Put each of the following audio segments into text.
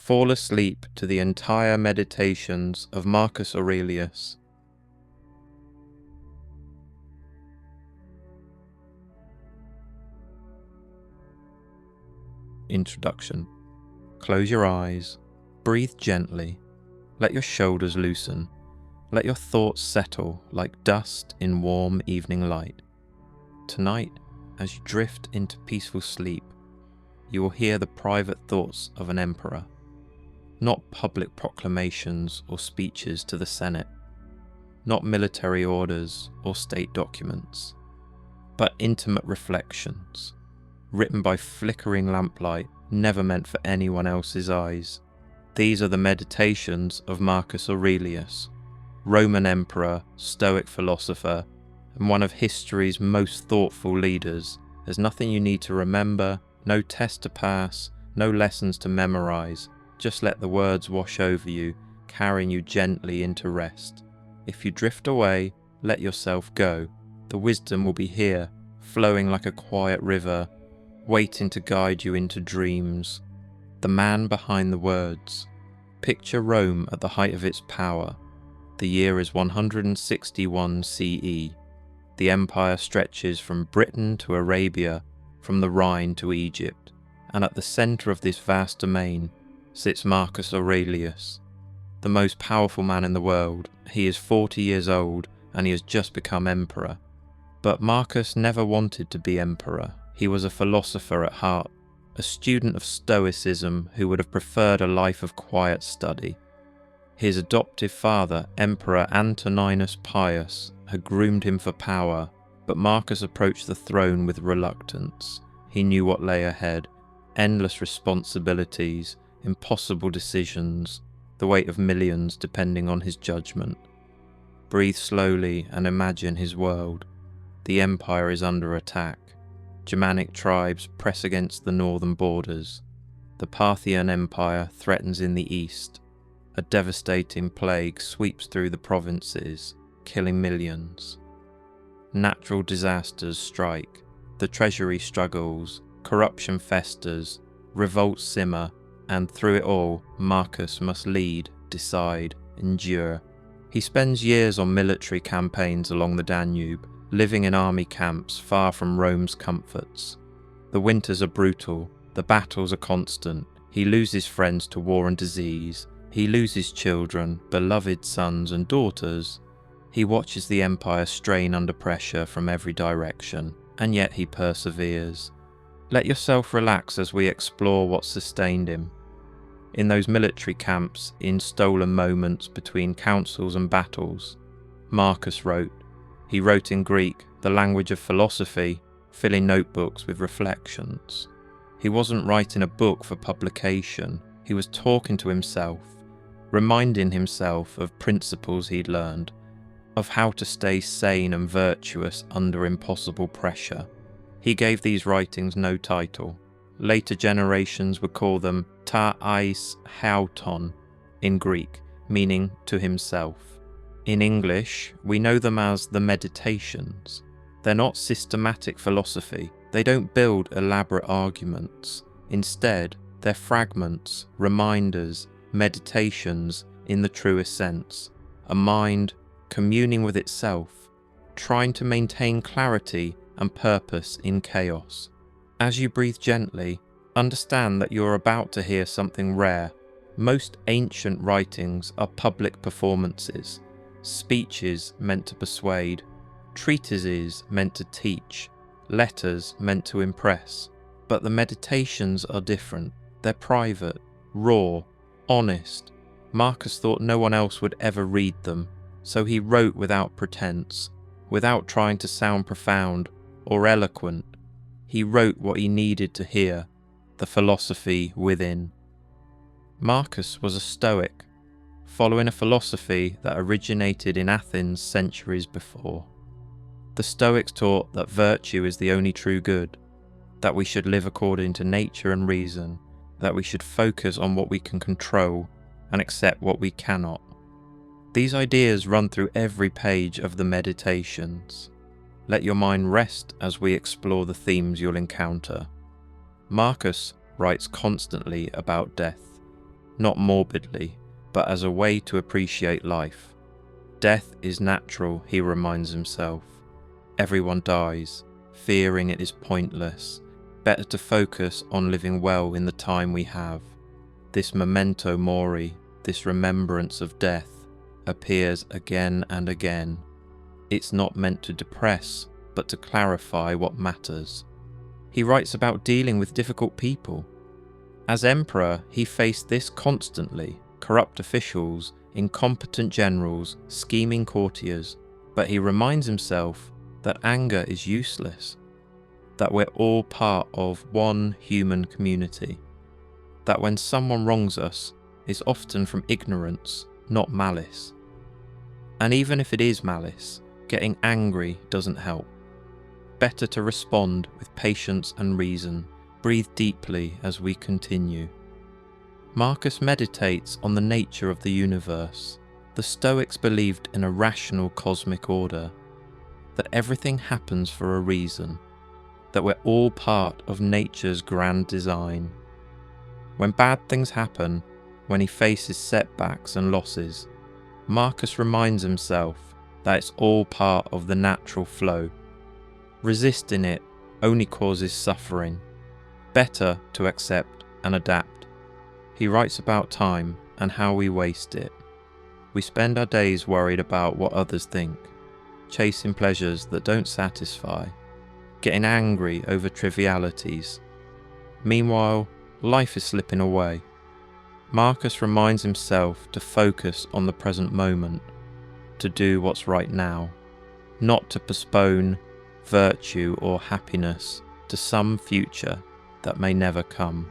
Fall asleep to the entire Meditations of Marcus Aurelius. Introduction. Close your eyes, breathe gently, let your shoulders loosen, let your thoughts settle like dust in warm evening light. Tonight, as you drift into peaceful sleep, you will hear the private thoughts of an emperor, not public proclamations or speeches to the Senate, not military orders or state documents, but intimate reflections, written by flickering lamplight, never meant for anyone else's eyes. These are the Meditations of Marcus Aurelius, Roman emperor, Stoic philosopher, and one of history's most thoughtful leaders. There's nothing you need to remember, no test to pass, no lessons to memorize. Just let the words wash over you, carrying you gently into rest. If you drift away, let yourself go. The wisdom will be here, flowing like a quiet river, waiting to guide you into dreams. The man behind the words. Picture Rome at the height of its power. The year is 161 CE. The empire stretches from Britain to Arabia, from the Rhine to Egypt, and at the centre of this vast domain sits Marcus Aurelius, the most powerful man in the world. He is 40 years old and he has just become emperor. But Marcus never wanted to be emperor. He was a philosopher at heart, a student of Stoicism who would have preferred a life of quiet study. His adoptive father, Emperor Antoninus Pius, had groomed him for power, but Marcus approached the throne with reluctance. He knew what lay ahead: endless responsibilities, impossible decisions, the weight of millions depending on his judgment. Breathe slowly and imagine his world. The empire is under attack. Germanic tribes press against the northern borders. The Parthian Empire threatens in the east. A devastating plague sweeps through the provinces, killing millions. Natural disasters strike. The treasury struggles, corruption festers, revolts simmer, and through it all, Marcus must lead, decide, endure. He spends years on military campaigns along the Danube, living in army camps far from Rome's comforts. The winters are brutal, the battles are constant. He loses friends to war and disease. He loses children, beloved sons and daughters. He watches the empire strain under pressure from every direction, and yet he perseveres. Let yourself relax as we explore what sustained him. In those military camps, in stolen moments between councils and battles, Marcus wrote. He wrote in Greek, the language of philosophy, filling notebooks with reflections. He wasn't writing a book for publication. He was talking to himself, reminding himself of principles he'd learned, of how to stay sane and virtuous under impossible pressure. He gave these writings no title. Later generations would call them ta eis hauton in Greek, meaning to himself. In English, we know them as the Meditations. They're not systematic philosophy. They don't build elaborate arguments. Instead, they're fragments, reminders, meditations in the truest sense. A mind communing with itself, trying to maintain clarity and purpose in chaos. As you breathe gently, understand that you're about to hear something rare. Most ancient writings are public performances, speeches meant to persuade, treatises meant to teach, letters meant to impress. But the Meditations are different. They're private, raw, honest. Marcus thought no one else would ever read them, so he wrote without pretense, without trying to sound profound or eloquent. He wrote what he needed to hear, the philosophy within. Marcus was a Stoic, following a philosophy that originated in Athens centuries before. The Stoics taught that virtue is the only true good, that we should live according to nature and reason, that we should focus on what we can control and accept what we cannot. These ideas run through every page of the Meditations. Let your mind rest as we explore the themes you'll encounter. Marcus writes constantly about death. not morbidly, but as a way to appreciate life. Death is natural, he reminds himself. Everyone dies, fearing it is pointless. Better to focus on living well in the time we have. This memento mori, this remembrance of death, appears again and again. It's not meant to depress, but to clarify what matters. He writes about dealing with difficult people. As emperor, he faced this constantly: corrupt officials, incompetent generals, scheming courtiers. But he reminds himself that anger is useless, that we're all part of one human community, that when someone wrongs us, it's often from ignorance, not malice. And even if it is malice, getting angry doesn't help. Better to respond with patience and reason. Breathe deeply as we continue. Marcus meditates on the nature of the universe. The Stoics believed in a rational cosmic order, that everything happens for a reason, that we're all part of nature's grand design. When bad things happen, when he faces setbacks and losses, Marcus reminds himself that it's all part of the natural flow. Resisting it only causes suffering. Better to accept and adapt. He writes about time and how we waste it. We spend our days worried about what others think, chasing pleasures that don't satisfy, getting angry over trivialities. Meanwhile, life is slipping away. Marcus reminds himself to focus on the present moment, to do what's right now, not to postpone virtue or happiness to some future that may never come.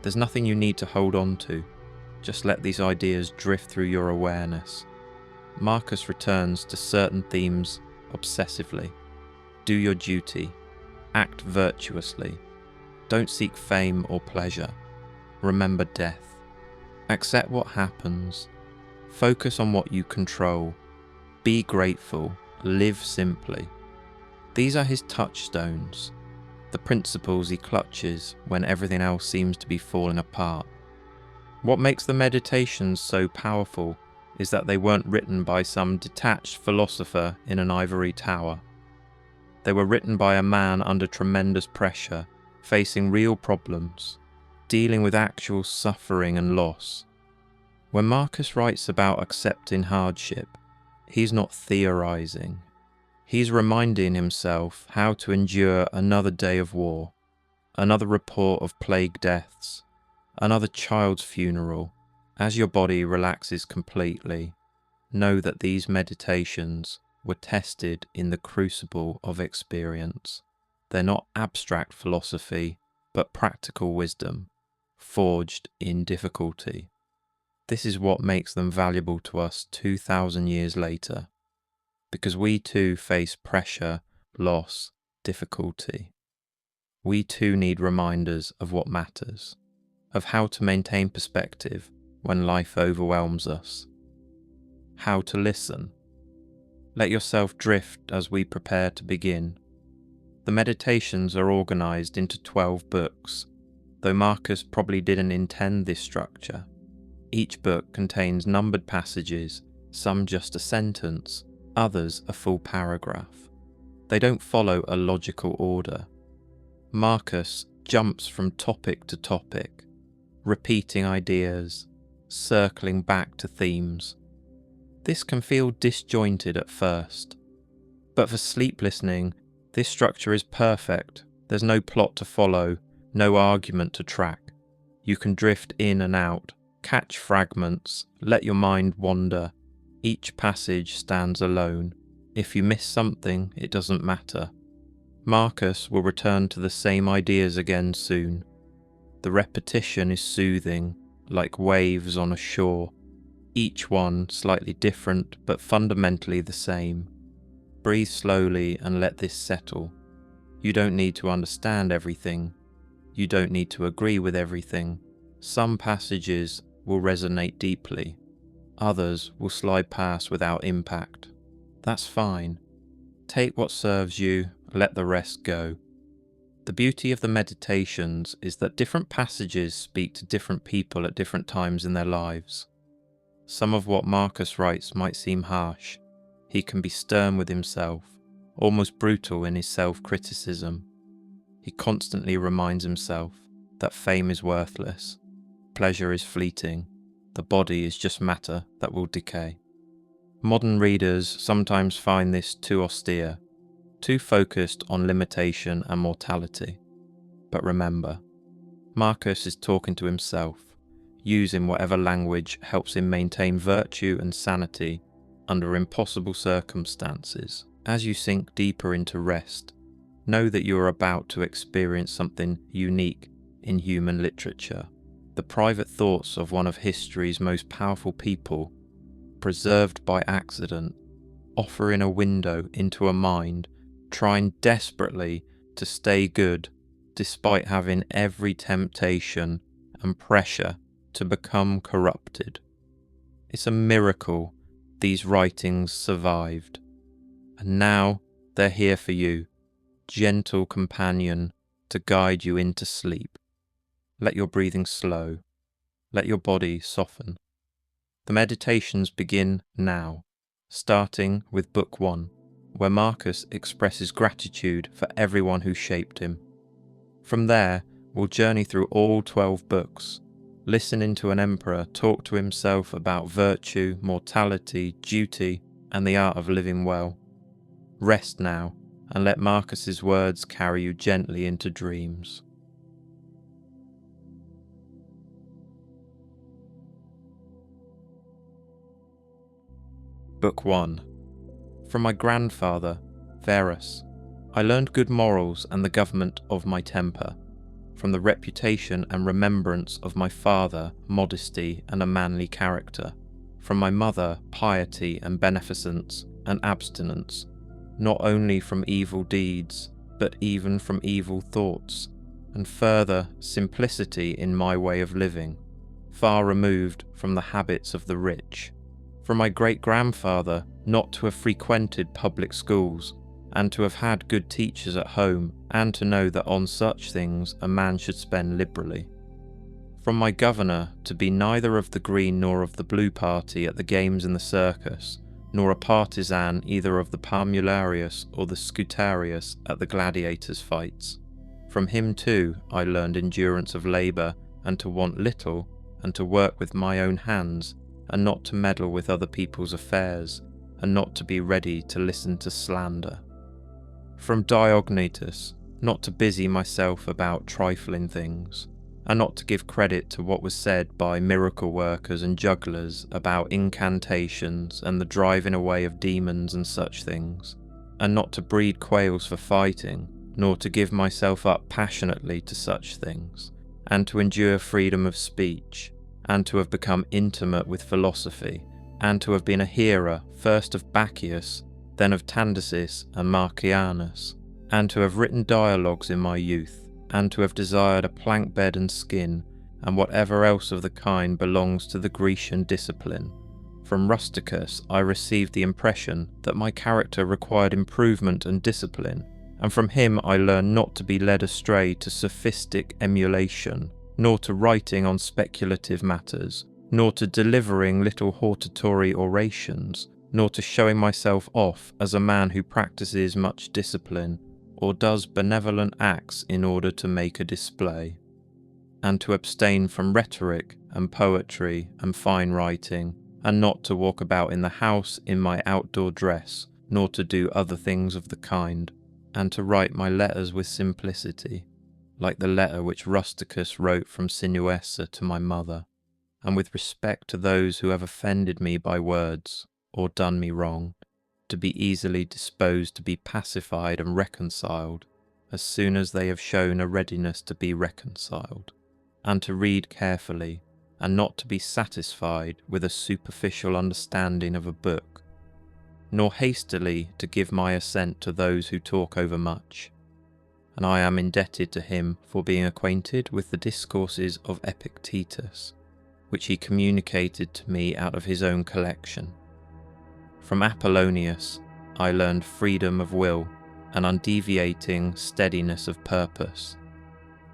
There's nothing you need to hold on to. Just let these ideas drift through your awareness. Marcus returns to certain themes obsessively. Do your duty. Act virtuously. Don't seek fame or pleasure. Remember death. Accept what happens. Focus on what you control. Be grateful. Live simply. These are his touchstones, the principles he clutches when everything else seems to be falling apart. What makes the Meditations so powerful is that they weren't written by some detached philosopher in an ivory tower. They were written by a man under tremendous pressure, facing real problems, dealing with actual suffering and loss. When Marcus writes about accepting hardship, he's not theorizing. He's reminding himself how to endure another day of war, another report of plague deaths, another child's funeral. As your body relaxes completely, know that these meditations were tested in the crucible of experience. They're not abstract philosophy, but practical wisdom, forged in difficulty. This is what makes them valuable to us 2,000 years later. Because we too face pressure, loss, difficulty. We too need reminders of what matters, of how to maintain perspective when life overwhelms us, how to listen. Let yourself drift as we prepare to begin. The Meditations are organized into 12 books, though Marcus probably didn't intend this structure. Each book contains numbered passages, some just a sentence, others a full paragraph. They don't follow a logical order. Marcus jumps from topic to topic, repeating ideas, circling back to themes. This can feel disjointed at first, but for sleep listening, this structure is perfect. There's no plot to follow, no argument to track. You can drift in and out, catch fragments, let your mind wander. Each passage stands alone. If you miss something, it doesn't matter. Marcus will return to the same ideas again soon. The repetition is soothing, like waves on a shore. Each one slightly different, but fundamentally the same. Breathe slowly and let this settle. You don't need to understand everything. You don't need to agree with everything. Some passages will resonate deeply. Others will slide past without impact. That's fine. Take what serves you, let the rest go. The beauty of the Meditations is that different passages speak to different people at different times in their lives. Some of what Marcus writes might seem harsh. He can be stern with himself, almost brutal in his self-criticism. He constantly reminds himself that fame is worthless, pleasure is fleeting, the body is just matter that will decay. Modern readers sometimes find this too austere, too focused on limitation and mortality. But remember, Marcus is talking to himself, using whatever language helps him maintain virtue and sanity under impossible circumstances. As you sink deeper into rest, know that you are about to experience something unique in human literature. The private thoughts of one of history's most powerful people, preserved by accident, offering a window into a mind trying desperately to stay good despite having every temptation and pressure to become corrupted. It's a miracle these writings survived, and now they're here for you, gentle companion, to guide you into sleep. Let your breathing slow, let your body soften. The meditations begin now, starting with Book 1, where Marcus expresses gratitude for everyone who shaped him. From there, we'll journey through all 12 books, listening to an emperor talk to himself about virtue, mortality, duty, and the art of living well. Rest now, and let Marcus's words carry you gently into dreams. Book 1. From my grandfather, Verus, I learned good morals and the government of my temper. From the reputation and remembrance of my father, modesty and a manly character. From my mother, piety and beneficence and abstinence, not only from evil deeds, but even from evil thoughts, and further, simplicity in my way of living, far removed from the habits of the rich. From my great-grandfather, not to have frequented public schools, and to have had good teachers at home, and to know that on such things a man should spend liberally. From my governor, to be neither of the green nor of the blue party at the games in the circus, nor a partisan either of the Parmularius or the Scutarius at the gladiators' fights. From him too I learned endurance of labour, and to want little, and to work with my own hands, and not to meddle with other people's affairs, and not to be ready to listen to slander. From Diognetus, not to busy myself about trifling things, and not to give credit to what was said by miracle workers and jugglers about incantations and the driving away of demons and such things, and not to breed quails for fighting, nor to give myself up passionately to such things, and to endure freedom of speech, and to have become intimate with philosophy, and to have been a hearer first of Bacchius, then of Tandisis and Marcianus, and to have written dialogues in my youth, and to have desired a plank bed and skin, and whatever else of the kind belongs to the Grecian discipline. From Rusticus I received the impression that my character required improvement and discipline, and from him I learned not to be led astray to sophistic emulation, nor to writing on speculative matters, nor to delivering little hortatory orations, nor to showing myself off as a man who practices much discipline, or does benevolent acts in order to make a display, and to abstain from rhetoric and poetry and fine writing, and not to walk about in the house in my outdoor dress, nor to do other things of the kind, and to write my letters with simplicity, like the letter which Rusticus wrote from Sinuessa to my mother, and with respect to those who have offended me by words, or done me wrong, to be easily disposed to be pacified and reconciled, as soon as they have shown a readiness to be reconciled, and to read carefully, and not to be satisfied with a superficial understanding of a book, nor hastily to give my assent to those who talk overmuch. And I am indebted to him for being acquainted with the discourses of Epictetus, which he communicated to me out of his own collection. From Apollonius I learned freedom of will, and undeviating steadiness of purpose,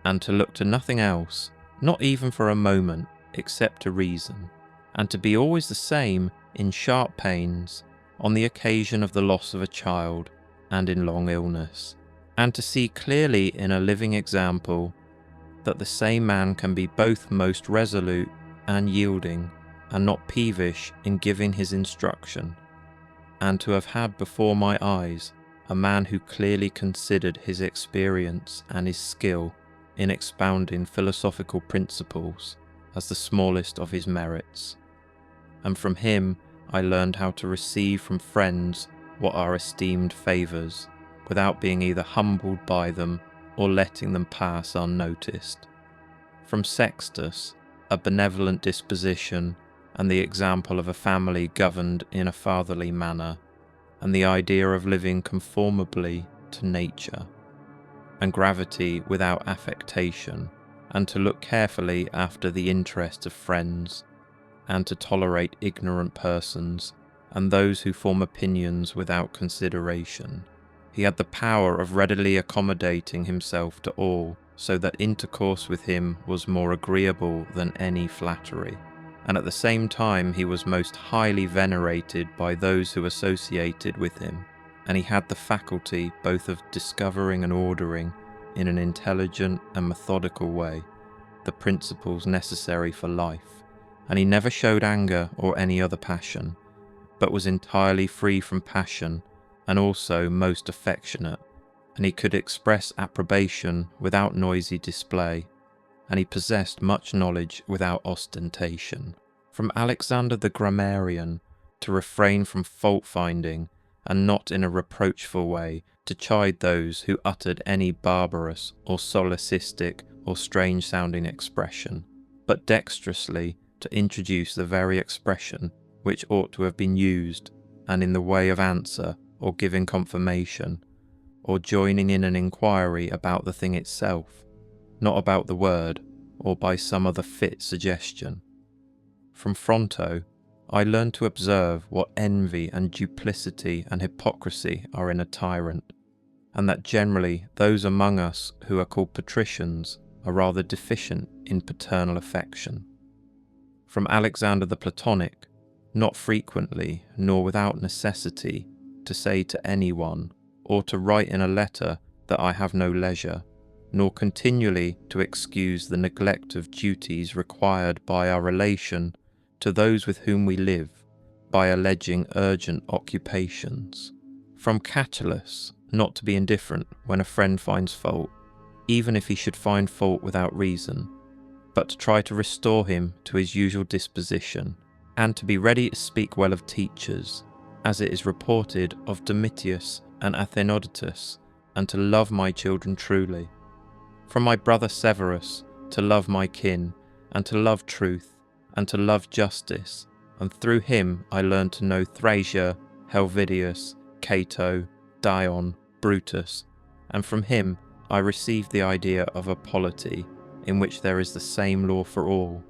and to look to nothing else, not even for a moment, except to reason, and to be always the same in sharp pains, on the occasion of the loss of a child, and in long illness, and to see clearly in a living example that the same man can be both most resolute and yielding, and not peevish in giving his instruction, and to have had before my eyes a man who clearly considered his experience and his skill in expounding philosophical principles as the smallest of his merits. And from him I learned how to receive from friends what are esteemed favours, without being either humbled by them or letting them pass unnoticed. From Sextus, a benevolent disposition and the example of a family governed in a fatherly manner, and the idea of living conformably to nature, and gravity without affectation, and to look carefully after the interest of friends, and to tolerate ignorant persons, and those who form opinions without consideration. He had the power of readily accommodating himself to all, so that intercourse with him was more agreeable than any flattery, and at the same time he was most highly venerated by those who associated with him, and he had the faculty both of discovering and ordering, in an intelligent and methodical way, the principles necessary for life, and he never showed anger or any other passion, but was entirely free from passion, and also most affectionate, and he could express approbation without noisy display, and he possessed much knowledge without ostentation. From Alexander the grammarian, to refrain from fault-finding, and not in a reproachful way to chide those who uttered any barbarous or solecistic or strange-sounding expression, but dexterously to introduce the very expression which ought to have been used, and in the way of answer, or giving confirmation, or joining in an inquiry about the thing itself, not about the word, or by some other fit suggestion. From Fronto, I learned to observe what envy and duplicity and hypocrisy are in a tyrant, and that generally those among us who are called patricians are rather deficient in paternal affection. From Alexander the Platonic, not frequently, nor without necessity, to say to any one, or to write in a letter that I have no leisure, nor continually to excuse the neglect of duties required by our relation to those with whom we live, by alleging urgent occupations. From Catullus, not to be indifferent when a friend finds fault, even if he should find fault without reason, but to try to restore him to his usual disposition, and to be ready to speak well of teachers, as it is reported of Domitius and Athenodotus, and to love my children truly. From my brother Severus, to love my kin, and to love truth, and to love justice, and through him I learned to know Thrasea, Helvidius, Cato, Dion, Brutus, and from him I received the idea of a polity, in which there is the same law for all,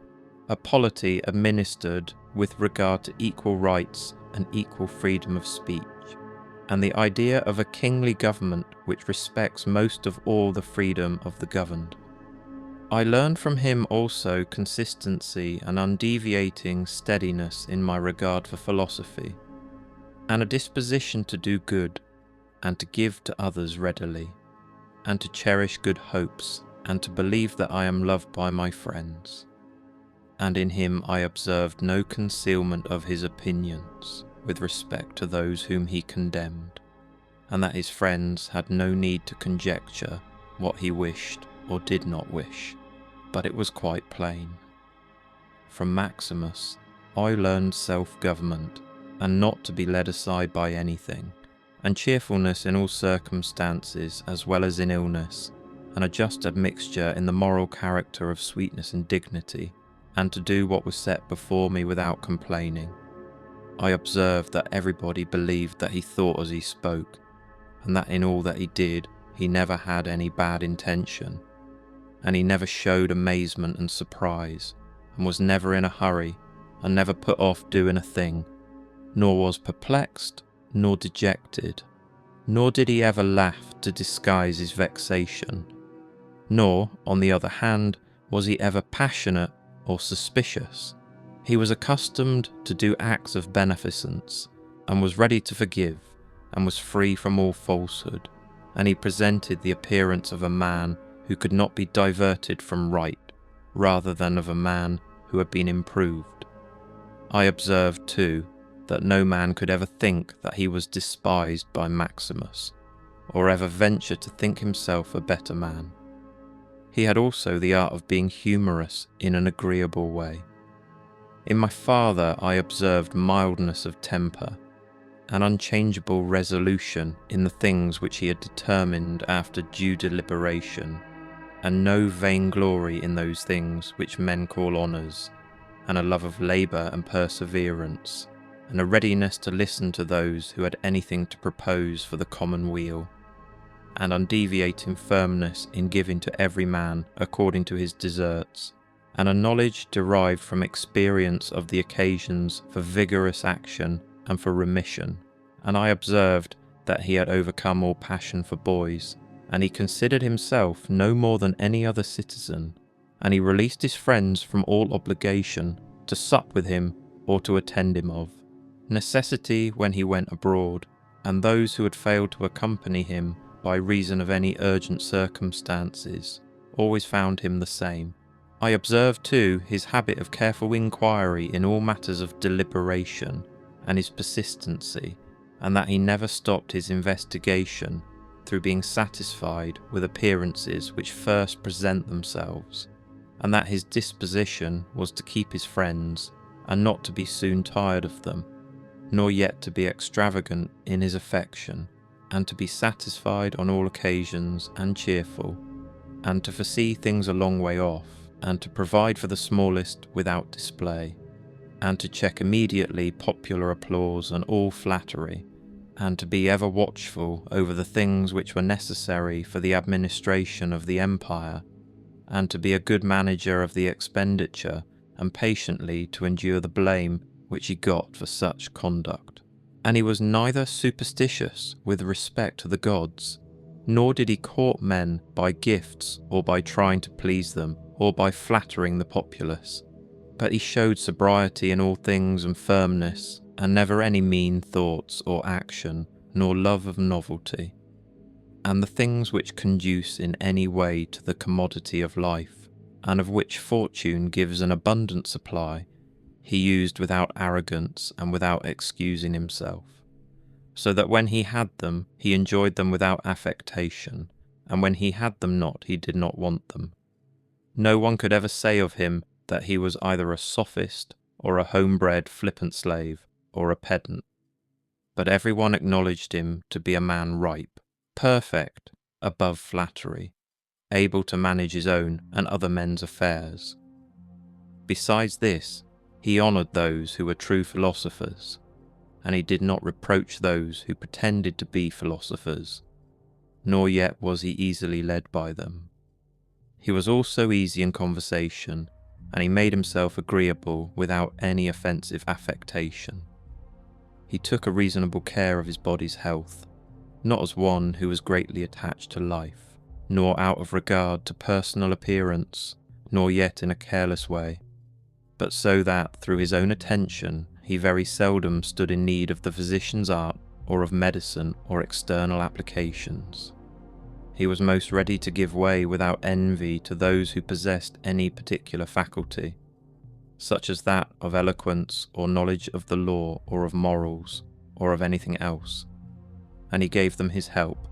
a polity administered with regard to equal rights and equal freedom of speech, and the idea of a kingly government which respects most of all the freedom of the governed. I learned from him also consistency and undeviating steadiness in my regard for philosophy, and a disposition to do good, and to give to others readily, and to cherish good hopes, and to believe that I am loved by my friends. And in him I observed no concealment of his opinions with respect to those whom he condemned, and that his friends had no need to conjecture what he wished or did not wish, but it was quite plain. From Maximus I learned self-government, and not to be led aside by anything, and cheerfulness in all circumstances as well as in illness, and a just admixture in the moral character of sweetness and dignity, and to do what was set before me without complaining. I observed that everybody believed that he thought as he spoke, and that in all that he did he never had any bad intention, and he never showed amazement and surprise, and was never in a hurry, and never put off doing a thing, nor was perplexed, nor dejected, nor did he ever laugh to disguise his vexation, nor, on the other hand, was he ever passionate or suspicious. He was accustomed to do acts of beneficence, and was ready to forgive, and was free from all falsehood, and he presented the appearance of a man who could not be diverted from right, rather than of a man who had been improved. I observed, too, that no man could ever think that he was despised by Maximus, or ever venture to think himself a better man. He had also the art of being humorous in an agreeable way. In my father I observed mildness of temper, an unchangeable resolution in the things which he had determined after due deliberation, and no vainglory in those things which men call honours, and a love of labour and perseverance, and a readiness to listen to those who had anything to propose for the common weal, and undeviating firmness in giving to every man according to his deserts, and a knowledge derived from experience of the occasions for vigorous action and for remission. And I observed that he had overcome all passion for boys, and he considered himself no more than any other citizen, and he released his friends from all obligation to sup with him or to attend him of necessity when he went abroad, and those who had failed to accompany him by reason of any urgent circumstances always found him the same. I observed too his habit of careful inquiry in all matters of deliberation, and his persistency, and that he never stopped his investigation through being satisfied with appearances which first present themselves, and that his disposition was to keep his friends, and not to be soon tired of them, nor yet to be extravagant in his affection, and to be satisfied on all occasions and cheerful, and to foresee things a long way off, and to provide for the smallest without display, and to check immediately popular applause and all flattery, and to be ever watchful over the things which were necessary for the administration of the empire, and to be a good manager of the expenditure, and patiently to endure the blame which he got for such conduct. And he was neither superstitious with respect to the gods, nor did he court men by gifts or by trying to please them, or by flattering the populace, but he showed sobriety in all things and firmness, and never any mean thoughts or action, nor love of novelty. And the things which conduce in any way to the commodity of life, and of which fortune gives an abundant supply, he used without arrogance and without excusing himself, so that when he had them, he enjoyed them without affectation, and when he had them not, he did not want them. No one could ever say of him that he was either a sophist, or a homebred flippant slave, or a pedant, but every one acknowledged him to be a man ripe, perfect, above flattery, able to manage his own and other men's affairs. Besides this, he honoured those who were true philosophers, and he did not reproach those who pretended to be philosophers, nor yet was he easily led by them. He was also easy in conversation, and he made himself agreeable without any offensive affectation. He took a reasonable care of his body's health, not as one who was greatly attached to life, nor out of regard to personal appearance, nor yet in a careless way, but so that through his own attention he very seldom stood in need of the physician's art or of medicine or external applications. He was most ready to give way without envy to those who possessed any particular faculty, such as that of eloquence or knowledge of the law or of morals or of anything else, and he gave them his help,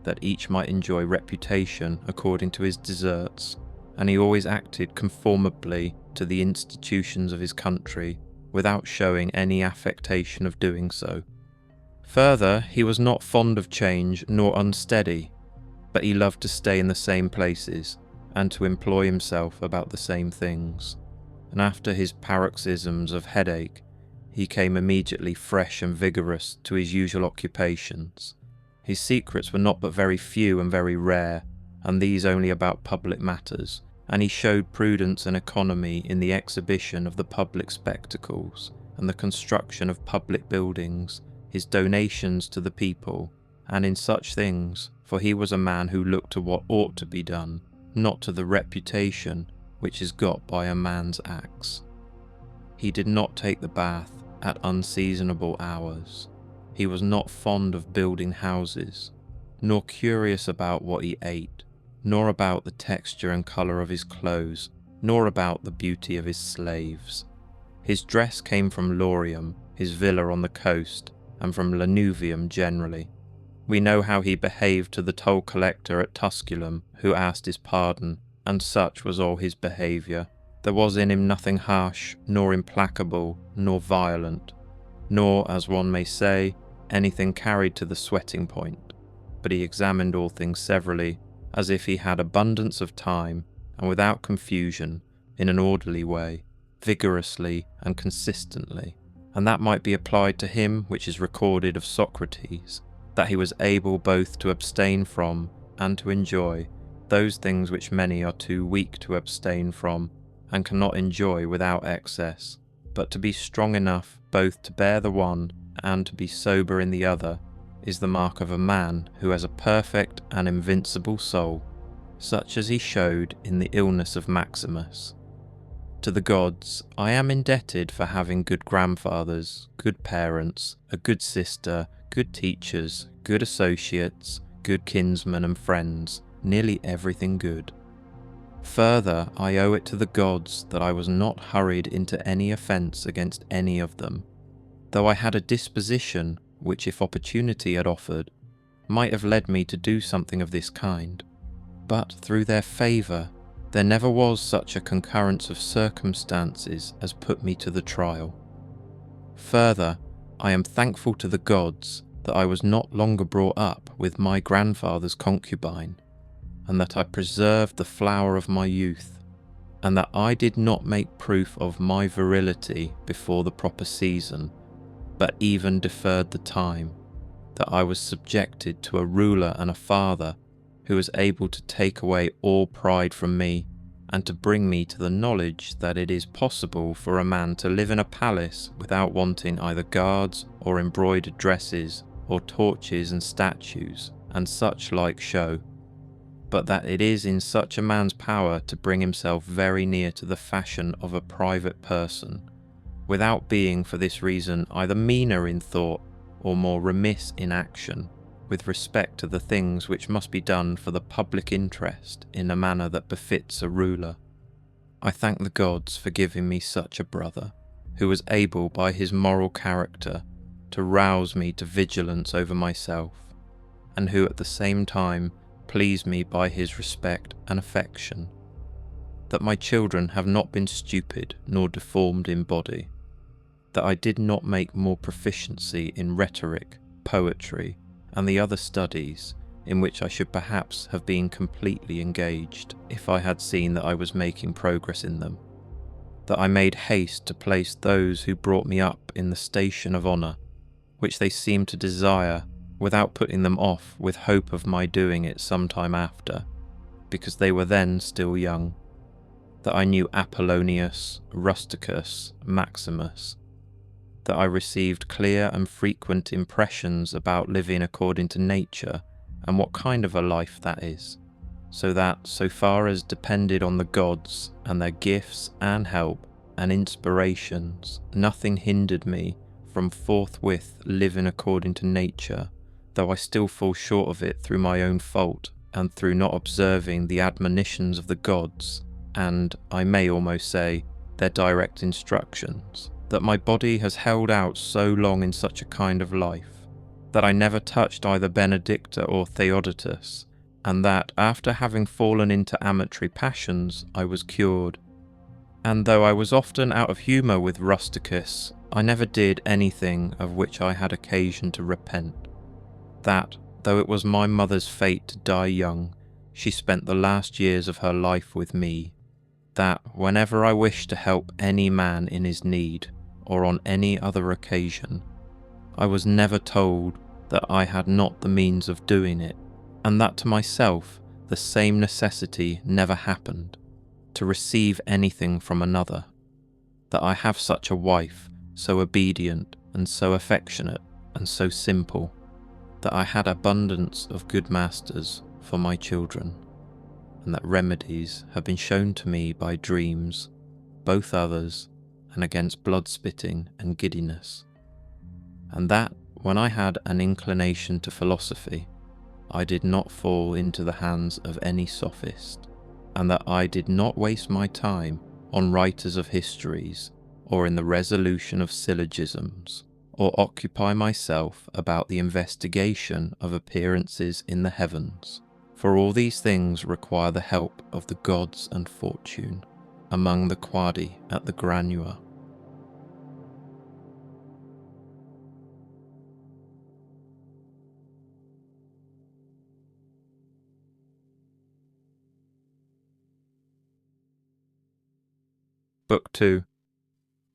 that each might enjoy reputation according to his deserts, and he always acted conformably to the institutions of his country without showing any affectation of doing so. Further, he was not fond of change nor unsteady, but he loved to stay in the same places and to employ himself about the same things, and after his paroxysms of headache he came immediately fresh and vigorous to his usual occupations. His secrets were not but very few and very rare, and these only about public matters, and he showed prudence and economy in the exhibition of the public spectacles and the construction of public buildings, his donations to the people, and in such things, for he was a man who looked to what ought to be done, not to the reputation which is got by a man's acts. He did not take the bath at unseasonable hours. He was not fond of building houses, nor curious about what he ate, nor about the texture and colour of his clothes, nor about the beauty of his slaves. His dress came from Laurium, his villa on the coast, and from Lanuvium generally. We know how he behaved to the toll collector at Tusculum, who asked his pardon, and such was all his behaviour. There was in him nothing harsh, nor implacable, nor violent, nor, as one may say, anything carried to the sweating point, but he examined all things severally, as if he had abundance of time, and without confusion, in an orderly way, vigorously and consistently. And that might be applied to him which is recorded of Socrates, that he was able both to abstain from and to enjoy those things which many are too weak to abstain from, and cannot enjoy without excess, but to be strong enough both to bear the one and to be sober in the other, is the mark of a man who has a perfect and invincible soul, such as he showed in the illness of Maximus. To the gods I am indebted for having good grandfathers, good parents, a good sister, good teachers, good associates, good kinsmen and friends, nearly everything good. Further, I owe it to the gods that I was not hurried into any offence against any of them, though I had a disposition which, if opportunity had offered, might have led me to do something of this kind. But through their favour, there never was such a concurrence of circumstances as put me to the trial. Further, I am thankful to the gods that I was not longer brought up with my grandfather's concubine, and that I preserved the flower of my youth, and that I did not make proof of my virility before the proper season, but even deferred the time, that I was subjected to a ruler and a father who was able to take away all pride from me, and to bring me to the knowledge that it is possible for a man to live in a palace without wanting either guards or embroidered dresses or torches and statues and such like show, but that it is in such a man's power to bring himself very near to the fashion of a private person, without being for this reason either meaner in thought or more remiss in action, with respect to the things which must be done for the public interest in a manner that befits a ruler. I thank the gods for giving me such a brother, who was able by his moral character to rouse me to vigilance over myself, and who at the same time pleased me by his respect and affection, that my children have not been stupid nor deformed in body, that I did not make more proficiency in rhetoric, poetry, and the other studies in which I should perhaps have been completely engaged if I had seen that I was making progress in them, that I made haste to place those who brought me up in the station of honour, which they seemed to desire, without putting them off with hope of my doing it some time after, because they were then still young, that I knew Apollonius, Rusticus, Maximus, that I received clear and frequent impressions about living according to nature and what kind of a life that is, so that, so far as depended on the gods and their gifts and help and inspirations, nothing hindered me from forthwith living according to nature, though I still fall short of it through my own fault and through not observing the admonitions of the gods and, I may almost say, their direct instructions, that my body has held out so long in such a kind of life, that I never touched either Benedicta or Theodotus, and that, after having fallen into amatory passions, I was cured. And though I was often out of humour with Rusticus, I never did anything of which I had occasion to repent. That, though it was my mother's fate to die young, she spent the last years of her life with me. That, whenever I wished to help any man in his need, or on any other occasion, I was never told that I had not the means of doing it, and that to myself the same necessity never happened, to receive anything from another, that I have such a wife, so obedient and so affectionate and so simple, that I had abundance of good masters for my children, and that remedies have been shown to me by dreams, both others, and against blood-spitting and giddiness, and that, when I had an inclination to philosophy, I did not fall into the hands of any sophist, and that I did not waste my time on writers of histories, or in the resolution of syllogisms, or occupy myself about the investigation of appearances in the heavens, for all these things require the help of the gods and fortune, among the quadi at the granua. Book 2.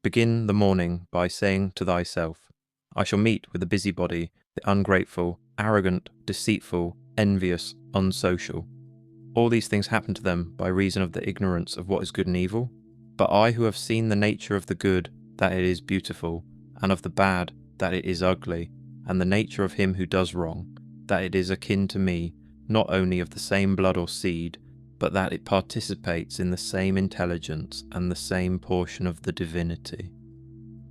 Begin the morning by saying to thyself, I shall meet with the busybody, the ungrateful, arrogant, deceitful, envious, unsocial. All these things happen to them by reason of the ignorance of what is good and evil. But I, who have seen the nature of the good, that it is beautiful, and of the bad, that it is ugly, and the nature of him who does wrong, that it is akin to me, not only of the same blood or seed, but that it participates in the same intelligence and the same portion of the divinity.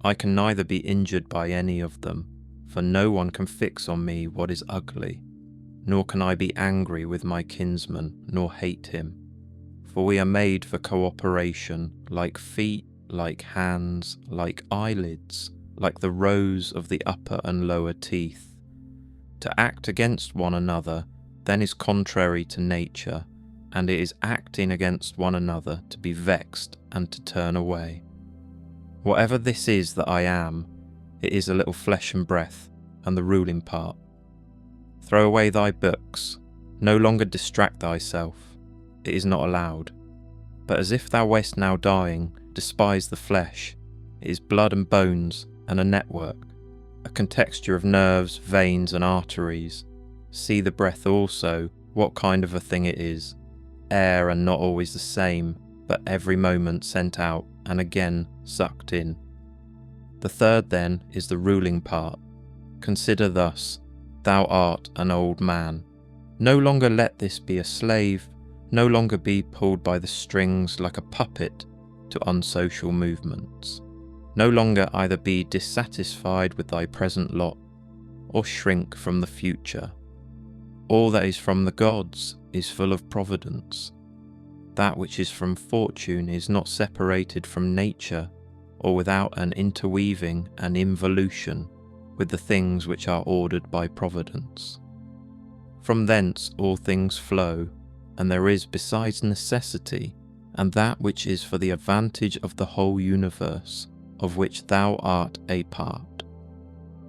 I can neither be injured by any of them, for no one can fix on me what is ugly, nor can I be angry with my kinsman, nor hate him. For we are made for cooperation, like feet, like hands, like eyelids, like the rows of the upper and lower teeth. To act against one another then is contrary to nature, and it is acting against one another to be vexed and to turn away. Whatever this is that I am, it is a little flesh and breath, and the ruling part. Throw away thy books, no longer distract thyself, it is not allowed. But as if thou wast now dying, despise the flesh, it is blood and bones and a network, a contexture of nerves, veins and arteries. See the breath also, what kind of a thing it is, air and not always the same, but every moment sent out and again sucked in. The third then is the ruling part. Consider thus, thou art an old man. No longer let this be a slave, no longer be pulled by the strings like a puppet to unsocial movements. No longer either be dissatisfied with thy present lot, or shrink from the future. All that is from the gods is full of providence. That which is from fortune is not separated from nature, or without an interweaving and involution with the things which are ordered by providence. From thence all things flow, and there is besides necessity, and that which is for the advantage of the whole universe, of which thou art a part.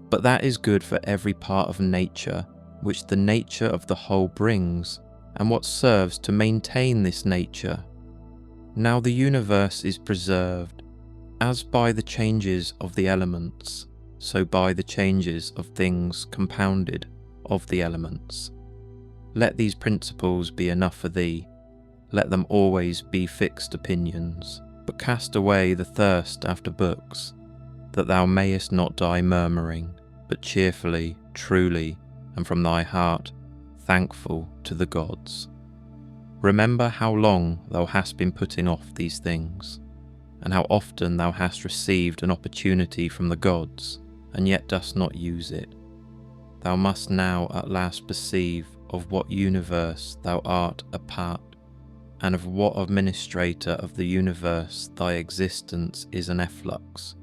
But that is good for every part of nature, which the nature of the whole brings, and what serves to maintain this nature. Now the universe is preserved, as by the changes of the elements, so by the changes of things compounded of the elements. Let these principles be enough for thee, let them always be fixed opinions, but cast away the thirst after books, that thou mayest not die murmuring, but cheerfully, truly, and from thy heart, thankful to the gods. Remember how long thou hast been putting off these things, and how often thou hast received an opportunity from the gods, and yet dost not use it. Thou must now at last perceive of what universe thou art a part, and of what administrator of the universe thy existence is an efflux,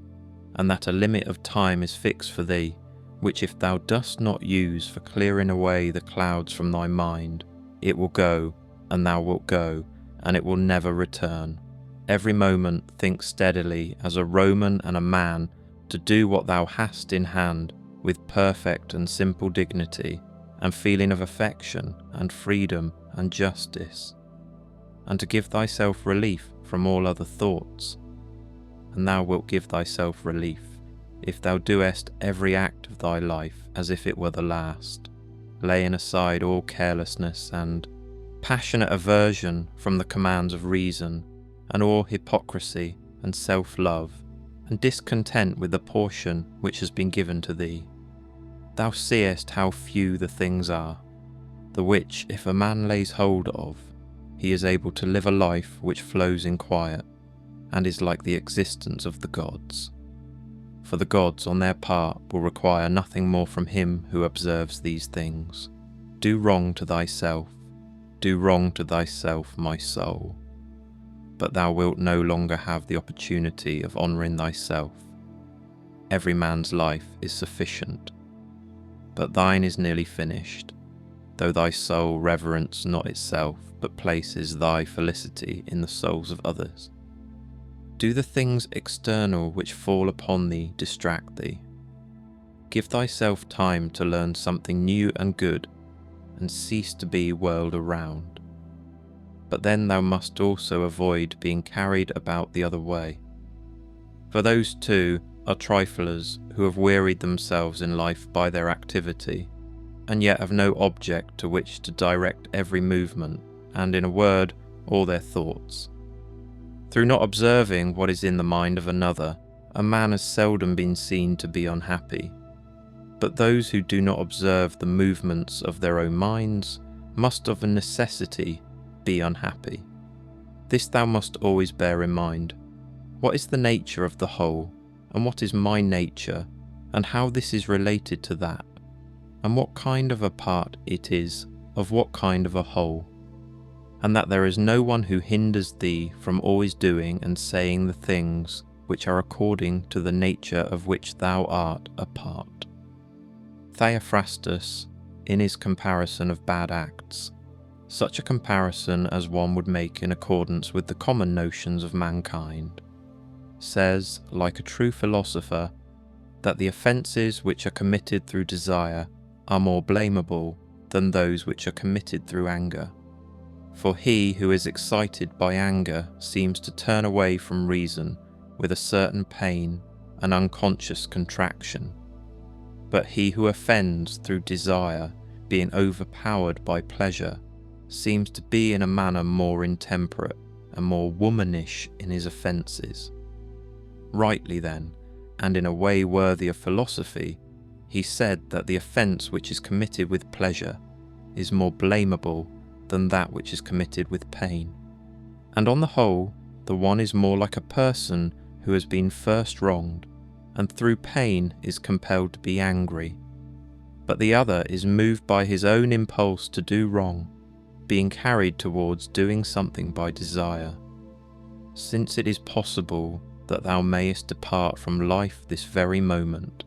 and that a limit of time is fixed for thee, which if thou dost not use for clearing away the clouds from thy mind, it will go, and thou wilt go, and it will never return. Every moment think steadily as a Roman and a man to do what thou hast in hand with perfect and simple dignity, and feeling of affection and freedom and justice, and to give thyself relief from all other thoughts. And thou wilt give thyself relief, if thou doest every act of thy life as if it were the last, laying aside all carelessness and passionate aversion from the commands of reason, and all hypocrisy and self-love, and discontent with the portion which has been given to thee. thou seest how few the things are, the which if a man lays hold of, he is able to live a life which flows in quiet, and is like the existence of the gods. For the gods on their part will require nothing more from him who observes these things. Do wrong to thyself, my soul. But thou wilt no longer have the opportunity of honouring thyself. Every man's life is sufficient, but thine is nearly finished, though thy soul reverence not itself, but places thy felicity in the souls of others. Do the things external which fall upon thee distract thee? Give thyself time to learn something new and good, and cease to be whirled around. But then thou must also avoid being carried about the other way. For those too are triflers who have wearied themselves in life by their activity, and yet have no object to which to direct every movement, and in a word, all their thoughts. Through not observing what is in the mind of another, a man has seldom been seen to be unhappy. But those who do not observe the movements of their own minds must of a necessity be unhappy. This thou must always bear in mind. What is the nature of the whole, and what is my nature, and how this is related to that, and what kind of a part it is of what kind of a whole, and that there is no one who hinders thee from always doing and saying the things which are according to the nature of which thou art a part. Theophrastus, in his comparison of bad acts, such a comparison as one would make in accordance with the common notions of mankind, says, like a true philosopher, that the offences which are committed through desire are more blamable than those which are committed through anger. For he who is excited by anger seems to turn away from reason with a certain pain and unconscious contraction. But he who offends through desire, being overpowered by pleasure, seems to be in a manner more intemperate and more womanish in his offences. Rightly then, and in a way worthy of philosophy, he said that the offence which is committed with pleasure is more blamable than that which is committed with pain. And on the whole, the one is more like a person who has been first wronged, and through pain is compelled to be angry. But the other is moved by his own impulse to do wrong, being carried towards doing something by desire. Since it is possible that thou mayest depart from life this very moment,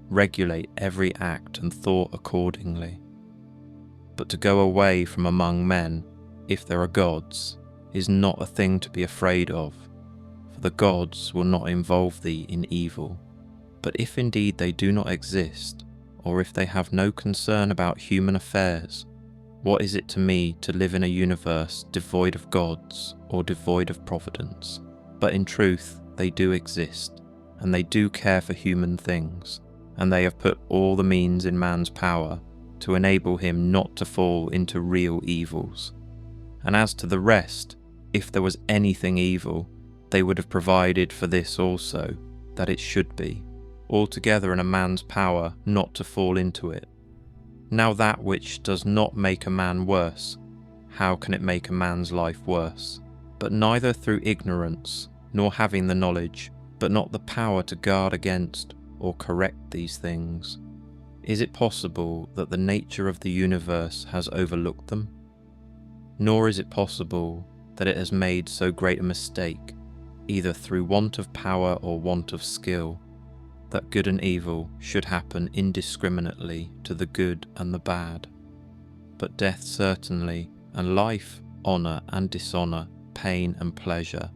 regulate every act and thought accordingly. But to go away from among men, if there are gods, is not a thing to be afraid of, for the gods will not involve thee in evil. But if indeed they do not exist, or if they have no concern about human affairs, what is it to me to live in a universe devoid of gods or devoid of providence? But in truth they do exist, and they do care for human things, and they have put all the means in man's power to enable him not to fall into real evils. And as to the rest, if there was anything evil, they would have provided for this also, that it should be, altogether in a man's power not to fall into it. Now that which does not make a man worse, how can it make a man's life worse? But neither through ignorance, nor having the knowledge, but not the power to guard against or correct these things, is it possible that the nature of the universe has overlooked them? Nor is it possible that it has made so great a mistake, either through want of power or want of skill, that good and evil should happen indiscriminately to the good and the bad. But death certainly, and life, honour and dishonour, pain and pleasure,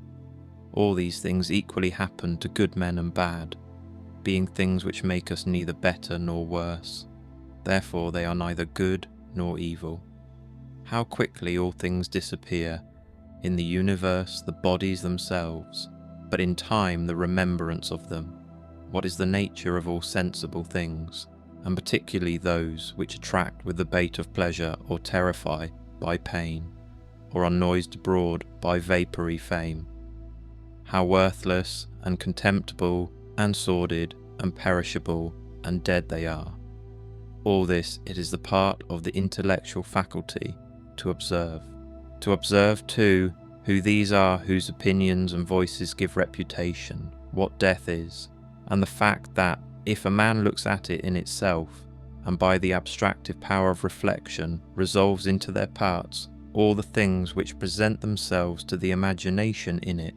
all these things equally happen to good men and bad, being things which make us neither better nor worse. Therefore they are neither good nor evil. How quickly all things disappear, in the universe the bodies themselves, but in time the remembrance of them. What is the nature of all sensible things, and particularly those which attract with the bait of pleasure or terrify by pain, or are noised abroad by vapoury fame? How worthless and contemptible and sordid and perishable and dead they are, all this it is the part of the intellectual faculty to observe. To observe too who these are whose opinions and voices give reputation, what death is, and the fact that if a man looks at it in itself, and by the abstractive power of reflection resolves into their parts all the things which present themselves to the imagination in it,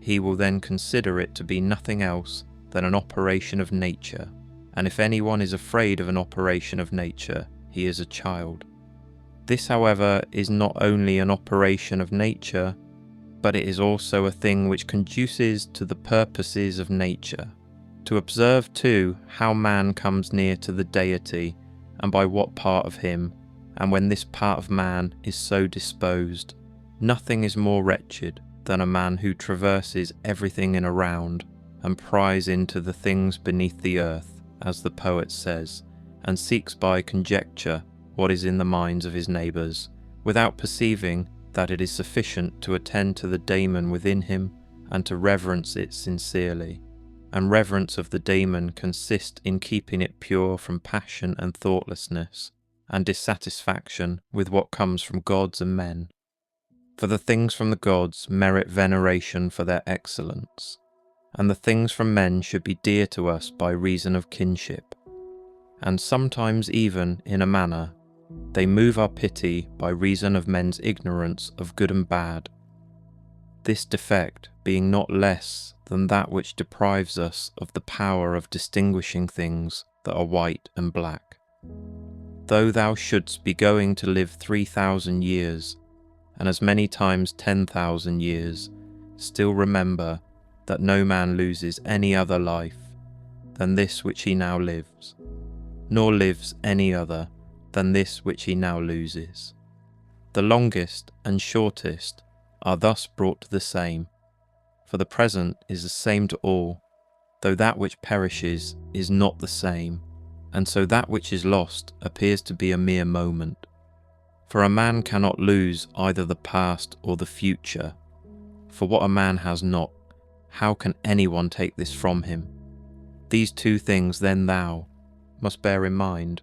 he will then consider it to be nothing else than an operation of nature, and if anyone is afraid of an operation of nature, he is a child. This, however, is not only an operation of nature, but it is also a thing which conduces to the purposes of nature. To observe too how man comes near to the deity, and by what part of him, and when this part of man is so disposed, nothing is more wretched than a man who traverses everything in a round, and pries into the things beneath the earth, as the poet says, and seeks by conjecture what is in the minds of his neighbours, without perceiving that it is sufficient to attend to the daemon within him, and to reverence it sincerely. And reverence of the daemon consists in keeping it pure from passion and thoughtlessness, and dissatisfaction with what comes from gods and men. For the things from the gods merit veneration for their excellence, and the things from men should be dear to us by reason of kinship. And sometimes even, in a manner, they move our pity by reason of men's ignorance of good and bad, this defect being not less than that which deprives us of the power of distinguishing things that are white and black. Though thou shouldst be going to live 3,000 years, and as many times 10,000 years, still remember that no man loses any other life than this which he now lives, nor lives any other than this which he now loses. The longest and shortest are thus brought to the same, for the present is the same to all, though that which perishes is not the same, and so that which is lost appears to be a mere moment. For a man cannot lose either the past or the future, for what a man has not, how can anyone take this from him? These two things then thou must bear in mind,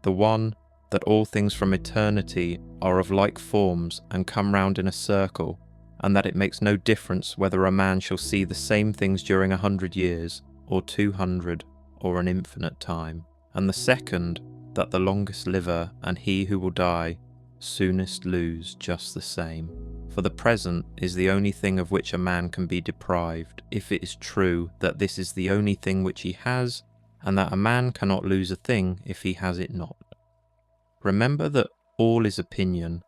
the one, that all things from eternity are of like forms and come round in a circle, and that it makes no difference whether a man shall see the same things during 100 years, or 200, or an infinite time. And the second, that the longest liver and he who will die soonest lose just the same. For the present is the only thing of which a man can be deprived, if it is true that this is the only thing which he has, and that a man cannot lose a thing if he has it not. Remember that all is opinion,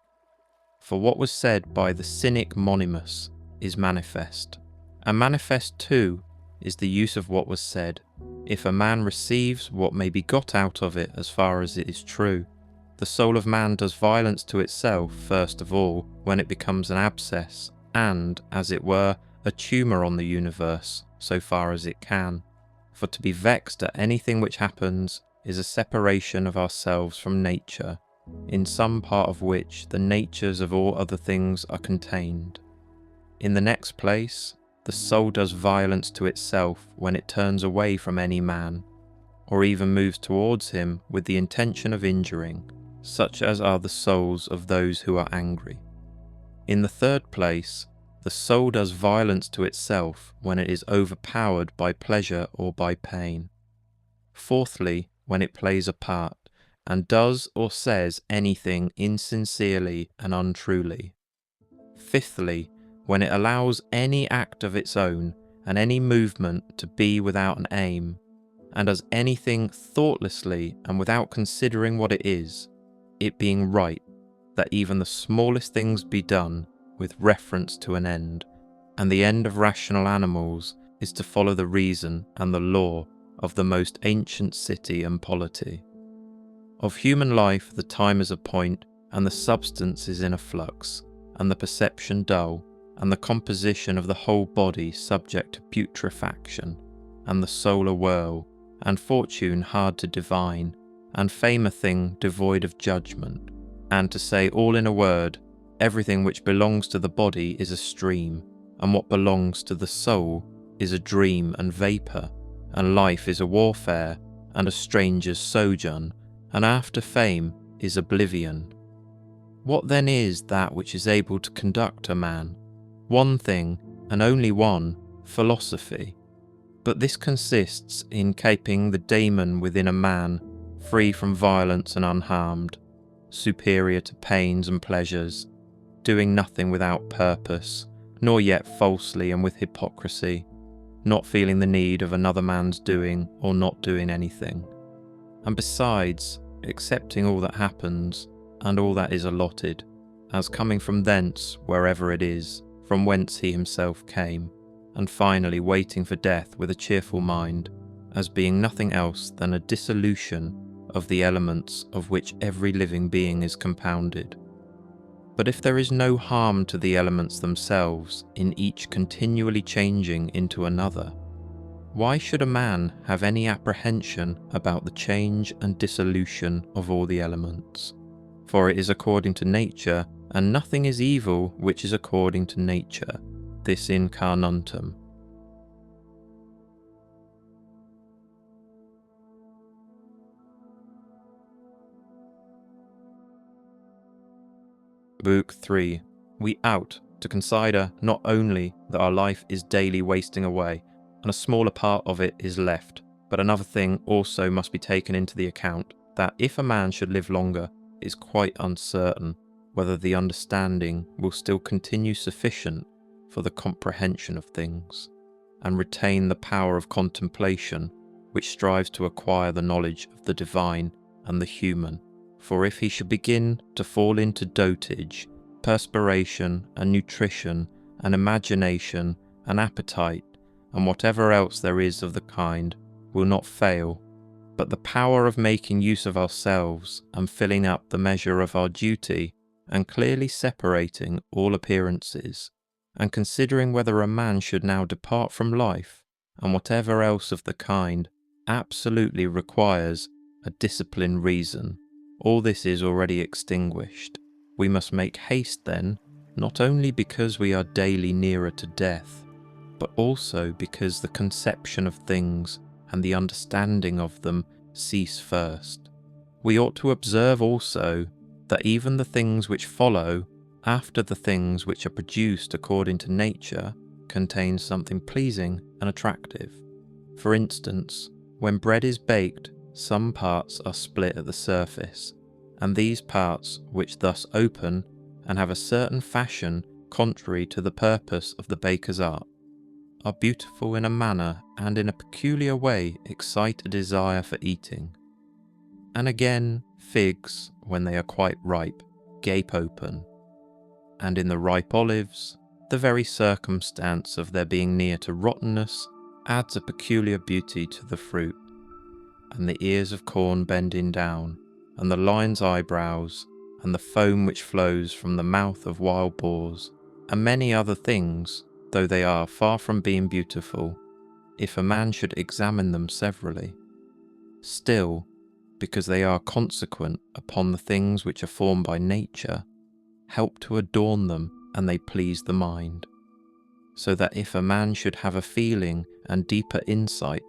for what was said by the cynic Monimus is manifest, and manifest too is the use of what was said, if a man receives what may be got out of it as far as it is true. The soul of man does violence to itself first of all when it becomes an abscess and, as it were, a tumour on the universe so far as it can. For to be vexed at anything which happens is a separation of ourselves from nature, in some part of which the natures of all other things are contained. In the next place, the soul does violence to itself when it turns away from any man, or even moves towards him with the intention of injuring, such as are the souls of those who are angry. In the third place, the soul does violence to itself when it is overpowered by pleasure or by pain. Fourthly, when it plays a part, and does or says anything insincerely and untruly. Fifthly, when it allows any act of its own and any movement to be without an aim, and does anything thoughtlessly and without considering what it is, it being right that even the smallest things be done with reference to an end, and the end of rational animals is to follow the reason and the law of the most ancient city and polity. Of human life the time is a point, and the substance is in a flux, and the perception dull, and the composition of the whole body subject to putrefaction, and the soul a whirl, and fortune hard to divine, and fame a thing devoid of judgment, and to say all in a word, everything which belongs to the body is a stream, and what belongs to the soul is a dream and vapour, and life is a warfare, and a stranger's sojourn, and after fame is oblivion. What then is that which is able to conduct a man? One thing, and only one, philosophy. But this consists in keeping the daemon within a man free from violence and unharmed, superior to pains and pleasures, doing nothing without purpose, nor yet falsely and with hypocrisy, not feeling the need of another man's doing or not doing anything, and besides, accepting all that happens and all that is allotted, as coming from thence wherever it is, from whence he himself came, and finally waiting for death with a cheerful mind, as being nothing else than a dissolution of the elements of which every living being is compounded. But if there is no harm to the elements themselves in each continually changing into another, why should a man have any apprehension about the change and dissolution of all the elements? For it is according to nature, and nothing is evil which is according to nature, this incarnantum. Book 3. We ought to consider not only that our life is daily wasting away, and a smaller part of it is left, but another thing also must be taken into the account, that if a man should live longer, it is quite uncertain whether the understanding will still continue sufficient for the comprehension of things, and retain the power of contemplation, which strives to acquire the knowledge of the divine and the human. For if he should begin to fall into dotage, perspiration and nutrition and imagination and appetite and whatever else there is of the kind will not fail, but the power of making use of ourselves and filling up the measure of our duty and clearly separating all appearances, and considering whether a man should now depart from life and whatever else of the kind absolutely requires a disciplined reason. All this is already extinguished. We must make haste then, not only because we are daily nearer to death, but also because the conception of things and the understanding of them cease first. We ought to observe also that even the things which follow after the things which are produced according to nature contain something pleasing and attractive. For instance, when bread is baked, some parts are split at the surface, and these parts, which thus open and have a certain fashion contrary to the purpose of the baker's art, are beautiful in a manner and in a peculiar way excite a desire for eating. And again, figs, when they are quite ripe, gape open, and in the ripe olives, the very circumstance of their being near to rottenness adds a peculiar beauty to the fruit, and the ears of corn bending down, and the lion's eyebrows, and the foam which flows from the mouth of wild boars, and many other things, though they are far from being beautiful, if a man should examine them severally, still, because they are consequent upon the things which are formed by nature, help to adorn them, and they please the mind. So that if a man should have a feeling and deeper insight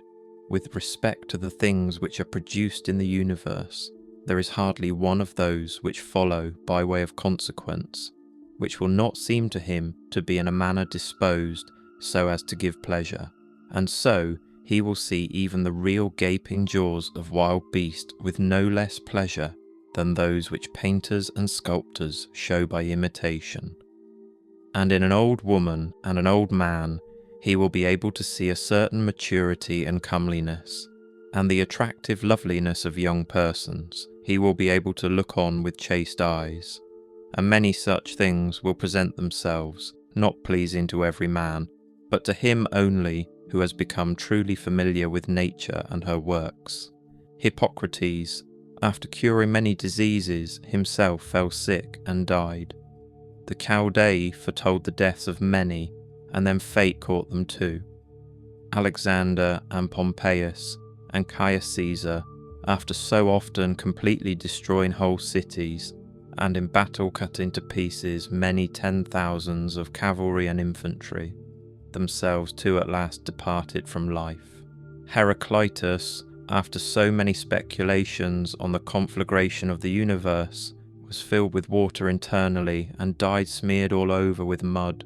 with respect to the things which are produced in the universe, there is hardly one of those which follow by way of consequence, which will not seem to him to be in a manner disposed so as to give pleasure, and so he will see even the real gaping jaws of wild beast with no less pleasure than those which painters and sculptors show by imitation. And in an old woman and an old man he will be able to see a certain maturity and comeliness, and the attractive loveliness of young persons he will be able to look on with chaste eyes, and many such things will present themselves, not pleasing to every man, but to him only who has become truly familiar with nature and her works. Hippocrates, after curing many diseases, himself fell sick and died. The Chaldei foretold the deaths of many, and then fate caught them too. Alexander and Pompeius and Caius Caesar, after so often completely destroying whole cities, and in battle cut into pieces many 10,000s of cavalry and infantry, themselves too at last departed from life. Heraclitus, after so many speculations on the conflagration of the universe, was filled with water internally and died smeared all over with mud,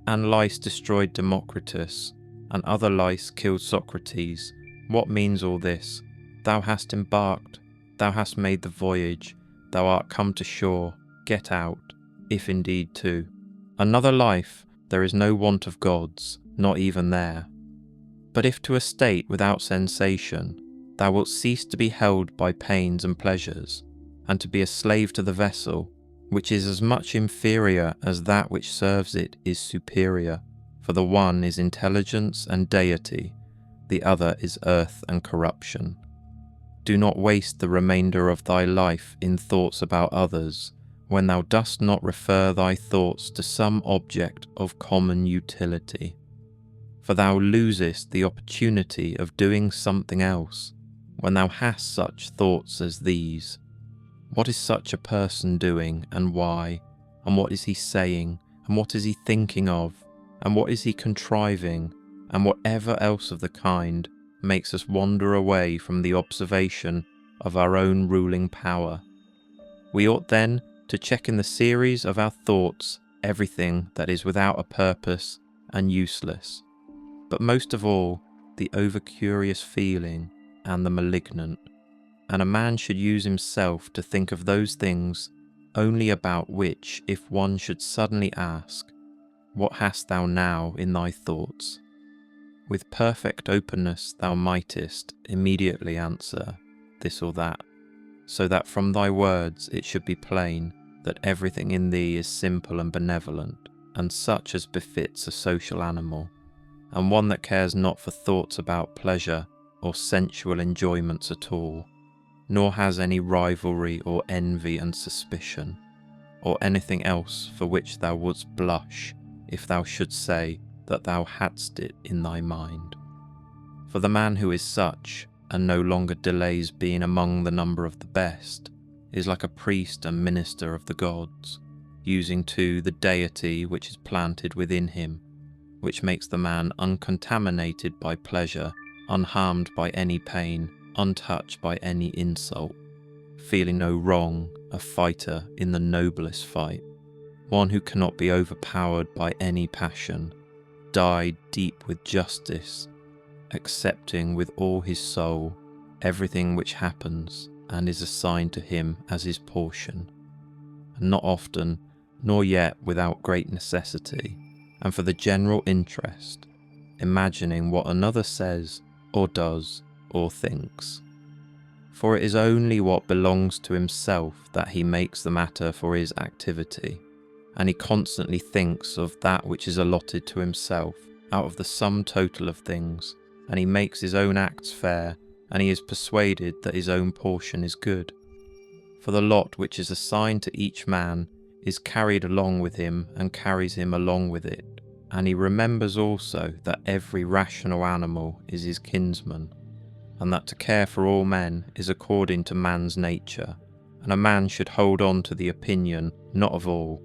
and lice destroyed Democritus, and other lice killed Socrates. What means all this? Thou hast embarked, thou hast made the voyage, thou art come to shore, get out, if indeed too. Another life, there is no want of gods, not even there. But if to a state without sensation, thou wilt cease to be held by pains and pleasures, and to be a slave to the vessel, which is as much inferior as that which serves it is superior, for the one is intelligence and deity, the other is earth and corruption. Do not waste the remainder of thy life in thoughts about others, when thou dost not refer thy thoughts to some object of common utility. For thou losest the opportunity of doing something else, when thou hast such thoughts as these. What is such a person doing, and why? And what is he saying? And what is he thinking of? And what is he contriving? And whatever else of the kind makes us wander away from the observation of our own ruling power. We ought then to check in the series of our thoughts everything that is without a purpose and useless, but most of all the over-curious feeling and the malignant. And a man should use himself to think of those things only about which, if one should suddenly ask, what hast thou now in thy thoughts? With perfect openness thou mightest immediately answer this or that, so that from thy words it should be plain that everything in thee is simple and benevolent, and such as befits a social animal, and one that cares not for thoughts about pleasure or sensual enjoyments at all, nor has any rivalry or envy and suspicion, or anything else for which thou wouldst blush if thou shouldst say that thou hadst it in thy mind. For the man who is such, and no longer delays being among the number of the best, is like a priest and minister of the gods, using too the deity which is planted within him, which makes the man uncontaminated by pleasure, unharmed by any pain, untouched by any insult, feeling no wrong, a fighter in the noblest fight, one who cannot be overpowered by any passion, dyed deep with justice, accepting with all his soul everything which happens and is assigned to him as his portion, and not often, nor yet without great necessity, and for the general interest, imagining what another says or does or thinks. For it is only what belongs to himself that he makes the matter for his activity, and he constantly thinks of that which is allotted to himself out of the sum total of things, and he makes his own acts fair, and he is persuaded that his own portion is good. For the lot which is assigned to each man is carried along with him and carries him along with it, and he remembers also that every rational animal is his kinsman, and that to care for all men is according to man's nature, and a man should hold on to the opinion not of all,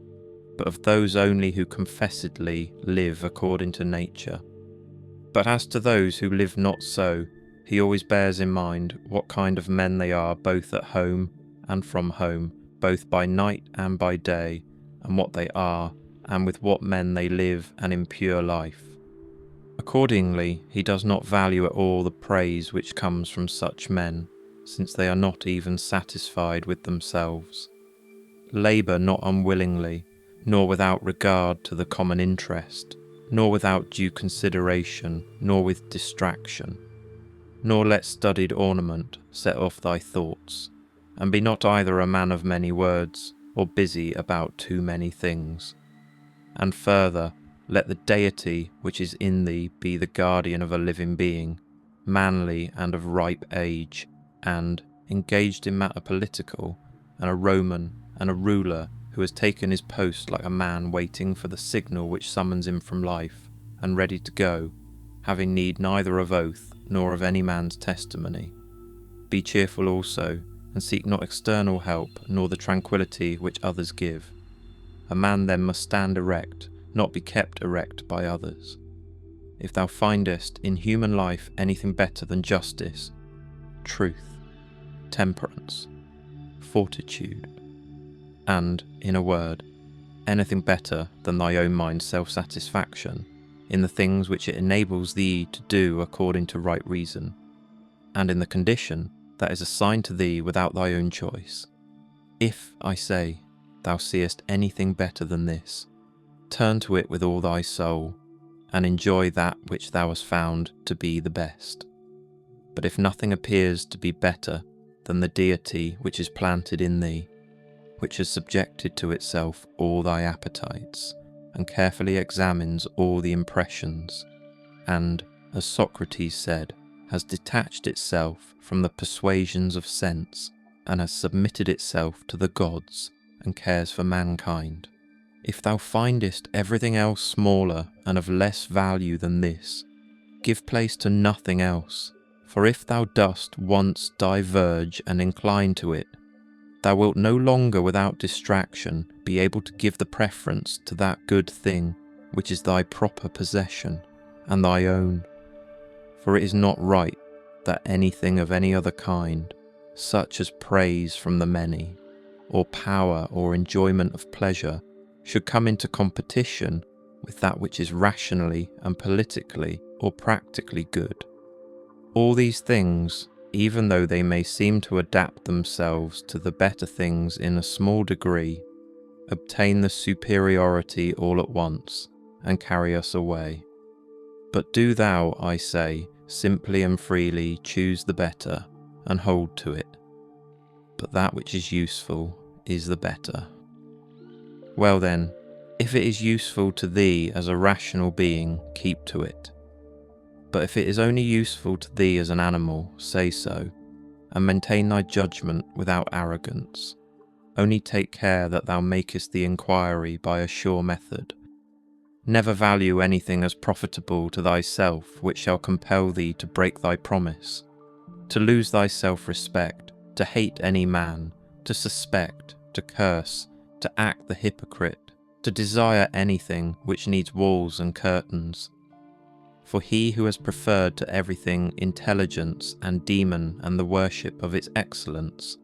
but of those only who confessedly live according to nature. But as to those who live not so, he always bears in mind what kind of men they are both at home and from home, both by night and by day, and what they are, and with what men they live an impure life. Accordingly, he does not value at all the praise which comes from such men, since they are not even satisfied with themselves. Labour not unwillingly, nor without regard to the common interest, nor without due consideration, nor with distraction. Nor let studied ornament set off thy thoughts, and be not either a man of many words, or busy about too many things. And further, let the deity which is in thee be the guardian of a living being, manly and of ripe age, and engaged in matter political, and a Roman, and a ruler, who has taken his post like a man waiting for the signal which summons him from life, and ready to go, having need neither of oath nor of any man's testimony. Be cheerful also, and seek not external help, nor the tranquillity which others give. A man then must stand erect, not be kept erect by others. If thou findest in human life anything better than justice, truth, temperance, fortitude, and, in a word, anything better than thy own mind's self-satisfaction in the things which it enables thee to do according to right reason, and in the condition that is assigned to thee without thy own choice. If, I say, thou seest anything better than this, turn to it with all thy soul, and enjoy that which thou hast found to be the best. But if nothing appears to be better than the deity which is planted in thee, which has subjected to itself all thy appetites, and carefully examines all the impressions, and, as Socrates said, has detached itself from the persuasions of sense, and has submitted itself to the gods, and cares for mankind. If thou findest everything else smaller and of less value than this, give place to nothing else, for if thou dost once diverge and incline to it, thou wilt no longer without distraction be able to give the preference to that good thing which is thy proper possession and thy own. For it is not right that anything of any other kind, such as praise from the many, or power or enjoyment of pleasure, should come into competition with that which is rationally and politically or practically good. All these things, even though they may seem to adapt themselves to the better things in a small degree, obtain the superiority all at once, and carry us away. But do thou, I say, simply and freely choose the better, and hold to it. But that which is useful is the better. Well then, if it is useful to thee as a rational being, keep to it. But if it is only useful to thee as an animal, say so, and maintain thy judgment without arrogance. Only take care that thou makest the inquiry by a sure method. Never value anything as profitable to thyself which shall compel thee to break thy promise, to lose thy self-respect, to hate any man, to suspect, to curse, to act the hypocrite, to desire anything which needs walls and curtains. For he who has preferred to everything intelligence and demon and the worship of its excellence,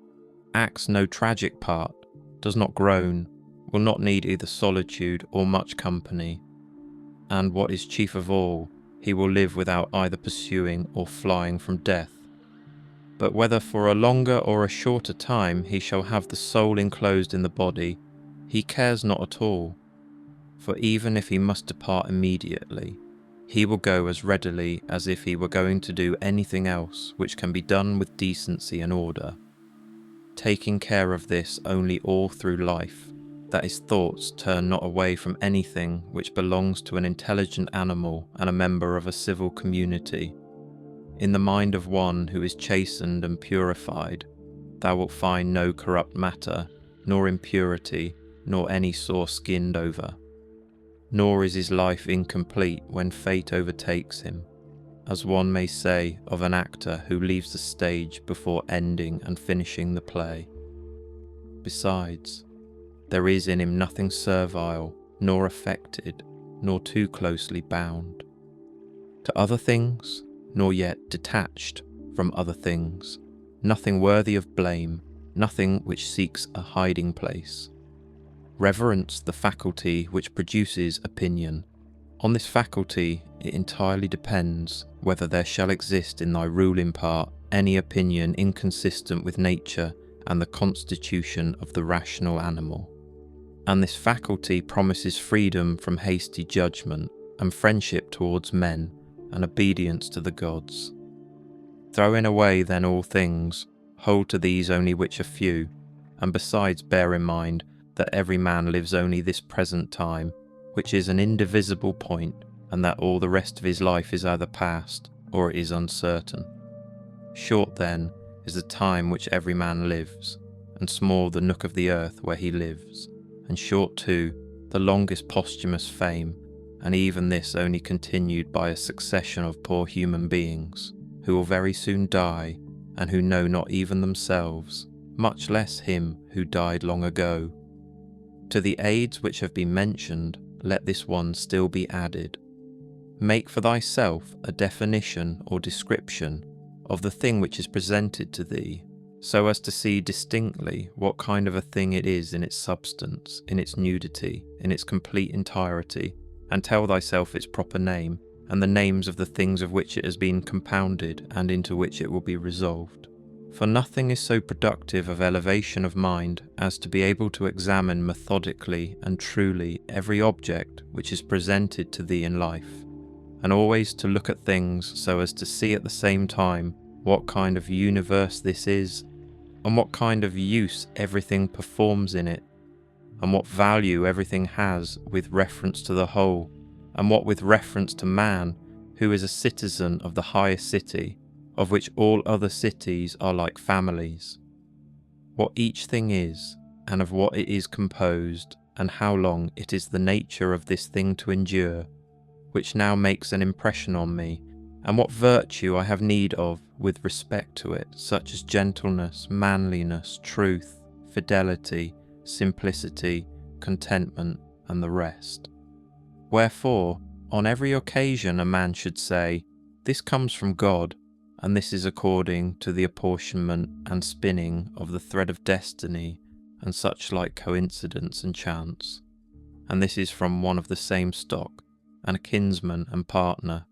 acts no tragic part, does not groan, will not need either solitude or much company, and what is chief of all, he will live without either pursuing or flying from death. But whether for a longer or a shorter time he shall have the soul enclosed in the body, he cares not at all, for even if he must depart immediately, he will go as readily as if he were going to do anything else which can be done with decency and order, taking care of this only all through life, that his thoughts turn not away from anything which belongs to an intelligent animal and a member of a civil community. In the mind of one who is chastened and purified, thou wilt find no corrupt matter, nor impurity, nor any sore skinned over. Nor is his life incomplete when fate overtakes him, as one may say of an actor who leaves the stage before ending and finishing the play. Besides, there is in him nothing servile, nor affected, nor too closely bound to other things, nor yet detached from other things, nothing worthy of blame, nothing which seeks a hiding place. Reverence the faculty which produces opinion. On this faculty it entirely depends whether there shall exist in thy ruling part any opinion inconsistent with nature and the constitution of the rational animal. And this faculty promises freedom from hasty judgment, and friendship towards men, and obedience to the gods. Throwing away then all things, hold to these only which are few, and besides bear in mind that every man lives only this present time, which is an indivisible point, and that all the rest of his life is either past, or it is uncertain. Short then is the time which every man lives, and small the nook of the earth where he lives, and short too the longest posthumous fame, and even this only continued by a succession of poor human beings, who will very soon die, and who know not even themselves, much less him who died long ago. To the aids which have been mentioned, let this one still be added. Make for thyself a definition or description of the thing which is presented to thee, so as to see distinctly what kind of a thing it is in its substance, in its nudity, in its complete entirety, and tell thyself its proper name, and the names of the things of which it has been compounded and into which it will be resolved. For nothing is so productive of elevation of mind as to be able to examine methodically and truly every object which is presented to thee in life, and always to look at things so as to see at the same time what kind of universe this is, and what kind of use everything performs in it, and what value everything has with reference to the whole, and what with reference to man, who is a citizen of the highest city, of which all other cities are like families. What each thing is, and of what it is composed, and how long it is the nature of this thing to endure, which now makes an impression on me, and what virtue I have need of with respect to it, such as gentleness, manliness, truth, fidelity, simplicity, contentment, and the rest. Wherefore, on every occasion a man should say, this comes from God, and this is according to the apportionment and spinning of the thread of destiny and such like coincidence and chance, and this is from one of the same stock, and a kinsman and partner,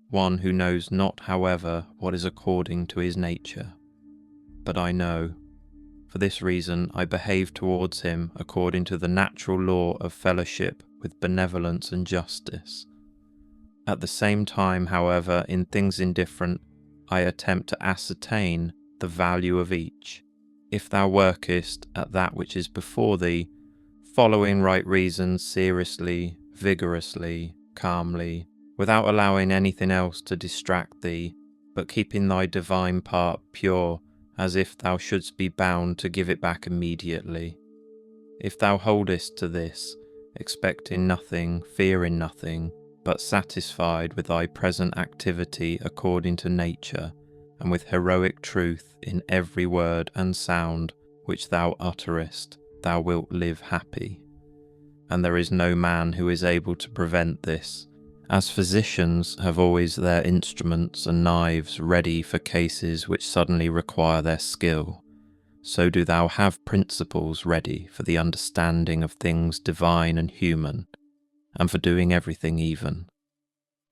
one who knows not, however, what is according to his nature. But I know. For this reason I behave towards him according to the natural law of fellowship with benevolence and justice. At the same time, however, in things indifferent, I attempt to ascertain the value of each. If thou workest at that which is before thee, following right reason seriously, vigorously, calmly, without allowing anything else to distract thee, but keeping thy divine part pure, as if thou shouldst be bound to give it back immediately. If thou holdest to this, expecting nothing, fearing nothing, but satisfied with thy present activity according to nature, and with heroic truth in every word and sound which thou utterest, thou wilt live happy. And there is no man who is able to prevent this, as physicians have always their instruments and knives ready for cases which suddenly require their skill, so do thou have principles ready for the understanding of things divine and human, and for doing everything even.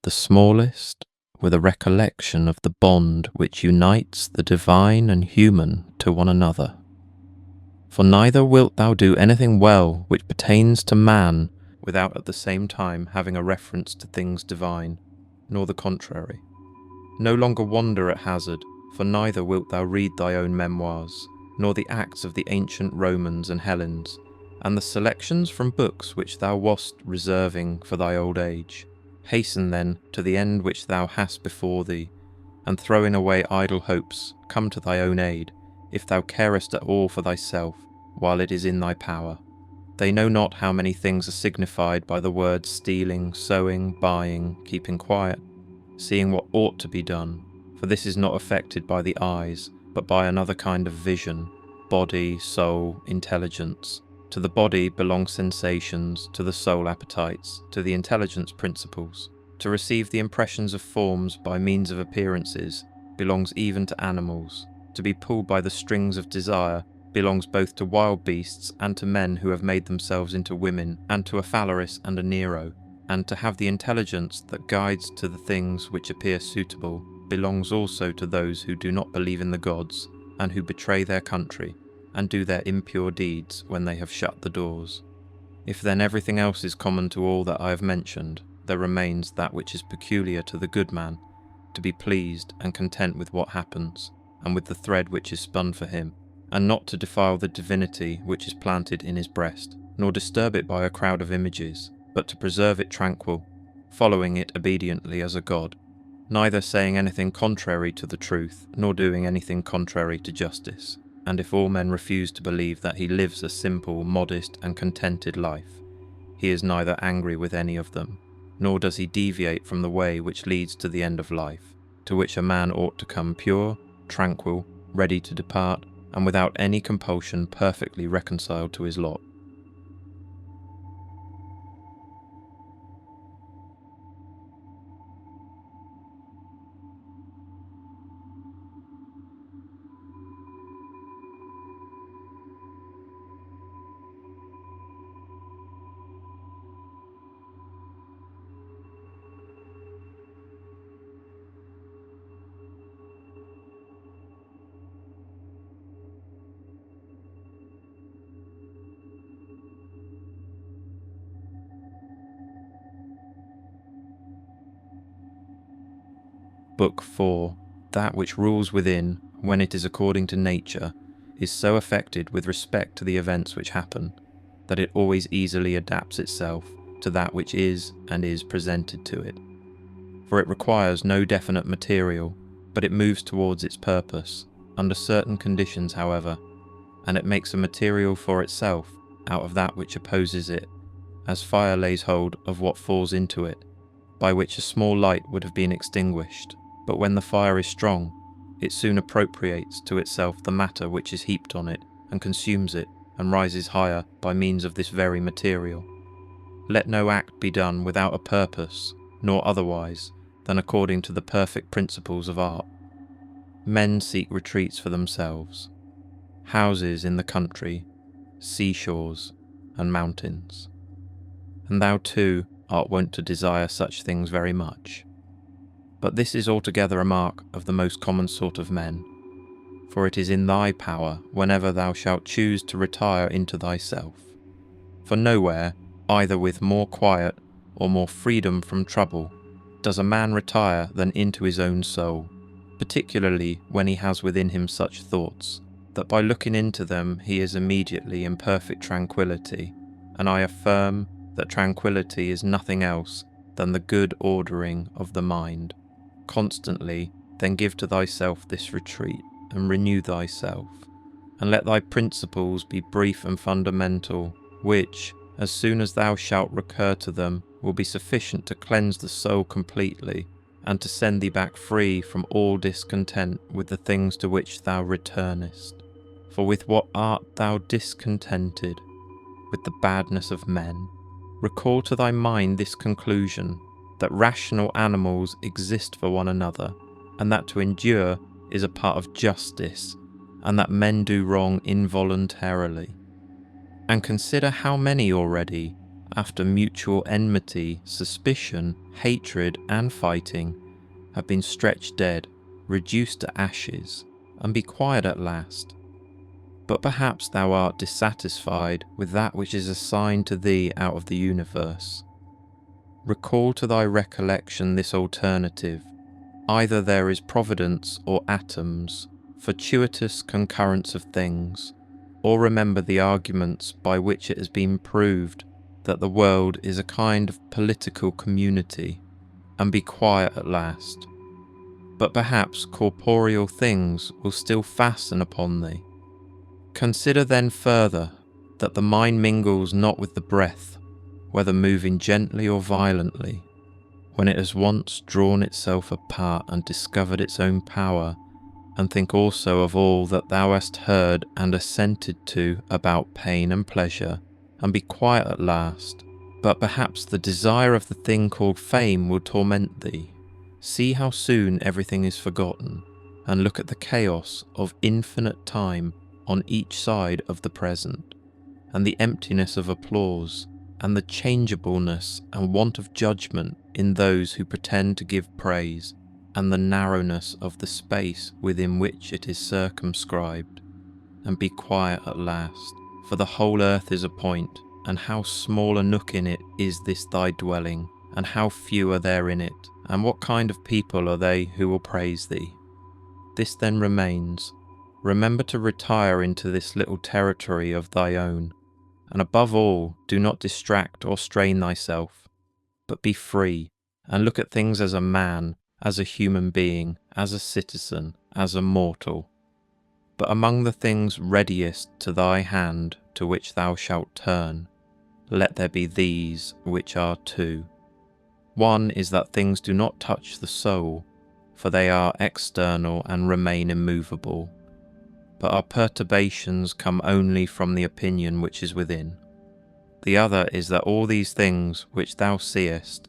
The smallest, with a recollection of the bond which unites the divine and human to one another. For neither wilt thou do anything well which pertains to man without at the same time having a reference to things divine, nor the contrary. No longer wander at hazard, for neither wilt thou read thy own memoirs, nor the acts of the ancient Romans and Hellenes, and the selections from books which thou wast reserving for thy old age. Hasten then to the end which thou hast before thee, and throwing away idle hopes, come to thy own aid, if thou carest at all for thyself, while it is in thy power. They know not how many things are signified by the words stealing, sowing, buying, keeping quiet, seeing what ought to be done, for this is not affected by the eyes, but by another kind of vision, body, soul, intelligence. To the body belong sensations, to the soul appetites, to the intelligence principles. To receive the impressions of forms by means of appearances belongs even to animals. To be pulled by the strings of desire belongs both to wild beasts and to men who have made themselves into women, and to a Phalaris and a Nero. And to have the intelligence that guides to the things which appear suitable belongs also to those who do not believe in the gods, and who betray their country, and do their impure deeds when they have shut the doors. If then everything else is common to all that I have mentioned, there remains that which is peculiar to the good man, to be pleased and content with what happens, and with the thread which is spun for him, and not to defile the divinity which is planted in his breast, nor disturb it by a crowd of images, but to preserve it tranquil, following it obediently as a god, neither saying anything contrary to the truth, nor doing anything contrary to justice. And if all men refuse to believe that he lives a simple, modest, and contented life, he is neither angry with any of them, nor does he deviate from the way which leads to the end of life, to which a man ought to come pure, tranquil, ready to depart, and without any compulsion perfectly reconciled to his lot. Book 4, that which rules within, when it is according to nature, is so affected with respect to the events which happen, that it always easily adapts itself to that which is and is presented to it. For it requires no definite material, but it moves towards its purpose, under certain conditions however, and it makes a material for itself out of that which opposes it, as fire lays hold of what falls into it, by which a small light would have been extinguished, but when the fire is strong, it soon appropriates to itself the matter which is heaped on it, and consumes it, and rises higher by means of this very material. Let no act be done without a purpose, nor otherwise than according to the perfect principles of art. Men seek retreats for themselves, houses in the country, seashores, and mountains. And thou too art wont to desire such things very much. But this is altogether a mark of the most common sort of men, for it is in thy power whenever thou shalt choose to retire into thyself. For nowhere, either with more quiet or more freedom from trouble, does a man retire than into his own soul, particularly when he has within him such thoughts, that by looking into them he is immediately in perfect tranquillity, and I affirm that tranquillity is nothing else than the good ordering of the mind. Constantly then give to thyself this retreat, and renew thyself, and let thy principles be brief and fundamental, which, as soon as thou shalt recur to them, will be sufficient to cleanse the soul completely, and to send thee back free from all discontent with the things to which thou returnest. For with what art thou discontented? With the badness of men. Recall to thy mind this conclusion, that rational animals exist for one another, and that to endure is a part of justice, and that men do wrong involuntarily. And consider how many already, after mutual enmity, suspicion, hatred, and fighting, have been stretched dead, reduced to ashes, and be quiet at last. But perhaps thou art dissatisfied with that which is assigned to thee out of the universe. Recall to thy recollection this alternative: either there is providence or atoms, fortuitous concurrence of things, or remember the arguments by which it has been proved that the world is a kind of political community, and be quiet at last. But perhaps corporeal things will still fasten upon thee. Consider then further that the mind mingles not with the breath, whether moving gently or violently. When it has once drawn itself apart and discovered its own power, and think also of all that thou hast heard and assented to about pain and pleasure, and be quiet at last. But perhaps the desire of the thing called fame will torment thee. See how soon everything is forgotten, and look at the chaos of infinite time on each side of the present, and the emptiness of applause, and the changeableness and want of judgment in those who pretend to give praise, and the narrowness of the space within which it is circumscribed. And be quiet at last, for the whole earth is a point, and how small a nook in it is this thy dwelling, and how few are there in it, and what kind of people are they who will praise thee? This then remains: remember to retire into this little territory of thy own, and above all, do not distract or strain thyself, but be free, and look at things as a man, as a human being, as a citizen, as a mortal. But among the things readiest to thy hand to which thou shalt turn, let there be these, which are two. One is that things do not touch the soul, for they are external and remain immovable, but our perturbations come only from the opinion which is within. The other is that all these things which thou seest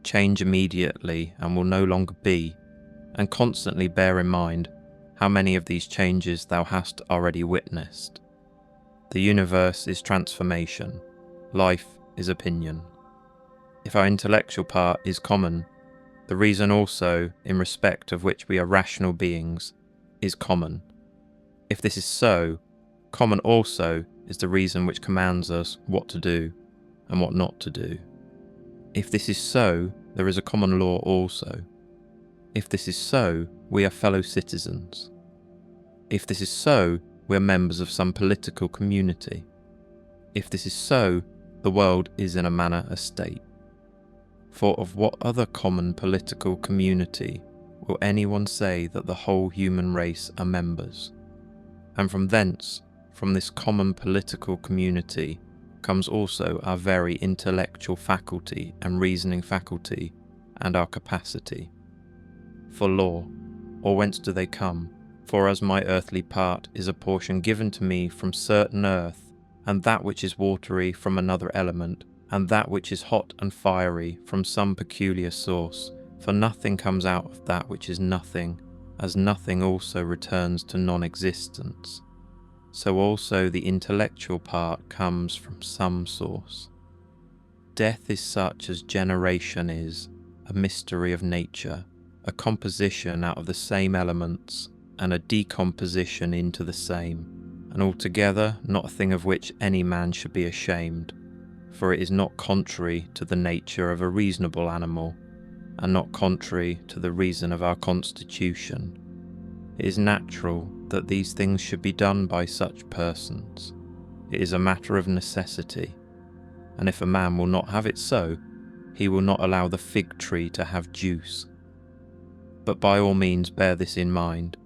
change immediately and will no longer be, and constantly bear in mind how many of these changes thou hast already witnessed. The universe is transformation, life is opinion. If our intellectual part is common, the reason also in respect of which we are rational beings is common. If this is so, common also is the reason which commands us what to do and what not to do. If this is so, there is a common law also. If this is so, we are fellow citizens. If this is so, we are members of some political community. If this is so, the world is in a manner a state. For of what other common political community will anyone say that the whole human race are members? And from thence, from this common political community, comes also our very intellectual faculty and reasoning faculty, and our capacity. For law, or whence do they come? For as my earthly part is a portion given to me from certain earth, and that which is watery from another element, and that which is hot and fiery from some peculiar source, for nothing comes out of that which is nothing, as nothing also returns to non-existence. So also the intellectual part comes from some source. Death is such as generation is, a mystery of nature, a composition out of the same elements, and a decomposition into the same, and altogether not a thing of which any man should be ashamed, for it is not contrary to the nature of a reasonable animal, and not contrary to the reason of our constitution. It is natural that these things should be done by such persons. It is a matter of necessity, and if a man will not have it so, he will not allow the fig tree to have juice. But by all means bear this in mind,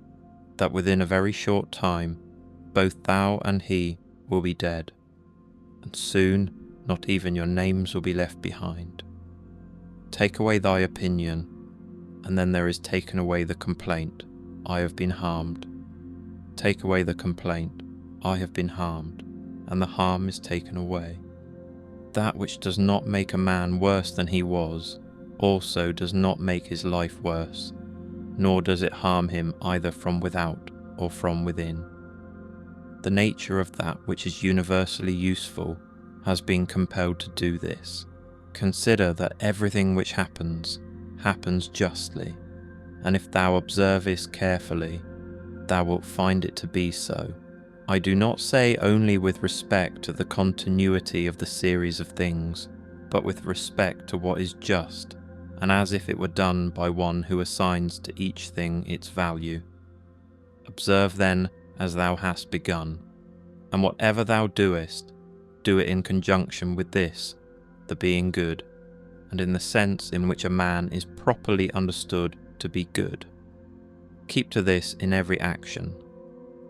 that within a very short time both thou and he will be dead, and soon not even your names will be left behind. Take away thy opinion, and then there is taken away the complaint, I have been harmed. Take away the complaint, I have been harmed, and the harm is taken away. That which does not make a man worse than he was, also does not make his life worse, nor does it harm him either from without or from within. The nature of that which is universally useful has been compelled to do this. Consider that everything which happens, happens justly, and if thou observest carefully, thou wilt find it to be so. I do not say only with respect to the continuity of the series of things, but with respect to what is just, and as if it were done by one who assigns to each thing its value. Observe then as thou hast begun, and whatever thou doest, do it in conjunction with this, the being good, and in the sense in which a man is properly understood to be good. Keep to this in every action.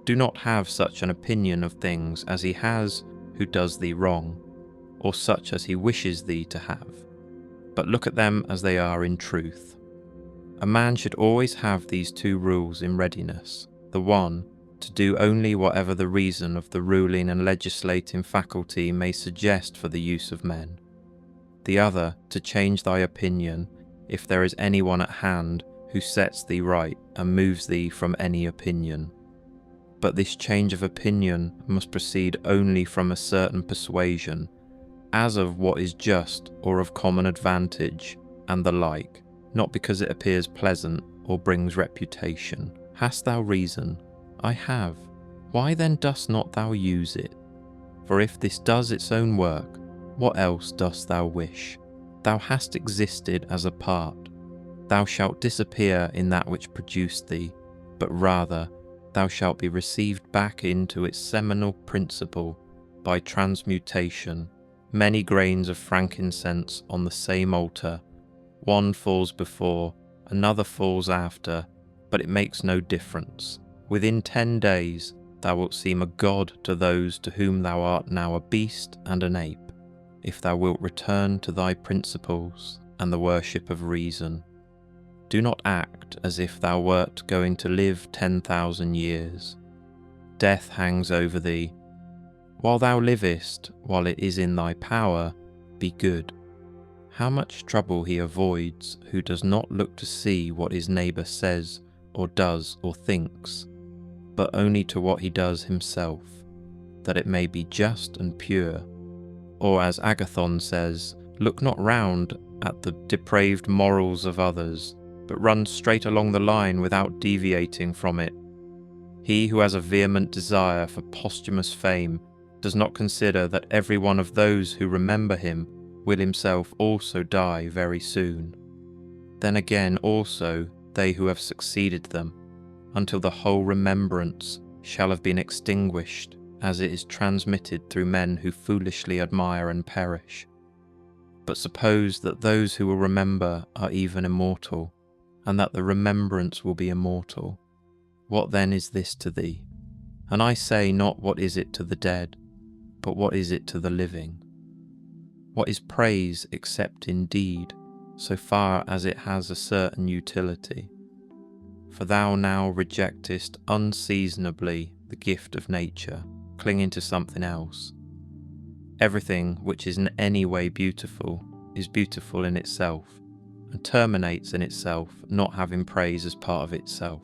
Do not have such an opinion of things as he has who does thee wrong, or such as he wishes thee to have, but look at them as they are in truth. A man should always have these two rules in readiness: the one, to do only whatever the reason of the ruling and legislating faculty may suggest for the use of men; the other, to change thy opinion if there is anyone at hand who sets thee right and moves thee from any opinion. But this change of opinion must proceed only from a certain persuasion, as of what is just or of common advantage, and the like, not because it appears pleasant or brings reputation. Hast thou reason? I have. Why then dost not thou use it? For if this does its own work, what else dost thou wish? Thou hast existed as a part. Thou shalt disappear in that which produced thee, but rather thou shalt be received back into its seminal principle by transmutation. Many grains of frankincense on the same altar, one falls before, another falls after, but it makes no difference. Within 10 days thou wilt seem a god to those to whom thou art now a beast and an ape, if thou wilt return to thy principles and the worship of reason. Do not act as if thou wert going to live 10,000 years. Death hangs over thee. While thou livest, while it is in thy power, be good. How much trouble he avoids who does not look to see what his neighbour says or does or thinks, but only to what he does himself, that it may be just and pure. Or as Agathon says, look not round at the depraved morals of others, but run straight along the line without deviating from it. He who has a vehement desire for posthumous fame does not consider that every one of those who remember him will himself also die very soon. Then again also, they who have succeeded them, until the whole remembrance shall have been extinguished, as it is transmitted through men who foolishly admire and perish. But suppose that those who will remember are even immortal, and that the remembrance will be immortal. What then is this to thee? And I say not what is it to the dead, but what is it to the living? What is praise except in deed, so far as it has a certain utility? For thou now rejectest unseasonably the gift of nature, clinging to something else. Everything which is in any way beautiful is beautiful in itself, and terminates in itself, not having praise as part of itself.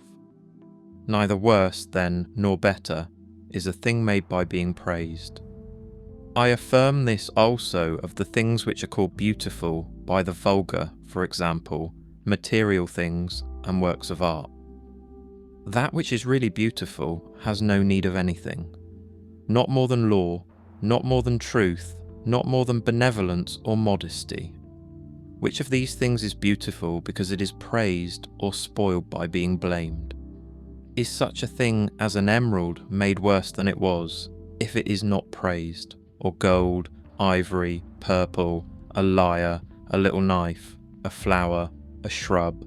Neither worse, then, nor better is a thing made by being praised. I affirm this also of the things which are called beautiful by the vulgar, for example, material things and works of art. That which is really beautiful has no need of anything, not more than law, not more than truth, not more than benevolence or modesty. Which of these things is beautiful because it is praised or spoiled by being blamed? Is such a thing as an emerald made worse than it was, if it is not praised, or gold, ivory, purple, a lyre, a little knife, a flower, a shrub?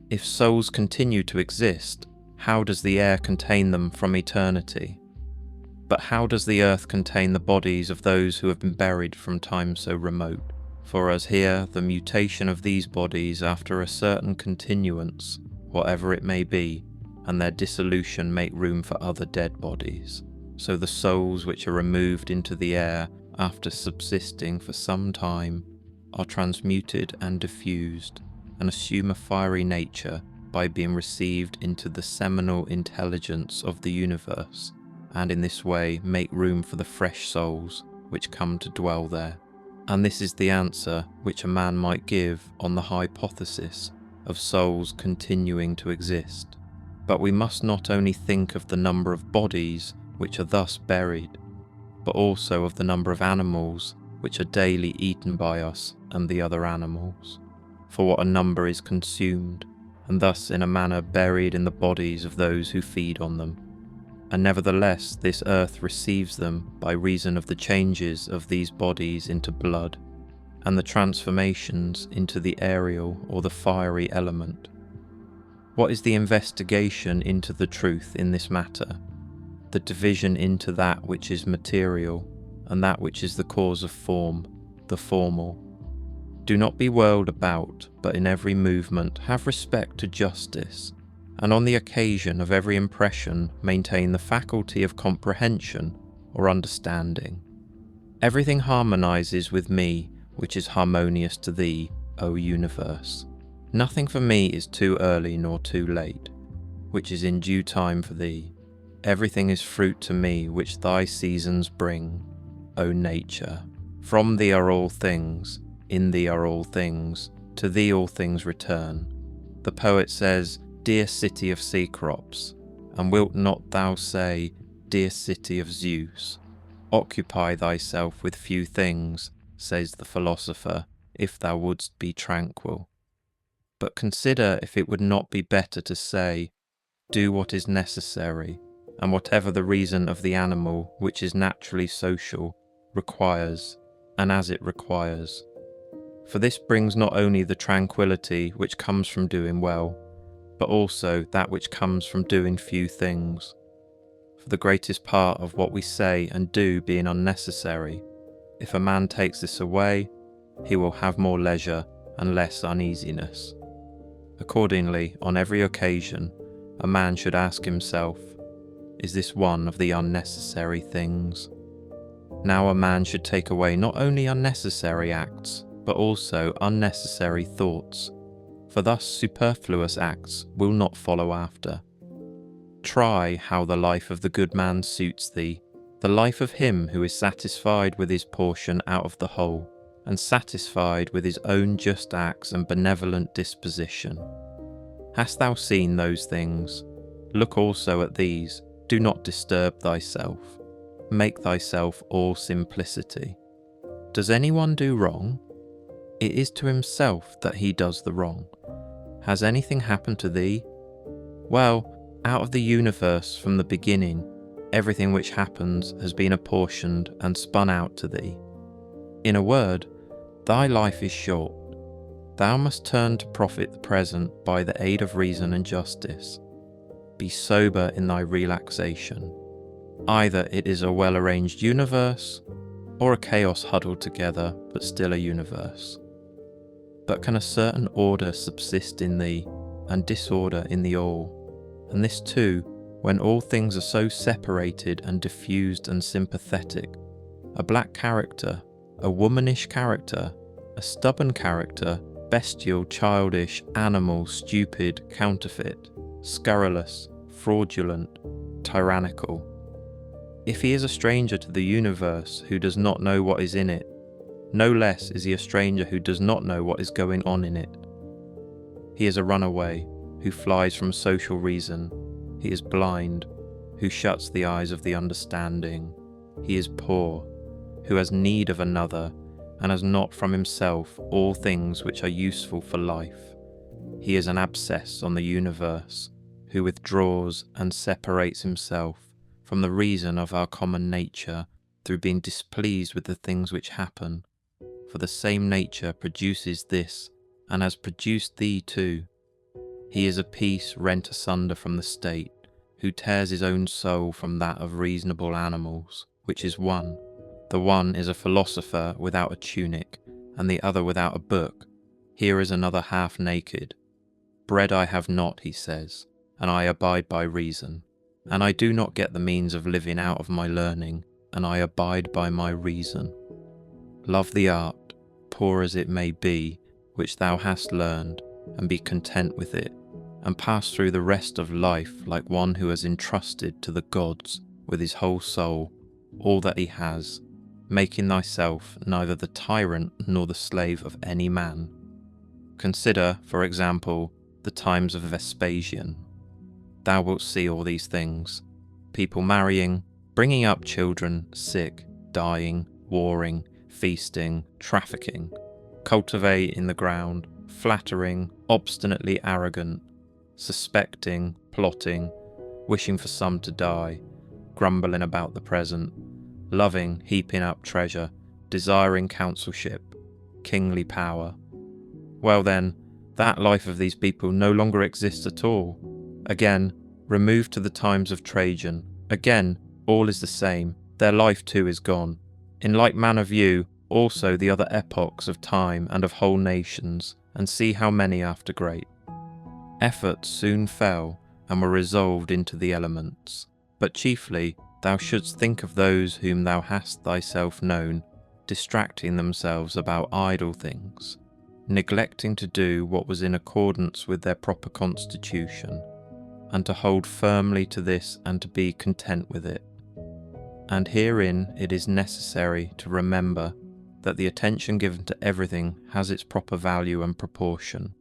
If souls continue to exist, how does the air contain them from eternity? But how does the earth contain the bodies of those who have been buried from time so remote? For as here the mutation of these bodies after a certain continuance, whatever it may be, and their dissolution make room for other dead bodies, so the souls which are removed into the air after subsisting for some time are transmuted and diffused, and assume a fiery nature by being received into the seminal intelligence of the universe, and in this way make room for the fresh souls which come to dwell there. And this is the answer which a man might give on the hypothesis of souls continuing to exist. But we must not only think of the number of bodies which are thus buried, but also of the number of animals which are daily eaten by us and the other animals. For what a number is consumed, and thus in a manner buried in the bodies of those who feed on them. And nevertheless this earth receives them by reason of the changes of these bodies into blood, and the transformations into the aerial or the fiery element. What is the investigation into the truth in this matter? The division into that which is material, and that which is the cause of form, the formal. Do not be whirled about, but in every movement have respect to justice, and on the occasion of every impression maintain the faculty of comprehension or understanding. Everything harmonizes with me, which is harmonious to thee, O universe. Nothing for me is too early nor too late, which is in due time for thee. Everything is fruit to me which thy seasons bring, O nature. From thee are all things, in thee are all things, to thee all things return. The poet says, dear city of sea crops, and wilt not thou say, dear city of Zeus? Occupy thyself with few things, says the philosopher, if thou wouldst be tranquil. But consider if it would not be better to say, do what is necessary, and whatever the reason of the animal, which is naturally social, requires, and as it requires. For this brings not only the tranquillity which comes from doing well, but also that which comes from doing few things. For the greatest part of what we say and do being unnecessary, if a man takes this away, he will have more leisure and less uneasiness. Accordingly, on every occasion, a man should ask himself, is this one of the unnecessary things? Now a man should take away not only unnecessary acts, but also unnecessary thoughts, for thus superfluous acts will not follow after. Try how the life of the good man suits thee, the life of him who is satisfied with his portion out of the whole, and satisfied with his own just acts and benevolent disposition. Hast thou seen those things? Look also at these, do not disturb thyself. Make thyself all simplicity. Does anyone do wrong? It is to himself that he does the wrong. Has anything happened to thee? Well, out of the universe from the beginning, everything which happens has been apportioned and spun out to thee. In a word, thy life is short. Thou must turn to profit the present by the aid of reason and justice. Be sober in thy relaxation. Either it is a well-arranged universe, or a chaos huddled together but still a universe. But can a certain order subsist in thee, and disorder in the all? And this too, when all things are so separated and diffused and sympathetic. A black character, a womanish character, a stubborn character, bestial, childish, animal, stupid, counterfeit, scurrilous, fraudulent, tyrannical. If he is a stranger to the universe who does not know what is in it, no less is he a stranger who does not know what is going on in it. He is a runaway who flies from social reason. He is blind who shuts the eyes of the understanding. He is poor who has need of another and has not from himself all things which are useful for life. He is an abscess on the universe who withdraws and separates himself from the reason of our common nature through being displeased with the things which happen. For the same nature produces this, and has produced thee too. He is a piece rent asunder from the state, who tears his own soul from that of reasonable animals, which is one. The one is a philosopher without a tunic, and the other without a book. Here is another half naked. Bread I have not, he says, and I abide by reason. And I do not get the means of living out of my learning, and I abide by my reason. Love the art, poor as it may be, which thou hast learned, and be content with it, and pass through the rest of life like one who has entrusted to the gods with his whole soul all that he has, making thyself neither the tyrant nor the slave of any man. Consider, for example, the times of Vespasian. Thou wilt see all these things: people marrying, bringing up children, sick, dying, warring, feasting, trafficking, cultivating the ground, flattering, obstinately arrogant, suspecting, plotting, wishing for some to die, grumbling about the present, loving, heaping up treasure, desiring consulship, kingly power. Well then, that life of these people no longer exists at all. Again, removed to the times of Trajan. Again, all is the same. Their life too is gone. In like manner view also the other epochs of time and of whole nations, and see how many after great efforts soon fell and were resolved into the elements. But chiefly thou shouldst think of those whom thou hast thyself known, distracting themselves about idle things, neglecting to do what was in accordance with their proper constitution, and to hold firmly to this and to be content with it. And herein it is necessary to remember that the attention given to everything has its proper value and proportion.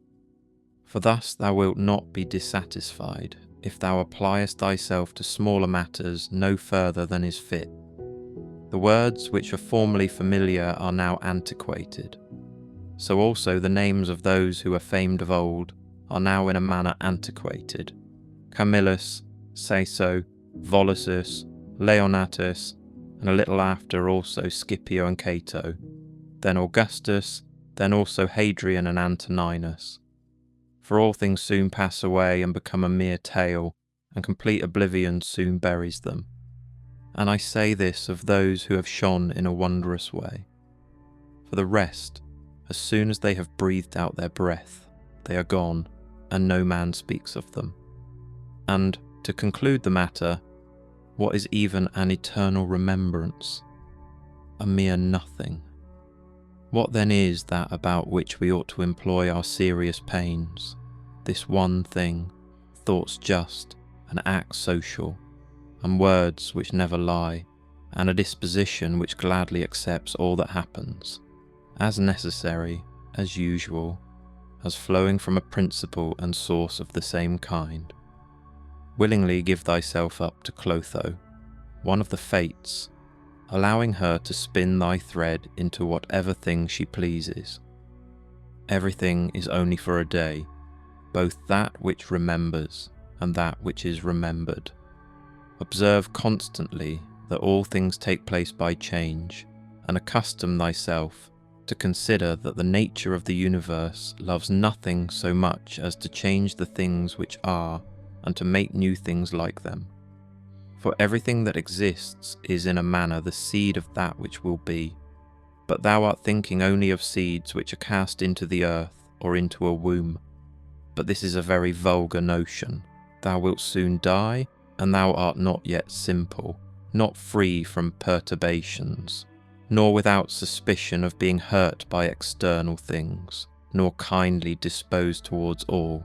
For thus thou wilt not be dissatisfied if thou appliest thyself to smaller matters no further than is fit. The words which were formerly familiar are now antiquated. So also the names of those who were famed of old are now in a manner antiquated. Camillus, Caeso, Volusus, Leonatus, and a little after also Scipio and Cato, then Augustus, then also Hadrian and Antoninus. For all things soon pass away and become a mere tale, and complete oblivion soon buries them. And I say this of those who have shone in a wondrous way. For the rest, as soon as they have breathed out their breath, they are gone, and no man speaks of them. And, to conclude the matter, what is even an eternal remembrance? A mere nothing. What then is that about which we ought to employ our serious pains? This one thing, thoughts just, and acts social, and words which never lie, and a disposition which gladly accepts all that happens, as necessary, as usual, as flowing from a principle and source of the same kind. Willingly give thyself up to Clotho, one of the Fates, allowing her to spin thy thread into whatever thing she pleases. Everything is only for a day, both that which remembers and that which is remembered. Observe constantly that all things take place by change, and accustom thyself to consider that the nature of the universe loves nothing so much as to change the things which are, and to make new things like them. For everything that exists is in a manner the seed of that which will be, but thou art thinking only of seeds which are cast into the earth or into a womb. But this is a very vulgar notion. Thou wilt soon die, and thou art not yet simple, not free from perturbations, nor without suspicion of being hurt by external things, nor kindly disposed towards all.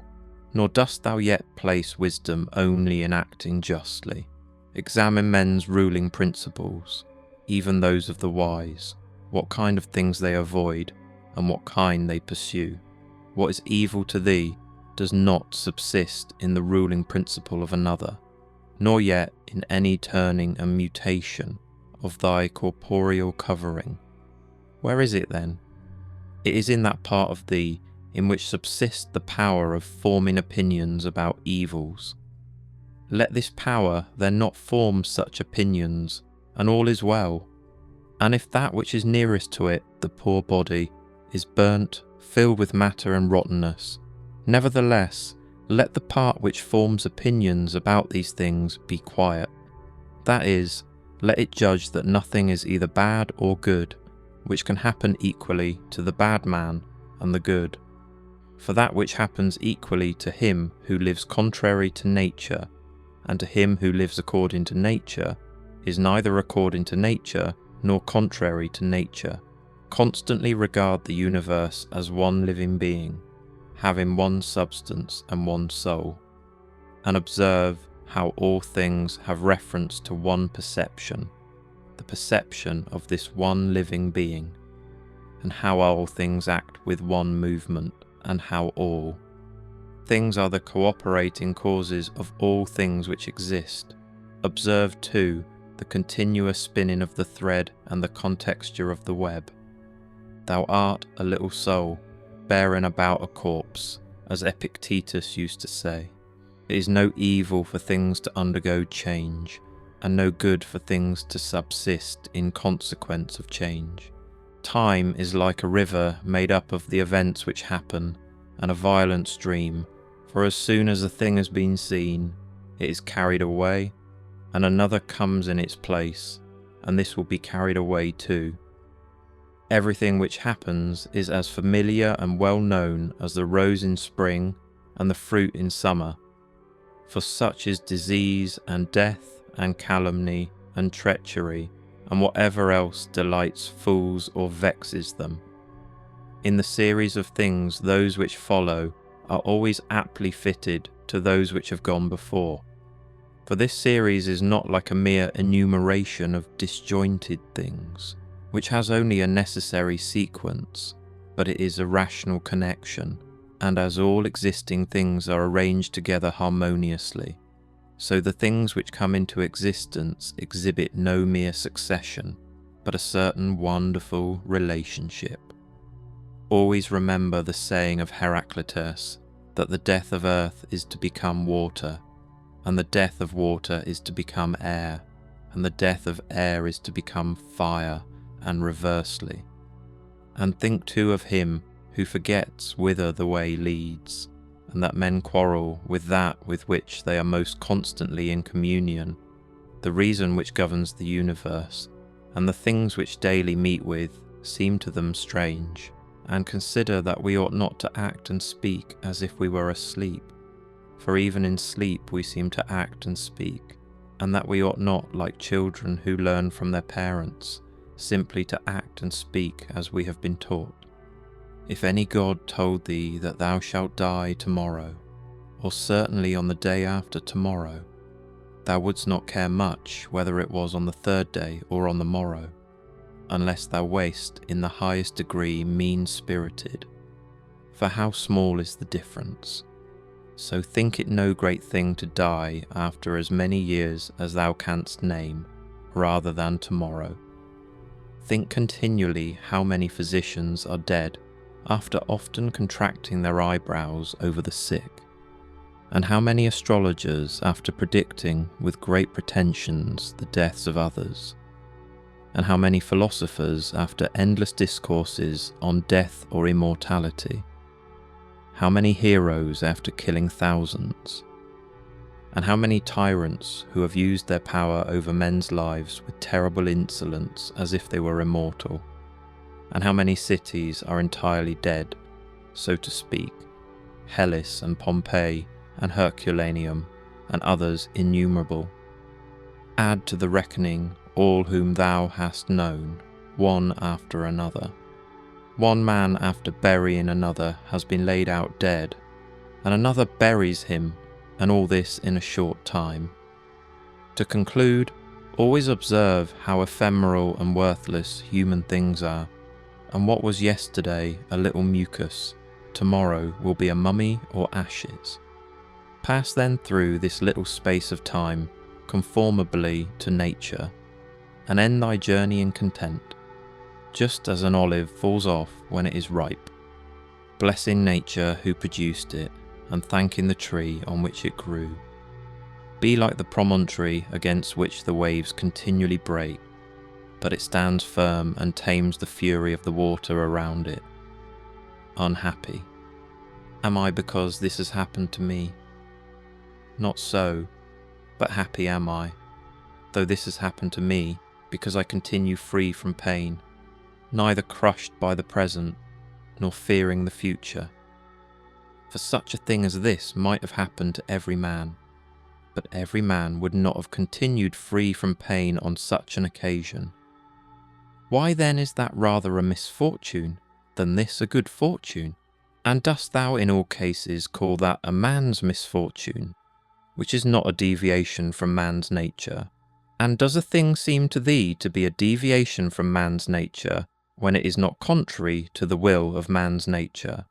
Nor dost thou yet place wisdom only in acting justly. Examine men's ruling principles, even those of the wise, what kind of things they avoid, and what kind they pursue. What is evil to thee does not subsist in the ruling principle of another, nor yet in any turning and mutation of thy corporeal covering. Where is it then? It is in that part of thee in which subsists the power of forming opinions about evils. Let this power then not form such opinions, and all is well. And if that which is nearest to it, the poor body, is burnt, filled with matter and rottenness, nevertheless, let the part which forms opinions about these things be quiet. That is, let it judge that nothing is either bad or good, which can happen equally to the bad man and the good. For that which happens equally to him who lives contrary to nature, and to him who lives according to nature, is neither according to nature nor contrary to nature. Constantly regard the universe as one living being, having one substance and one soul, and observe how all things have reference to one perception, the perception of this one living being, and how all things act with one movement, and how all things are the cooperating causes of all things which exist. Observe too the continuous spinning of the thread and the contexture of the web. Thou art a little soul, bearing about a corpse, as Epictetus used to say. It is no evil for things to undergo change, and no good for things to subsist in consequence of change. Time is like a river made up of the events which happen, and a violent stream, for as soon as a thing has been seen, it is carried away, and another comes in its place, and this will be carried away too. Everything which happens is as familiar and well known as the rose in spring and the fruit in summer, for such is disease and death and calumny and treachery and whatever else delights fools or vexes them. In the series of things, those which follow are always aptly fitted to those which have gone before. For this series is not like a mere enumeration of disjointed things, which has only a necessary sequence, but it is a rational connection, and as all existing things are arranged together harmoniously, so the things which come into existence exhibit no mere succession, but a certain wonderful relationship. Always remember the saying of Heraclitus, that the death of earth is to become water, and the death of water is to become air, and the death of air is to become fire, and reversely. And think too of him who forgets whither the way leads, and that men quarrel with that with which they are most constantly in communion, the reason which governs the universe, and the things which daily meet with seem to them strange, and consider that we ought not to act and speak as if we were asleep, for even in sleep we seem to act and speak, and that we ought not, like children who learn from their parents, simply to act and speak as we have been taught. If any god told thee that thou shalt die tomorrow, or certainly on the day after tomorrow, thou wouldst not care much whether it was on the third day or on the morrow, unless thou wast in the highest degree mean-spirited. For how small is the difference? So think it no great thing to die after as many years as thou canst name, rather than tomorrow. Think continually how many physicians are dead, after often contracting their eyebrows over the sick? And how many astrologers, after predicting with great pretensions the deaths of others? And how many philosophers, after endless discourses on death or immortality? How many heroes after killing thousands? And how many tyrants who have used their power over men's lives with terrible insolence as if they were immortal? And how many cities are entirely dead, so to speak, Hellas and Pompeii and Herculaneum, and others innumerable? Add to the reckoning all whom thou hast known, one after another. One man after burying another has been laid out dead, and another buries him, and all this in a short time. To conclude, always observe how ephemeral and worthless human things are, and what was yesterday a little mucus, tomorrow will be a mummy or ashes. Pass then through this little space of time conformably to nature, and end thy journey in content, just as an olive falls off when it is ripe, blessing nature who produced it, and thanking the tree on which it grew. Be like the promontory against which the waves continually break, but it stands firm and tames the fury of the water around it. Unhappy. Am I because this has happened to me? Not so, but happy am I, though this has happened to me, because I continue free from pain, neither crushed by the present, nor fearing the future. For such a thing as this might have happened to every man, but every man would not have continued free from pain on such an occasion. Why then is that rather a misfortune than this a good fortune? And dost thou in all cases call that a man's misfortune, which is not a deviation from man's nature? And does a thing seem to thee to be a deviation from man's nature when it is not contrary to the will of man's nature?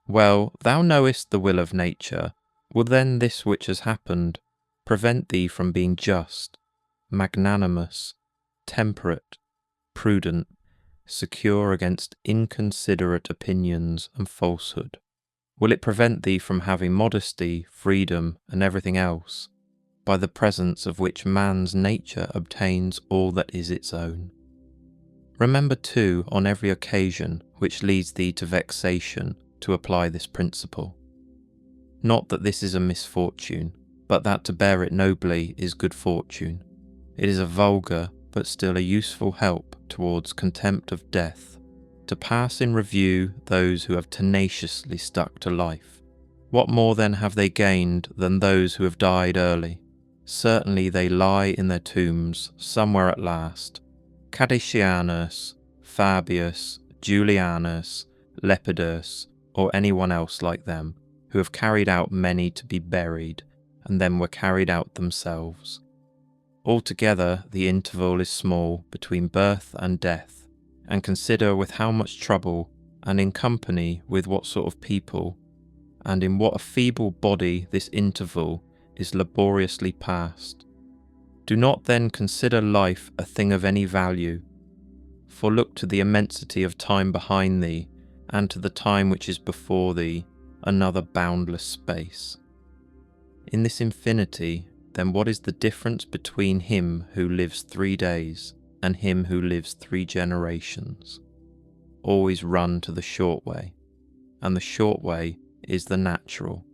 Well, thou knowest the will of nature. Will then this which has happened prevent thee from being just, magnanimous, temperate, prudent, secure against inconsiderate opinions and falsehood? Will it prevent thee from having modesty, freedom, and everything else, by the presence of which man's nature obtains all that is its own? Remember too, on every occasion which leads thee to vexation, to apply this principle. Not that this is a misfortune, but that to bear it nobly is good fortune. It is a vulgar, but still a useful help towards contempt of death, to pass in review those who have tenaciously stuck to life. What more then have they gained than those who have died early? Certainly they lie in their tombs somewhere at last, Cadicianus, Fabius, Julianus, Lepidus, or anyone else like them, who have carried out many to be buried, and then were carried out themselves. Altogether the interval is small between birth and death, and consider with how much trouble, and in company with what sort of people, and in what a feeble body this interval is laboriously passed. Do not then consider life a thing of any value, for look to the immensity of time behind thee, and to the time which is before thee, another boundless space. In this infinity, then what is the difference between him who lives 3 days and him who lives 3 generations? Always run to the short way, and the short way is the natural.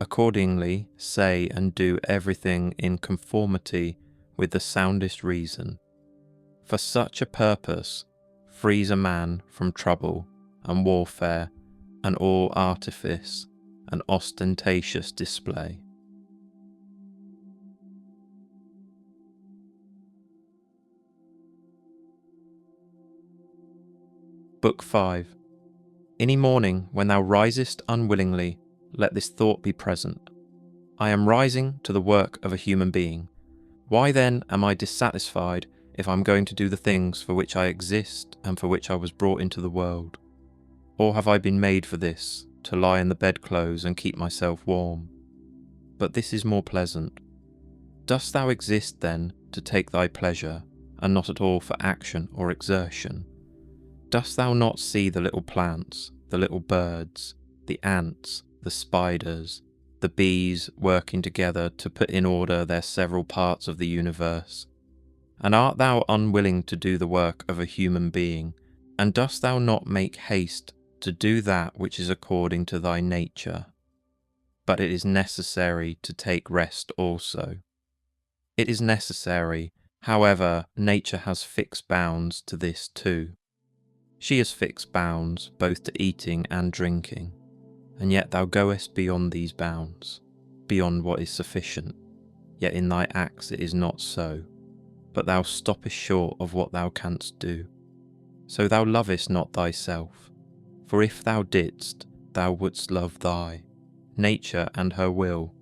Accordingly, say and do everything in conformity with the soundest reason. For such a purpose frees a man from trouble and warfare and all artifice and ostentatious display. Book 5. Any morning when thou risest unwillingly, let this thought be present. I am rising to the work of a human being. Why then am I dissatisfied if I'm going to do the things for which I exist and for which I was brought into the world? Or have I been made for this, to lie in the bedclothes and keep myself warm? But this is more pleasant. Dost thou exist then to take thy pleasure, and not at all for action or exertion? Dost thou not see the little plants, the little birds, the ants, the spiders, the bees working together to put in order their several parts of the universe? And art thou unwilling to do the work of a human being, and dost thou not make haste to do that which is according to thy nature? But it is necessary to take rest also. It is necessary, however, nature has fixed bounds to this too. She has fixed bounds both to eating and drinking, and yet thou goest beyond these bounds, beyond what is sufficient, yet in thy acts it is not so, but thou stoppest short of what thou canst do. So thou lovest not thyself, for if thou didst, thou wouldst love nature and her will.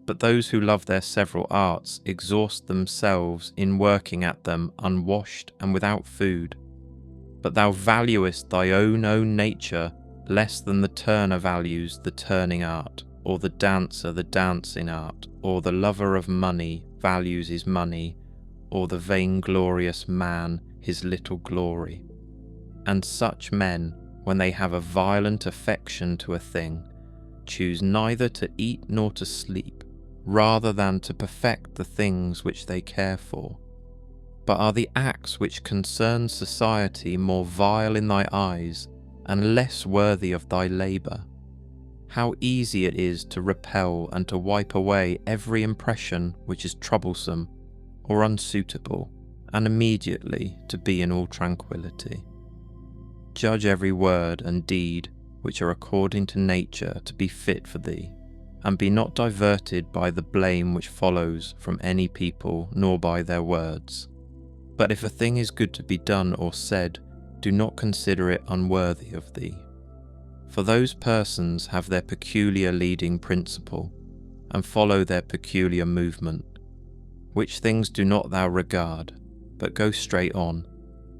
But those who love their several arts exhaust themselves in working at them unwashed and without food. But thou valuest thy own nature less than the turner values the turning art, or the dancer the dancing art, or the lover of money values his money, or the vainglorious man his little glory. And such men, when they have a violent affection to a thing, choose neither to eat nor to sleep, rather than to perfect the things which they care for. But are the acts which concern society more vile in thy eyes, and less worthy of thy labour? How easy it is to repel and to wipe away every impression which is troublesome or unsuitable, and immediately to be in all tranquillity. Judge every word and deed which are according to nature to be fit for thee, and be not diverted by the blame which follows from any people, nor by their words. But if a thing is good to be done or said, do not consider it unworthy of thee. For those persons have their peculiar leading principle, and follow their peculiar movement, which things do not thou regard, but go straight on,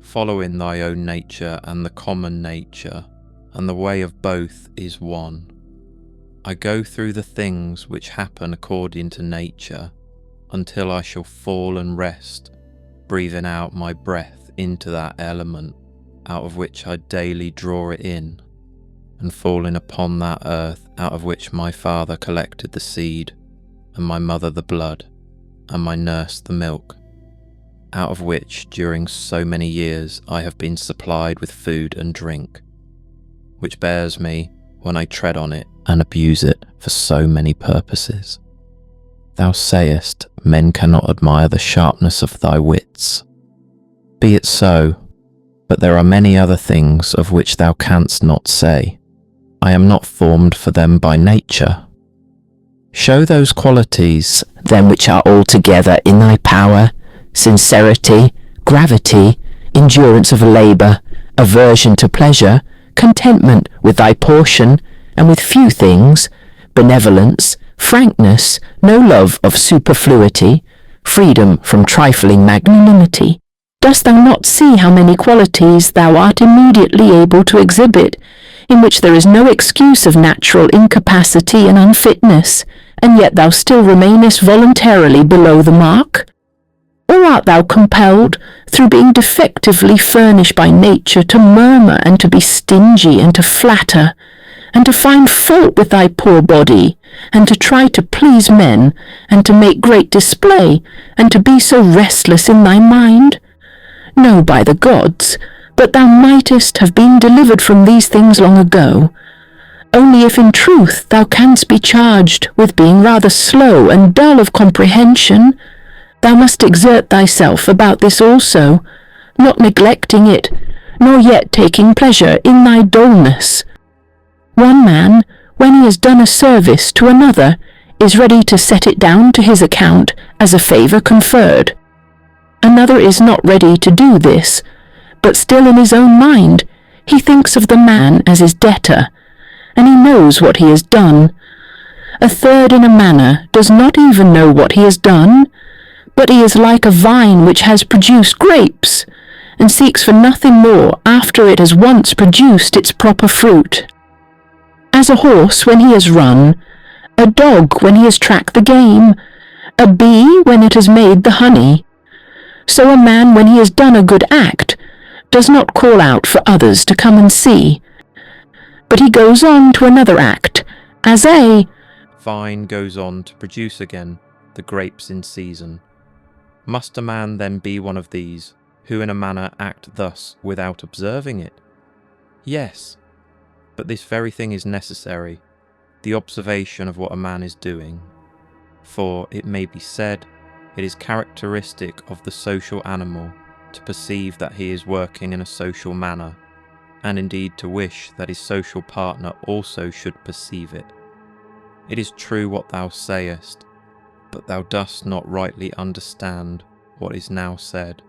following thy own nature and the common nature, and the way of both is one. I go through the things which happen according to nature, until I shall fall and rest, breathing out my breath into that element, out of which I daily draw it in, and falling upon that earth out of which my father collected the seed, and my mother the blood, and my nurse the milk, out of which during so many years I have been supplied with food and drink, which bears me when I tread on it and abuse it for so many purposes. Thou sayest, men cannot admire the sharpness of thy wits. Be it so, but there are many other things of which thou canst not say, I am not formed for them by nature. Show those qualities, then, which are altogether in thy power, sincerity, gravity, endurance of labour, aversion to pleasure, contentment with thy portion, and with few things, benevolence, frankness, no love of superfluity, freedom from trifling magnanimity. Dost thou not see how many qualities thou art immediately able to exhibit, in which there is no excuse of natural incapacity and unfitness, and yet thou still remainest voluntarily below the mark? Or art thou compelled, through being defectively furnished by nature, to murmur and to be stingy and to flatter, and to find fault with thy poor body, and to try to please men, and to make great display, and to be so restless in thy mind? No, by the gods, but thou mightest have been delivered from these things long ago. Only if in truth thou canst be charged with being rather slow and dull of comprehension, thou must exert thyself about this also, not neglecting it, nor yet taking pleasure in thy dullness. One man, when he has done a service to another, is ready to set it down to his account as a favour conferred. Another is not ready to do this, but still in his own mind he thinks of the man as his debtor, and he knows what he has done. A third in a manner does not even know what he has done, but he is like a vine which has produced grapes, and seeks for nothing more after it has once produced its proper fruit. As a horse when he has run, a dog when he has tracked the game, a bee when it has made the honey, so a man when he has done a good act does not call out for others to come and see. but he goes on to another act, as a vine goes on to produce again the grapes in season. Must a man then be one of these, who in a manner act thus without observing it? Yes, but this very thing is necessary, the observation of what a man is doing. For, it may be said, it is characteristic of the social animal to perceive that he is working in a social manner, and indeed to wish that his social partner also should perceive it. It is true what thou sayest, but thou dost not rightly understand what is now said,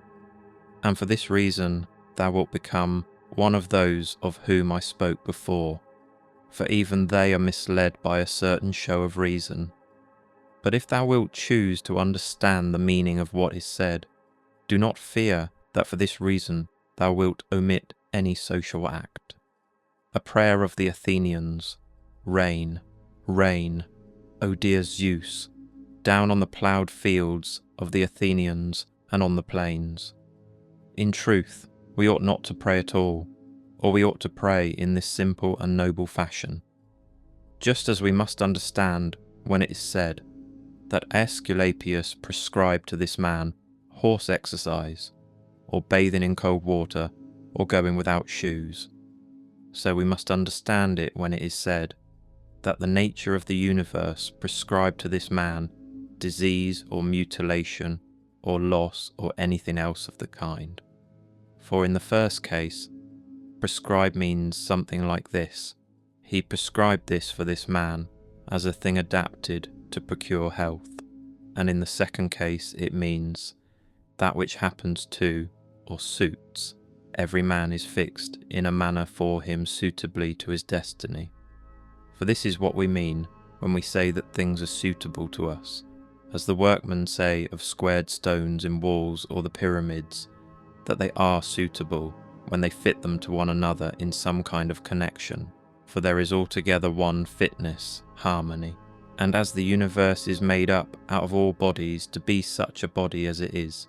and for this reason thou wilt become one of those of whom I spoke before, for even they are misled by a certain show of reason. But if thou wilt choose to understand the meaning of what is said, do not fear that for this reason thou wilt omit any social act. A prayer of the Athenians, rain, rain, O dear Zeus, down on the ploughed fields of the Athenians and on the plains. In truth, we ought not to pray at all, or we ought to pray in this simple and noble fashion. Just as we must understand when it is said that Aesculapius prescribed to this man horse exercise, or bathing in cold water, or going without shoes, so we must understand it when it is said that the nature of the universe prescribed to this man disease or mutilation or loss or anything else of the kind. For in the first case, prescribe means something like this: he prescribed this for this man as a thing adapted to procure health, and in the second case it means that which happens to, or suits, every man is fixed in a manner for him suitably to his destiny. For this is what we mean when we say that things are suitable to us, as the workmen say of squared stones in walls or the pyramids, that they are suitable when they fit them to one another in some kind of connection, for there is altogether one fitness, harmony. And as the universe is made up out of all bodies to be such a body as it is,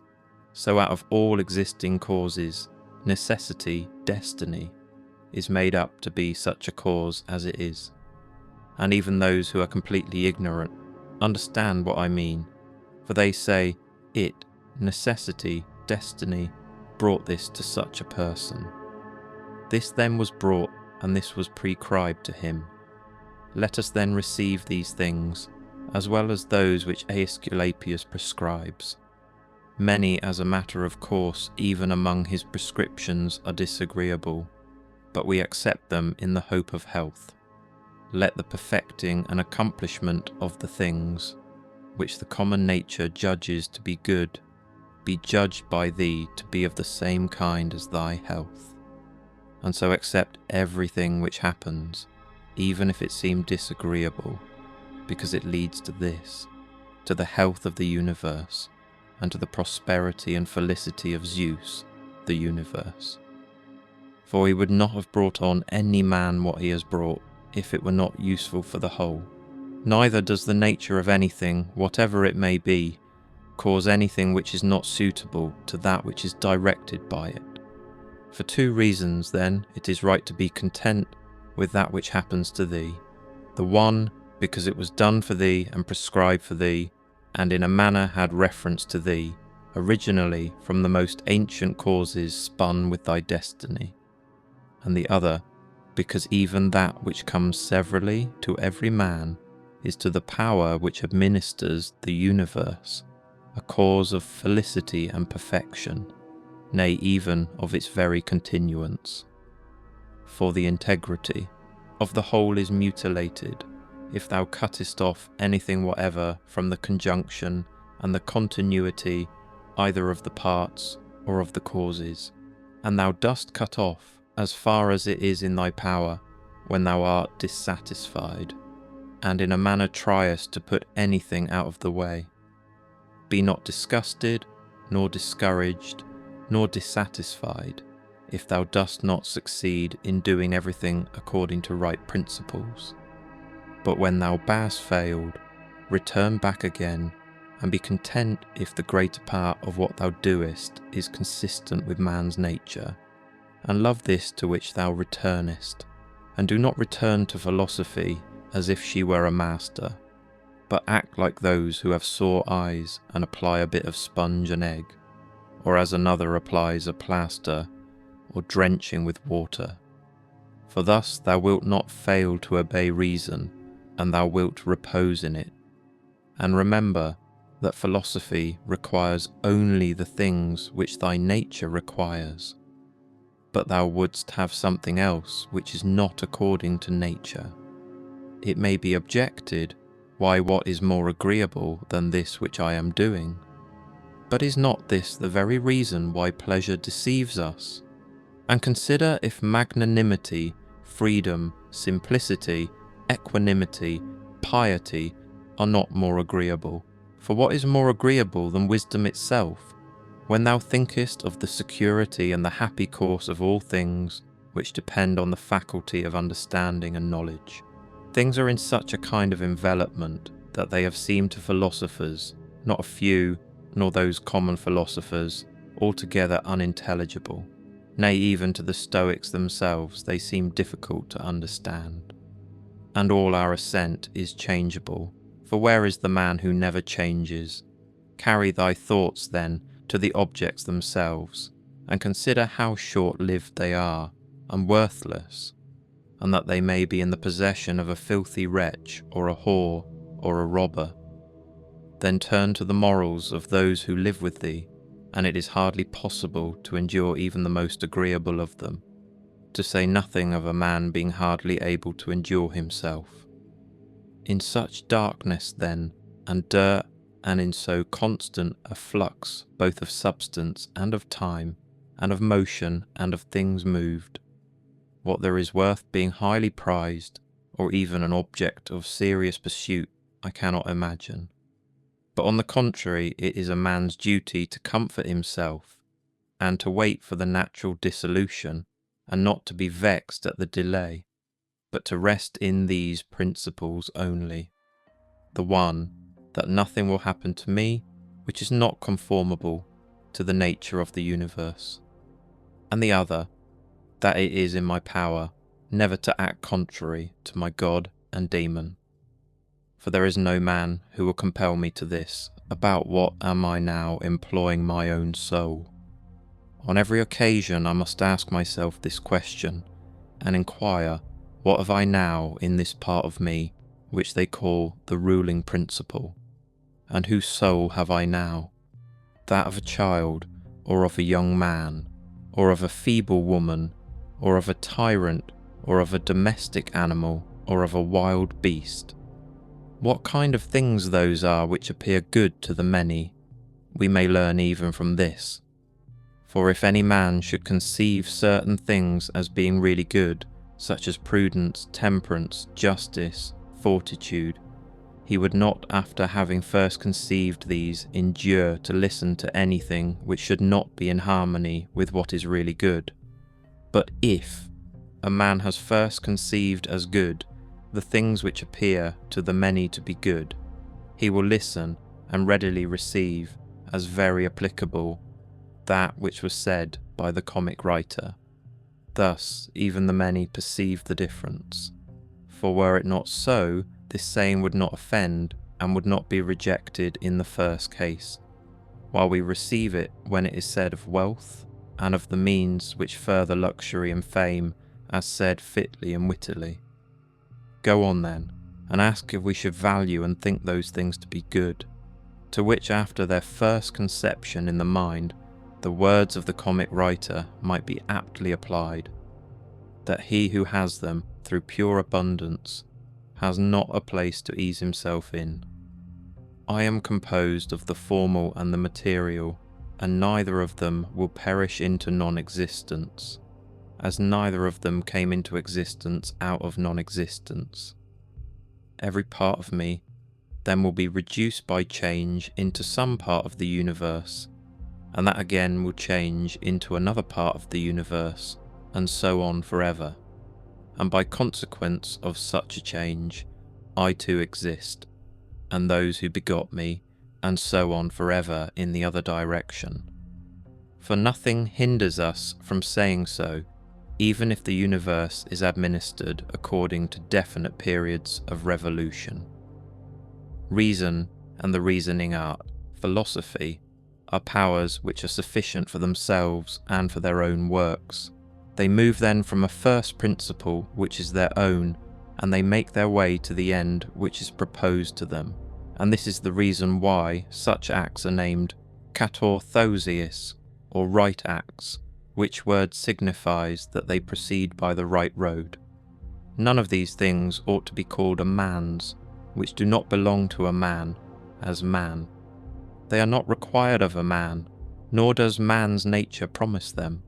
so out of all existing causes, necessity, destiny, is made up to be such a cause as it is. And even those who are completely ignorant understand what I mean, for they say, it, necessity, destiny, brought this to such a person. This then was brought, and this was prescribed to him. Let us then receive these things, as well as those which Aesculapius prescribes. Many, as a matter of course, even among his prescriptions are disagreeable, but we accept them in the hope of health. Let the perfecting and accomplishment of the things, which the common nature judges to be good, be judged by thee to be of the same kind as thy health. And so accept everything which happens, even if it seem disagreeable, because it leads to this, to the health of the universe, and to the prosperity and felicity of Zeus, the universe. For he would not have brought on any man what he has brought, if it were not useful for the whole. Neither does the nature of anything, whatever it may be, cause anything which is not suitable to that which is directed by it. For two reasons, then, it is right to be content with that which happens to thee. The one, because it was done for thee and prescribed for thee, and in a manner had reference to thee, originally from the most ancient causes spun with thy destiny. And the other, because even that which comes severally to every man is to the power which administers the universe, a cause of felicity and perfection, nay, even of its very continuance. For the integrity of the whole is mutilated, if thou cuttest off anything whatever from the conjunction and the continuity either of the parts or of the causes, and thou dost cut off as far as it is in thy power when thou art dissatisfied, and in a manner triest to put anything out of the way. Be not disgusted, nor discouraged, nor dissatisfied, if thou dost not succeed in doing everything according to right principles. But when thou hast failed, return back again, and be content if the greater part of what thou doest is consistent with man's nature, and love this to which thou returnest, and do not return to philosophy as if she were a master, but act like those who have sore eyes and apply a bit of sponge and egg, or as another applies a plaster, or drenching with water. For thus thou wilt not fail to obey reason, and thou wilt repose in it. And remember that philosophy requires only the things which thy nature requires, but thou wouldst have something else which is not according to nature. It may be objected, why, what is more agreeable than this which I am doing? But is not this the very reason why pleasure deceives us? And consider if magnanimity, freedom, simplicity, equanimity, piety are not more agreeable. For what is more agreeable than wisdom itself, when thou thinkest of the security and the happy course of all things which depend on the faculty of understanding and knowledge? Things are in such a kind of envelopment that they have seemed to philosophers, not a few, nor those common philosophers, altogether unintelligible. Nay, even to the Stoics themselves they seem difficult to understand. And all our assent is changeable, for where is the man who never changes? Carry thy thoughts, then, to the objects themselves, and consider how short-lived they are, and worthless, and that they may be in the possession of a filthy wretch, or a whore, or a robber. Then turn to the morals of those who live with thee, and it is hardly possible to endure even the most agreeable of them, to say nothing of a man being hardly able to endure himself. In such darkness, then, and dirt, and in so constant a flux both of substance and of time, and of motion and of things moved, what there is worth being highly prized, or even an object of serious pursuit, I cannot imagine. But on the contrary, it is a man's duty to comfort himself, and to wait for the natural dissolution, and not to be vexed at the delay, but to rest in these principles only. The one, that nothing will happen to me which is not conformable to the nature of the universe, and the other, that it is in my power never to act contrary to my God and Daemon. For there is no man who will compel me to this. About what am I now employing my own soul? On every occasion I must ask myself this question, and inquire, what have I now in this part of me, which they call the ruling principle? And whose soul have I now? That of a child, or of a young man, or of a feeble woman, or of a tyrant, or of a domestic animal, or of a wild beast? What kind of things those are which appear good to the many, we may learn even from this. For if any man should conceive certain things as being really good, such as prudence, temperance, justice, fortitude, he would not, after having first conceived these, endure to listen to anything which should not be in harmony with what is really good. But if a man has first conceived as good the things which appear to the many to be good, he will listen and readily receive as very applicable that which was said by the comic writer. Thus even the many perceive the difference. For were it not so, this saying would not offend and would not be rejected in the first case, while we receive it when it is said of wealth, and of the means which further luxury and fame, as said fitly and wittily. Go on then, and ask if we should value and think those things to be good, to which after their first conception in the mind, the words of the comic writer might be aptly applied, that he who has them through pure abundance has not a place to ease himself in. I am composed of the formal and the material, and neither of them will perish into non-existence, as neither of them came into existence out of non-existence. Every part of me then will be reduced by change into some part of the universe, and that again will change into another part of the universe, and so on forever. And by consequence of such a change, I too exist, and those who begot me, and so on forever in the other direction. For nothing hinders us from saying so, even if the universe is administered according to definite periods of revolution. Reason and the reasoning art, philosophy, are powers which are sufficient for themselves and for their own works. They move then from a first principle which is their own, and they make their way to the end which is proposed to them. And this is the reason why such acts are named katorthoses, or right acts, which word signifies that they proceed by the right road. None of these things ought to be called a man's, which do not belong to a man, as man. They are not required of a man, nor does man's nature promise them,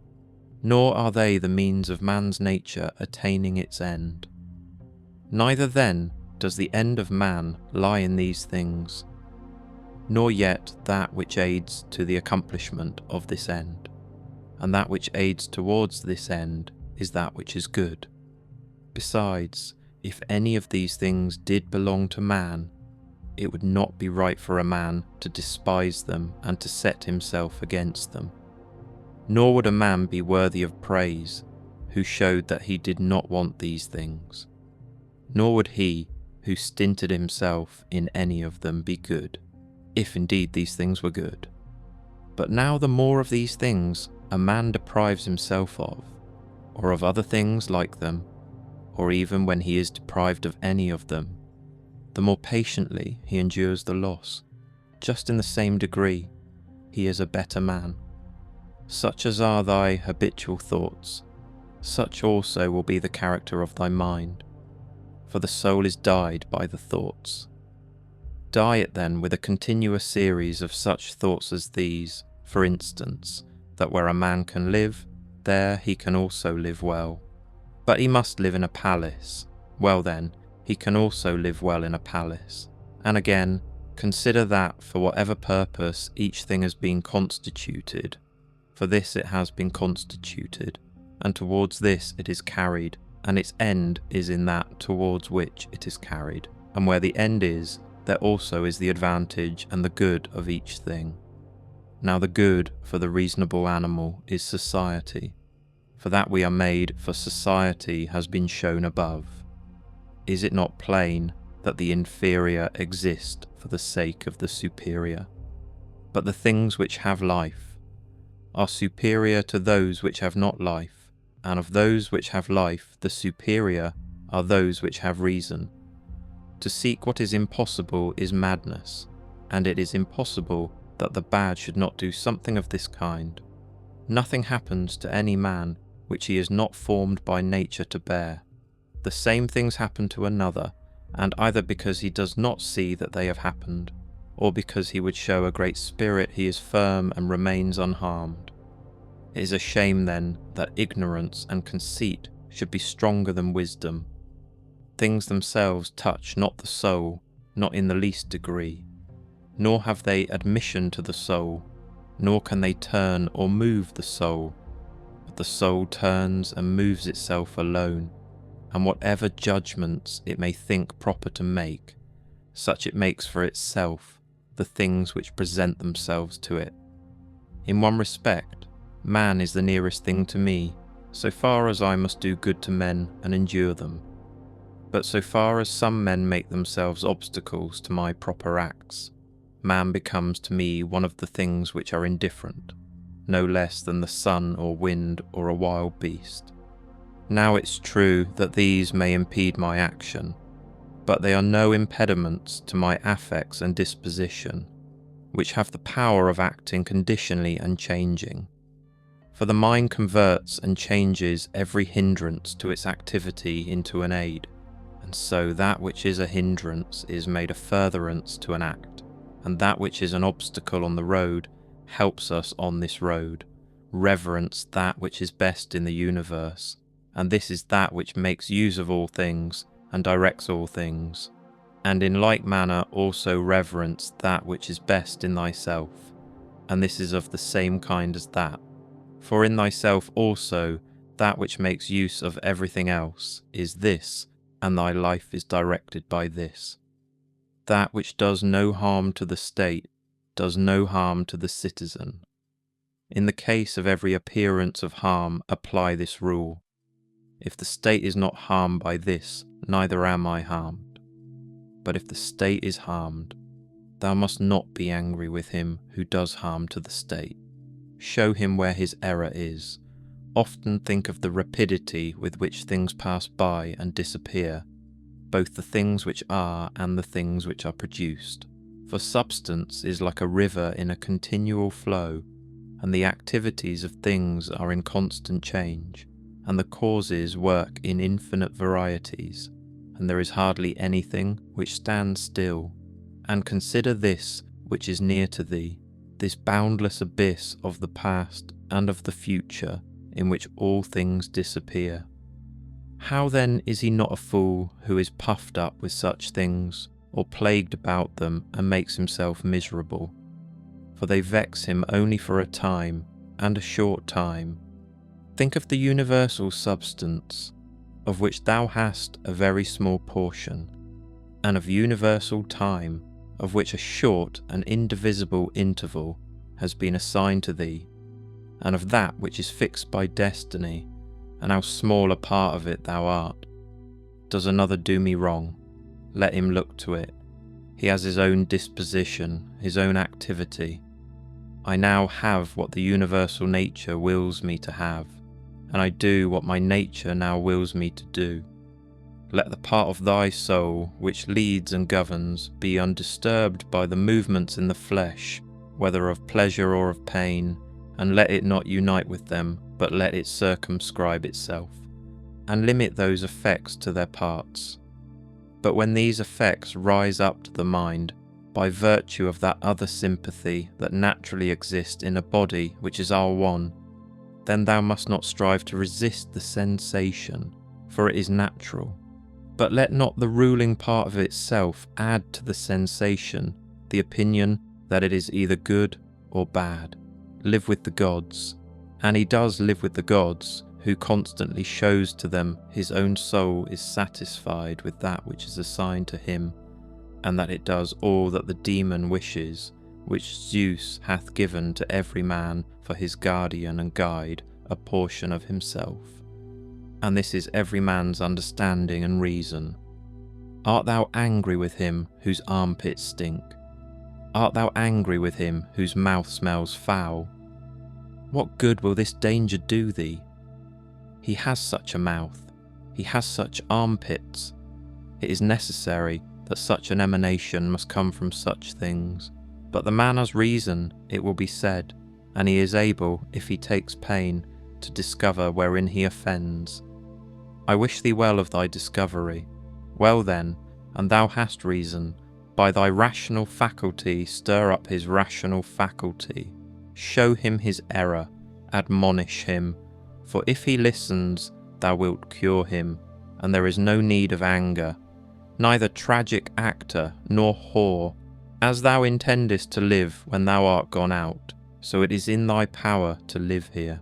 nor are they the means of man's nature attaining its end. Neither then does the end of man lie in these things, nor yet that which aids to the accomplishment of this end, and that which aids towards this end is that which is good. Besides, if any of these things did belong to man, it would not be right for a man to despise them and to set himself against them. Nor would a man be worthy of praise who showed that he did not want these things, nor would he who stinted himself in any of them be good, if indeed these things were good. But now the more of these things a man deprives himself of, or of other things like them, or even when he is deprived of any of them, the more patiently he endures the loss. Just in the same degree, he is a better man. Such as are thy habitual thoughts, such also will be the character of thy mind, for the soul is dyed by the thoughts. Dye it then with a continuous series of such thoughts as these, for instance, that where a man can live, there he can also live well. But he must live in a palace. Well then, he can also live well in a palace. And again, consider that for whatever purpose each thing has been constituted, for this it has been constituted, and towards this it is carried, and its end is in that towards which it is carried. And where the end is, there also is the advantage and the good of each thing. Now the good for the reasonable animal is society, for that we are made for society has been shown above. Is it not plain that the inferior exist for the sake of the superior? But the things which have life are superior to those which have not life, and of those which have life the superior are those which have reason. To seek what is impossible is madness, and it is impossible that the bad should not do something of this kind. Nothing happens to any man which he is not formed by nature to bear. The same things happen to another, and either because he does not see that they have happened, or because he would show a great spirit, he is firm and remains unharmed. It is a shame then that ignorance and conceit should be stronger than wisdom. Things themselves touch not the soul, not in the least degree, nor have they admission to the soul, nor can they turn or move the soul, but the soul turns and moves itself alone, and whatever judgments it may think proper to make, such it makes for itself the things which present themselves to it. In one respect, man is the nearest thing to me, so far as I must do good to men and endure them. But so far as some men make themselves obstacles to my proper acts, man becomes to me one of the things which are indifferent, no less than the sun or wind or a wild beast. Now it's true that these may impede my action, but they are no impediments to my affects and disposition, which have the power of acting conditionally and changing. For the mind converts and changes every hindrance to its activity into an aid, and so that which is a hindrance is made a furtherance to an act, and that which is an obstacle on the road helps us on this road. Reverence that which is best in the universe, and this is that which makes use of all things and directs all things. And in like manner also reverence that which is best in thyself, and this is of the same kind as that. For in thyself also that which makes use of everything else is this, and thy life is directed by this. That which does no harm to the state does no harm to the citizen. In the case of every appearance of harm apply this rule, If the state is not harmed by this, neither am I harmed. But if the state is harmed, thou must not be angry with him who does harm to the state. Show him where his error is. Often think of the rapidity with which things pass by and disappear, both the things which are and the things which are produced. For substance is like a river in a continual flow, and the activities of things are in constant change, and the causes work in infinite varieties, and there is hardly anything which stands still. And consider this which is near to thee, this boundless abyss of the past and of the future, in which all things disappear. How then is he not a fool who is puffed up with such things, or plagued about them, and makes himself miserable? For they vex him only for a time, and a short time. Think of the universal substance, of which thou hast a very small portion, and of universal time, of which a short and indivisible interval has been assigned to thee, and of that which is fixed by destiny, and how small a part of it thou art. Does another do me wrong? Let him look to it. He has his own disposition, his own activity. I now have what the universal nature wills me to have, and I do what my nature now wills me to do. Let the part of thy soul which leads and governs be undisturbed by the movements in the flesh, whether of pleasure or of pain, and let it not unite with them, but let it circumscribe itself, and limit those effects to their parts. But when these effects rise up to the mind, by virtue of that other sympathy that naturally exists in a body which is our one, then thou must not strive to resist the sensation, for it is natural. But let not the ruling part of itself add to the sensation the opinion that it is either good or bad. Live with the gods, and he does live with the gods, who constantly shows to them his own soul is satisfied with that which is assigned to him, and that it does all that the demon wishes, which Zeus hath given to every man for his guardian and guide, a portion of himself. And this is every man's understanding and reason. Art thou angry with him whose armpits stink? Art thou angry with him whose mouth smells foul? What good will this danger do thee? He has such a mouth, he has such armpits. It is necessary that such an emanation must come from such things. But the man has reason, it will be said, and he is able, if he takes pain, to discover wherein he offends. I wish thee well of thy discovery. Well then, and thou hast reason, by thy rational faculty stir up his rational faculty. Show him his error, admonish him, for if he listens, thou wilt cure him, and there is no need of anger, neither tragic actor nor whore. As thou intendest to live when thou art gone out, so it is in thy power to live here.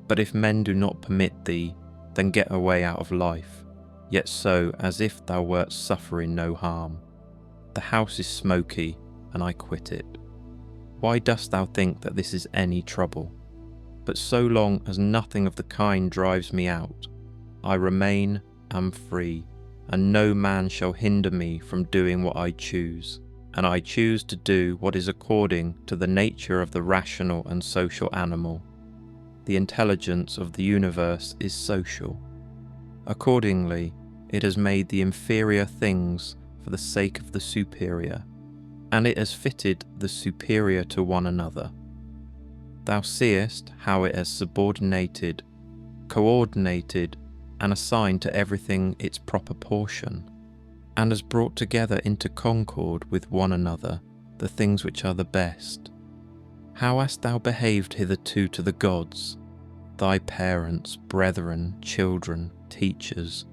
But if men do not permit thee, then get away out of life, yet so as if thou wert suffering no harm. The house is smoky, and I quit it. Why dost thou think that this is any trouble? But so long as nothing of the kind drives me out, I remain, am free, and no man shall hinder me from doing what I choose, and I choose to do what is according to the nature of the rational and social animal. The intelligence of the universe is social. Accordingly, it has made the inferior things for the sake of the superior, and it has fitted the superior to one another. Thou seest how it has subordinated, coordinated, and assigned to everything its proper portion, and has brought together into concord with one another the things which are the best. How hast thou behaved hitherto to the gods, thy parents, brethren, children, teachers,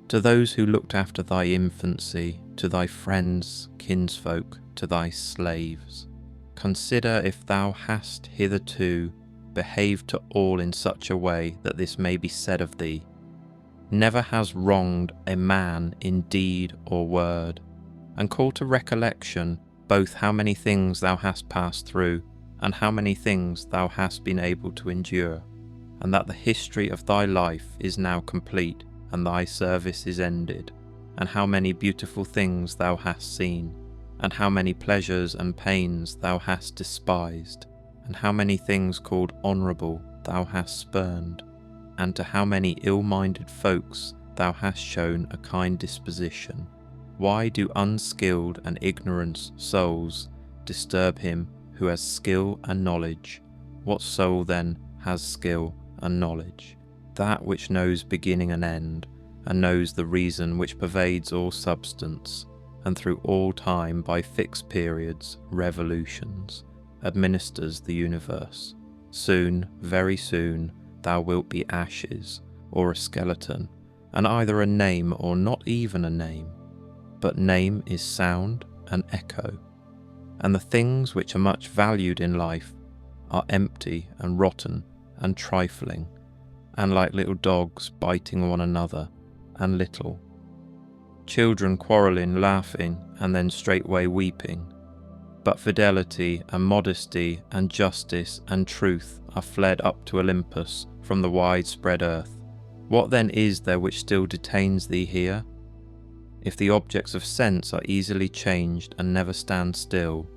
to those who looked after thy infancy, to thy friends, kinsfolk, to thy slaves? Consider if thou hast hitherto behaved to all in such a way that this may be said of thee, never has wronged a man in deed or word, and call to recollection both how many things thou hast passed through, and how many things thou hast been able to endure, and that the history of thy life is now complete, and thy service is ended, and how many beautiful things thou hast seen, and how many pleasures and pains thou hast despised, and how many things called honourable thou hast spurned, and to how many ill-minded folks thou hast shown a kind disposition. Why do unskilled and ignorant souls disturb him who has skill and knowledge? What soul then has skill and knowledge? That which knows beginning and end, and knows the reason which pervades all substance, and through all time by fixed periods, revolutions, administers the universe. Soon, very soon, thou wilt be ashes, or a skeleton, and either a name or not even a name. But name is sound and echo, and the things which are much valued in life are empty and rotten and trifling, and like little dogs biting one another, and little. Children quarrelling, laughing, and then straightway weeping. But fidelity and modesty and justice and truth are fled up to Olympus from the widespread earth. What then is there which still detains thee here? If the objects of sense are easily changed and never stand still,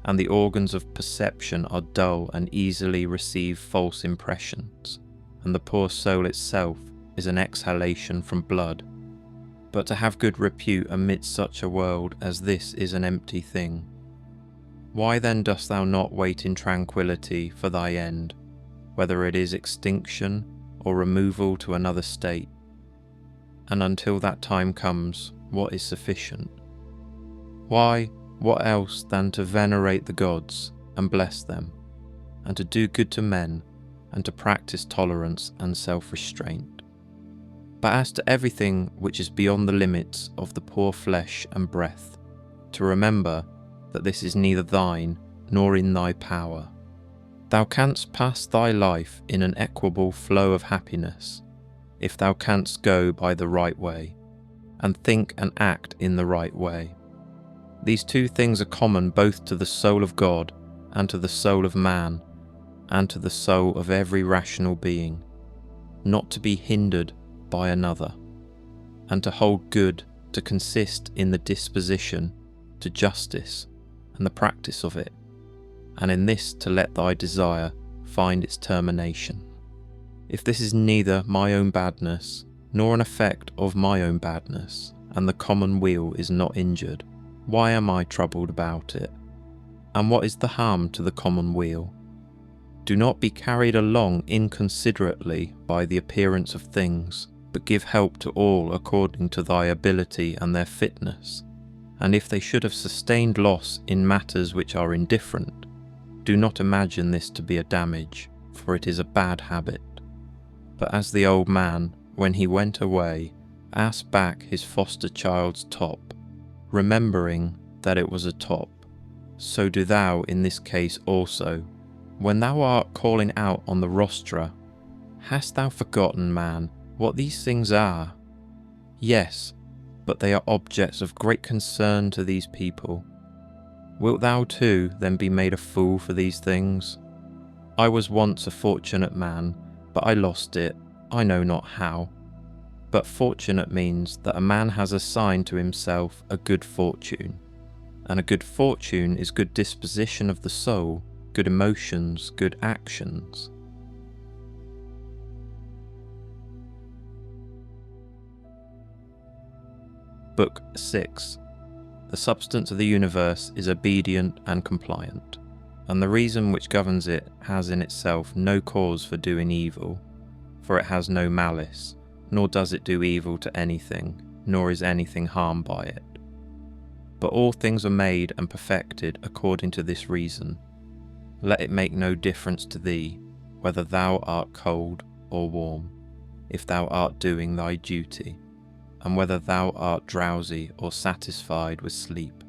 and the organs of perception are dull and easily receive false impressions, and the poor soul itself is an exhalation from blood. But to have good repute amidst such a world as this is an empty thing. Why then dost thou not wait in tranquillity for thy end, whether it is extinction or removal to another state? And until that time comes, what is sufficient? Why, what else than to venerate the gods and bless them, and to do good to men, and to practice tolerance and self-restraint? But as to everything which is beyond the limits of the poor flesh and breath, to remember that this is neither thine nor in thy power. Thou canst pass thy life in an equable flow of happiness, if thou canst go by the right way, and think and act in the right way. These two things are common both to the soul of God, and to the soul of man, and to the soul of every rational being, not to be hindered by another, and to hold good to consist in the disposition to justice and the practice of it, and in this to let thy desire find its termination. If this is neither my own badness, nor an effect of my own badness, and the common weal is not injured, why am I troubled about it? And what is the harm to the common weal? Do not be carried along inconsiderately by the appearance of things, but give help to all according to thy ability and their fitness. And if they should have sustained loss in matters which are indifferent, do not imagine this to be a damage, for it is a bad habit. But as the old man, when he went away, asked back his foster child's top, remembering that it was a top, so do thou in this case also, when thou art calling out on the rostra. Hast thou forgotten, man, what these things are? Yes, but they are objects of great concern to these people. Wilt thou too then be made a fool for these things? I was once a fortunate man, but I lost it, I know not how. But fortunate means that a man has assigned to himself a good fortune, and a good fortune is good disposition of the soul, good emotions, good actions. Book 6. The substance of the universe is obedient and compliant, and the reason which governs it has in itself no cause for doing evil, for it has no malice, nor does it do evil to anything, nor is anything harmed by it. But all things are made and perfected according to this reason. Let it make no difference to thee, whether thou art cold or warm, if thou art doing thy duty, and whether thou art drowsy or satisfied with sleep,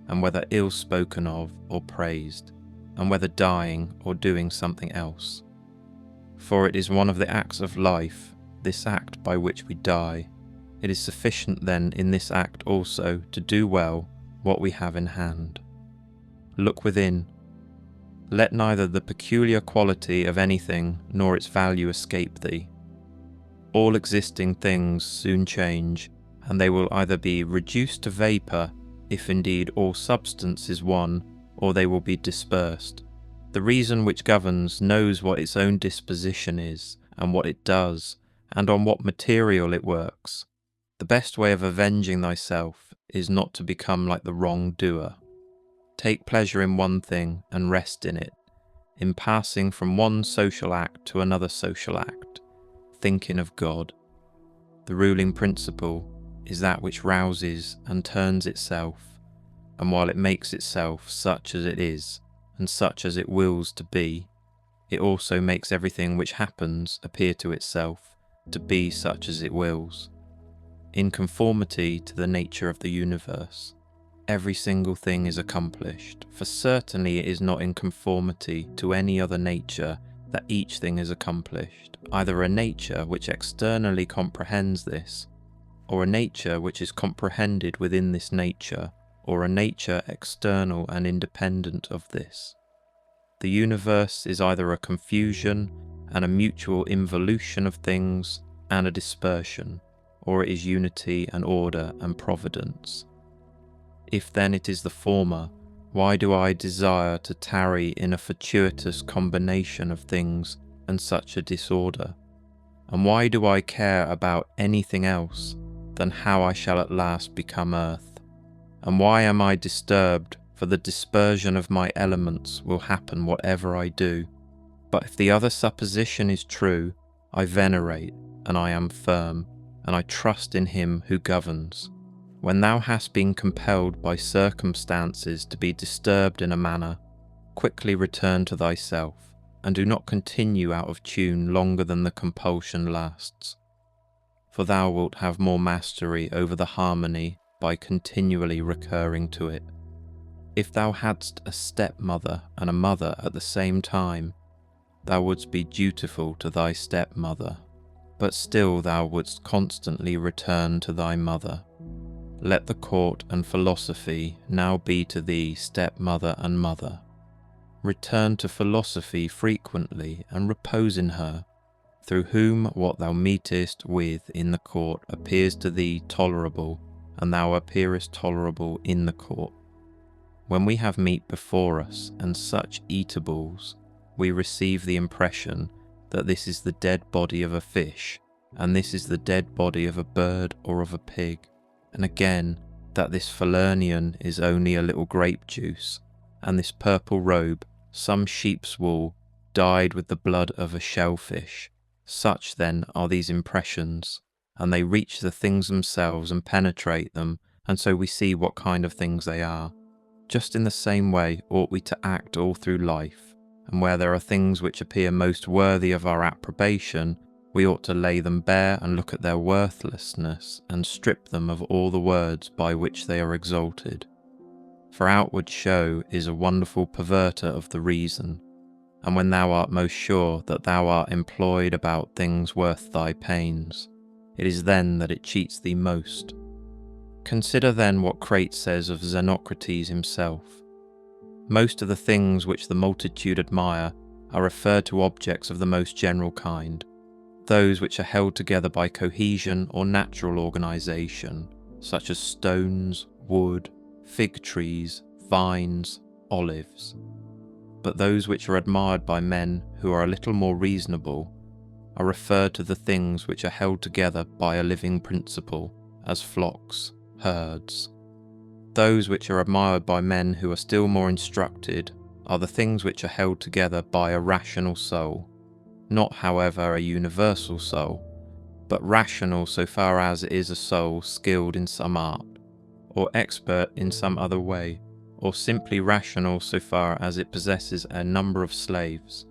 and whether ill spoken of or praised, and whether dying or doing something else. For it is one of the acts of life, this act by which we die. It is sufficient then in this act also to do well what we have in hand. Look within. Let neither the peculiar quality of anything nor its value escape thee. All existing things soon change, and they will either be reduced to vapour, if indeed all substance is one, or they will be dispersed. The reason which governs knows what its own disposition is, and what it does, and on what material it works. The best way of avenging thyself is not to become like the wrong-doer. Take pleasure in one thing and rest in it, in passing from one social act to another social act, thinking of God. The ruling principle is that which rouses and turns itself, and while it makes itself such as it is, and such as it wills to be, it also makes everything which happens appear to itself to be such as it wills. In conformity to the nature of the universe, every single thing is accomplished, for certainly it is not in conformity to any other nature that each thing is accomplished, either a nature which externally comprehends this, or a nature which is comprehended within this nature, or a nature external and independent of this. The universe is either a confusion and a mutual involution of things and a dispersion, or it is unity and order and providence. If then it is the former, why do I desire to tarry in a fortuitous combination of things and such a disorder? And why do I care about anything else than how I shall at last become earth? And why am I disturbed, for the dispersion of my elements will happen whatever I do? But if the other supposition is true, I venerate, and I am firm, and I trust in him who governs. When thou hast been compelled by circumstances to be disturbed in a manner, quickly return to thyself, and do not continue out of tune longer than the compulsion lasts. For thou wilt have more mastery over the harmony by continually recurring to it. If thou hadst a stepmother and a mother at the same time, thou wouldst be dutiful to thy stepmother, but still thou wouldst constantly return to thy mother. Let the court and philosophy now be to thee stepmother and mother. Return to philosophy frequently and repose in her, through whom what thou meetest with in the court appears to thee tolerable, and thou appearest tolerable in the court. When we have meat before us and such eatables, we receive the impression that this is the dead body of a fish, and this is the dead body of a bird or of a pig, and again that this Falernian is only a little grape juice, and this purple robe some sheep's wool dyed with the blood of a shellfish. Such then are these impressions, and they reach the things themselves and penetrate them, and so we see what kind of things they are. Just in the same way ought we to act all through life, and where there are things which appear most worthy of our approbation, we ought to lay them bare and look at their worthlessness, and strip them of all the words by which they are exalted. For outward show is a wonderful perverter of the reason, and when thou art most sure that thou art employed about things worth thy pains, it is then that it cheats thee most. Consider then what Crates says of Xenocrates himself. Most of the things which the multitude admire are referred to objects of the most general kind, those which are held together by cohesion or natural organisation, such as stones, wood, fig trees, vines, olives. But those which are admired by men who are a little more reasonable are referred to the things which are held together by a living principle, as flocks, herds. Those which are admired by men who are still more instructed are the things which are held together by a rational soul, not however a universal soul, but rational so far as it is a soul skilled in some art, or expert in some other way, or simply rational so far as it possesses a number of slaves.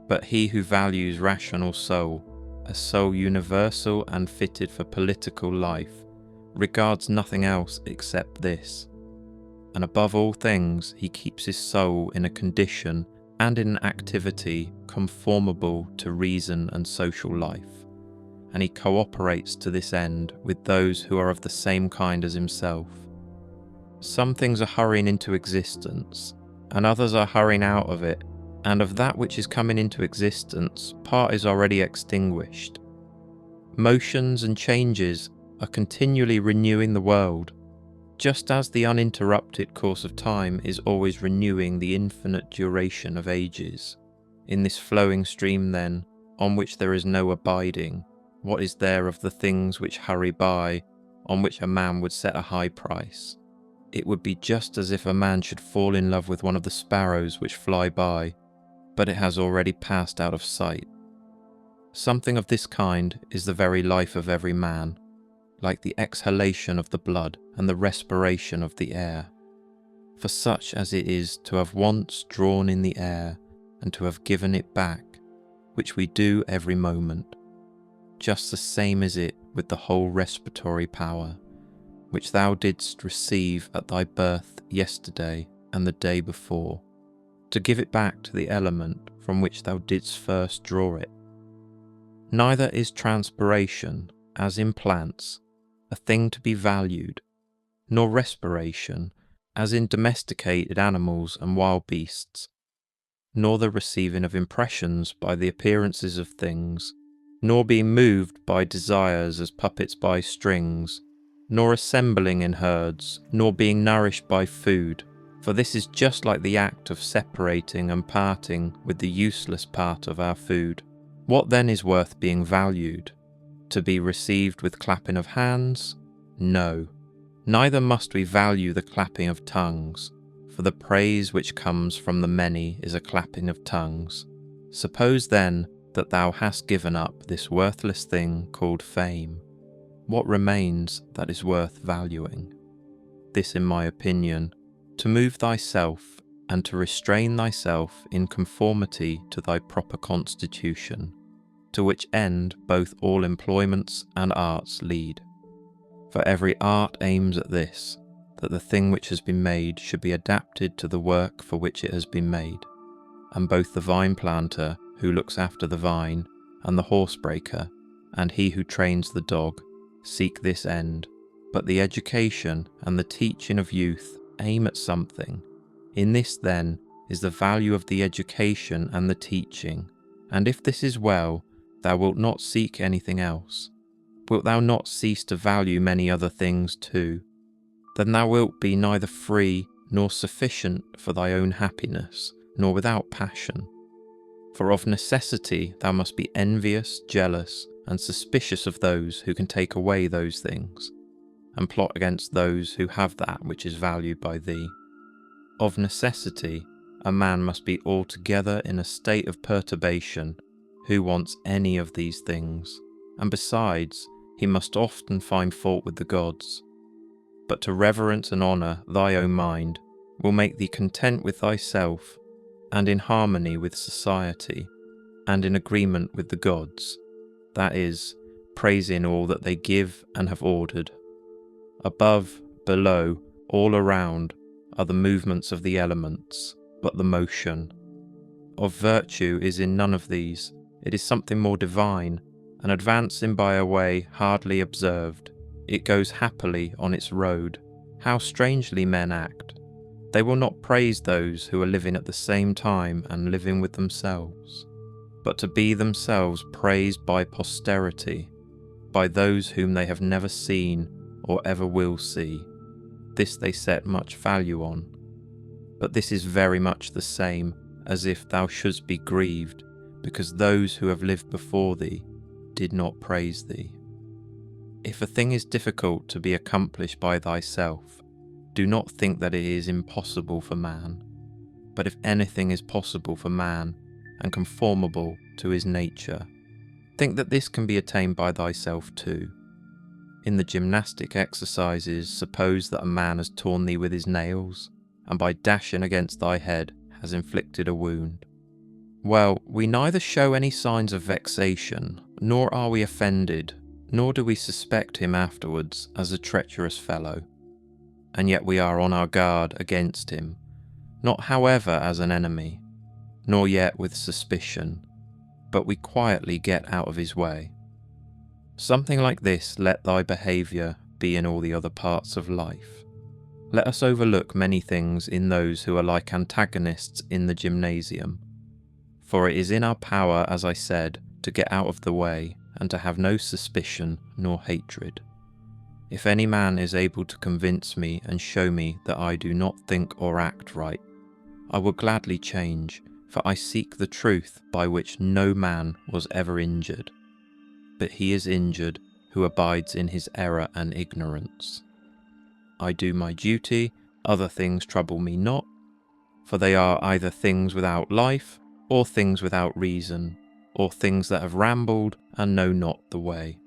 But he who values rational soul, a soul universal and fitted for political life, regards nothing else except this, and above all things he keeps his soul in a condition and in an activity conformable to reason and social life, and he cooperates to this end with those who are of the same kind as himself. Some things are hurrying into existence, and others are hurrying out of it, and of that which is coming into existence, part is already extinguished. Motions and changes are continually renewing the world, just as the uninterrupted course of time is always renewing the infinite duration of ages. In this flowing stream, then, on which there is no abiding, what is there of the things which hurry by, on which a man would set a high price? It would be just as if a man should fall in love with one of the sparrows which fly by, but it has already passed out of sight. Something of this kind is the very life of every man, like the exhalation of the blood and the respiration of the air. For such as it is to have once drawn in the air and to have given it back, which we do every moment, just the same is it with the whole respiratory power, which thou didst receive at thy birth yesterday and the day before, to give it back to the element from which thou didst first draw it. Neither is transpiration, as in plants, a thing to be valued, nor respiration, as in domesticated animals and wild beasts, nor the receiving of impressions by the appearances of things, nor being moved by desires as puppets by strings, nor assembling in herds, nor being nourished by food, for this is just like the act of separating and parting with the useless part of our food. What then is worth being valued? To be received with clapping of hands? No. Neither must we value the clapping of tongues, for the praise which comes from the many is a clapping of tongues. Suppose then that thou hast given up this worthless thing called fame. What remains that is worth valuing? This, in my opinion, to move thyself and to restrain thyself in conformity to thy proper constitution, to which end both all employments and arts lead. For every art aims at this, that the thing which has been made should be adapted to the work for which it has been made, and both the vine planter who looks after the vine, and the horsebreaker, and he who trains the dog, seek this end. But the education and the teaching of youth aim at something. In this then is the value of the education and the teaching, and if this is well, thou wilt not seek anything else. Wilt thou not cease to value many other things too? Then thou wilt be neither free nor sufficient for thy own happiness, nor without passion. For of necessity thou must be envious, jealous, and suspicious of those who can take away those things, and plot against those who have that which is valued by thee. Of necessity a man must be altogether in a state of perturbation who wants any of these things, and besides, he must often find fault with the gods. But to reverence and honour thy own mind will make thee content with thyself, and in harmony with society, and in agreement with the gods, that is, praising all that they give and have ordered. Above, below, all around are the movements of the elements, but the motion. Of virtue is in none of these. It is something more divine, and advancing by a way hardly observed, it goes happily on its road. How strangely men act! They will not praise those who are living at the same time and living with themselves, but to be themselves praised by posterity, by those whom they have never seen or ever will see. This they set much value on. But this is very much the same as if thou shouldst be grieved because those who have lived before thee did not praise thee. If a thing is difficult to be accomplished by thyself, do not think that it is impossible for man. But if anything is possible for man, and conformable to his nature, think that this can be attained by thyself too. In the gymnastic exercises, suppose that a man has torn thee with his nails, and by dashing against thy head has inflicted a wound. Well, we neither show any signs of vexation, nor are we offended, nor do we suspect him afterwards as a treacherous fellow. And yet we are on our guard against him, not however as an enemy, nor yet with suspicion, but we quietly get out of his way. Something like this let thy behaviour be in all the other parts of life. Let us overlook many things in those who are like antagonists in the gymnasium. For it is in our power, as I said, to get out of the way, and to have no suspicion nor hatred. If any man is able to convince me and show me that I do not think or act right, I will gladly change, for I seek the truth by which no man was ever injured. But he is injured who abides in his error and ignorance. I do my duty, other things trouble me not, for they are either things without life, or things without reason, or things that have rambled and know not the way.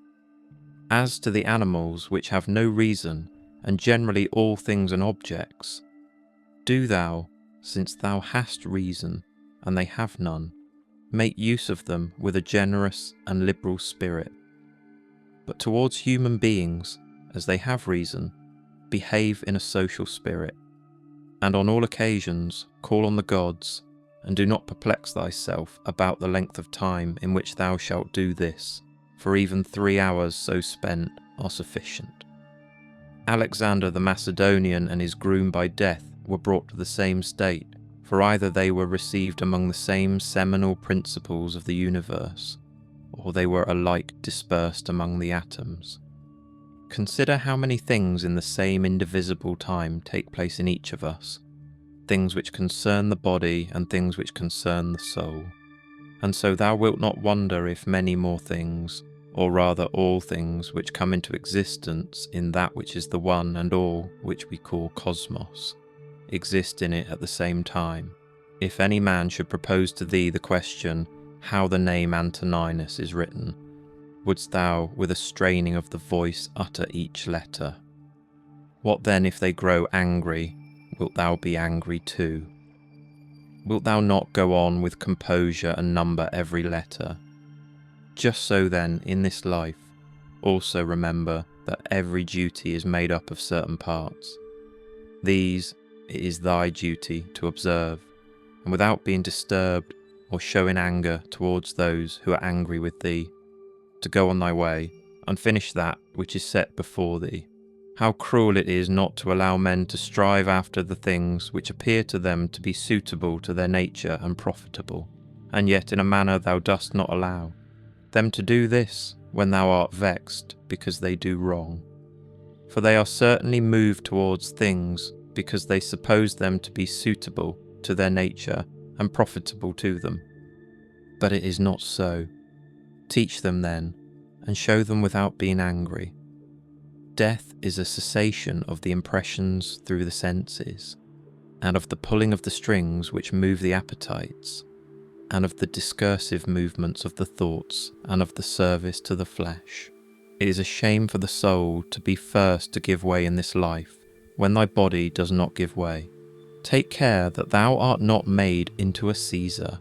As to the animals which have no reason, and generally all things and objects, do thou, since thou hast reason, and they have none, make use of them with a generous and liberal spirit. But towards human beings, as they have reason, behave in a social spirit, and on all occasions call on the gods, and do not perplex thyself about the length of time in which thou shalt do this, for even 3 hours so spent are sufficient. Alexander the Macedonian and his groom by death were brought to the same state, for either they were received among the same seminal principles of the universe, or they were alike dispersed among the atoms. Consider how many things in the same indivisible time take place in each of us, things which concern the body and things which concern the soul. And so thou wilt not wonder if many more things, or rather all things which come into existence in that which is the one and all which we call cosmos, exist in it at the same time. If any man should propose to thee the question, how the name Antoninus is written, wouldst thou with a straining of the voice utter each letter? What then if they grow angry, wilt thou be angry too? Wilt thou not go on with composure and number every letter? Just so then, in this life, also remember that every duty is made up of certain parts. These it is thy duty to observe, and without being disturbed or showing anger towards those who are angry with thee, to go on thy way, and finish that which is set before thee. How cruel it is not to allow men to strive after the things which appear to them to be suitable to their nature and profitable, and yet in a manner thou dost not allow them to do this when thou art vexed because they do wrong. For they are certainly moved towards things because they suppose them to be suitable to their nature and profitable to them. But it is not so. Teach them then, and show them without being angry. Death is a cessation of the impressions through the senses, and of the pulling of the strings which move the appetites, and of the discursive movements of the thoughts, and of the service to the flesh. It is a shame for the soul to be first to give way in this life, when thy body does not give way. Take care that thou art not made into a Caesar,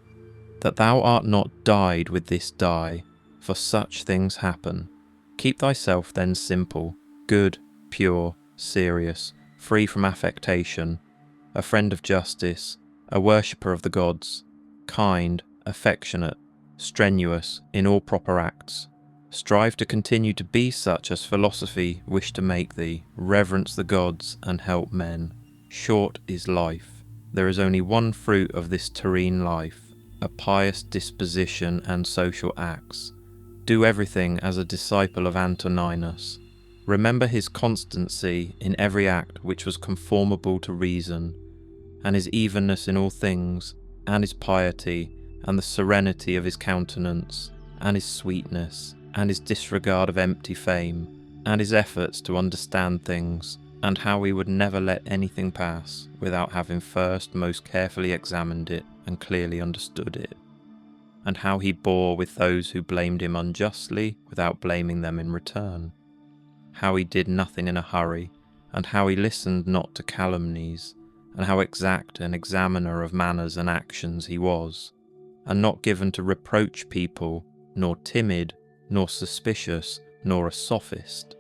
that thou art not dyed with this dye, for such things happen. Keep thyself then simple, good, pure, serious, free from affectation, a friend of justice, a worshipper of the gods, kind, affectionate, strenuous in all proper acts. Strive to continue to be such as philosophy wished to make thee, reverence the gods and help men. Short is life. There is only one fruit of this terrene life, a pious disposition and social acts. Do everything as a disciple of Antoninus. Remember his constancy in every act which was conformable to reason, and his evenness in all things, and his piety, and the serenity of his countenance, and his sweetness, and his disregard of empty fame, and his efforts to understand things, and how he would never let anything pass without having first most carefully examined it and clearly understood it, and how he bore with those who blamed him unjustly without blaming them in return, how he did nothing in a hurry, and how he listened not to calumnies, and how exact an examiner of manners and actions he was, and not given to reproach people, nor timid, nor suspicious, nor a sophist,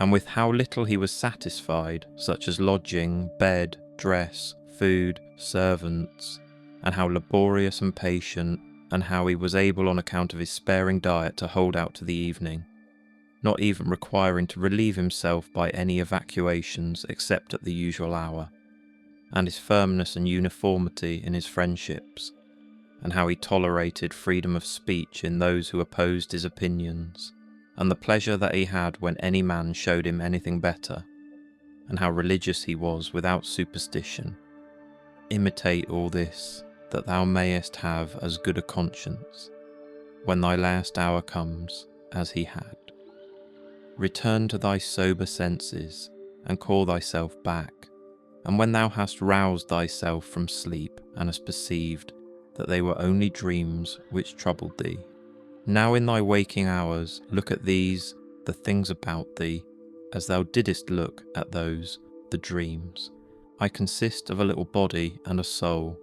and with how little he was satisfied, such as lodging, bed, dress, food, servants, and how laborious and patient, and how he was able on account of his sparing diet to hold out to the evening. not even requiring to relieve himself by any evacuations except at the usual hour, and his firmness and uniformity in his friendships, and how he tolerated freedom of speech in those who opposed his opinions, and the pleasure that he had when any man showed him anything better, and how religious he was without superstition. Imitate all this, that thou mayest have as good a conscience, when thy last hour comes, as he had. Return to thy sober senses, and call thyself back, and when thou hast roused thyself from sleep, and hast perceived that they were only dreams which troubled thee, now in thy waking hours look at these, the things about thee, as thou didst look at those, the dreams. I consist of a little body and a soul.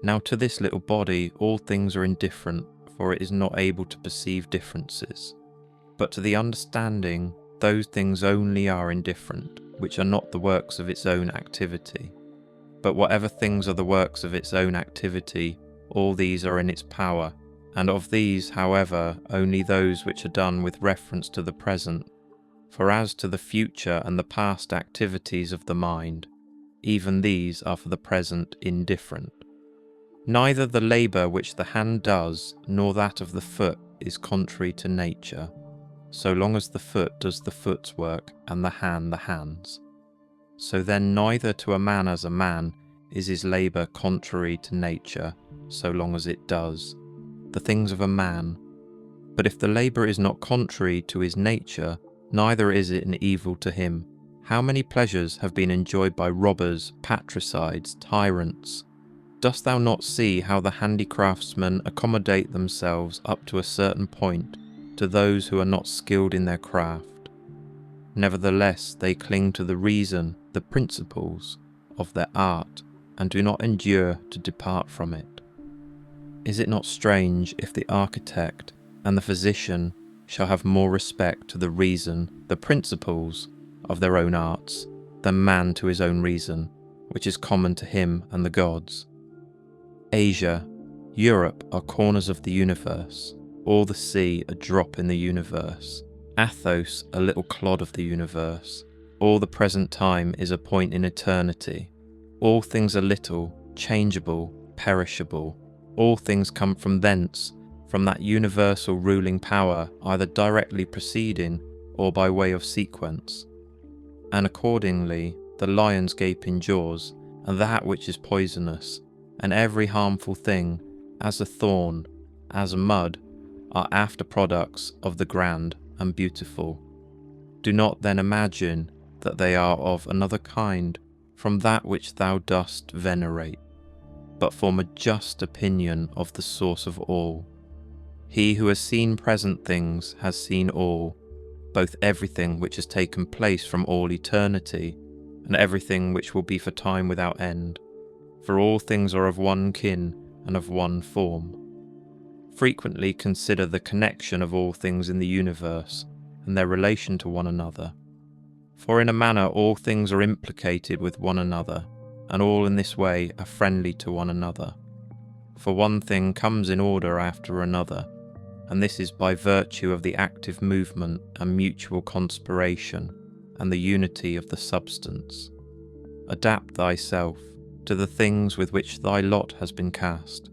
Now to this little body all things are indifferent, for it is not able to perceive differences. But to the understanding, those things only are indifferent, which are not the works of its own activity. But whatever things are the works of its own activity, all these are in its power, and of these, however, only those which are done with reference to the present. For as to the future and the past activities of the mind, even these are for the present indifferent. Neither the labour which the hand does, nor that of the foot, is contrary to nature, so long as the foot does the foot's work, and the hand the hand's. So then neither to a man as a man is his labour contrary to nature, so long as it does the things of a man. But if the labour is not contrary to his nature, neither is it an evil to him. How many pleasures have been enjoyed by robbers, patricides, tyrants? Dost thou not see how the handicraftsmen accommodate themselves up to a certain point to those who are not skilled in their craft? Nevertheless, they cling to the reason, the principles of their art, and do not endure to depart from it. Is it not strange if the architect and the physician shall have more respect to the reason, the principles of their own arts, than man to his own reason, which is common to him and the gods? Asia, Europe are corners of the universe, all the sea a drop in the universe, Athos a little clod of the universe, all the present time is a point in eternity. All things are little, changeable, perishable. All things come from thence, from that universal ruling power, either directly proceeding or by way of sequence. And accordingly, the lion's gaping jaws, and that which is poisonous, and every harmful thing, as a thorn, as mud, are after products of the grand and beautiful. Do not then imagine that they are of another kind from that which thou dost venerate, but form a just opinion of the source of all. He who has seen present things has seen all, both everything which has taken place from all eternity, and everything which will be for time without end, for all things are of one kin and of one form. Frequently consider the connection of all things in the universe, and their relation to one another. For in a manner all things are implicated with one another, and all in this way are friendly to one another. For one thing comes in order after another, and this is by virtue of the active movement and mutual conspiration, and the unity of the substance. Adapt thyself to the things with which thy lot has been cast,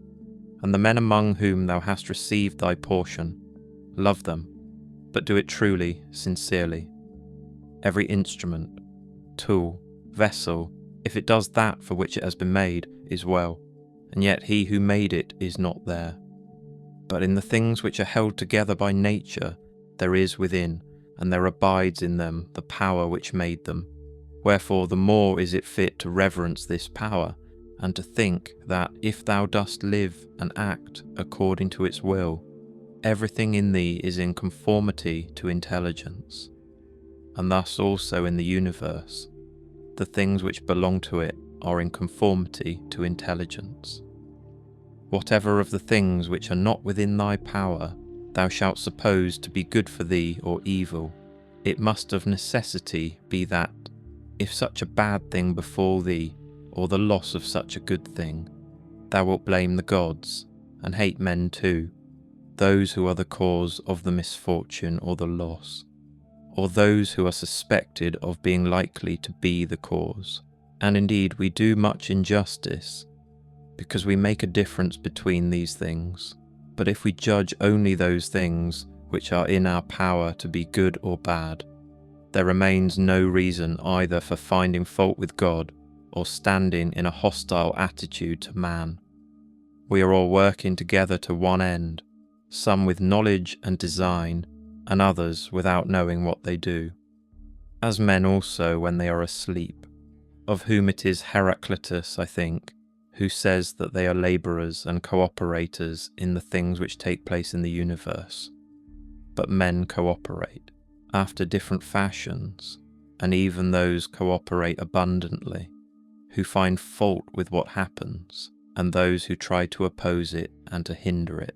and the men among whom thou hast received thy portion. Love them, but do it truly, sincerely. Every instrument, tool, vessel, if it does that for which it has been made, is well, and yet he who made it is not there. But in the things which are held together by nature, there is within, and there abides in them the power which made them. Wherefore the more is it fit to reverence this power, and to think that if thou dost live and act according to its will, everything in thee is in conformity to intelligence. And thus also in the universe, the things which belong to it are in conformity to intelligence. Whatever of the things which are not within thy power thou shalt suppose to be good for thee or evil, it must of necessity be that, if such a bad thing befall thee, or the loss of such a good thing, thou wilt blame the gods, and hate men too, those who are the cause of the misfortune or the loss. or those who are suspected of being likely to be the cause. And indeed we do much injustice, because we make a difference between these things. But if we judge only those things which are in our power to be good or bad, there remains no reason either for finding fault with God or standing in a hostile attitude to man. We are all working together to one end, some with knowledge and design, and others without knowing what they do. As men also when they are asleep, of whom it is Heraclitus, I think, who says that they are labourers and cooperators in the things which take place in the universe. But men cooperate, after different fashions, and even those cooperate abundantly, who find fault with what happens, and those who try to oppose it and to hinder it.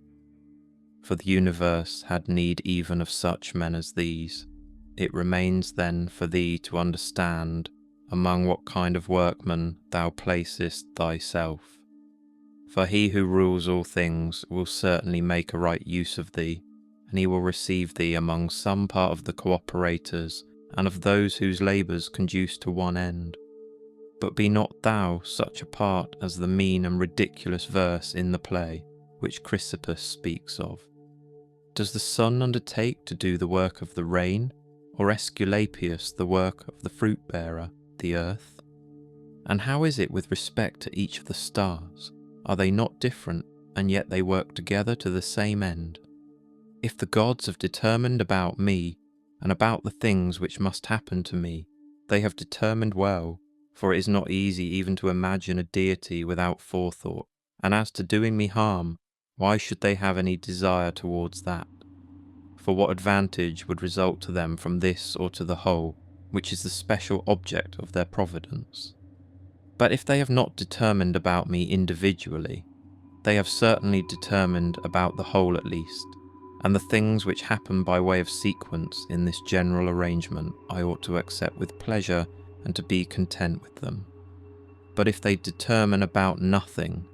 For the universe had need even of such men as these. It remains then for thee to understand among what kind of workmen thou placest thyself. For he who rules all things will certainly make a right use of thee, and he will receive thee among some part of the cooperators and of those whose labours conduce to one end. But be not thou such a part as the mean and ridiculous verse in the play which Chrysippus speaks of. Does the sun undertake to do the work of the rain, or Aesculapius the work of the fruit-bearer, the earth? And how is it with respect to each of the stars? Are they not different, and yet they work together to the same end? If the gods have determined about me, and about the things which must happen to me, they have determined well, for it is not easy even to imagine a deity without forethought. And as to doing me harm, why should they have any desire towards that? For what advantage would result to them from this or to the whole, which is the special object of their providence? But if they have not determined about me individually, they have certainly determined about the whole at least, and the things which happen by way of sequence in this general arrangement I ought to accept with pleasure and to be content with them. But if they determine about nothing,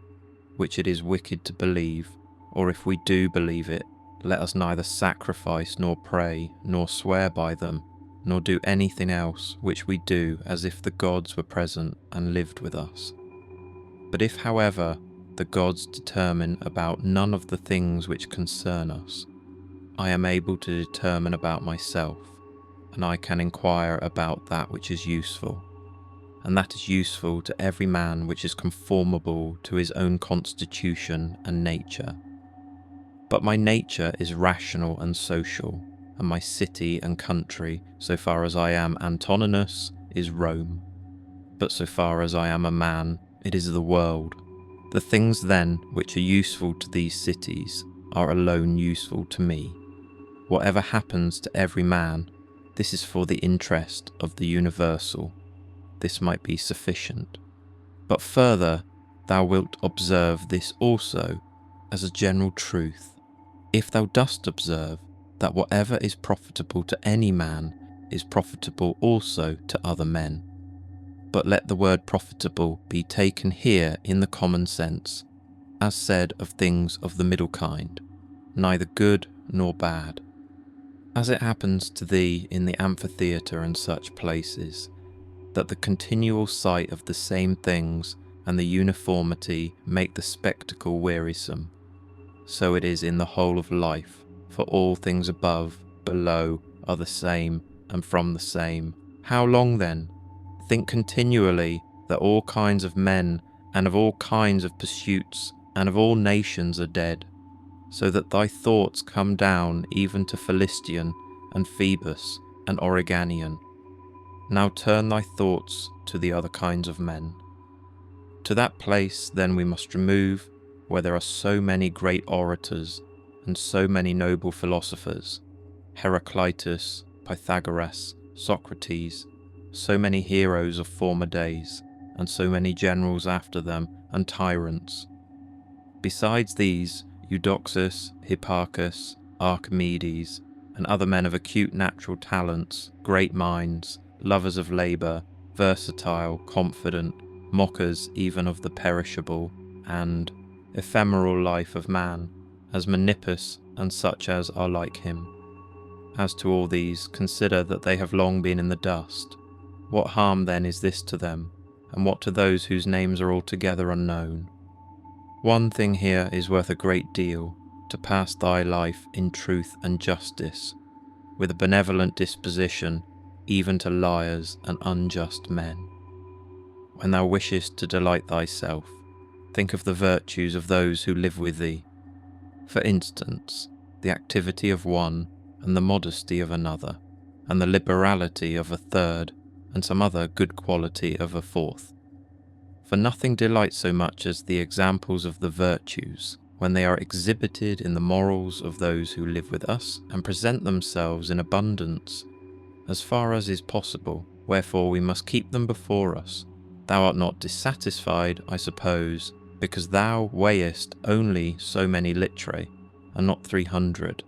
which it is wicked to believe, or if we do believe it, let us neither sacrifice nor pray nor swear by them, nor do anything else which we do as if the gods were present and lived with us. But if, however, the gods determine about none of the things which concern us, I am able to determine about myself, and I can inquire about that which is useful, and that is useful to every man which is conformable to his own constitution and nature. But my nature is rational and social, and my city and country, so far as I am Antoninus, is Rome. But so far as I am a man, it is the world. The things then which are useful to these cities are alone useful to me. Whatever happens to every man, this is for the interest of the universal. This might be sufficient. But further, thou wilt observe this also as a general truth, if thou dost observe that whatever is profitable to any man is profitable also to other men. But let the word profitable be taken here in the common sense, as said of things of the middle kind, neither good nor bad. As it happens to thee in the amphitheatre and such places, that the continual sight of the same things and the uniformity make the spectacle wearisome, so it is in the whole of life, for all things above, below, are the same, and from the same. How long then? Think continually that all kinds of men, and of all kinds of pursuits, and of all nations are dead, so that thy thoughts come down even to Philistion, and Phoebus, and Oreganian. Now turn thy thoughts to the other kinds of men. To that place then we must remove, where there are so many great orators and so many noble philosophers, Heraclitus, Pythagoras, Socrates, so many heroes of former days, and so many generals after them, and tyrants. Besides these, Eudoxus, Hipparchus, Archimedes, and other men of acute natural talents, great minds, lovers of labour, versatile, confident, mockers even of the perishable, and ephemeral life of man, as Menippus and such as are like him. As to all these, consider that they have long been in the dust. What harm then is this to them, and what to those whose names are altogether unknown? One thing here is worth a great deal, to pass thy life in truth and justice, with a benevolent disposition, even to liars and unjust men. When thou wishest to delight thyself, think of the virtues of those who live with thee. For instance, the activity of one, and the modesty of another, and the liberality of a third, and some other good quality of a fourth. For nothing delights so much as the examples of the virtues, when they are exhibited in the morals of those who live with us, and present themselves in abundance, as far as is possible, wherefore we must keep them before us. Thou art not dissatisfied, I suppose, because thou weighest only so many literae, and not 300.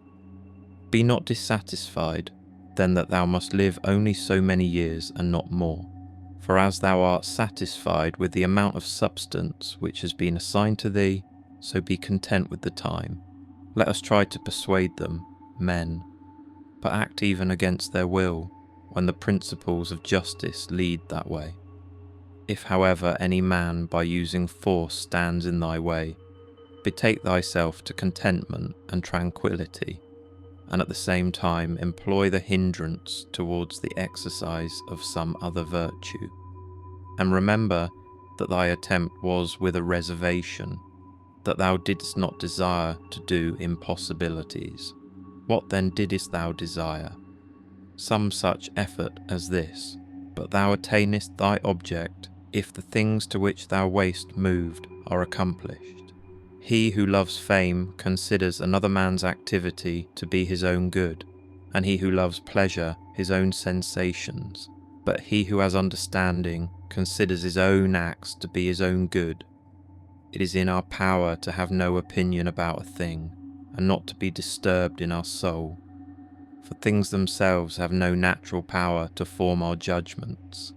Be not dissatisfied, then, that thou must live only so many years and not more. For as thou art satisfied with the amount of substance which has been assigned to thee, so be content with the time. Let us try to persuade them, men, but act even against their will, when the principles of justice lead that way. If, however, any man by using force stands in thy way, betake thyself to contentment and tranquillity, and at the same time employ the hindrance towards the exercise of some other virtue. And remember that thy attempt was with a reservation, that thou didst not desire to do impossibilities. What then didst thou desire? Some such effort as this, but thou attainest thy object if the things to which thou wast moved are accomplished. He who loves fame considers another man's activity to be his own good, and he who loves pleasure his own sensations. But he who has understanding considers his own acts to be his own good. It is in our power to have no opinion about a thing, and not to be disturbed in our soul, for things themselves have no natural power to form our judgments.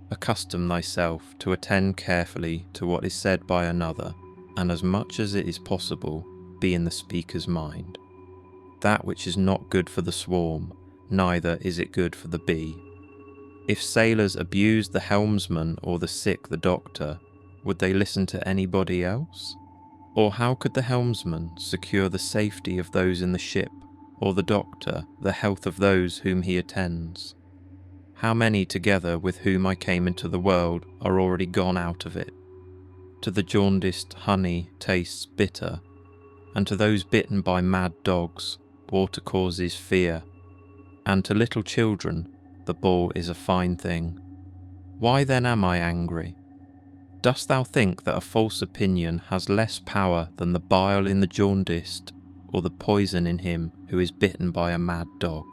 Accustom thyself to attend carefully to what is said by another, and as much as it is possible, be in the speaker's mind. That which is not good for the swarm, neither is it good for the bee. If sailors abused the helmsman or the sick the doctor, would they listen to anybody else? Or how could the helmsman secure the safety of those in the ship, or the doctor the health of those whom he attends? How many together with whom I came into the world are already gone out of it? To the jaundiced honey tastes bitter, and to those bitten by mad dogs water causes fear, and to little children the ball is a fine thing. Why then am I angry? Dost thou think that a false opinion has less power than the bile in the jaundiced, or the poison in him who is bitten by a mad dog?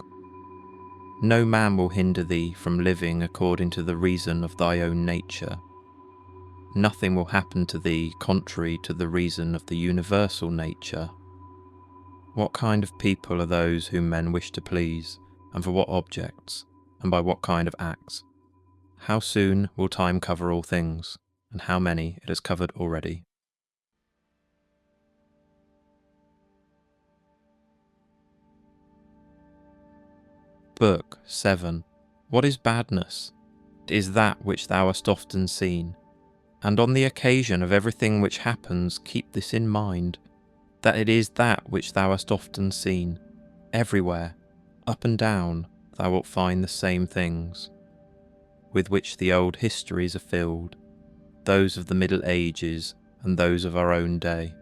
No man will hinder thee from living according to the reason of thy own nature. Nothing will happen to thee contrary to the reason of the universal nature. What kind of people are those whom men wish to please, and for what objects, and by what kind of acts? How soon will time cover all things, and how many it has covered already? Book 7. What is badness? It is that which thou hast often seen. And on the occasion of everything which happens, keep this in mind, that it is that which thou hast often seen. Everywhere, up and down, thou wilt find the same things, with which the old histories are filled, those of the Middle Ages and those of our own day,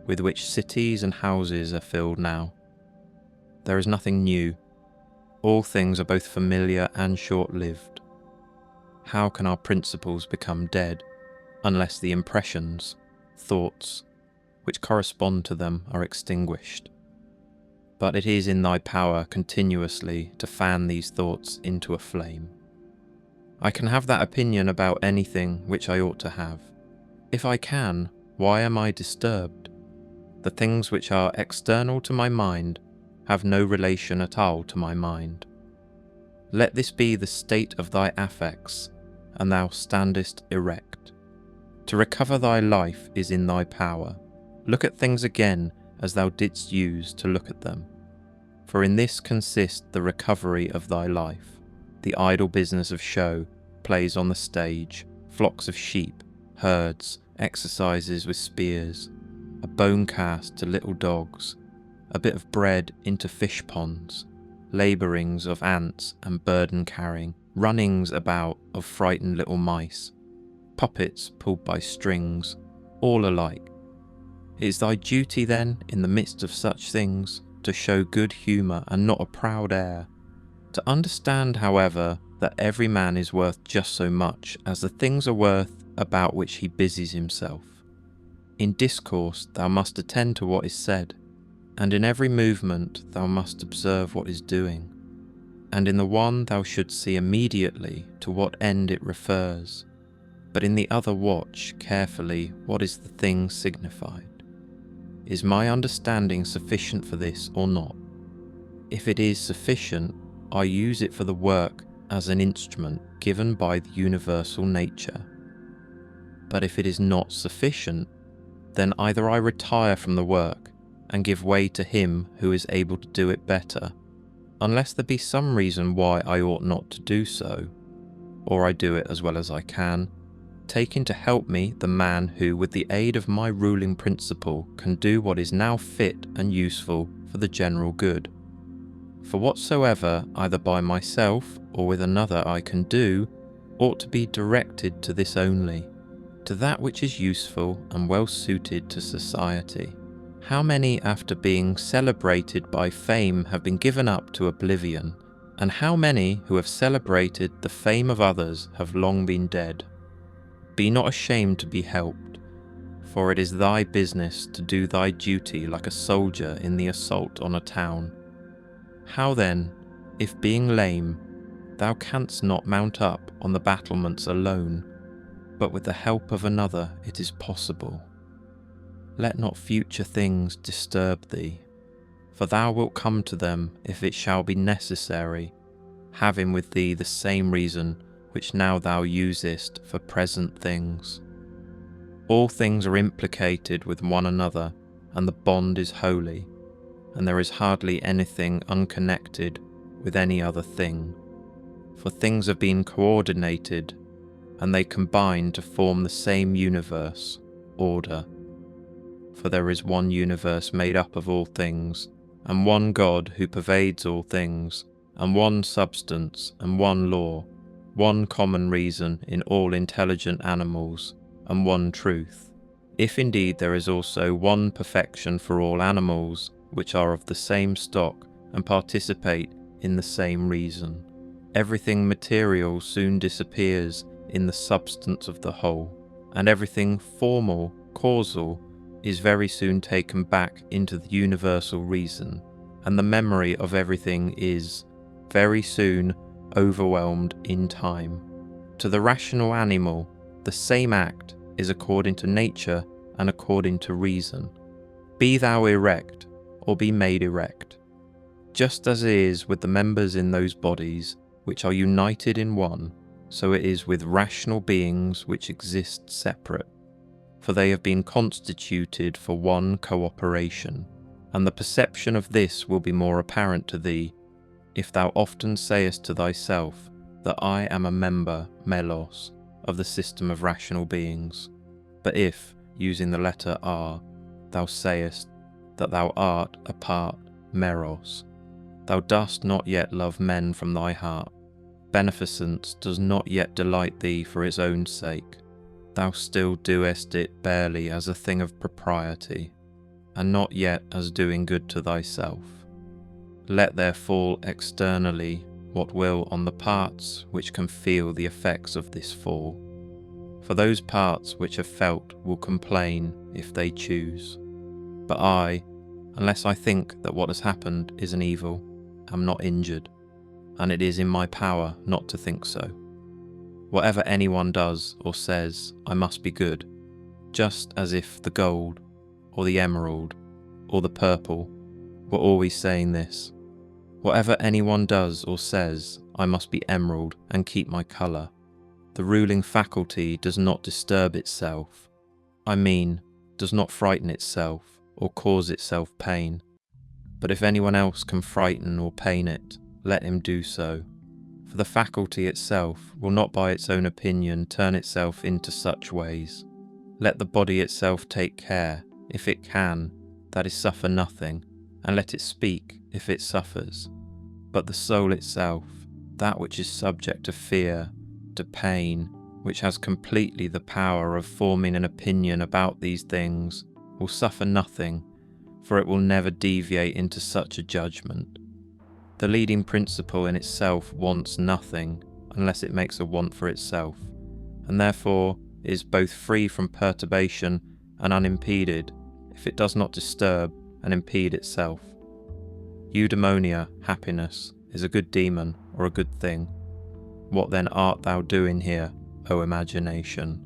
with which cities and houses are filled now. There is nothing new. All things are both familiar and short-lived. How can our principles become dead, unless the impressions, thoughts, which correspond to them are extinguished? But it is in thy power continuously to fan these thoughts into a flame. I can have that opinion about anything which I ought to have. If I can, why am I disturbed? The things which are external to my mind have no relation at all to my mind. Let this be the state of thy affects, and thou standest erect. To recover thy life is in thy power. Look at things again as thou didst use to look at them. For in this consists the recovery of thy life. The idle business of show, plays on the stage, flocks of sheep, herds, exercises with spears, a bone cast to little dogs, a bit of bread into fish ponds, labourings of ants and burden carrying, runnings about of frightened little mice, puppets pulled by strings, all alike. It is thy duty then, in the midst of such things, to show good humour and not a proud air, to understand, however, that every man is worth just so much as the things are worth about which he busies himself. In discourse thou must attend to what is said, and in every movement thou must observe what is doing, and in the one thou shouldst see immediately to what end it refers, but in the other watch carefully what is the thing signified. Is my understanding sufficient for this or not? If it is sufficient, I use it for the work as an instrument given by the universal nature. But if it is not sufficient, then either I retire from the work and give way to him who is able to do it better, unless there be some reason why I ought not to do so, or I do it as well as I can, taking to help me the man who, with the aid of my ruling principle, can do what is now fit and useful for the general good. For whatsoever, either by myself or with another I can do, ought to be directed to this only, to that which is useful and well suited to society. How many, after being celebrated by fame, have been given up to oblivion, and how many who have celebrated the fame of others have long been dead? Be not ashamed to be helped, for it is thy business to do thy duty like a soldier in the assault on a town. How then, if being lame, thou canst not mount up on the battlements alone, but with the help of another it is possible? Let not future things disturb thee, for thou wilt come to them if it shall be necessary, having with thee the same reason which now thou usest for present things. All things are implicated with one another, and the bond is holy, and there is hardly anything unconnected with any other thing, for things have been coordinated, and they combine to form the same universe, order. For there is one universe made up of all things, and one God who pervades all things, and one substance, and one law, one common reason in all intelligent animals, and one truth. If indeed there is also one perfection for all animals, which are of the same stock and participate in the same reason, everything material soon disappears in the substance of the whole, and everything formal, causal, is very soon taken back into the universal reason, and the memory of everything is, very soon, overwhelmed in time. To the rational animal, the same act is according to nature and according to reason. Be thou erect, or be made erect. Just as it is with the members in those bodies which are united in one, so it is with rational beings which exist separate, for they have been constituted for one cooperation, and the perception of this will be more apparent to thee, if thou often sayest to thyself that I am a member, melos, of the system of rational beings. But if, using the letter R, thou sayest that thou art a part, meros, thou dost not yet love men from thy heart. Beneficence does not yet delight thee for its own sake. Thou still doest it barely as a thing of propriety, and not yet as doing good to thyself. Let there fall externally what will on the parts which can feel the effects of this fall, for those parts which are felt will complain if they choose. But I, unless I think that what has happened is an evil, am not injured, and it is in my power not to think so. Whatever anyone does or says, I must be good, just as if the gold, or the emerald, or the purple were always saying this. Whatever anyone does or says, I must be emerald and keep my colour. The ruling faculty does not disturb itself. I mean, does not frighten itself or cause itself pain. But if anyone else can frighten or pain it, let him do so. For the faculty itself will not by its own opinion turn itself into such ways. Let the body itself take care, if it can, that it suffer nothing, and let it speak if it suffers. But the soul itself, that which is subject to fear, to pain, which has completely the power of forming an opinion about these things, will suffer nothing, for it will never deviate into such a judgment. The leading principle in itself wants nothing, unless it makes a want for itself, and therefore is both free from perturbation and unimpeded, if it does not disturb and impede itself. Eudaimonia, happiness, is a good demon or a good thing. What then art thou doing here, O imagination?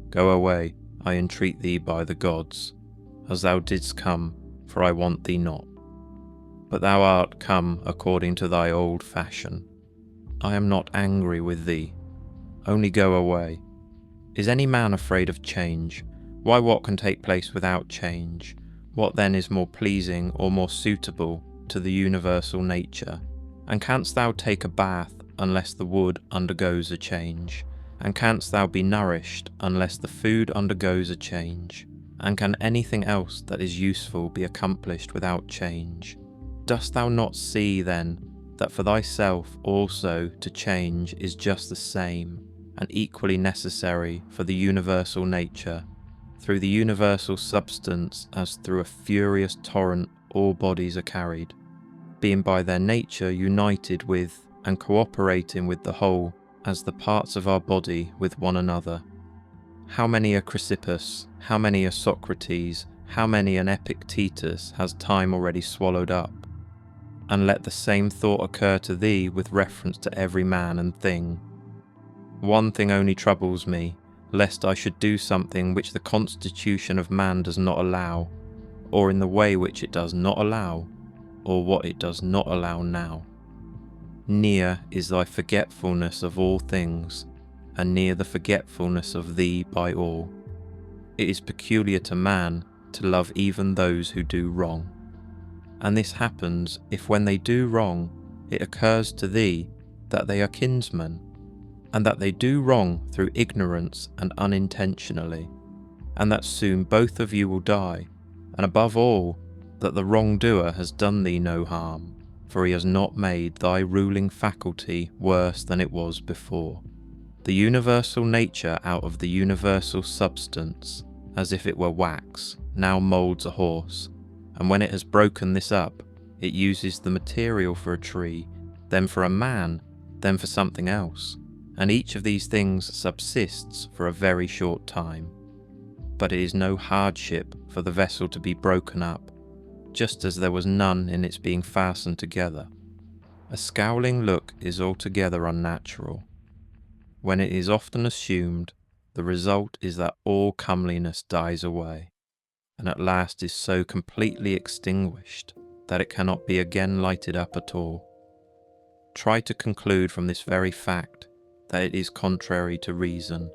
Go away, I entreat thee by the gods, as thou didst come, for I want thee not. But thou art come according to thy old fashion. I am not angry with thee, only go away. Is any man afraid of change? Why, what can take place without change? What then is more pleasing or more suitable to the universal nature? And canst thou take a bath unless the wood undergoes a change? And canst thou be nourished unless the food undergoes a change? And can anything else that is useful be accomplished without change? Dost thou not see, then, that for thyself also to change is just the same, and equally necessary for the universal nature, through the universal substance as through a furious torrent all bodies are carried, being by their nature united with and cooperating with the whole as the parts of our body with one another? How many a Chrysippus, how many a Socrates, how many an Epictetus has time already swallowed up? And let the same thought occur to thee with reference to every man and thing. One thing only troubles me, lest I should do something which the constitution of man does not allow, or in the way which it does not allow, or what it does not allow now. Near is thy forgetfulness of all things, and near the forgetfulness of thee by all. It is peculiar to man to love even those who do wrong. And this happens if when they do wrong, it occurs to thee that they are kinsmen, and that they do wrong through ignorance and unintentionally, and that soon both of you will die, and above all, that the wrongdoer has done thee no harm, for he has not made thy ruling faculty worse than it was before. The universal nature out of the universal substance, as if it were wax, now moulds a horse, and when it has broken this up, it uses the material for a tree, then for a man, then for something else, and each of these things subsists for a very short time. But it is no hardship for the vessel to be broken up, just as there was none in its being fastened together. A scowling look is altogether unnatural. When it is often assumed, the result is that all comeliness dies away, and at last is so completely extinguished that it cannot be again lighted up at all. Try to conclude from this very fact that it is contrary to reason.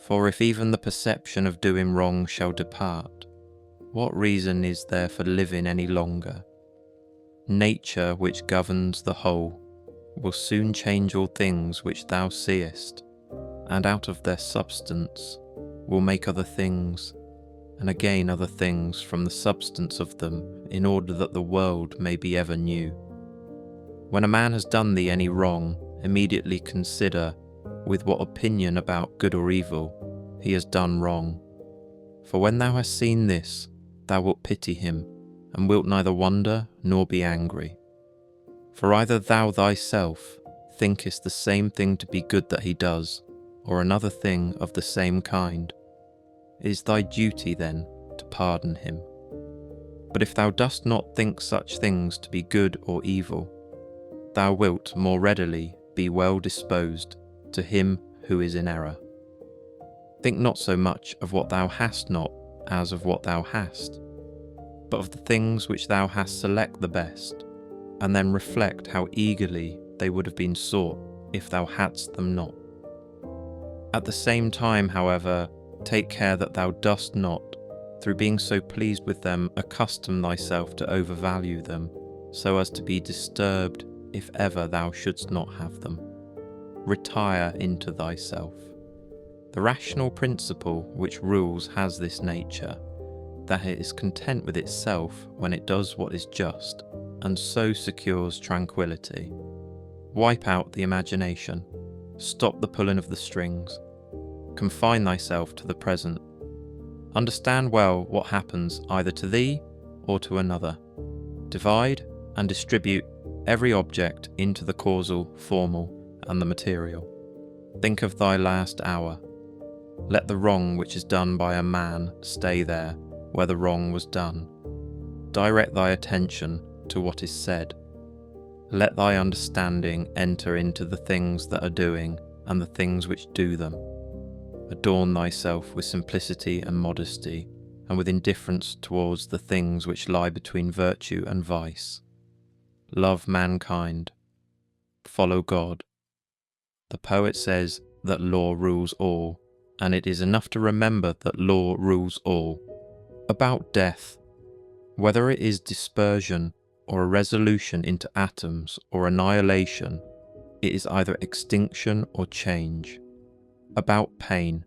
For if even the perception of doing wrong shall depart, what reason is there for living any longer? Nature, which governs the whole, will soon change all things which thou seest, and out of their substance will make other things, and again other things from the substance of them, in order that the world may be ever new. When a man has done thee any wrong, immediately consider with what opinion about good or evil he has done wrong. For when thou hast seen this, thou wilt pity him, and wilt neither wonder nor be angry. For either thou thyself thinkest the same thing to be good that he does, or another thing of the same kind. It is thy duty then to pardon him. But if thou dost not think such things to be good or evil, thou wilt more readily be well disposed to him who is in error. Think not so much of what thou hast not as of what thou hast, but of the things which thou hast select the best, and then reflect how eagerly they would have been sought if thou hadst them not. At the same time, however, take care that thou dost not, Through being so pleased with them, accustom thyself to overvalue them, so as to be disturbed if ever thou shouldst not have them. Retire into thyself. The rational principle which rules has this nature, that it is content with itself when it does what is just, and so secures tranquillity. Wipe out the imagination, stop the pulling of the strings, confine thyself to the present. Understand well what happens either to thee or to another. Divide and distribute every object into the causal, formal, and the material. Think of thy last hour. Let the wrong which is done by a man stay there, where the wrong was done. Direct thy attention to what is said. Let thy understanding enter into the things that are doing and the things which do them. Adorn thyself with simplicity and modesty, and with indifference towards the things which lie between virtue and vice. Love mankind. Follow God. The poet says that law rules all, and it is enough to remember that law rules all. About death, whether it is dispersion or a resolution into atoms or annihilation, it is either extinction or change. About pain,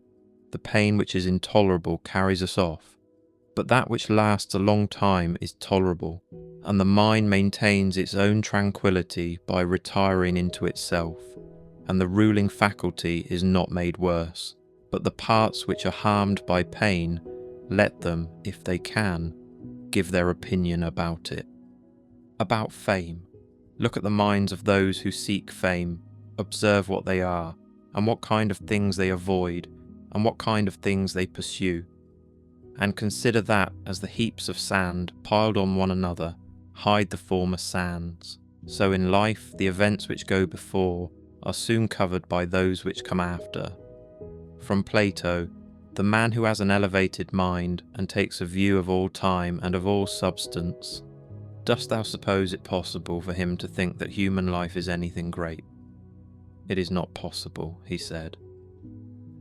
the pain which is intolerable carries us off, but that which lasts a long time is tolerable, and the mind maintains its own tranquillity by retiring into itself, and the ruling faculty is not made worse, but the parts which are harmed by pain, let them, if they can, give their opinion about it. About fame, look at the minds of those who seek fame, observe what they are, and what kind of things they avoid, and what kind of things they pursue, and consider that as the heaps of sand piled on one another hide the former sands, so in life the events which go before are soon covered by those which come after. From Plato, the man who has an elevated mind and takes a view of all time and of all substance, dost thou suppose it possible for him to think that human life is anything great? It is not possible, he said.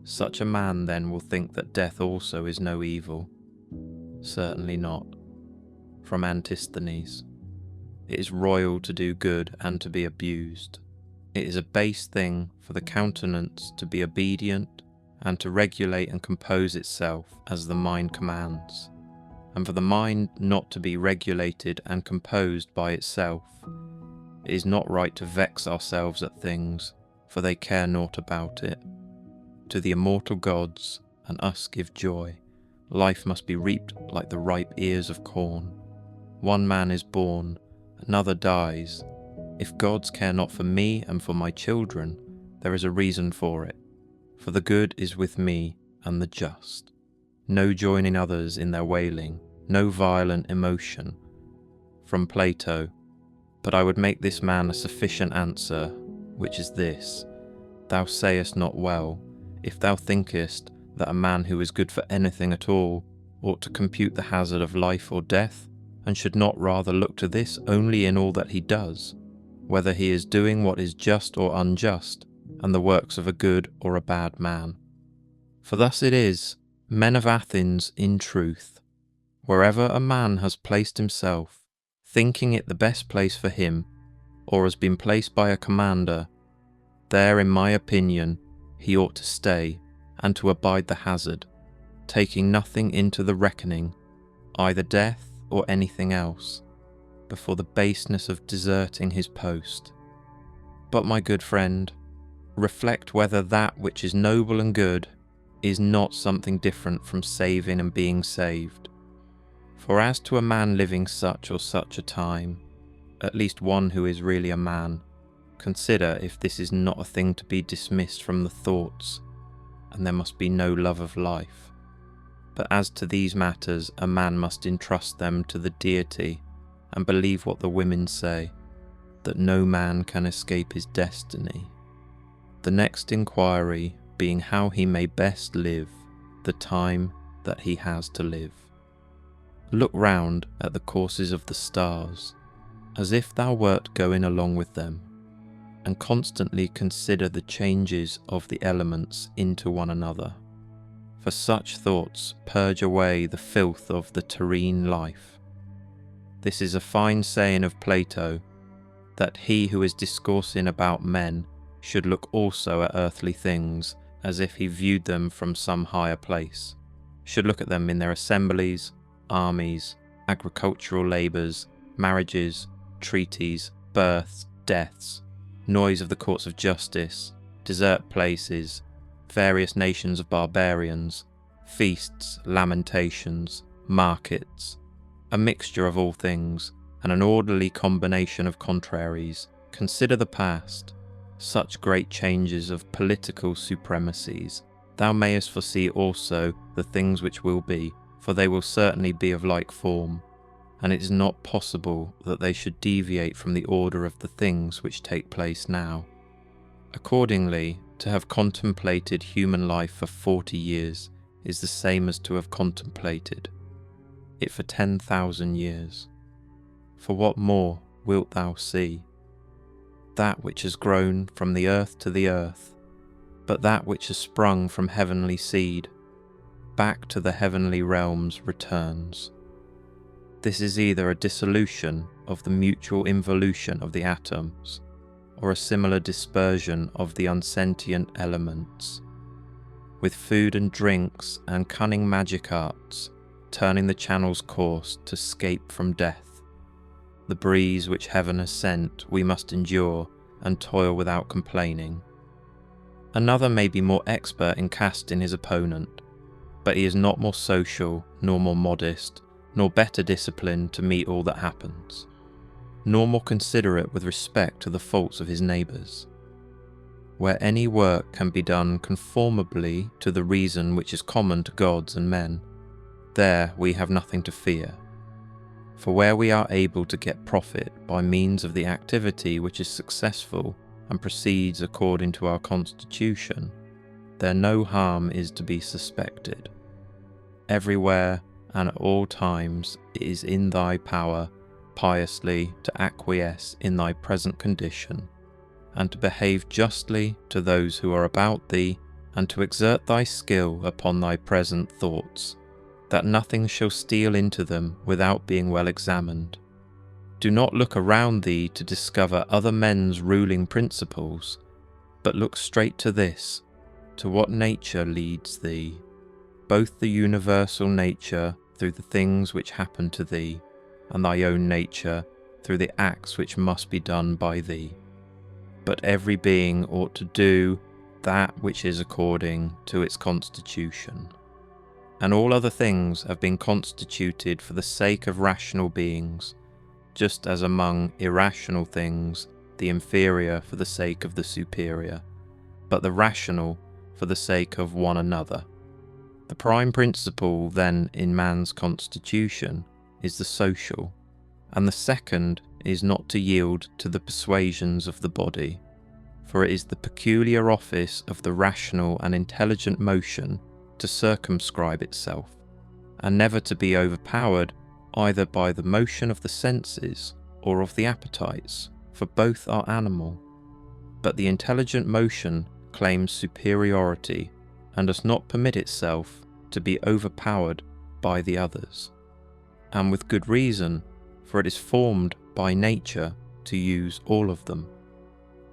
Such a man then will think that death also is no evil. Certainly not. From Antisthenes. It is royal to do good and to be abused. It is a base thing for the countenance to be obedient and to regulate and compose itself as the mind commands, and for the mind not to be regulated and composed by itself. It is not right to vex ourselves at things, for they care naught about it. To the immortal gods, and us give joy, life must be reaped like the ripe ears of corn. One man is born, another dies. If gods care not for me and for my children, there is a reason for it. For the good is with me and the just. No joining others in their wailing, no violent emotion. From Plato. But I would make this man a sufficient answer, which is this: thou sayest not well, if thou thinkest that a man who is good for anything at all ought to compute the hazard of life or death, and should not rather look to this only in all that he does, whether he is doing what is just or unjust, and the works of a good or a bad man. For thus it is, men of Athens, in truth, wherever a man has placed himself, thinking it the best place for him, or has been placed by a commander, there, in my opinion, he ought to stay, and to abide the hazard, taking nothing into the reckoning, either death or anything else, before the baseness of deserting his post. But, my good friend, reflect whether that which is noble and good is not something different from saving and being saved. For as to a man living such or such a time, at least one who is really a man, consider if this is not a thing to be dismissed from the thoughts, and there must be no love of life. But as to these matters, a man must entrust them to the deity, and believe what the women say, that no man can escape his destiny. The next inquiry being how he may best live the time that he has to live. Look round at the courses of the stars, as if thou wert going along with them, and constantly consider the changes of the elements into one another. for such thoughts purge away the filth of the terrene life. This is a fine saying of Plato, that he who is discoursing about men should look also at earthly things as if he viewed them from some higher place, should look at them in their assemblies, armies, agricultural labours, marriages, treaties, births, deaths, noise of the courts of justice, desert places, various nations of barbarians, feasts, lamentations, markets, a mixture of all things, and an orderly combination of contraries. Consider the past, such great changes of political supremacies. Thou mayest foresee also the things which will be, for they will certainly be of like form, and it is not possible that they should deviate from the order of the things which take place now. Accordingly, to have contemplated human life for 40 years is the same as to have contemplated it for 10,000 years. For what more wilt thou see? That which has grown from the earth to the earth, but that which has sprung from heavenly seed, back to the heavenly realms returns. This is either a dissolution of the mutual involution of the atoms, or a similar dispersion of the unsentient elements, with food and drinks and cunning magic arts, turning the channel's course to scape from death. The breeze which heaven has sent we must endure and toil without complaining. Another may be more expert in casting his opponent, but he is not more social, nor more modest, nor better disciplined to meet all that happens, nor more considerate with respect to the faults of his neighbours. Where any work can be done conformably to the reason which is common to gods and men, there we have nothing to fear. For where we are able to get profit by means of the activity which is successful and proceeds according to our constitution, there no harm is to be suspected. Everywhere and at all times it is in thy power piously to acquiesce in thy present condition, and to behave justly to those who are about thee, and to exert thy skill upon thy present thoughts, that nothing shall steal into them without being well examined. Do not look around thee to discover other men's ruling principles, but look straight to this, to what nature leads thee, both the universal nature through the things which happen to thee, and thy own nature through the acts which must be done by thee. But every being ought to do that which is according to its constitution. And all other things have been constituted for the sake of rational beings, just as among irrational things the inferior for the sake of the superior, but the rational for the sake of one another. The prime principle, then, in man's constitution is the social, and the second is not to yield to the persuasions of the body, for it is the peculiar office of the rational and intelligent motion to circumscribe itself, and never to be overpowered either by the motion of the senses or of the appetites, for both are animal. But the intelligent motion claims superiority, and does not permit itself to be overpowered by the others, and with good reason, for it is formed by nature to use all of them.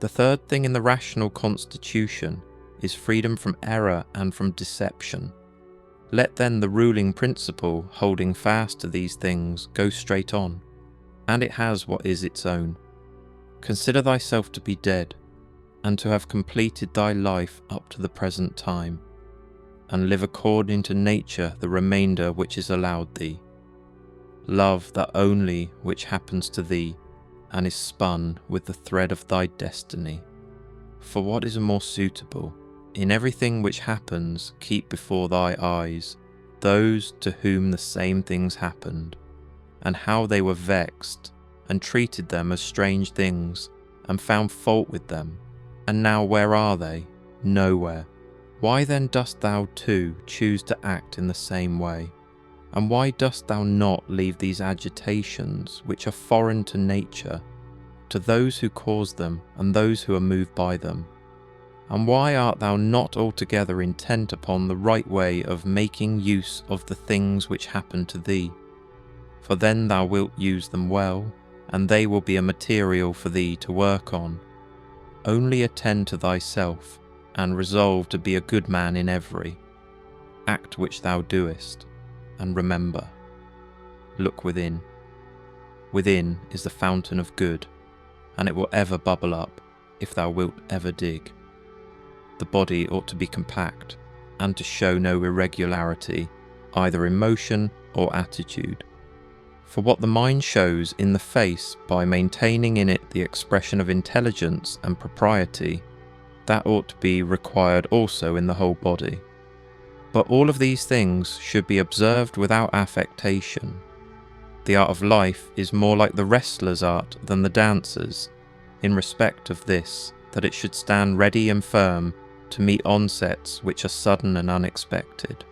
The third thing in the rational constitution is freedom from error and from deception. Let then the ruling principle holding fast to these things go straight on, and it has what is its own. Consider thyself to be dead, and to have completed thy life up to the present time, and live according to nature the remainder which is allowed thee. Love that only which happens to thee, and is spun with the thread of thy destiny. For what is more suitable? In everything which happens, keep before thy eyes those to whom the same things happened, and how they were vexed, and treated them as strange things, and found fault with them. And now where are they? Nowhere. Why then dost thou too choose to act in the same way? And why dost thou not leave these agitations, which are foreign to nature, to those who cause them and those who are moved by them? And why art thou not altogether intent upon the right way of making use of the things which happen to thee? For then thou wilt use them well, and they will be a material for thee to work on. Only attend to thyself, and resolve to be a good man in every act which thou doest, and remember, look within. Within is the fountain of good, and it will ever bubble up if thou wilt ever dig. The body ought to be compact, and to show no irregularity, either in motion or attitude. For what the mind shows in the face by maintaining in it the expression of intelligence and propriety, that ought to be required also in the whole body. But all of these things should be observed without affectation. The art of life is more like the wrestler's art than the dancer's, in respect of this, that it should stand ready and firm to meet onsets which are sudden and unexpected.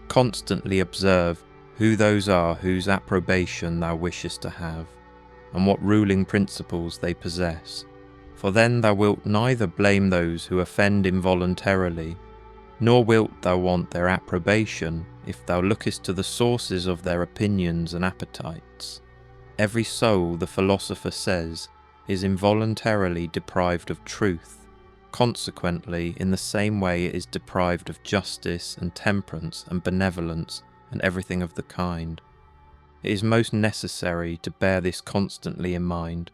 Constantly observe who those are whose approbation thou wishest to have, and what ruling principles they possess, for then thou wilt neither blame those who offend involuntarily, nor wilt thou want their approbation if thou lookest to the sources of their opinions and appetites. Every soul, the philosopher says, is involuntarily deprived of truth. Consequently, in the same way it is deprived of justice and temperance and benevolence and everything of the kind. It is most necessary to bear this constantly in mind,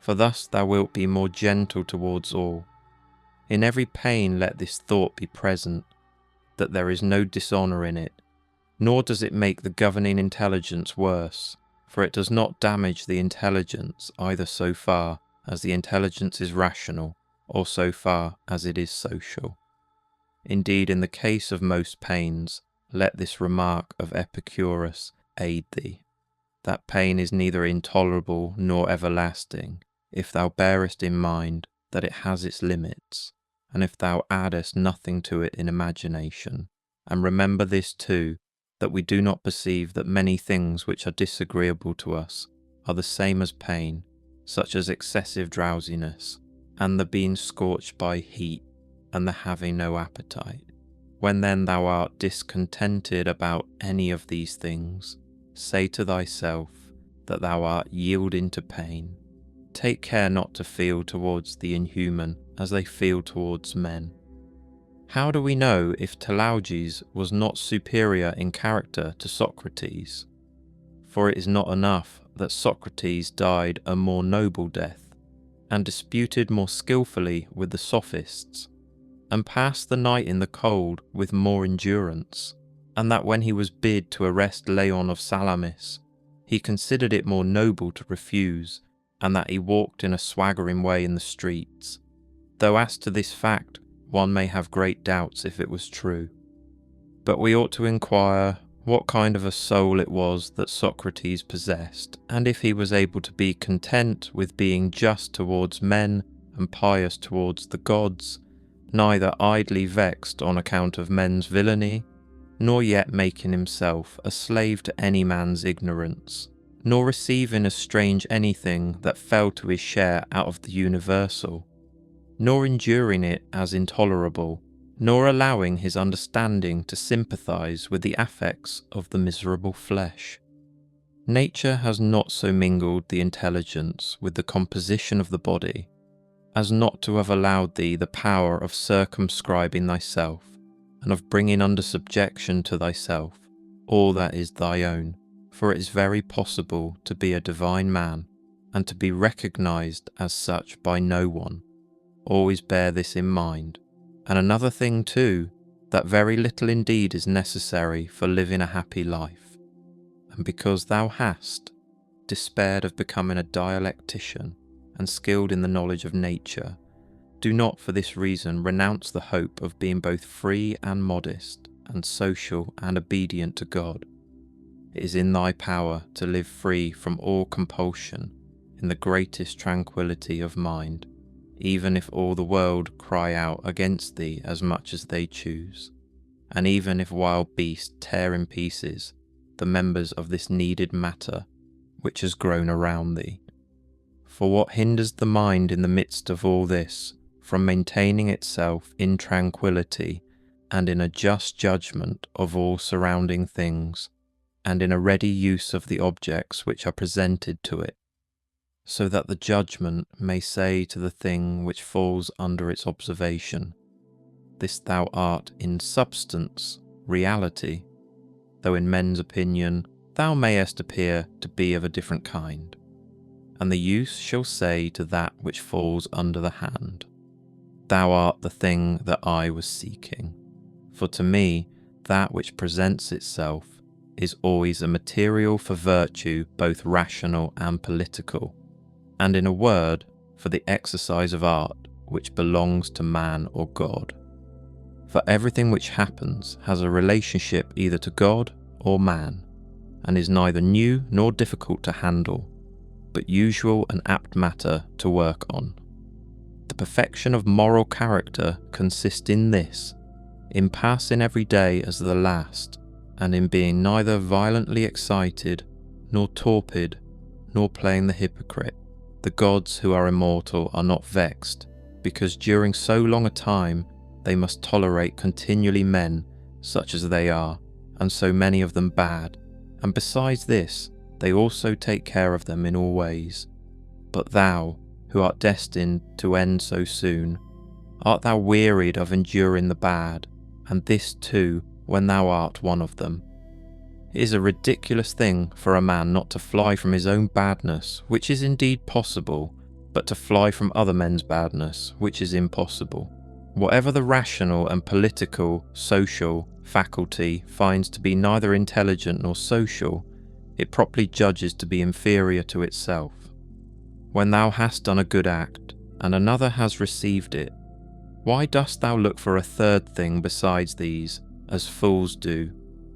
for thus thou wilt be more gentle towards all. In every pain let this thought be present, that there is no dishonour in it, nor does it make the governing intelligence worse, for it does not damage the intelligence either so far as the intelligence is rational, or so far as it is social. Indeed, in the case of most pains, let this remark of Epicurus aid thee, that pain is neither intolerable nor everlasting, if thou bearest in mind that it has its limits, and if thou addest nothing to it in imagination. And remember this too, that we do not perceive that many things which are disagreeable to us are the same as pain, such as excessive drowsiness, and the being scorched by heat, and the having no appetite. When then thou art discontented about any of these things, say to thyself that thou art yielding to pain. Take care not to feel towards the inhuman as they feel towards men. How do we know if Telauges was not superior in character to Socrates? For it is not enough that Socrates died a more noble death, and disputed more skilfully with the sophists, and passed the night in the cold with more endurance, and that when he was bid to arrest Leon of Salamis, he considered it more noble to refuse, and that he walked in a swaggering way in the streets, though as to this fact one may have great doubts if it was true. But we ought to inquire what kind of a soul it was that Socrates possessed, and if he was able to be content with being just towards men and pious towards the gods, neither idly vexed on account of men's villainy, nor yet making himself a slave to any man's ignorance, nor receiving as strange anything that fell to his share out of the universal, nor enduring it as intolerable, nor allowing his understanding to sympathize with the affects of the miserable flesh. Nature has not so mingled the intelligence with the composition of the body, as not to have allowed thee the power of circumscribing thyself, and of bringing under subjection to thyself all that is thy own, for it is very possible to be a divine man, and to be recognized as such by no one. Always bear this in mind. And another thing too, that very little indeed is necessary for living a happy life. And because thou hast despaired of becoming a dialectician and skilled in the knowledge of nature, do not for this reason renounce the hope of being both free and modest, and social and obedient to God. It is in thy power to live free from all compulsion in the greatest tranquillity of mind, even if all the world cry out against thee as much as they choose, and even if wild beasts tear in pieces the members of this kneaded matter which has grown around thee. For what hinders the mind in the midst of all this from maintaining itself in tranquillity and in a just judgment of all surrounding things, and in a ready use of the objects which are presented to it, so that the judgment may say to the thing which falls under its observation, this thou art in substance, reality, though in men's opinion thou mayest appear to be of a different kind. And the use shall say to that which falls under the hand, thou art the thing that I was seeking. For to me, that which presents itself is always a material for virtue, both rational and political, and in a word, for the exercise of art which belongs to man or God. For everything which happens has a relationship either to God or man, and is neither new nor difficult to handle, but usual and apt matter to work on. The perfection of moral character consists in this, in passing every day as the last, and in being neither violently excited, nor torpid, nor playing the hypocrite. The gods who are immortal are not vexed, because during so long a time they must tolerate continually men such as they are, and so many of them bad, and besides this, they also take care of them in all ways. But thou, who art destined to end so soon, art thou wearied of enduring the bad, and this too, when thou art one of them? It is a ridiculous thing for a man not to fly from his own badness, which is indeed possible, but to fly from other men's badness, which is impossible. Whatever the rational and political, social faculty finds to be neither intelligent nor social, it properly judges to be inferior to itself. When thou hast done a good act, and another has received it, why dost thou look for a third thing besides these, as fools do,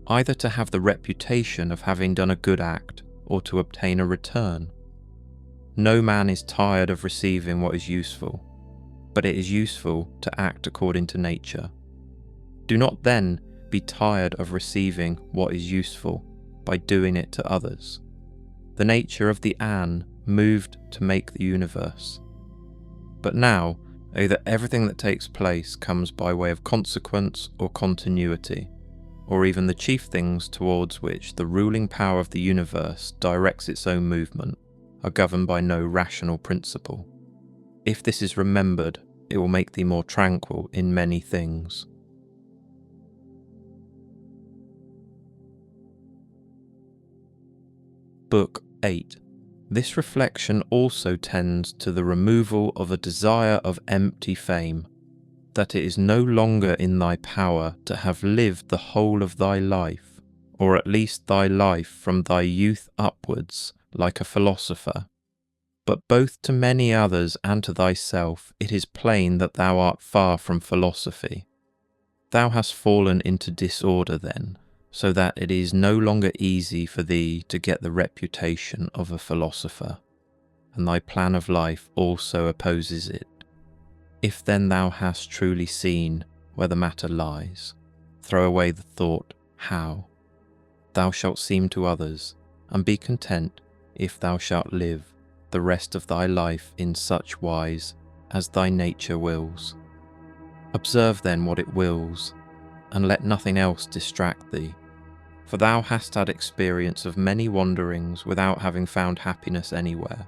either to have the reputation of having done a good act, or to obtain a return? No man is tired of receiving what is useful, but it is useful to act according to nature. Do not then be tired of receiving what is useful by doing it to others. The nature of the An moved to make the universe. But now, either everything that takes place comes by way of consequence or continuity, or even the chief things towards which the ruling power of the universe directs its own movement are governed by no rational principle. If this is remembered, it will make thee more tranquil in many things. Book 8. This reflection also tends to the removal of a desire of empty fame, that it is no longer in thy power to have lived the whole of thy life, or at least thy life from thy youth upwards, like a philosopher. But both to many others and to thyself it is plain that thou art far from philosophy. Thou hast fallen into disorder then, so that it is no longer easy for thee to get the reputation of a philosopher, and thy plan of life also opposes it. If then thou hast truly seen where the matter lies, throw away the thought, how? Thou shalt seem to others, and be content if thou shalt live the rest of thy life in such wise as thy nature wills. Observe then what it wills, and let nothing else distract thee. For thou hast had experience of many wanderings without having found happiness anywhere,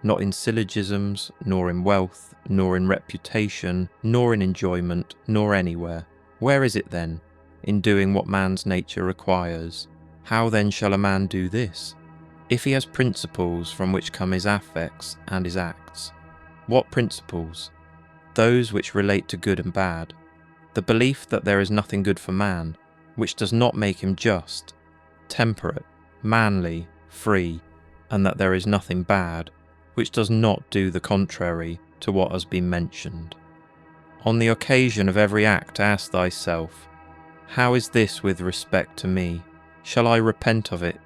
not in syllogisms, nor in wealth, nor in reputation, nor in enjoyment, nor anywhere. Where is it then? In doing what man's nature requires. How then shall a man do this? If he has principles from which come his affects and his acts. What principles? Those which relate to good and bad. The belief that there is nothing good for man, which does not make him just, temperate, manly, free, and that there is nothing bad, which does not do the contrary to what has been mentioned. On the occasion of every act ask thyself, how is this with respect to me? Shall I repent of it?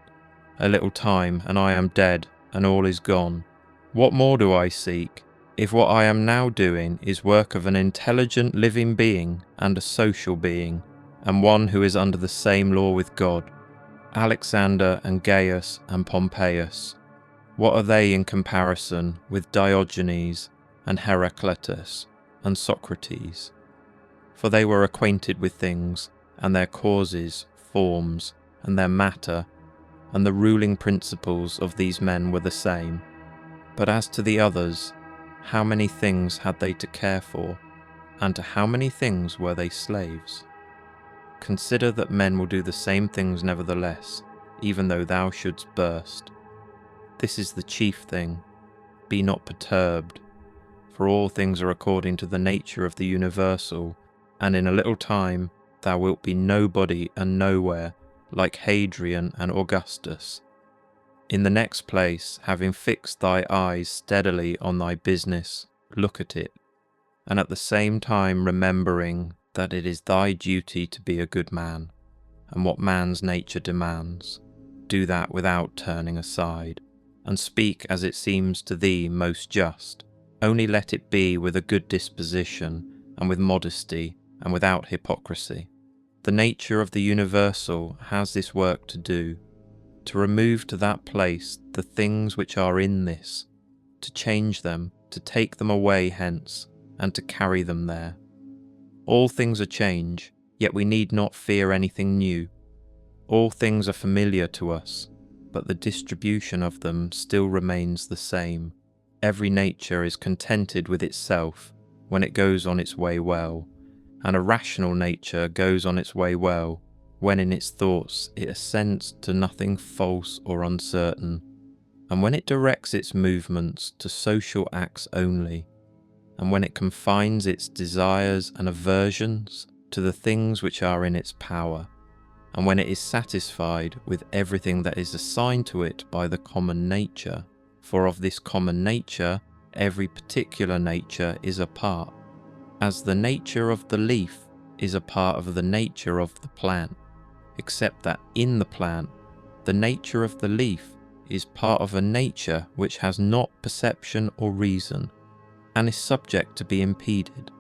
A little time, and I am dead, and all is gone. What more do I seek, if what I am now doing is work of an intelligent living being and a social being, and one who is under the same law with God? Alexander and Gaius and Pompeius, what are they in comparison with Diogenes and Heraclitus and Socrates, for they were acquainted with things, and their causes, forms, and their matter, and the ruling principles of these men were the same. But as to the others, how many things had they to care for, and to how many things were they slaves? Consider that men will do the same things nevertheless, even though thou shouldst burst. This is the chief thing. Be not perturbed, for all things are according to the nature of the universal, and in a little time thou wilt be nobody and nowhere, like Hadrian and Augustus. In the next place, having fixed thy eyes steadily on thy business, look at it, and at the same time remembering that it is thy duty to be a good man, and what man's nature demands, do that without turning aside, and speak as it seems to thee most just. Only let it be with a good disposition, and with modesty, and without hypocrisy. The nature of the universal has this work to do, to remove to that place the things which are in this, to change them, to take them away hence, and to carry them there. All things are change, yet we need not fear anything new. All things are familiar to us, but the distribution of them still remains the same. Every nature is contented with itself when it goes on its way well, and a rational nature goes on its way well when in its thoughts it assents to nothing false or uncertain, and when it directs its movements to social acts only, and when it confines its desires and aversions to the things which are in its power, and when it is satisfied with everything that is assigned to it by the common nature, for of this common nature every particular nature is a part, as the nature of the leaf is a part of the nature of the plant, except that in the plant the nature of the leaf is part of a nature which has not perception or reason, and is subject to be impeded.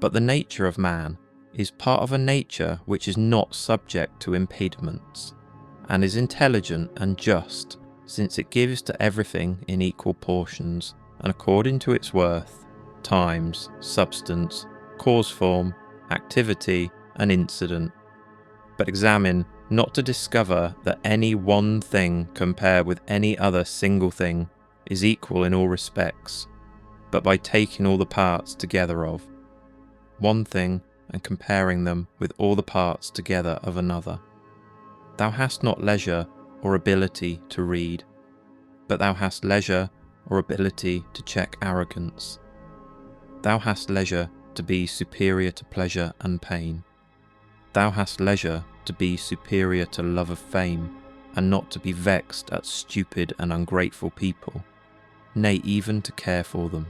But the nature of man is part of a nature which is not subject to impediments, and is intelligent and just, since it gives to everything in equal portions, and according to its worth, times, substance, cause form, activity, and incident. But examine not to discover that any one thing compared with any other single thing is equal in all respects, but by taking all the parts together of one thing and comparing them with all the parts together of another. Thou hast not leisure or ability to read, but thou hast leisure or ability to check arrogance. Thou hast leisure to be superior to pleasure and pain. Thou hast leisure to be superior to love of fame, and not to be vexed at stupid and ungrateful people, nay, even to care for them.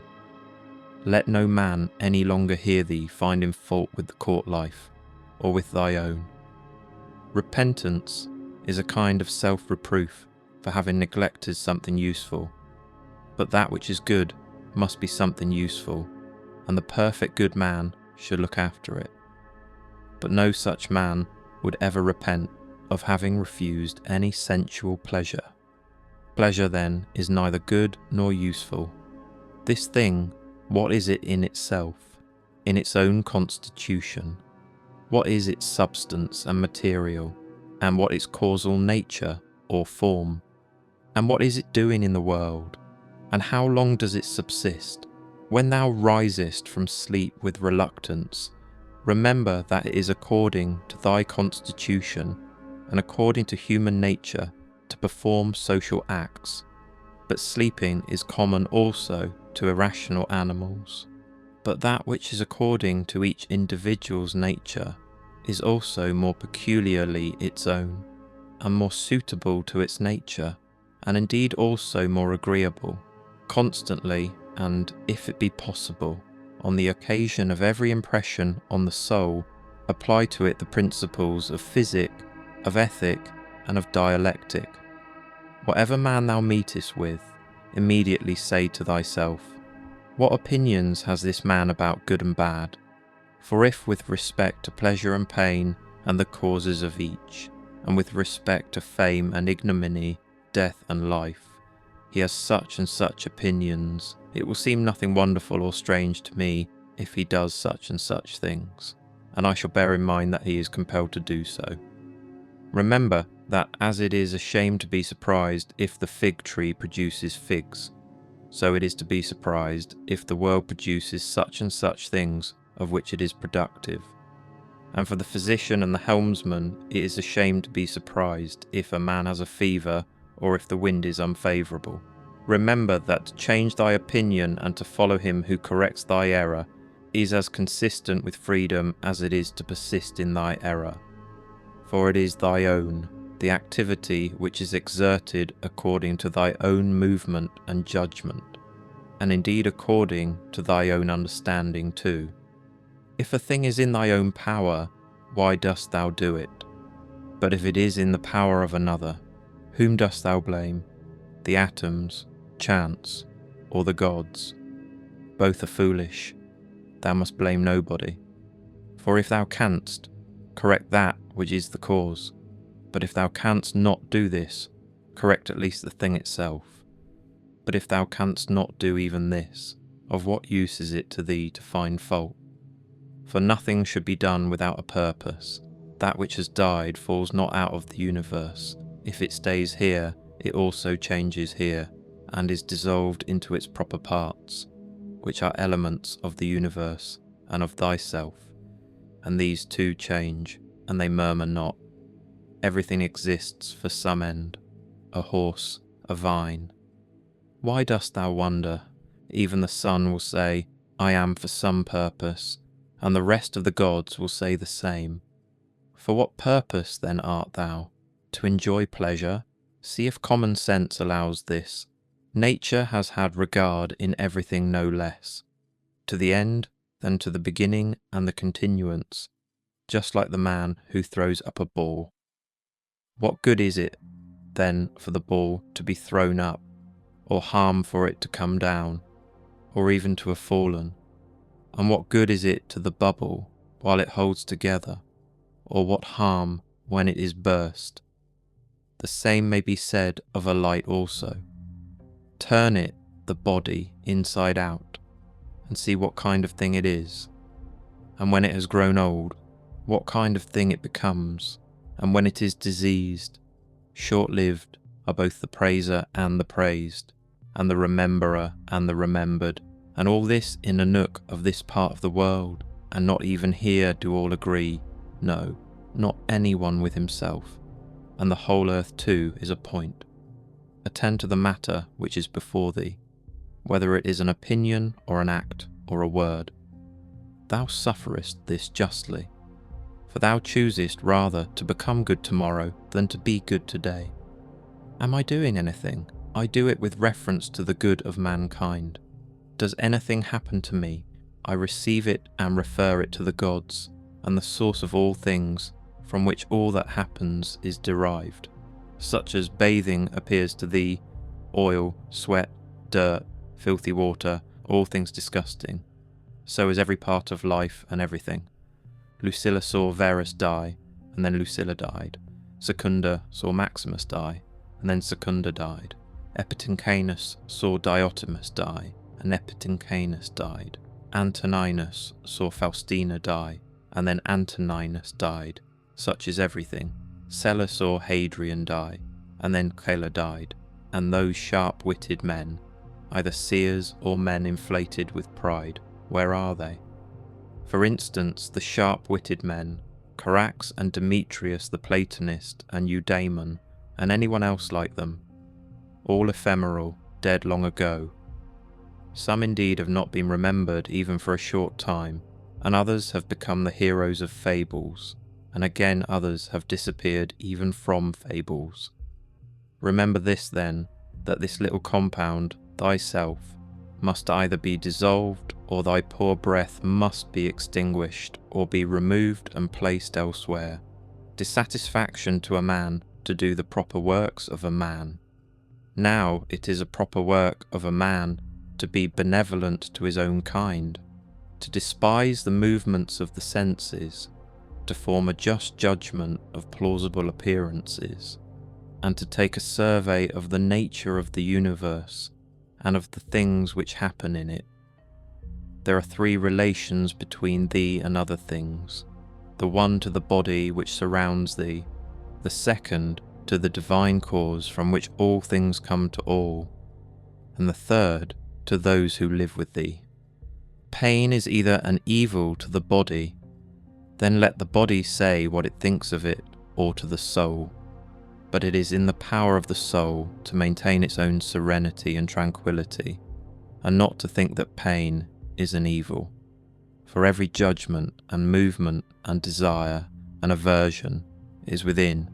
Let no man any longer hear thee finding fault with the court life, or with thy own. Repentance is a kind of self-reproof for having neglected something useful, but that which is good must be something useful, and the perfect good man should look after it. But no such man would ever repent of having refused any sensual pleasure. Pleasure then is neither good nor useful. This thing, what is it in itself, in its own constitution? What is its substance and material, and what its causal nature or form? And what is it doing in the world? And how long does it subsist? When thou risest from sleep with reluctance, remember that it is according to thy constitution and according to human nature to perform social acts, but sleeping is common also to irrational animals. But that which is according to each individual's nature is also more peculiarly its own, and more suitable to its nature, and indeed also more agreeable. Constantly, and if it be possible, on the occasion of every impression on the soul, apply to it the principles of physic, of ethic, and of dialectic. Whatever man thou meetest with, immediately say to thyself, what opinions has this man about good and bad? For if with respect to pleasure and pain, and the causes of each, and with respect to fame and ignominy, death and life, he has such and such opinions, it will seem nothing wonderful or strange to me if he does such and such things, and I shall bear in mind that he is compelled to do so. Remember that as it is a shame to be surprised if the fig tree produces figs, so it is to be surprised if the world produces such and such things of which it is productive. And for the physician and the helmsman, it is a shame to be surprised if a man has a fever or if the wind is unfavourable. Remember that to change thy opinion and to follow him who corrects thy error is as consistent with freedom as it is to persist in thy error. For it is thy own, the activity which is exerted according to thy own movement and judgment, and indeed according to thy own understanding too. If a thing is in thy own power, why dost thou do it? But if it is in the power of another, whom dost thou blame? The atoms, chance, or the gods? Both are foolish. Thou must blame nobody. For if thou canst, correct that which is the cause. But if thou canst not do this, correct at least the thing itself. But if thou canst not do even this, of what use is it to thee to find fault? For nothing should be done without a purpose. That which has died falls not out of the universe. If it stays here, it also changes here, and is dissolved into its proper parts, which are elements of the universe and of thyself. And these too change, and they murmur not. Everything exists for some end, a horse, a vine. Why dost thou wonder? Even the sun will say, I am for some purpose, and the rest of the gods will say the same. For what purpose then art thou? To enjoy pleasure? See if common sense allows this. Nature has had regard in everything no less, to the end than to the beginning and the continuance, just like the man who throws up a ball. What good is it, then, for the ball to be thrown up, or harm for it to come down, or even to have fallen? And what good is it to the bubble while it holds together, or what harm when it is burst? The same may be said of a light also. Turn it, the body, inside out, and see what kind of thing it is. And when it has grown old, what kind of thing it becomes. And when it is diseased, short-lived are both the praiser and the praised, and the rememberer and the remembered, and all this in a nook of this part of the world, and not even here do all agree, no, not anyone with himself, and the whole earth too is a point. Attend to the matter which is before thee, whether it is an opinion or an act or a word. Thou sufferest this justly, for thou choosest rather to become good tomorrow than to be good today. Am I doing anything? I do it with reference to the good of mankind. Does anything happen to me, I receive it and refer it to the gods, and the source of all things, from which all that happens is derived, such as bathing appears to thee, oil, sweat, dirt, filthy water, all things disgusting. So is every part of life and everything. Lucilla saw Verus die, and then Lucilla died. Secunda saw Maximus die, and then Secunda died. Epitincanus saw Diotimus die, and Epitincanus died. Antoninus saw Faustina die, and then Antoninus died. Such is everything. Sella saw Hadrian die, and then Cela died. And those sharp-witted men, either seers or men inflated with pride, where are they? For instance, the sharp-witted men, Carax and Demetrius the Platonist and Eudaemon, and anyone else like them, all ephemeral, dead long ago. Some indeed have not been remembered even for a short time, and others have become the heroes of fables, and again others have disappeared even from fables. Remember this then, that this little compound, thyself, must either be dissolved, or thy poor breath must be extinguished, or be removed and placed elsewhere. Dissatisfaction to a man to do the proper works of a man. Now it is a proper work of a man to be benevolent to his own kind, to despise the movements of the senses, to form a just judgment of plausible appearances, and to take a survey of the nature of the universe and of the things which happen in it. there are three relations between thee and other things, the one to the body which surrounds thee, the second to the divine cause from which all things come to all, and the third to those who live with thee. Pain is either an evil to the body, then let the body say what it thinks of it, or to the soul, but it is in the power of the soul to maintain its own serenity and tranquility, and not to think that pain is an evil. For every judgment and movement and desire and aversion is within,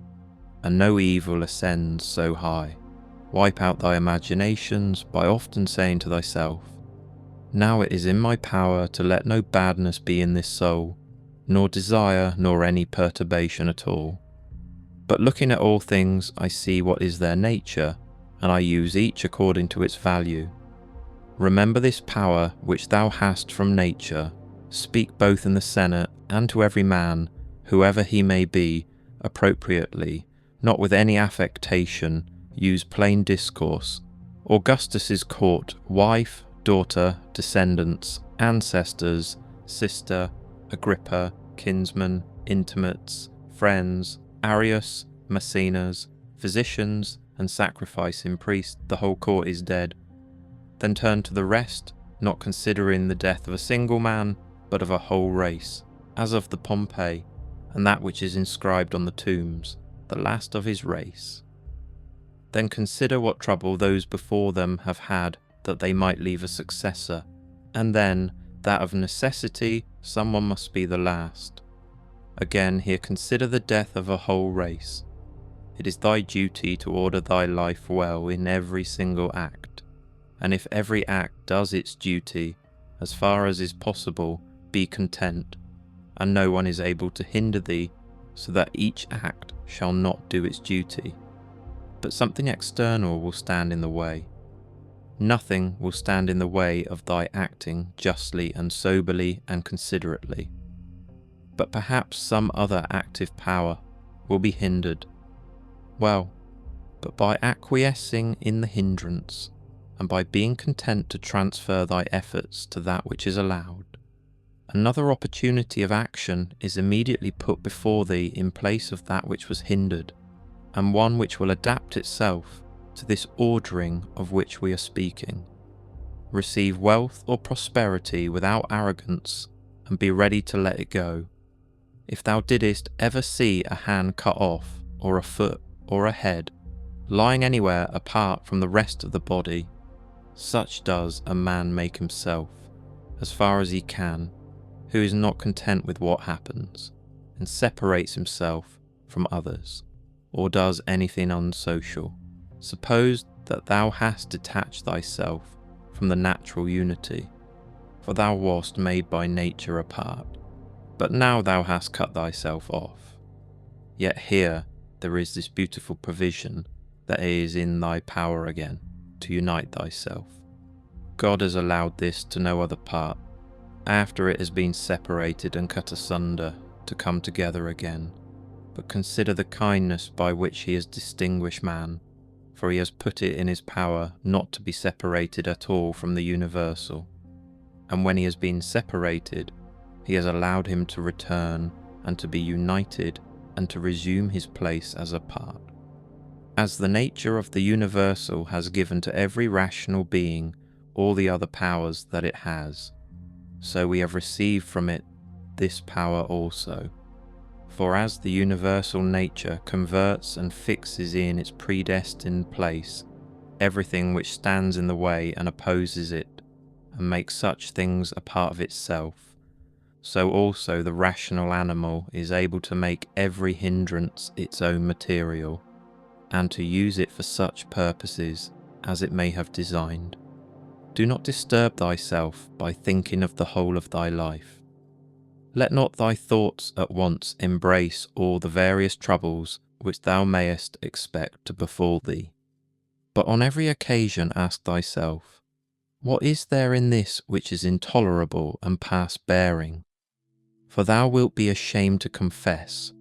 and no evil ascends so high. Wipe out thy imaginations by often saying to thyself, now it is in my power to let no badness be in this soul, nor desire nor any perturbation at all. But looking at all things I see what is their nature, and I use each according to its value. Remember this power which thou hast from nature, speak both in the senate and to every man, whoever he may be, appropriately, not with any affectation, use plain discourse. Augustus's court, wife, daughter, descendants, ancestors, sister, Agrippa, kinsmen, intimates, friends, Arius, Maecenas, physicians, and sacrificing priests, the whole court is dead. Then turn to the rest, not considering the death of a single man, but of a whole race, as of the Pompey, and that which is inscribed on the tombs, the last of his race. Then consider what trouble those before them have had, that they might leave a successor, and then, that of necessity, someone must be the last. Again, here consider the death of a whole race. It is thy duty to order thy life well in every single act, and if every act does its duty, as far as is possible, be content, and no one is able to hinder thee, so that each act shall not do its duty. But something external will stand in the way. Nothing will stand in the way of thy acting justly and soberly and considerately. But perhaps some other active power will be hindered. Well, but by acquiescing in the hindrance, and by being content to transfer thy efforts to that which is allowed, another opportunity of action is immediately put before thee in place of that which was hindered, and one which will adapt itself to this ordering of which we are speaking. Receive wealth or prosperity without arrogance, and be ready to let it go. If thou didst ever see a hand cut off, or a foot, or a head, lying anywhere apart from the rest of the body, such does a man make himself, as far as he can, who is not content with what happens, and separates himself from others, or does anything unsocial. Suppose that thou hast detached thyself from the natural unity, for thou wast made by nature apart, but now thou hast cut thyself off. Yet here there is this beautiful provision that it is in thy power again to unite thyself. God has allowed this to no other part, after it has been separated and cut asunder, to come together again. But consider the kindness by which he has distinguished man, for he has put it in his power not to be separated at all from the universal, and when he has been separated, he has allowed him to return and to be united and to resume his place as a part. As the nature of the universal has given to every rational being all the other powers that it has, so we have received from it this power also. For as the universal nature converts and fixes in its predestined place everything which stands in the way and opposes it, and makes such things a part of itself, so also the rational animal is able to make every hindrance its own material, and to use it for such purposes as it may have designed. Do not disturb thyself by thinking of the whole of thy life. Let not thy thoughts at once embrace all the various troubles which thou mayest expect to befall thee, but on every occasion ask thyself, what is there in this which is intolerable and past bearing? For thou wilt be ashamed to confess.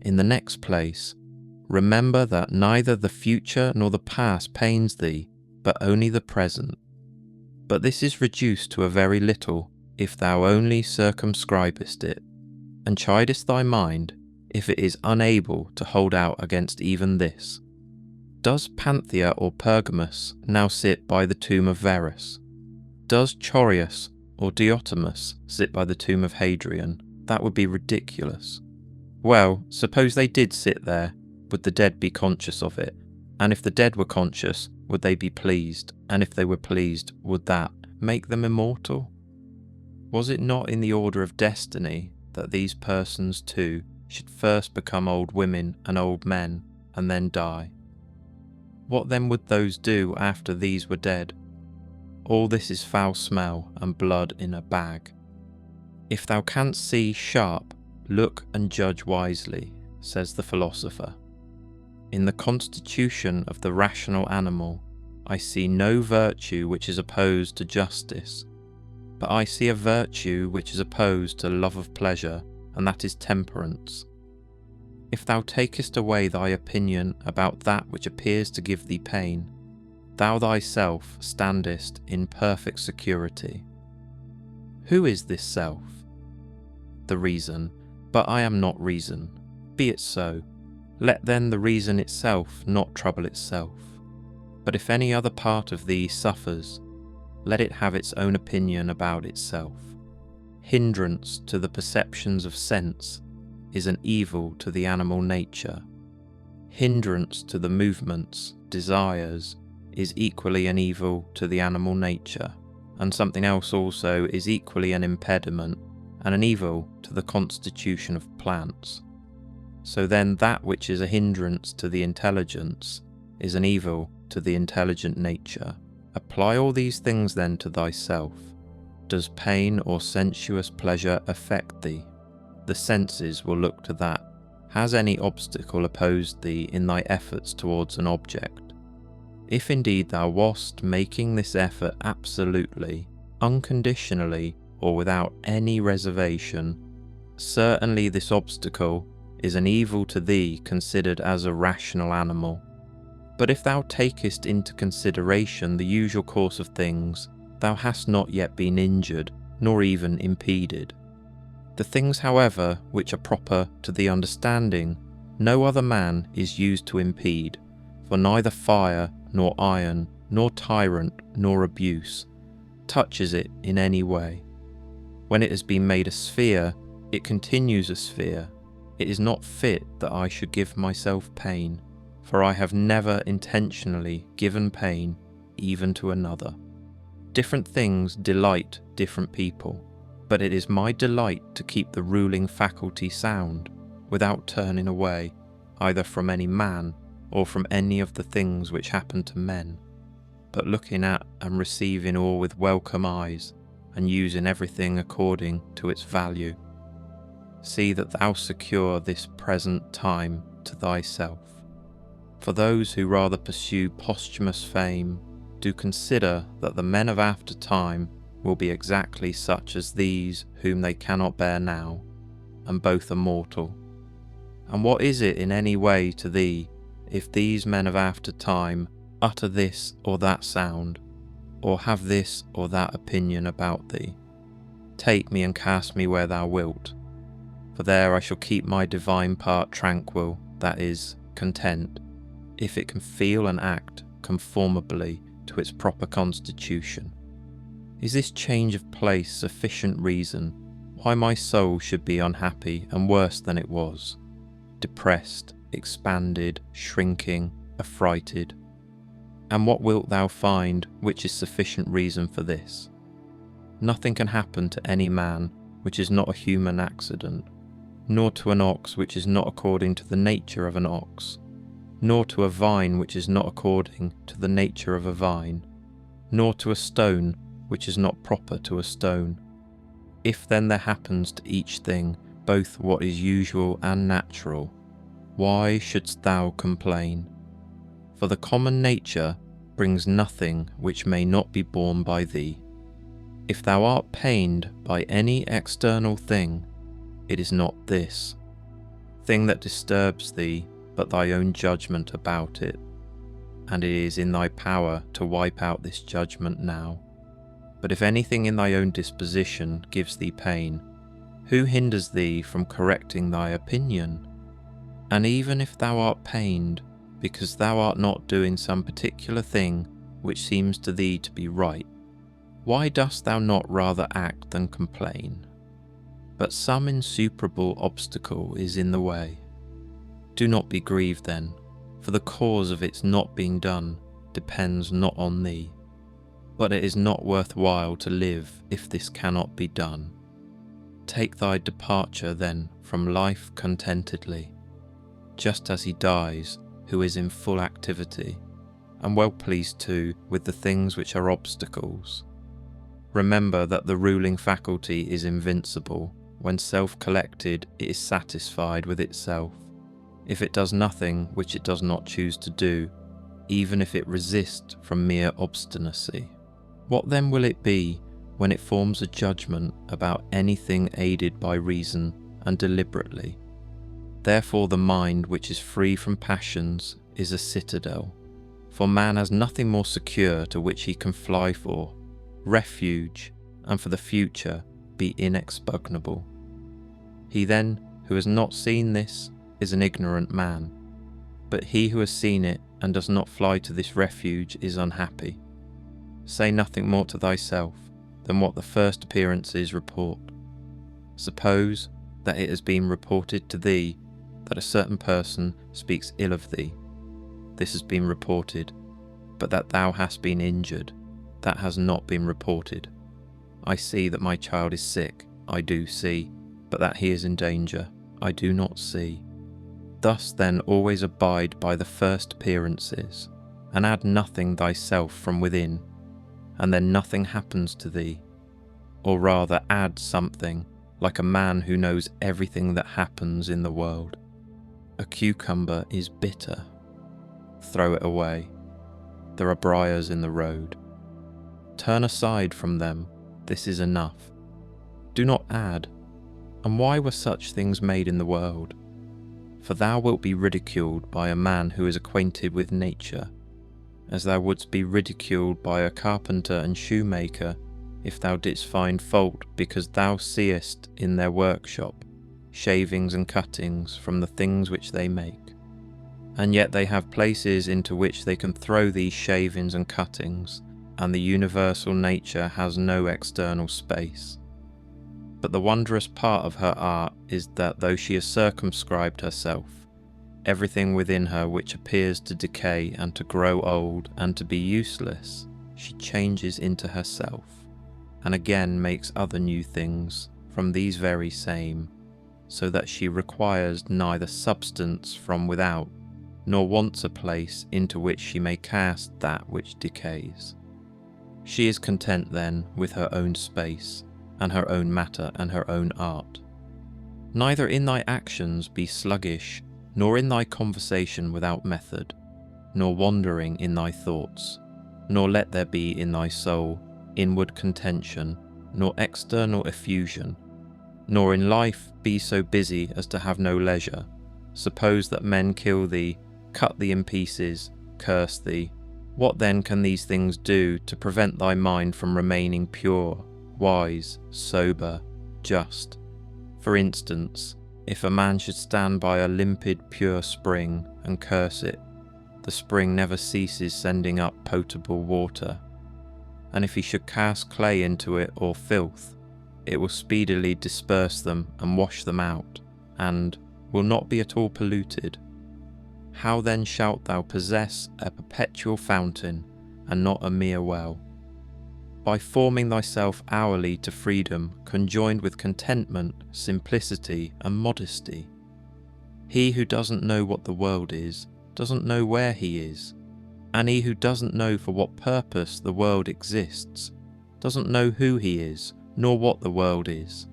In the next place, remember that neither the future nor the past pains thee, but only the present. But this is reduced to a very little, if thou only circumscribest it, and chidest thy mind if it is unable to hold out against even this. Does Panthea or Pergamus now sit by the tomb of Verus? Does Choreus or Diotimus sit by the tomb of Hadrian? That would be ridiculous. Well, suppose they did sit there, would the dead be conscious of it? And if the dead were conscious, would they be pleased? And if they were pleased, would that make them immortal? Was it not in the order of destiny that these persons too should first become old women and old men, and then die? What then would those do after these were dead? All this is foul smell and blood in a bag. If thou canst see sharp, look and judge wisely, says the philosopher. In the constitution of the rational animal, I see no virtue which is opposed to justice, but I see a virtue which is opposed to love of pleasure, and that is temperance. If thou takest away thy opinion about that which appears to give thee pain, thou thyself standest in perfect security. Who is this self? The reason, but I am not reason. Be it so. Let then the reason itself not trouble itself. But if any other part of thee suffers, let it have its own opinion about itself. Hindrance to the perceptions of sense is an evil to the animal nature. Hindrance to the movements, desires, is equally an evil to the animal nature, and something else also is equally an impediment and an evil to the constitution of plants. So then that which is a hindrance to the intelligence is an evil to the intelligent nature. Apply all these things then to thyself. Does pain or sensuous pleasure affect thee? The senses will look to that. Has any obstacle opposed thee in thy efforts towards an object? If indeed thou wast making this effort absolutely, unconditionally, or without any reservation, certainly this obstacle is an evil to thee considered as a rational animal. But if thou takest into consideration the usual course of things, thou hast not yet been injured, nor even impeded. The things, however, which are proper to the understanding, no other man is used to impede, for neither fire, nor iron, nor tyrant, nor abuse touches it in any way. When it has been made a sphere, it continues a sphere. It is not fit that I should give myself pain, for I have never intentionally given pain even to another. Different things delight different people, but it is my delight to keep the ruling faculty sound, without turning away, either from any man or from any of the things which happen to men, but looking at and receiving all with welcome eyes, and using everything according to its value. See that thou secure this present time to thyself. For those who rather pursue posthumous fame do consider that the men of after time will be exactly such as these whom they cannot bear now, and both are mortal. And what is it in any way to thee if these men of after time utter this or that sound, or have this or that opinion about thee? Take me and cast me where thou wilt, for there I shall keep my divine part tranquil, that is, content, if it can feel and act conformably to its proper constitution. Is this change of place sufficient reason why my soul should be unhappy and worse than it was, depressed, expanded, shrinking, affrighted? And what wilt thou find which is sufficient reason for this? Nothing can happen to any man which is not a human accident, nor to an ox which is not according to the nature of an ox, nor to a vine which is not according to the nature of a vine, nor to a stone which is not proper to a stone. If then there happens to each thing both what is usual and natural, why shouldst thou complain? For the common nature brings nothing which may not be borne by thee. If thou art pained by any external thing, it is not this thing that disturbs thee, but thy own judgment about it, and it is in thy power to wipe out this judgment now. But if anything in thy own disposition gives thee pain, who hinders thee from correcting thy opinion? And even if thou art pained, because thou art not doing some particular thing which seems to thee to be right, why dost thou not rather act than complain? But some insuperable obstacle is in the way. Do not be grieved then, for the cause of its not being done depends not on thee. But it is not worth while to live if this cannot be done. Take thy departure then from life contentedly, just as he dies who is in full activity, and well pleased too with the things which are obstacles. Remember that the ruling faculty is invincible. When self-collected, it is satisfied with itself. If it does nothing which it does not choose to do, even if it resist from mere obstinacy, what then will it be when it forms a judgment about anything aided by reason and deliberately? Therefore the mind which is free from passions is a citadel, for man has nothing more secure to which he can fly for, refuge, and for the future be inexpugnable. He then who has not seen this is an ignorant man, but he who has seen it and does not fly to this refuge is unhappy. Say nothing more to thyself than what the first appearances report. Suppose that it has been reported to thee that a certain person speaks ill of thee. This has been reported, but that thou hast been injured, that has not been reported. I see that my child is sick, I do see, but that he is in danger, I do not see. Thus then always abide by the first appearances, and add nothing thyself from within, and then nothing happens to thee. Or rather add something, like a man who knows everything that happens in the world. A cucumber is bitter. Throw it away. There are briars in the road. Turn aside from them, this is enough. Do not add. And why were such things made in the world? For thou wilt be ridiculed by a man who is acquainted with nature, as thou wouldst be ridiculed by a carpenter and shoemaker if thou didst find fault because thou seest in their workshop shavings and cuttings from the things which they make. And yet they have places into which they can throw these shavings and cuttings, and the universal nature has no external space. But the wondrous part of her art is that though she has circumscribed herself, everything within her which appears to decay and to grow old and to be useless, she changes into herself, and again makes other new things from these very same, so that she requires neither substance from without, nor wants a place into which she may cast that which decays. She is content then with her own space, and her own matter and her own art. Neither in thy actions be sluggish, nor in thy conversation without method, nor wandering in thy thoughts, nor let there be in thy soul inward contention, nor external effusion, nor in life be so busy as to have no leisure. Suppose that men kill thee, cut thee in pieces, curse thee. What then can these things do to prevent thy mind from remaining pure, wise, sober, just? For instance, if a man should stand by a limpid, pure spring and curse it, the spring never ceases sending up potable water. And if he should cast clay into it or filth, it will speedily disperse them and wash them out, and will not be at all polluted. How then shalt thou possess a perpetual fountain, and not a mere well? By forming thyself hourly to freedom, conjoined with contentment, simplicity, and modesty. He who doesn't know what the world is, doesn't know where he is, and he who doesn't know for what purpose the world exists, doesn't know who he is, nor what the world is.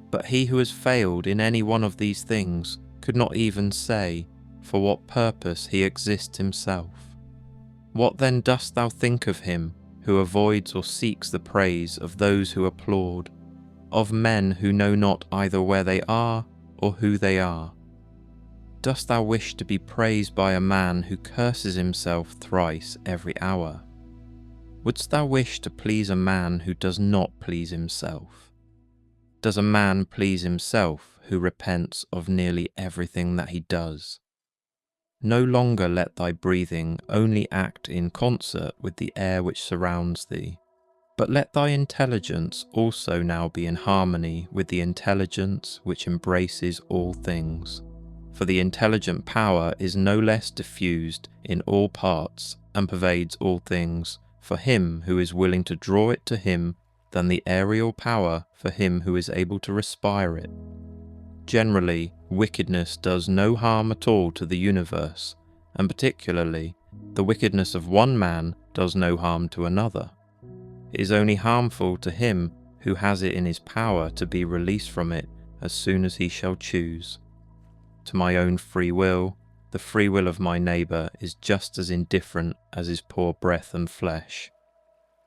But he who has failed in any one of these things could not even say for what purpose he exists himself. What then dost thou think of him who avoids or seeks the praise of those who applaud, of men who know not either where they are or who they are? Dost thou wish to be praised by a man who curses himself thrice every hour? Wouldst thou wish to please a man who does not please himself? Does a man please himself who repents of nearly everything that he does? No longer let thy breathing only act in concert with the air which surrounds thee, but let thy intelligence also now be in harmony with the intelligence which embraces all things. For the intelligent power is no less diffused in all parts and pervades all things for him who is willing to draw it to him than the aerial power for him who is able to respire it. Generally, wickedness does no harm at all to the universe, and particularly, the wickedness of one man does no harm to another. It is only harmful to him who has it in his power to be released from it as soon as he shall choose. To my own free will, the free will of my neighbour is just as indifferent as his poor breath and flesh.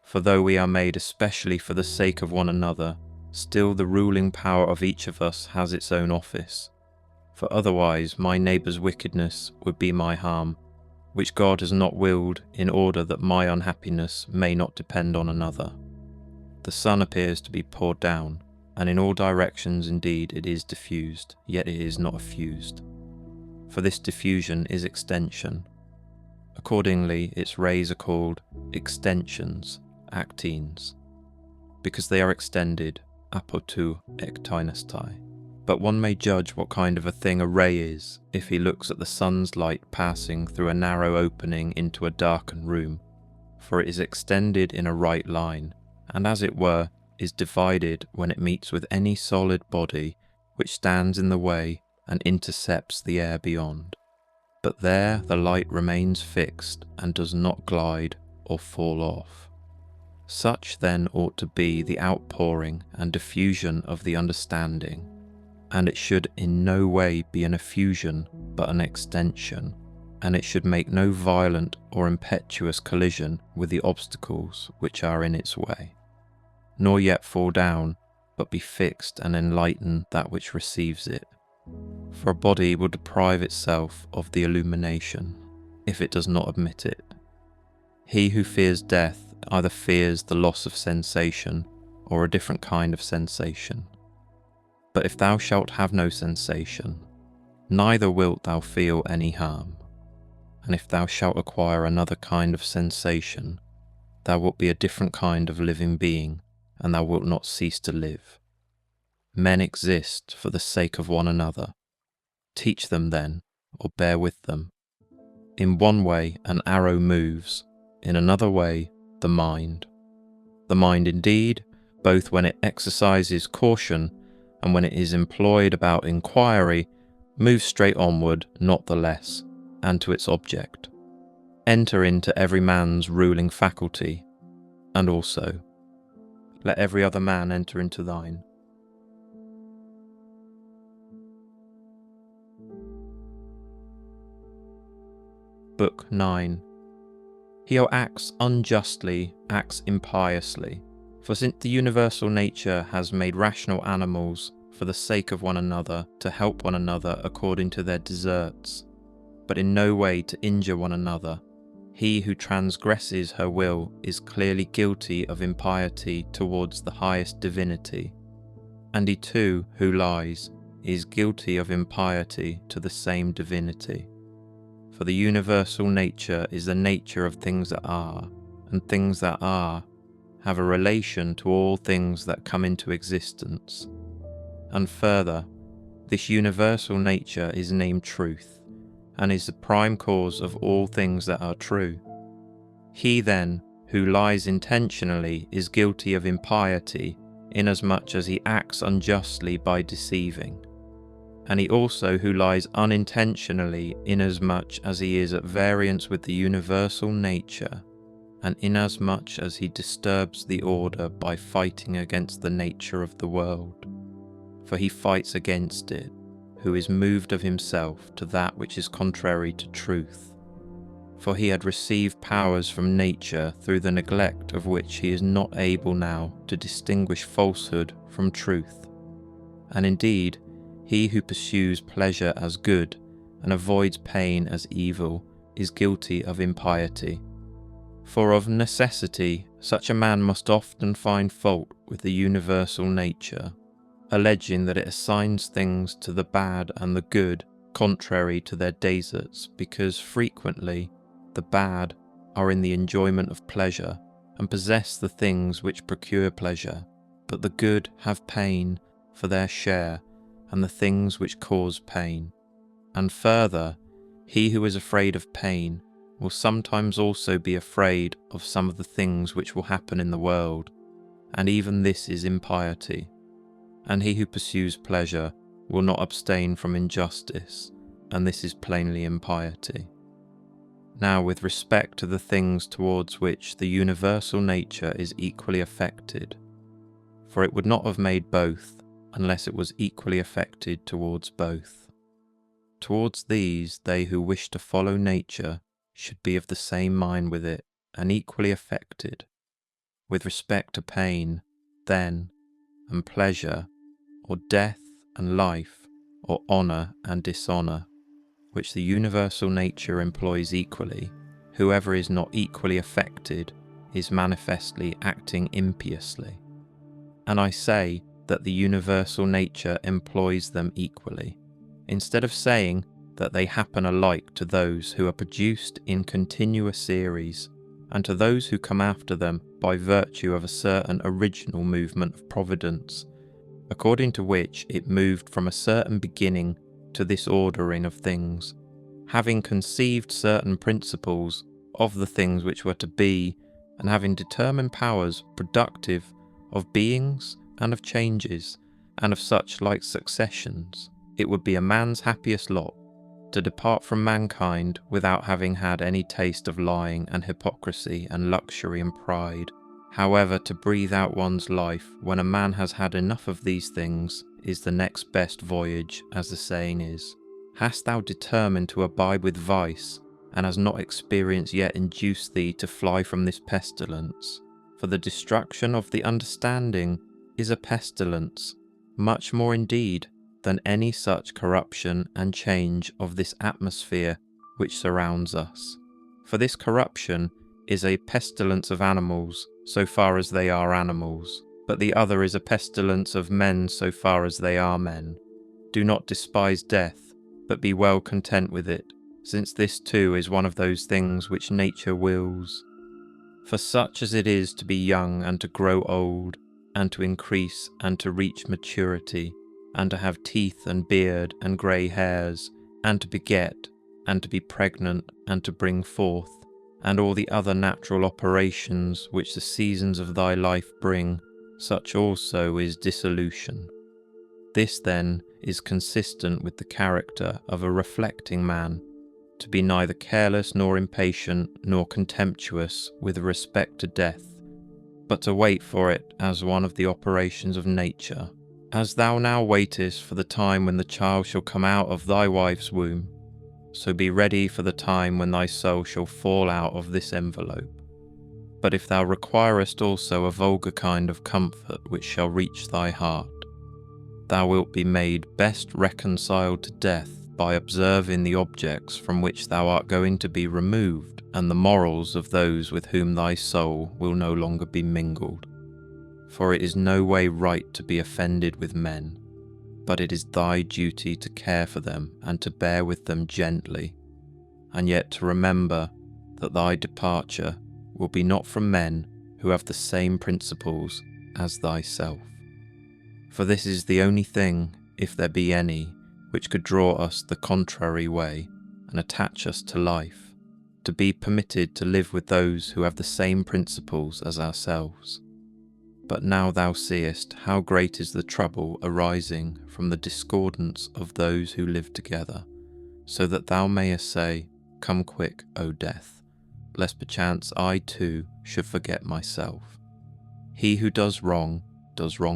For though we are made especially for the sake of one another, still the ruling power of each of us has its own office. For otherwise my neighbour's wickedness would be my harm, which God has not willed in order that my unhappiness may not depend on another. The sun appears to be poured down, and in all directions indeed it is diffused, yet it is not effused. For this diffusion is extension. Accordingly its rays are called extensions, actines, because they are extended, apotou ektainestai. But one may judge what kind of a thing a ray is if he looks at the sun's light passing through a narrow opening into a darkened room, for it is extended in a right line, and as it were, is divided when it meets with any solid body which stands in the way and intercepts the air beyond. But there the light remains fixed and does not glide or fall off. Such then ought to be the outpouring and diffusion of the understanding, and it should in no way be an effusion but an extension, and it should make no violent or impetuous collision with the obstacles which are in its way, nor yet fall down, but be fixed and enlighten that which receives it. For a body will deprive itself of the illumination, if it does not admit it. He who fears death either fears the loss of sensation, or a different kind of sensation. But if thou shalt have no sensation, neither wilt thou feel any harm. And if thou shalt acquire another kind of sensation, thou wilt be a different kind of living being, and thou wilt not cease to live. Men exist for the sake of one another. Teach them then, or bear with them. In one way an arrow moves, in another way the mind. The mind indeed, both when it exercises caution and when it is employed about inquiry, moves straight onward, not the less, and to its object. Enter into every man's ruling faculty, and also, let every other man enter into thine. Book 9. He who acts unjustly acts impiously, for since the universal nature has made rational animals for the sake of one another to help one another according to their deserts, but in no way to injure one another, he who transgresses her will is clearly guilty of impiety towards the highest divinity, and he too who lies is guilty of impiety to the same divinity. For the universal nature is the nature of things that are, and things that are have a relation to all things that come into existence. And further, this universal nature is named truth, and is the prime cause of all things that are true. He then, who lies intentionally, is guilty of impiety, inasmuch as he acts unjustly by deceiving. And he also who lies unintentionally, inasmuch as he is at variance with the universal nature, and inasmuch as he disturbs the order by fighting against the nature of the world. For he fights against it, who is moved of himself to that which is contrary to truth. For he had received powers from nature through the neglect of which he is not able now to distinguish falsehood from truth. And indeed, he who pursues pleasure as good and avoids pain as evil is guilty of impiety. For of necessity such a man must often find fault with the universal nature, alleging that it assigns things to the bad and the good contrary to their deserts, because frequently the bad are in the enjoyment of pleasure and possess the things which procure pleasure, but the good have pain for their share and the things which cause pain. And further, he who is afraid of pain will sometimes also be afraid of some of the things which will happen in the world, and even this is impiety. And he who pursues pleasure will not abstain from injustice, and this is plainly impiety. Now, with respect to the things towards which the universal nature is equally affected, for it would not have made both unless it was equally affected towards both. Towards these, they who wish to follow nature should be of the same mind with it and equally affected. With respect to pain, then, and pleasure, or death and life, or honour and dishonour, which the universal nature employs equally, whoever is not equally affected is manifestly acting impiously. And I say that the universal nature employs them equally, instead of saying that they happen alike to those who are produced in continuous series, and to those who come after them by virtue of a certain original movement of providence, according to which it moved from a certain beginning to this ordering of things, having conceived certain principles of the things which were to be, and having determined powers productive of beings and of changes, and of such like successions. It would be a man's happiest lot to depart from mankind without having had any taste of lying and hypocrisy and luxury and pride. However, to breathe out one's life when a man has had enough of these things is the next best voyage, as the saying is. Hast thou determined to abide with vice, and has not experience yet induced thee to fly from this pestilence? For the destruction of the understanding is a pestilence, much more indeed than any such corruption and change of this atmosphere which surrounds us. For this corruption is a pestilence of animals, so far as they are animals, but the other is a pestilence of men so far as they are men. Do not despise death, but be well content with it, since this too is one of those things which nature wills. For such as it is to be young and to grow old, and to increase and to reach maturity, and to have teeth and beard and grey hairs, and to beget, and to be pregnant, and to bring forth, and all the other natural operations which the seasons of thy life bring, such also is dissolution. This then is consistent with the character of a reflecting man, to be neither careless nor impatient nor contemptuous with respect to death, but to wait for it as one of the operations of nature. As thou now waitest for the time when the child shall come out of thy wife's womb, so be ready for the time when thy soul shall fall out of this envelope. But if thou requirest also a vulgar kind of comfort which shall reach thy heart, thou wilt be made best reconciled to death by observing the objects from which thou art going to be removed, and the morals of those with whom thy soul will no longer be mingled. For it is no way right to be offended with men, but it is thy duty to care for them and to bear with them gently, and yet to remember that thy departure will be not from men who have the same principles as thyself. For this is the only thing, if there be any, which could draw us the contrary way and attach us to life, to be permitted to live with those who have the same principles as ourselves. But now thou seest how great is the trouble arising from the discordance of those who live together, so that thou mayest say, Come quick, O death, lest perchance I too should forget myself. He who does wrong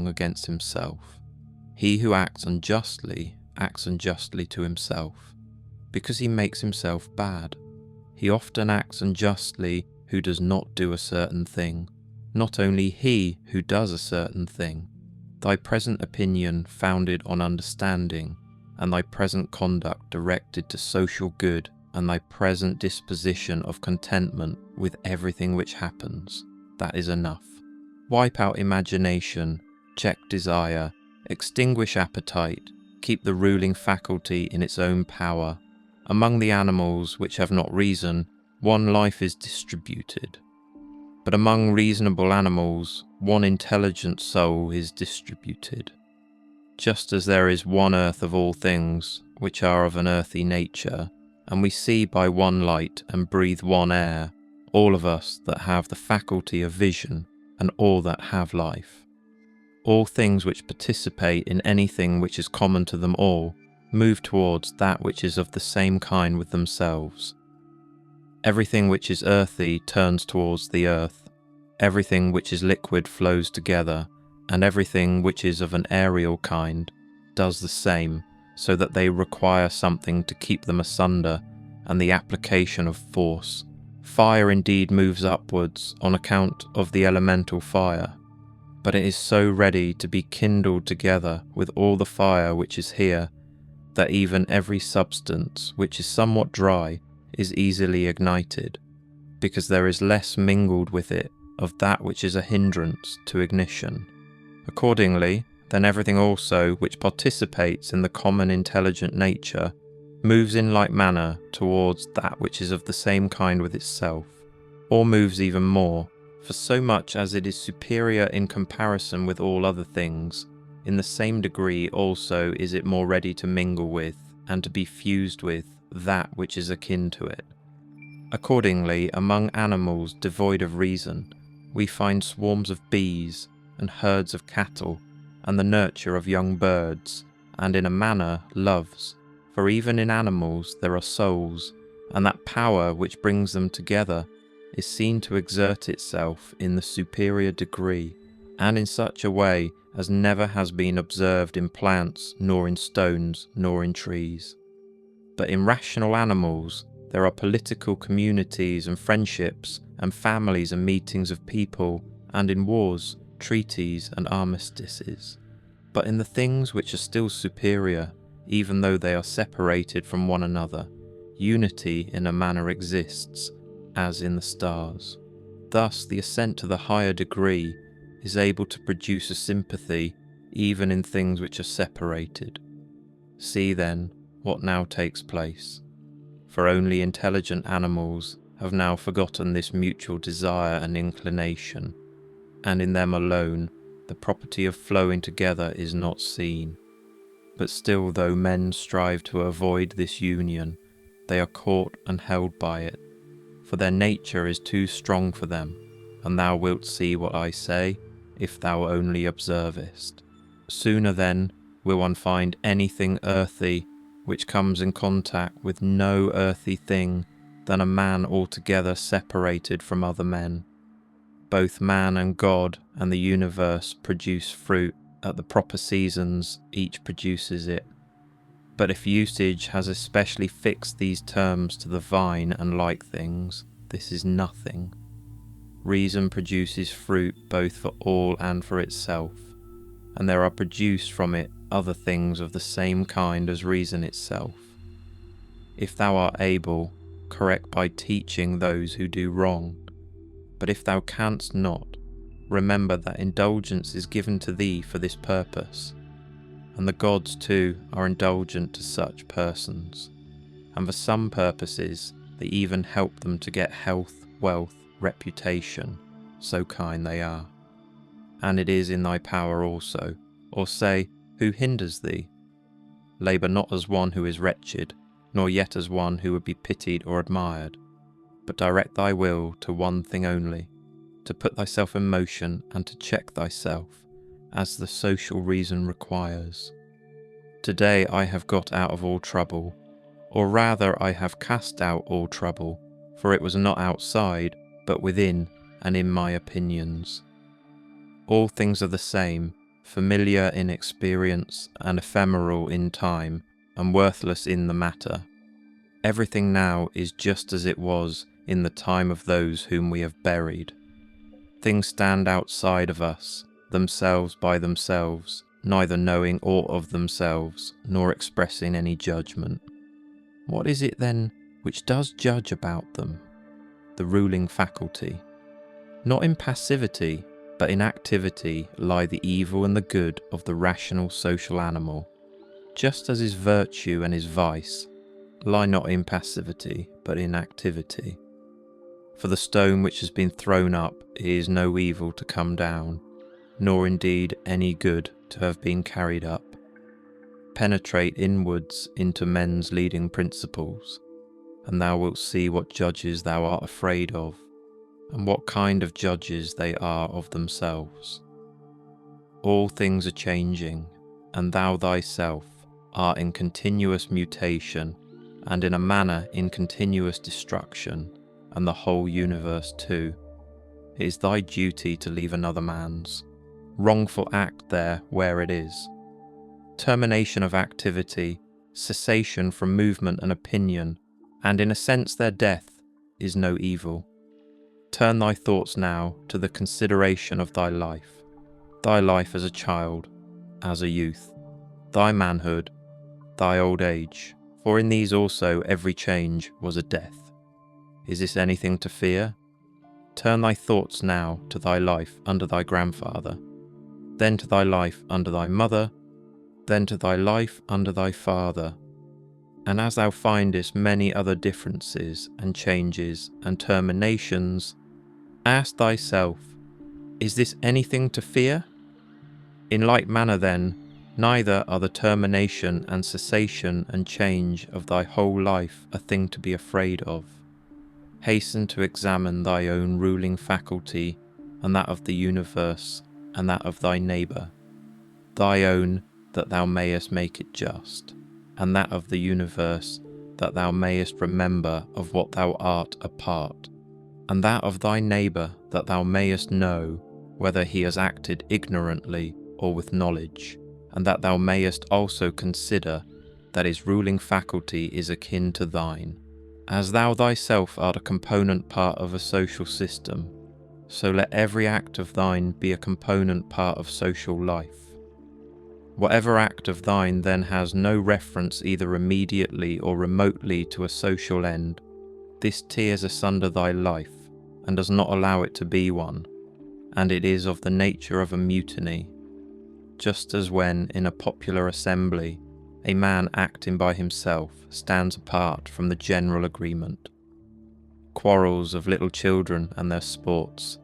against himself. He who acts unjustly to himself, because he makes himself bad. He often acts unjustly who does not do a certain thing, not only he who does a certain thing. Thy present opinion founded on understanding, and thy present conduct directed to social good, and thy present disposition of contentment with everything which happens. That is enough. Wipe out imagination, check desire, extinguish appetite, keep the ruling faculty in its own power. Among the animals which have not reason, one life is distributed. But among reasonable animals, one intelligent soul is distributed. Just as there is one earth of all things, which are of an earthy nature, and we see by one light and breathe one air, all of us that have the faculty of vision, and all that have life. All things which participate in anything which is common to them all, move towards that which is of the same kind with themselves. Everything which is earthy turns towards the earth, everything which is liquid flows together, and everything which is of an aerial kind does the same, so that they require something to keep them asunder, and the application of force. Fire indeed moves upwards on account of the elemental fire, but it is so ready to be kindled together with all the fire which is here, that even every substance which is somewhat dry is easily ignited, because there is less mingled with it of that which is a hindrance to ignition. Accordingly, then everything also which participates in the common intelligent nature moves in like manner towards that which is of the same kind with itself, or moves even more, for so much as it is superior in comparison with all other things, in the same degree also is it more ready to mingle with, and to be fused with, that which is akin to it. Accordingly, among animals devoid of reason, we find swarms of bees, and herds of cattle, and the nurture of young birds, and in a manner loves, for even in animals there are souls, and that power which brings them together is seen to exert itself in the superior degree, and in such a way as never has been observed in plants, nor in stones, nor in trees. But in rational animals there are political communities and friendships, and families and meetings of people, and in wars, treaties and armistices. But in the things which are still superior, even though they are separated from one another, unity in a manner exists, as in the stars. Thus the ascent to the higher degree is able to produce a sympathy even in things which are separated. See then what now takes place, for only intelligent animals have now forgotten this mutual desire and inclination, and in them alone the property of flowing together is not seen. But still, though men strive to avoid this union, they are caught and held by it, for their nature is too strong for them, and thou wilt see what I say, if thou only observest. Sooner then will one find anything earthy which comes in contact with no earthy thing than a man altogether separated from other men. Both man and God and the universe produce fruit at the proper seasons, each produces it. But if usage has especially fixed these terms to the vine and like things, this is nothing. Reason produces fruit both for all and for itself, and there are produced from it other things of the same kind as reason itself. If thou art able, correct by teaching those who do wrong. But if thou canst not, remember that indulgence is given to thee for this purpose, and the gods too are indulgent to such persons, and for some purposes they even help them to get health, wealth, reputation, so kind they are. And it is in thy power also, or say, who hinders thee? Labour not as one who is wretched, nor yet as one who would be pitied or admired, but direct thy will to one thing only, to put thyself in motion and to check thyself, as the social reason requires. Today I have got out of all trouble, or rather I have cast out all trouble, for it was not outside, but within and in my opinions. All things are the same, familiar in experience and ephemeral in time, and worthless in the matter. Everything now is just as it was in the time of those whom we have buried. Things stand outside of us, themselves by themselves, neither knowing aught of themselves, nor expressing any judgment. What is it then which does judge about them, the ruling faculty. Not in passivity, but in activity lie the evil and the good of the rational social animal, just as his virtue and his vice lie not in passivity, but in activity. For the stone which has been thrown up is no evil to come down, nor indeed any good to have been carried up. Penetrate inwards into men's leading principles, and thou wilt see what judges thou art afraid of, and what kind of judges they are of themselves. All things are changing, and thou thyself art in continuous mutation, and in a manner in continuous destruction, and the whole universe too. It is thy duty to leave another man's wrongful act there where it is. Termination of activity, cessation from movement and opinion, and in a sense their death, is no evil. Turn thy thoughts now to the consideration of thy life as a child, as a youth, thy manhood, thy old age, for in these also every change was a death. Is this anything to fear? Turn thy thoughts now to thy life under thy grandfather, then to thy life under thy mother, then to thy life under thy father. And as thou findest many other differences and changes and terminations, ask thyself, is this anything to fear? In like manner then, neither are the termination and cessation and change of thy whole life a thing to be afraid of. Hasten to examine thy own ruling faculty, and that of the universe, and that of thy neighbour. Thy own, that thou mayest make it just, and that of the universe, that thou mayest remember of what thou art a part, and that of thy neighbour, that thou mayest know whether he has acted ignorantly or with knowledge, and that thou mayest also consider that his ruling faculty is akin to thine. As thou thyself art a component part of a social system, so let every act of thine be a component part of social life. Whatever act of thine then has no reference either immediately or remotely to a social end, this tears asunder thy life, and does not allow it to be one, and it is of the nature of a mutiny, just as when, in a popular assembly, a man acting by himself stands apart from the general agreement. Quarrels of little children and their sports,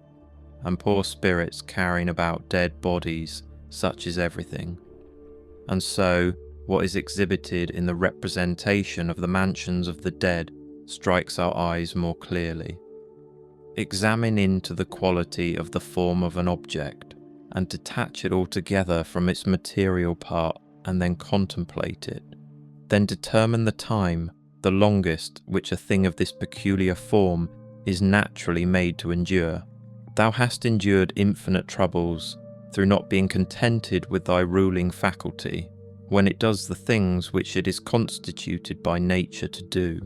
and poor spirits carrying about dead bodies, such is everything. And so, what is exhibited in the representation of the mansions of the dead strikes our eyes more clearly. Examine into the quality of the form of an object, and detach it altogether from its material part, and then contemplate it. Then determine the time, the longest, which a thing of this peculiar form is naturally made to endure. Thou hast endured infinite troubles through not being contented with thy ruling faculty, when it does the things which it is constituted by nature to do.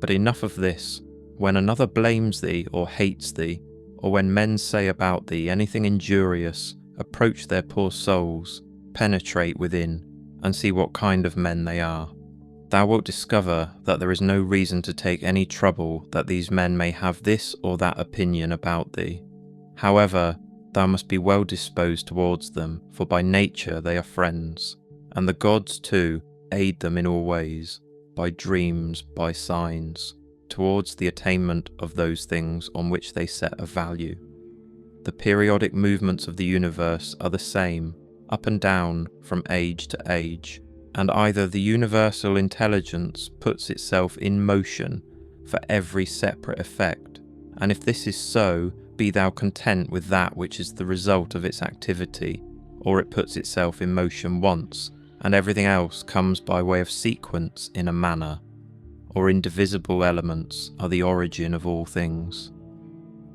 But enough of this. When another blames thee or hates thee, or when men say about thee anything injurious, approach their poor souls, penetrate within, and see what kind of men they are. Thou wilt discover that there is no reason to take any trouble that these men may have this or that opinion about thee. However, thou must be well disposed towards them, for by nature they are friends, and the gods too aid them in all ways, by dreams, by signs, towards the attainment of those things on which they set a value. The periodic movements of the universe are the same, up and down from age to age, and either the universal intelligence puts itself in motion for every separate effect, and if this is so, be thou content with that which is the result of its activity, or it puts itself in motion once, and everything else comes by way of sequence in a manner, or indivisible elements are the origin of all things.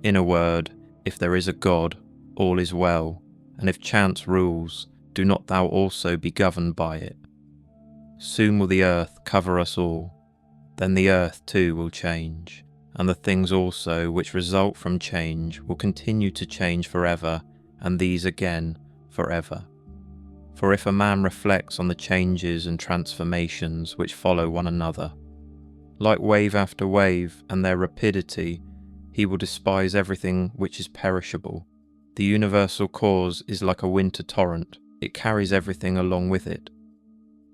In a word, if there is a God, all is well, and if chance rules, do not thou also be governed by it. Soon will the earth cover us all, then the earth too will change, and the things also which result from change will continue to change forever, and these again forever. For if a man reflects on the changes and transformations which follow one another, Like wave after wave and their rapidity, he will despise everything which is perishable. The universal cause is like a winter torrent, it carries everything along with it.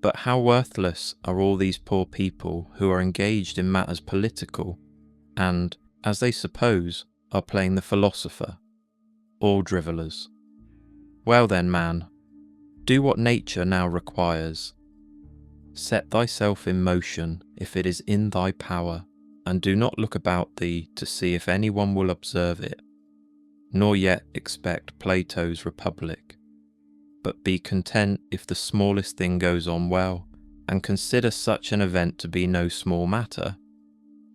But how worthless are all these poor people who are engaged in matters political, and, as they suppose, are playing the philosopher, all drivellers. Well then, man, do what nature now requires. Set thyself in motion if it is in thy power, and do not look about thee to see if any one will observe it, nor yet expect Plato's Republic. But be content if the smallest thing goes on well, and consider such an event to be no small matter.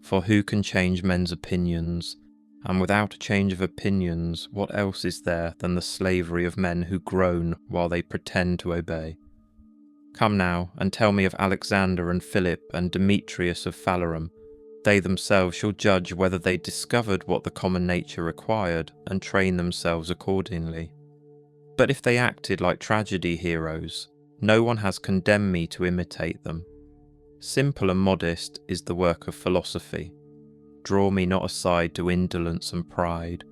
For who can change men's opinions? And without a change of opinions, what else is there than the slavery of men who groan while they pretend to obey? Come now, and tell me of Alexander and Philip and Demetrius of Phalerum. They themselves shall judge whether they discovered what the common nature required, and train themselves accordingly. But if they acted like tragedy heroes, no one has condemned me to imitate them. Simple and modest is the work of philosophy. Draw me not aside to indolence and pride.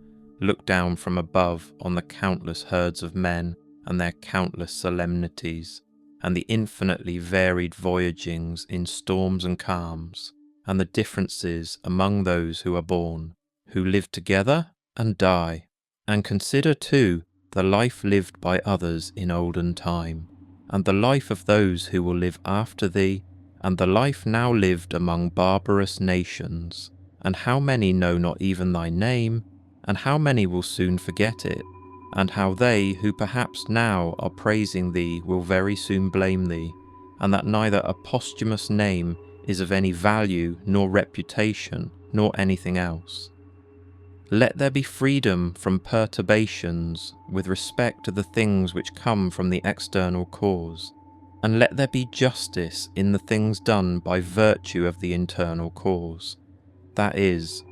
Look down from above on the countless herds of men and their countless solemnities, and the infinitely varied voyagings in storms and calms, and the differences among those who are born, who live together and die. And consider too the life lived by others in olden time, and the life of those who will live after thee, and the life now lived among barbarous nations, and how many know not even thy name, and how many will soon forget it, and how they who perhaps now are praising thee will very soon blame thee, and that neither a posthumous name is of any value, nor reputation, nor anything else. Let there be freedom from perturbations with respect to the things which come from the external cause, and let there be justice in the things done by virtue of the internal cause. That is,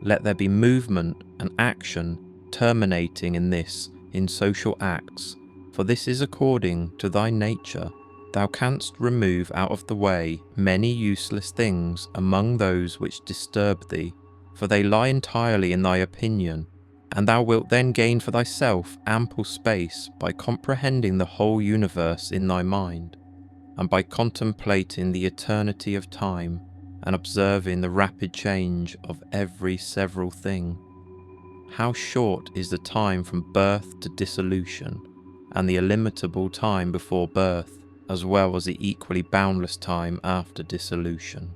let there be movement and action terminating in this in social acts, for this is according to thy nature. Thou canst remove out of the way many useless things among those which disturb thee, for they lie entirely in thy opinion, and thou wilt then gain for thyself ample space by comprehending the whole universe in thy mind, and by contemplating the eternity of time, and observing the rapid change of every several thing. How short is the time from birth to dissolution, and the illimitable time before birth, as well as the equally boundless time after dissolution.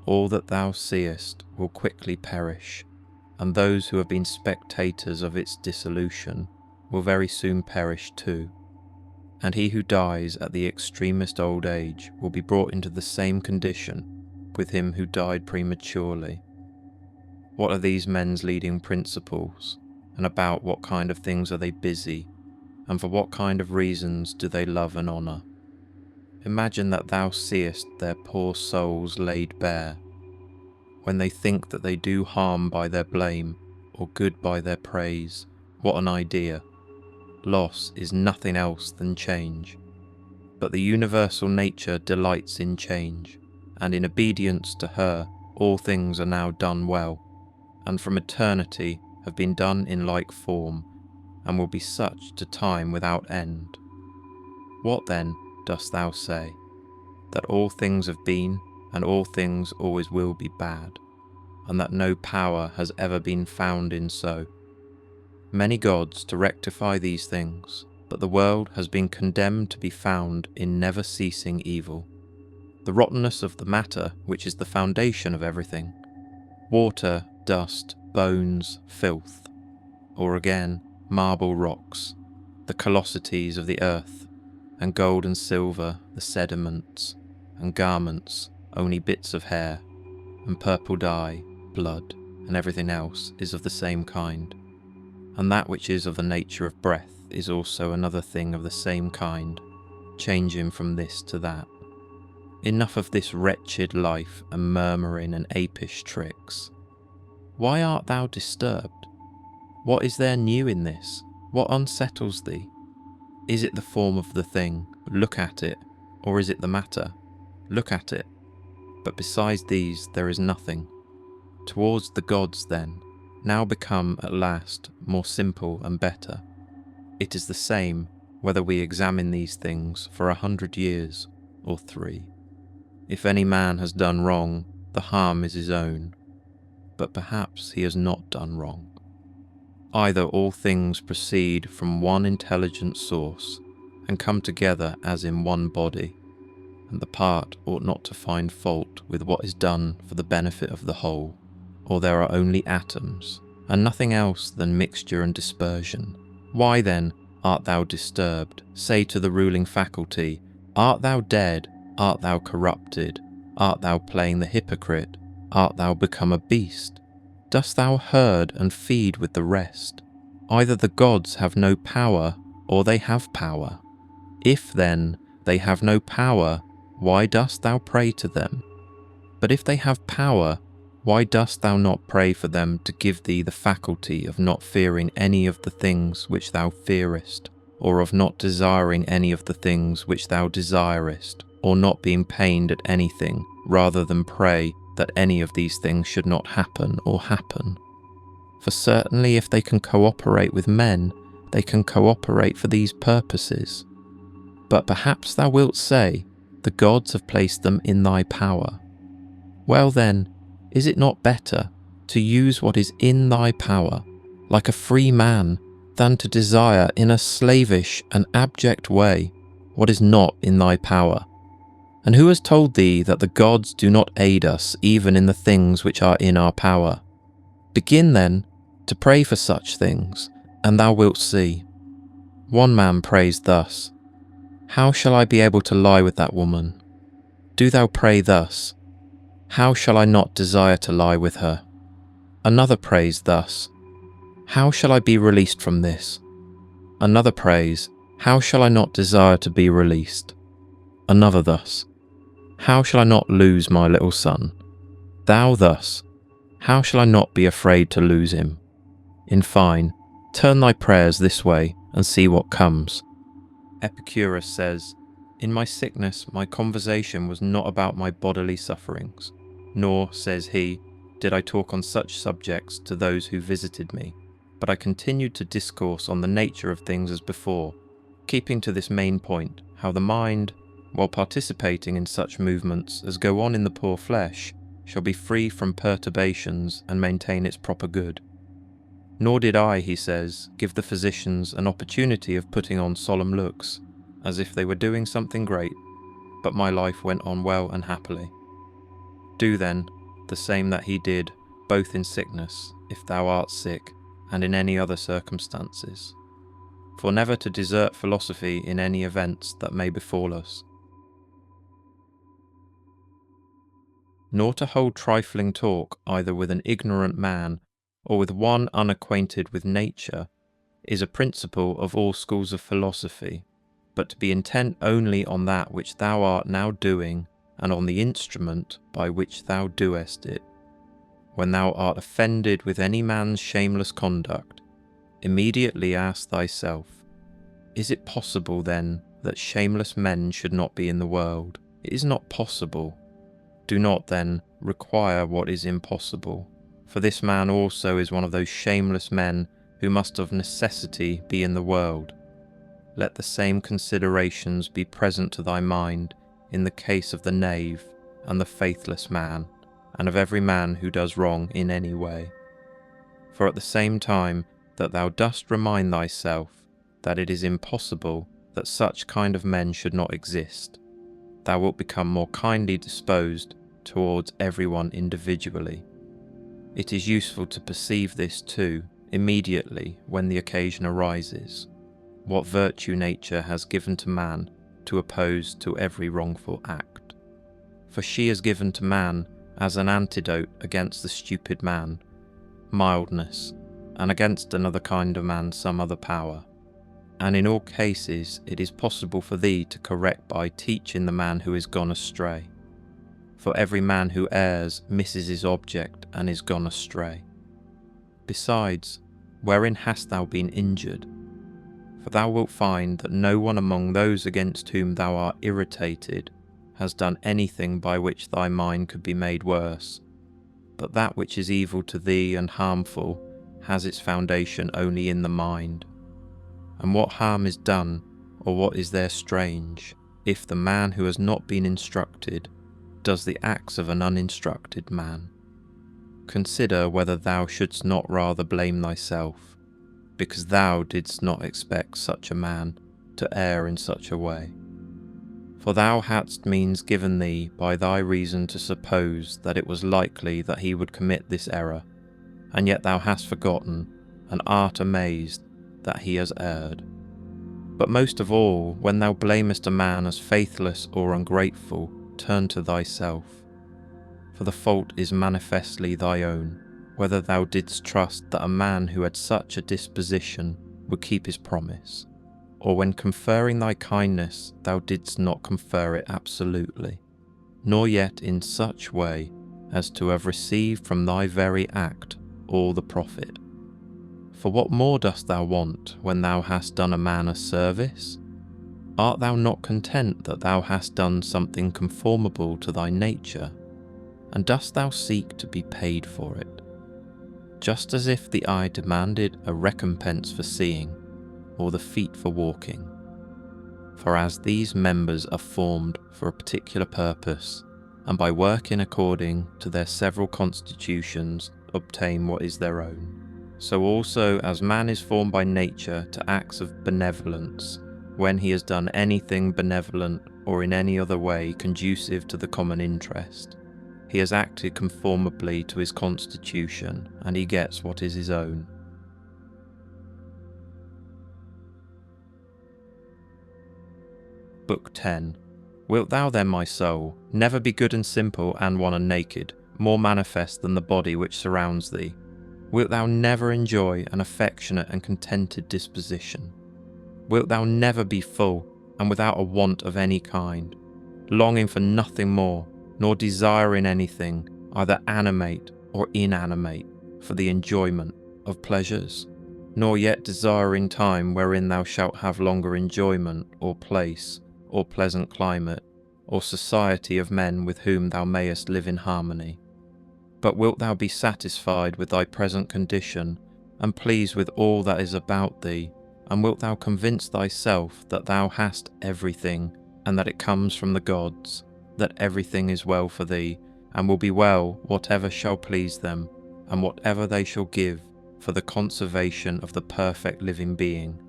All that thou seest will quickly perish, and those who have been spectators of its dissolution will very soon perish too. And he who dies at the extremest old age will be brought into the same condition with him who died prematurely. What are these men's leading principles, and about what kind of things are they busy, and for what kind of reasons do they love and honour? Imagine that thou seest their poor souls laid bare, when they think that they do harm by their blame, or good by their praise. What an idea! Loss is nothing else than change. But the universal nature delights in change, and in obedience to her all things are now done well, and from eternity have been done in like form, and will be such to time without end. What then dost thou say? That all things have been, and all things always will be bad, and that no power has ever been found in so. Many gods to rectify these things, but the world has been condemned to be found in never-ceasing evil. The rottenness of the matter, which is the foundation of everything, water, dust, bones, filth, or again, marble rocks, the callosities of the earth, and gold and silver, the sediments, and garments, only bits of hair, and purple dye, blood, and everything else is of the same kind. And that which is of the nature of breath is also another thing of the same kind, changing from this to that. Enough of this wretched life and murmuring and apish tricks. Why art thou disturbed? What is there new in this? What unsettles thee? Is it the form of the thing? Look at it. Or is it the matter? Look at it. But besides these there is nothing. Towards the gods, then, now become at last more simple and better, it is the same whether we examine these things for 100 years or 3. If any man has done wrong, the harm is his own, but perhaps he has not done wrong. Either all things proceed from one intelligent source and come together as in one body, and the part ought not to find fault with what is done for the benefit of the whole, or there are only atoms, and nothing else than mixture and dispersion. Why then art thou disturbed? Say to the ruling faculty, art thou dead? Art thou corrupted? Art thou playing the hypocrite? Art thou become a beast? Dost thou herd and feed with the rest? Either the gods have no power, or they have power. If then they have no power, why dost thou pray to them? But if they have power, why dost thou not pray for them to give thee the faculty of not fearing any of the things which thou fearest, or of not desiring any of the things which thou desirest, or not being pained at anything, rather than pray that any of these things should not happen or happen? For certainly if they can cooperate with men, they can cooperate for these purposes. But perhaps thou wilt say, the gods have placed them in thy power. Well then, is it not better to use what is in thy power, like a free man, than to desire in a slavish and abject way what is not in thy power? And who has told thee that the gods do not aid us even in the things which are in our power? Begin then to pray for such things, and thou wilt see. One man prays thus, how shall I be able to lie with that woman? Do thou pray thus, how shall I not desire to lie with her? Another prays thus, how shall I be released from this? Another prays, how shall I not desire to be released? Another thus, how shall I not lose my little son? Thou thus, how shall I not be afraid to lose him? In fine, turn thy prayers this way and see what comes. Epicurus says, in my sickness my conversation was not about my bodily sufferings, nor, says he, did I talk on such subjects to those who visited me, but I continued to discourse on the nature of things as before, keeping to this main point, how the mind, while participating in such movements as go on in the poor flesh, shall be free from perturbations and maintain its proper good. Nor did I, he says, give the physicians an opportunity of putting on solemn looks, as if they were doing something great, but my life went on well and happily. Do then the same that he did, both in sickness, if thou art sick, and in any other circumstances. For never to desert philosophy in any events that may befall us, nor to hold trifling talk either with an ignorant man or with one unacquainted with nature, is a principle of all schools of philosophy, but to be intent only on that which thou art now doing, and on the instrument by which thou doest it. When thou art offended with any man's shameless conduct, immediately ask thyself, is it possible then that shameless men should not be in the world? It is not possible. Do not, then, require what is impossible, for this man also is one of those shameless men who must of necessity be in the world. Let the same considerations be present to thy mind in the case of the knave and the faithless man, and of every man who does wrong in any way. For at the same time that thou dost remind thyself that it is impossible that such kind of men should not exist, thou wilt become more kindly disposed towards everyone individually. It is useful to perceive this too, immediately when the occasion arises, what virtue nature has given to man to oppose to every wrongful act. For she has given to man, as an antidote against the stupid man, mildness, and against another kind of man some other power. And in all cases it is possible for thee to correct by teaching the man who is gone astray. For every man who errs misses his object and is gone astray. Besides, wherein hast thou been injured? For thou wilt find that no one among those against whom thou art irritated has done anything by which thy mind could be made worse, but that which is evil to thee and harmful has its foundation only in the mind. And what harm is done, or what is there strange, if the man who has not been instructed does the acts of an uninstructed man? Consider whether thou shouldst not rather blame thyself, because thou didst not expect such a man to err in such a way. For thou hadst means given thee by thy reason to suppose that it was likely that he would commit this error, and yet thou hast forgotten, and art amazed that he has erred. But most of all, when thou blamest a man as faithless or ungrateful, turn to thyself. For the fault is manifestly thy own, whether thou didst trust that a man who had such a disposition would keep his promise, or when conferring thy kindness thou didst not confer it absolutely, nor yet in such way as to have received from thy very act all the profit. For what more dost thou want when thou hast done a man a service? Art thou not content that thou hast done something conformable to thy nature, and dost thou seek to be paid for it? Just as if the eye demanded a recompense for seeing, or the feet for walking. For as these members are formed for a particular purpose, and by working according to their several constitutions obtain what is their own, so also as man is formed by nature to acts of benevolence, when he has done anything benevolent or in any other way conducive to the common interest, he has acted conformably to his constitution, and he gets what is his own. Book 10. Wilt thou then, my soul, never be good and simple and one and naked, more manifest than the body which surrounds thee? Wilt thou never enjoy an affectionate and contented disposition? Wilt thou never be full and without a want of any kind, longing for nothing more, nor desiring anything, either animate or inanimate, for the enjoyment of pleasures, nor yet desiring time wherein thou shalt have longer enjoyment, or place, or pleasant climate, or society of men with whom thou mayest live in harmony? But wilt thou be satisfied with thy present condition, and pleased with all that is about thee, and wilt thou convince thyself that thou hast everything, and that it comes from the gods, that everything is well for thee, and will be well whatever shall please them, and whatever they shall give for the conservation of the perfect living being,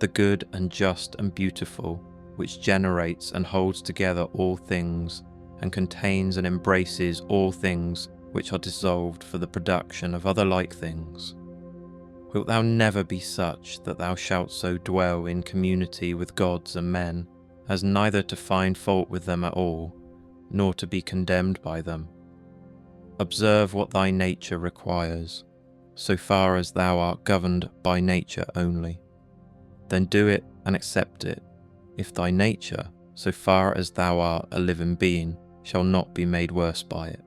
the good and just and beautiful, which generates and holds together all things, and contains and embraces all things which are dissolved for the production of other like things? Wilt thou never be such that thou shalt so dwell in community with gods and men, as neither to find fault with them at all, nor to be condemned by them? Observe what thy nature requires, so far as thou art governed by nature only. Then do it and accept it, if thy nature, so far as thou art a living being, shall not be made worse by it.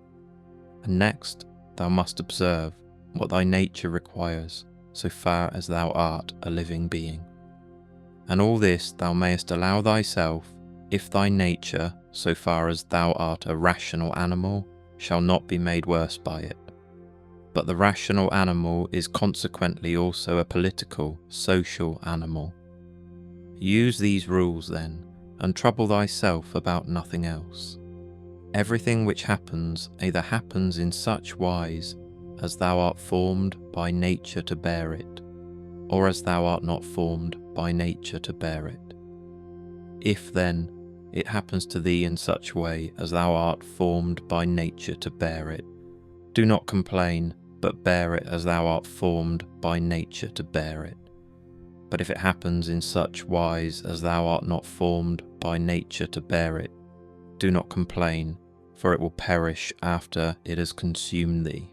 And next thou must observe what thy nature requires, so far as thou art a living being. And all this thou mayest allow thyself, if thy nature, so far as thou art a rational animal, shall not be made worse by it. But the rational animal is consequently also a political, social animal. Use these rules then, and trouble thyself about nothing else. Everything which happens either happens in such wise as thou art formed by nature to bear it, or as thou art not formed by nature to bear it. If then it happens to thee in such way as thou art formed by nature to bear it, do not complain, but bear it as thou art formed by nature to bear it. But if it happens in such wise as thou art not formed by nature to bear it, do not complain, for it will perish after it has consumed thee.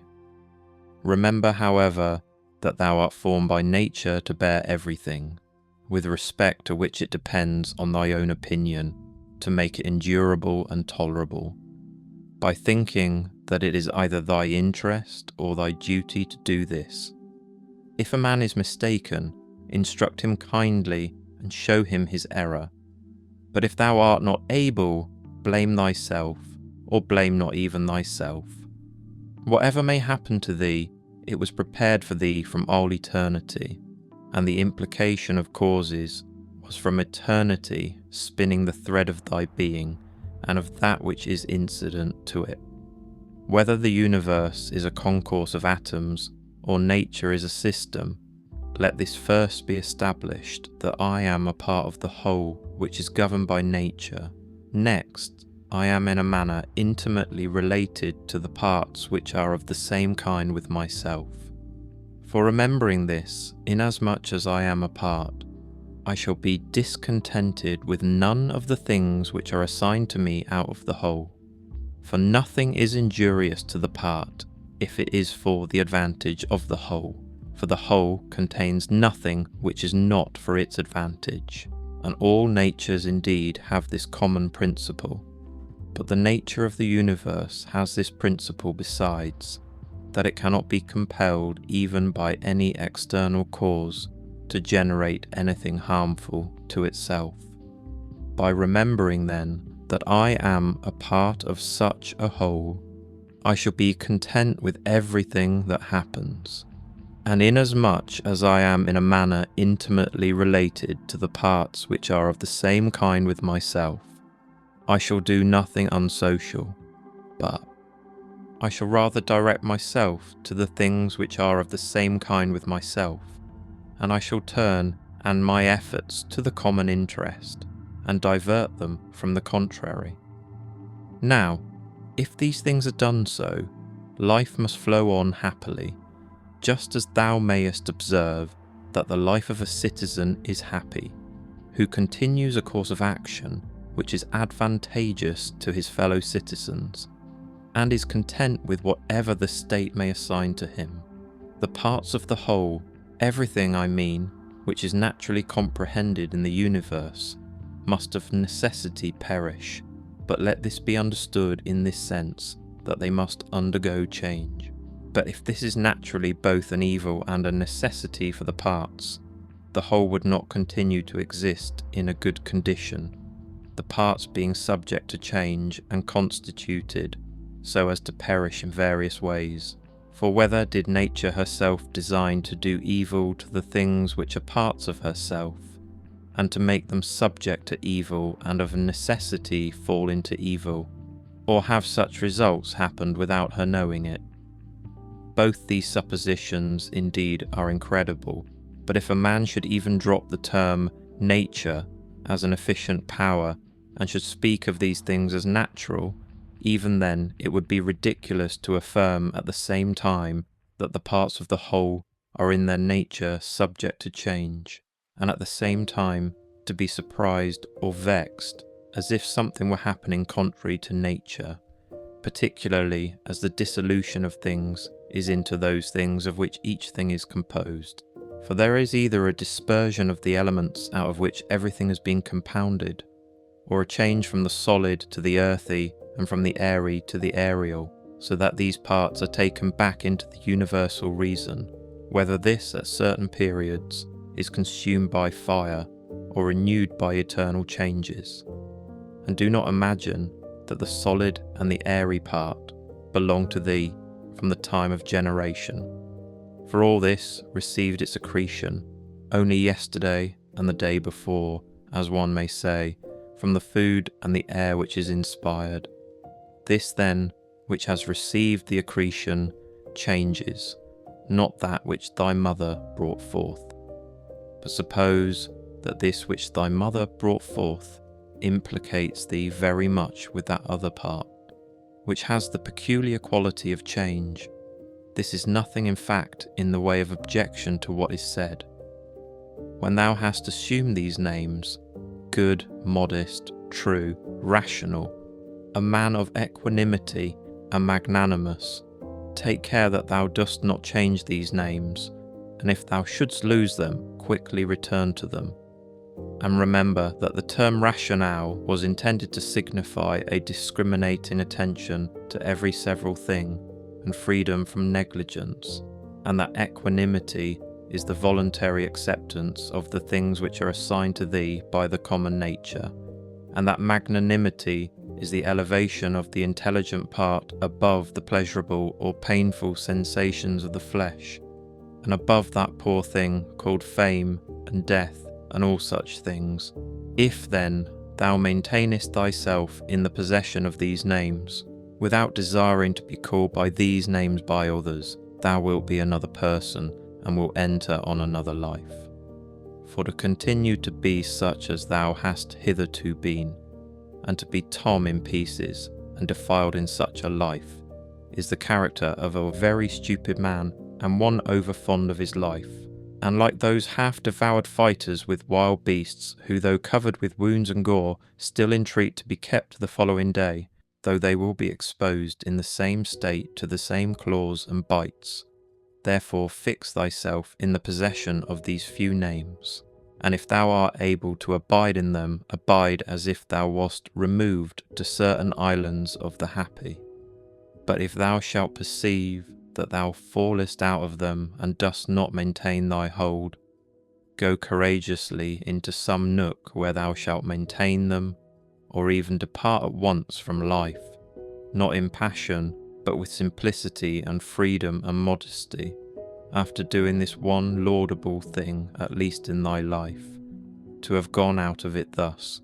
Remember, however, that thou art formed by nature to bear everything, with respect to which it depends on thy own opinion, to make it endurable and tolerable, by thinking that it is either thy interest or thy duty to do this. If a man is mistaken, instruct him kindly and show him his error. But if thou art not able, blame thyself, or blame not even thyself. Whatever may happen to thee, it was prepared for thee from all eternity, and the implication of causes was from eternity spinning the thread of thy being and of that which is incident to it. Whether the universe is a concourse of atoms or nature is a system, let this first be established, that I am a part of the whole which is governed by nature. Next, I am in a manner intimately related to the parts which are of the same kind with myself. For remembering this, inasmuch as I am a part, I shall be discontented with none of the things which are assigned to me out of the whole. For nothing is injurious to the part, if it is for the advantage of the whole. For the whole contains nothing which is not for its advantage, and all natures indeed have this common principle. But the nature of the universe has this principle besides, that it cannot be compelled even by any external cause to generate anything harmful to itself. By remembering then that I am a part of such a whole, I shall be content with everything that happens. And inasmuch as I am in a manner intimately related to the parts which are of the same kind with myself, I shall do nothing unsocial, but I shall rather direct myself to the things which are of the same kind with myself, and I shall turn and my efforts to the common interest, and divert them from the contrary. Now, if these things are done so, life must flow on happily, just as thou mayest observe that the life of a citizen is happy, who continues a course of action which is advantageous to his fellow citizens, and is content with whatever the state may assign to him. The parts of the whole, everything I mean, which is naturally comprehended in the universe, must of necessity perish, but let this be understood in this sense, that they must undergo change. But if this is naturally both an evil and a necessity for the parts, the whole would not continue to exist in a good condition, the parts being subject to change and constituted so as to perish in various ways. For whether did nature herself design to do evil to the things which are parts of herself, and to make them subject to evil and of necessity fall into evil, or have such results happened without her knowing it? Both these suppositions indeed are incredible, but if a man should even drop the term nature as an efficient power, and should speak of these things as natural, even then it would be ridiculous to affirm at the same time that the parts of the whole are in their nature subject to change, and at the same time to be surprised or vexed as if something were happening contrary to nature, particularly as the dissolution of things is into those things of which each thing is composed. For there is either a dispersion of the elements out of which everything has been compounded, or a change from the solid to the earthy and from the airy to the aerial, so that these parts are taken back into the universal reason, whether this at certain periods is consumed by fire or renewed by eternal changes. And do not imagine that the solid and the airy part belong to thee from the time of generation, for all this received its accretion only yesterday and the day before, as one may say, from the food and the air which is inspired. This then, which has received the accretion, changes, not that which thy mother brought forth. But suppose that this which thy mother brought forth implicates thee very much with that other part, which has the peculiar quality of change. This is nothing in fact in the way of objection to what is said. When thou hast assumed these names, good, modest, true, rational, a man of equanimity and magnanimous, take care that thou dost not change these names, and if thou shouldst lose them, quickly return to them. And remember that the term rationale was intended to signify a discriminating attention to every several thing and freedom from negligence, and that equanimity is the voluntary acceptance of the things which are assigned to thee by the common nature, and that magnanimity is the elevation of the intelligent part above the pleasurable or painful sensations of the flesh, and above that poor thing called fame and death and all such things. If then thou maintainest thyself in the possession of these names, without desiring to be called by these names by others, thou wilt be another person and will enter on another life. For to continue to be such as thou hast hitherto been, and to be torn in pieces and defiled in such a life, is the character of a very stupid man and one over fond of his life, and like those half-devoured fighters with wild beasts, who though covered with wounds and gore, still entreat to be kept the following day, though they will be exposed in the same state to the same claws and bites. Therefore fix thyself in the possession of these few names, and if thou art able to abide in them, abide as if thou wast removed to certain islands of the happy. But if thou shalt perceive that thou fallest out of them and dost not maintain thy hold, go courageously into some nook where thou shalt maintain them, or even depart at once from life, not in passion, but with simplicity and freedom and modesty, after doing this one laudable thing at least in thy life, to have gone out of it thus.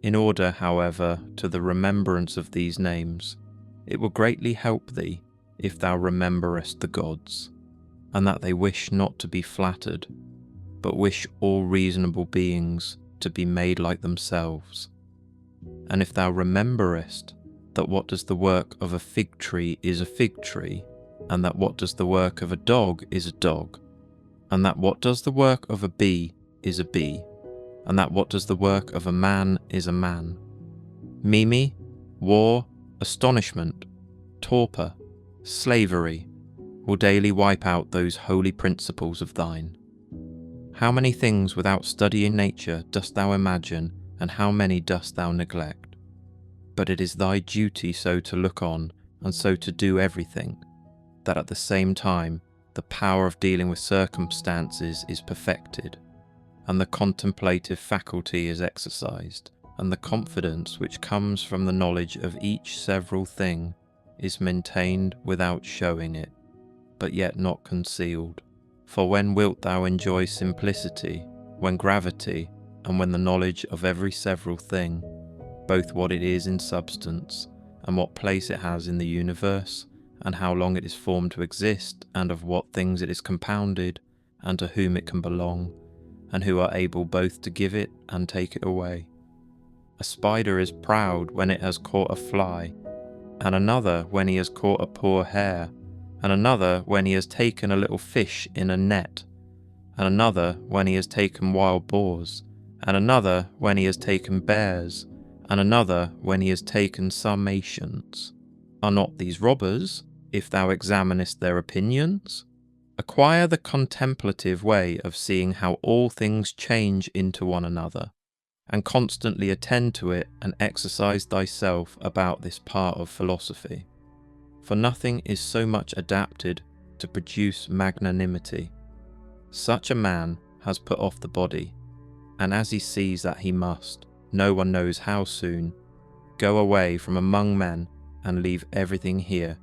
In order, however, to the remembrance of these names, it will greatly help thee if thou rememberest the gods, and that they wish not to be flattered, but wish all reasonable beings to be made like themselves. And if thou rememberest that what does the work of a fig tree is a fig tree, and that what does the work of a dog is a dog, and that what does the work of a bee is a bee, and that what does the work of a man is a man. Mimi, war, astonishment, torpor, slavery will daily wipe out those holy principles of thine. How many things without studying nature dost thou imagine, and how many dost thou neglect? But it is thy duty so to look on, and so to do everything, that at the same time the power of dealing with circumstances is perfected, and the contemplative faculty is exercised, and the confidence which comes from the knowledge of each several thing is maintained without showing it, but yet not concealed. For when wilt thou enjoy simplicity, when gravity, and when the knowledge of every several thing, both what it is in substance, and what place it has in the universe, and how long it is formed to exist, and of what things it is compounded, and to whom it can belong, and who are able both to give it and take it away? A spider is proud when it has caught a fly, and another when he has caught a poor hare, and another when he has taken a little fish in a net, and another when he has taken wild boars, and another when he has taken bears, and another when he has taken Sarmatians. Are not these robbers, if thou examinest their opinions? Acquire the contemplative way of seeing how all things change into one another, and constantly attend to it and exercise thyself about this part of philosophy. For nothing is so much adapted to produce magnanimity. Such a man has put off the body, and as he sees that he must, no one knows how soon, go away from among men and leave everything here,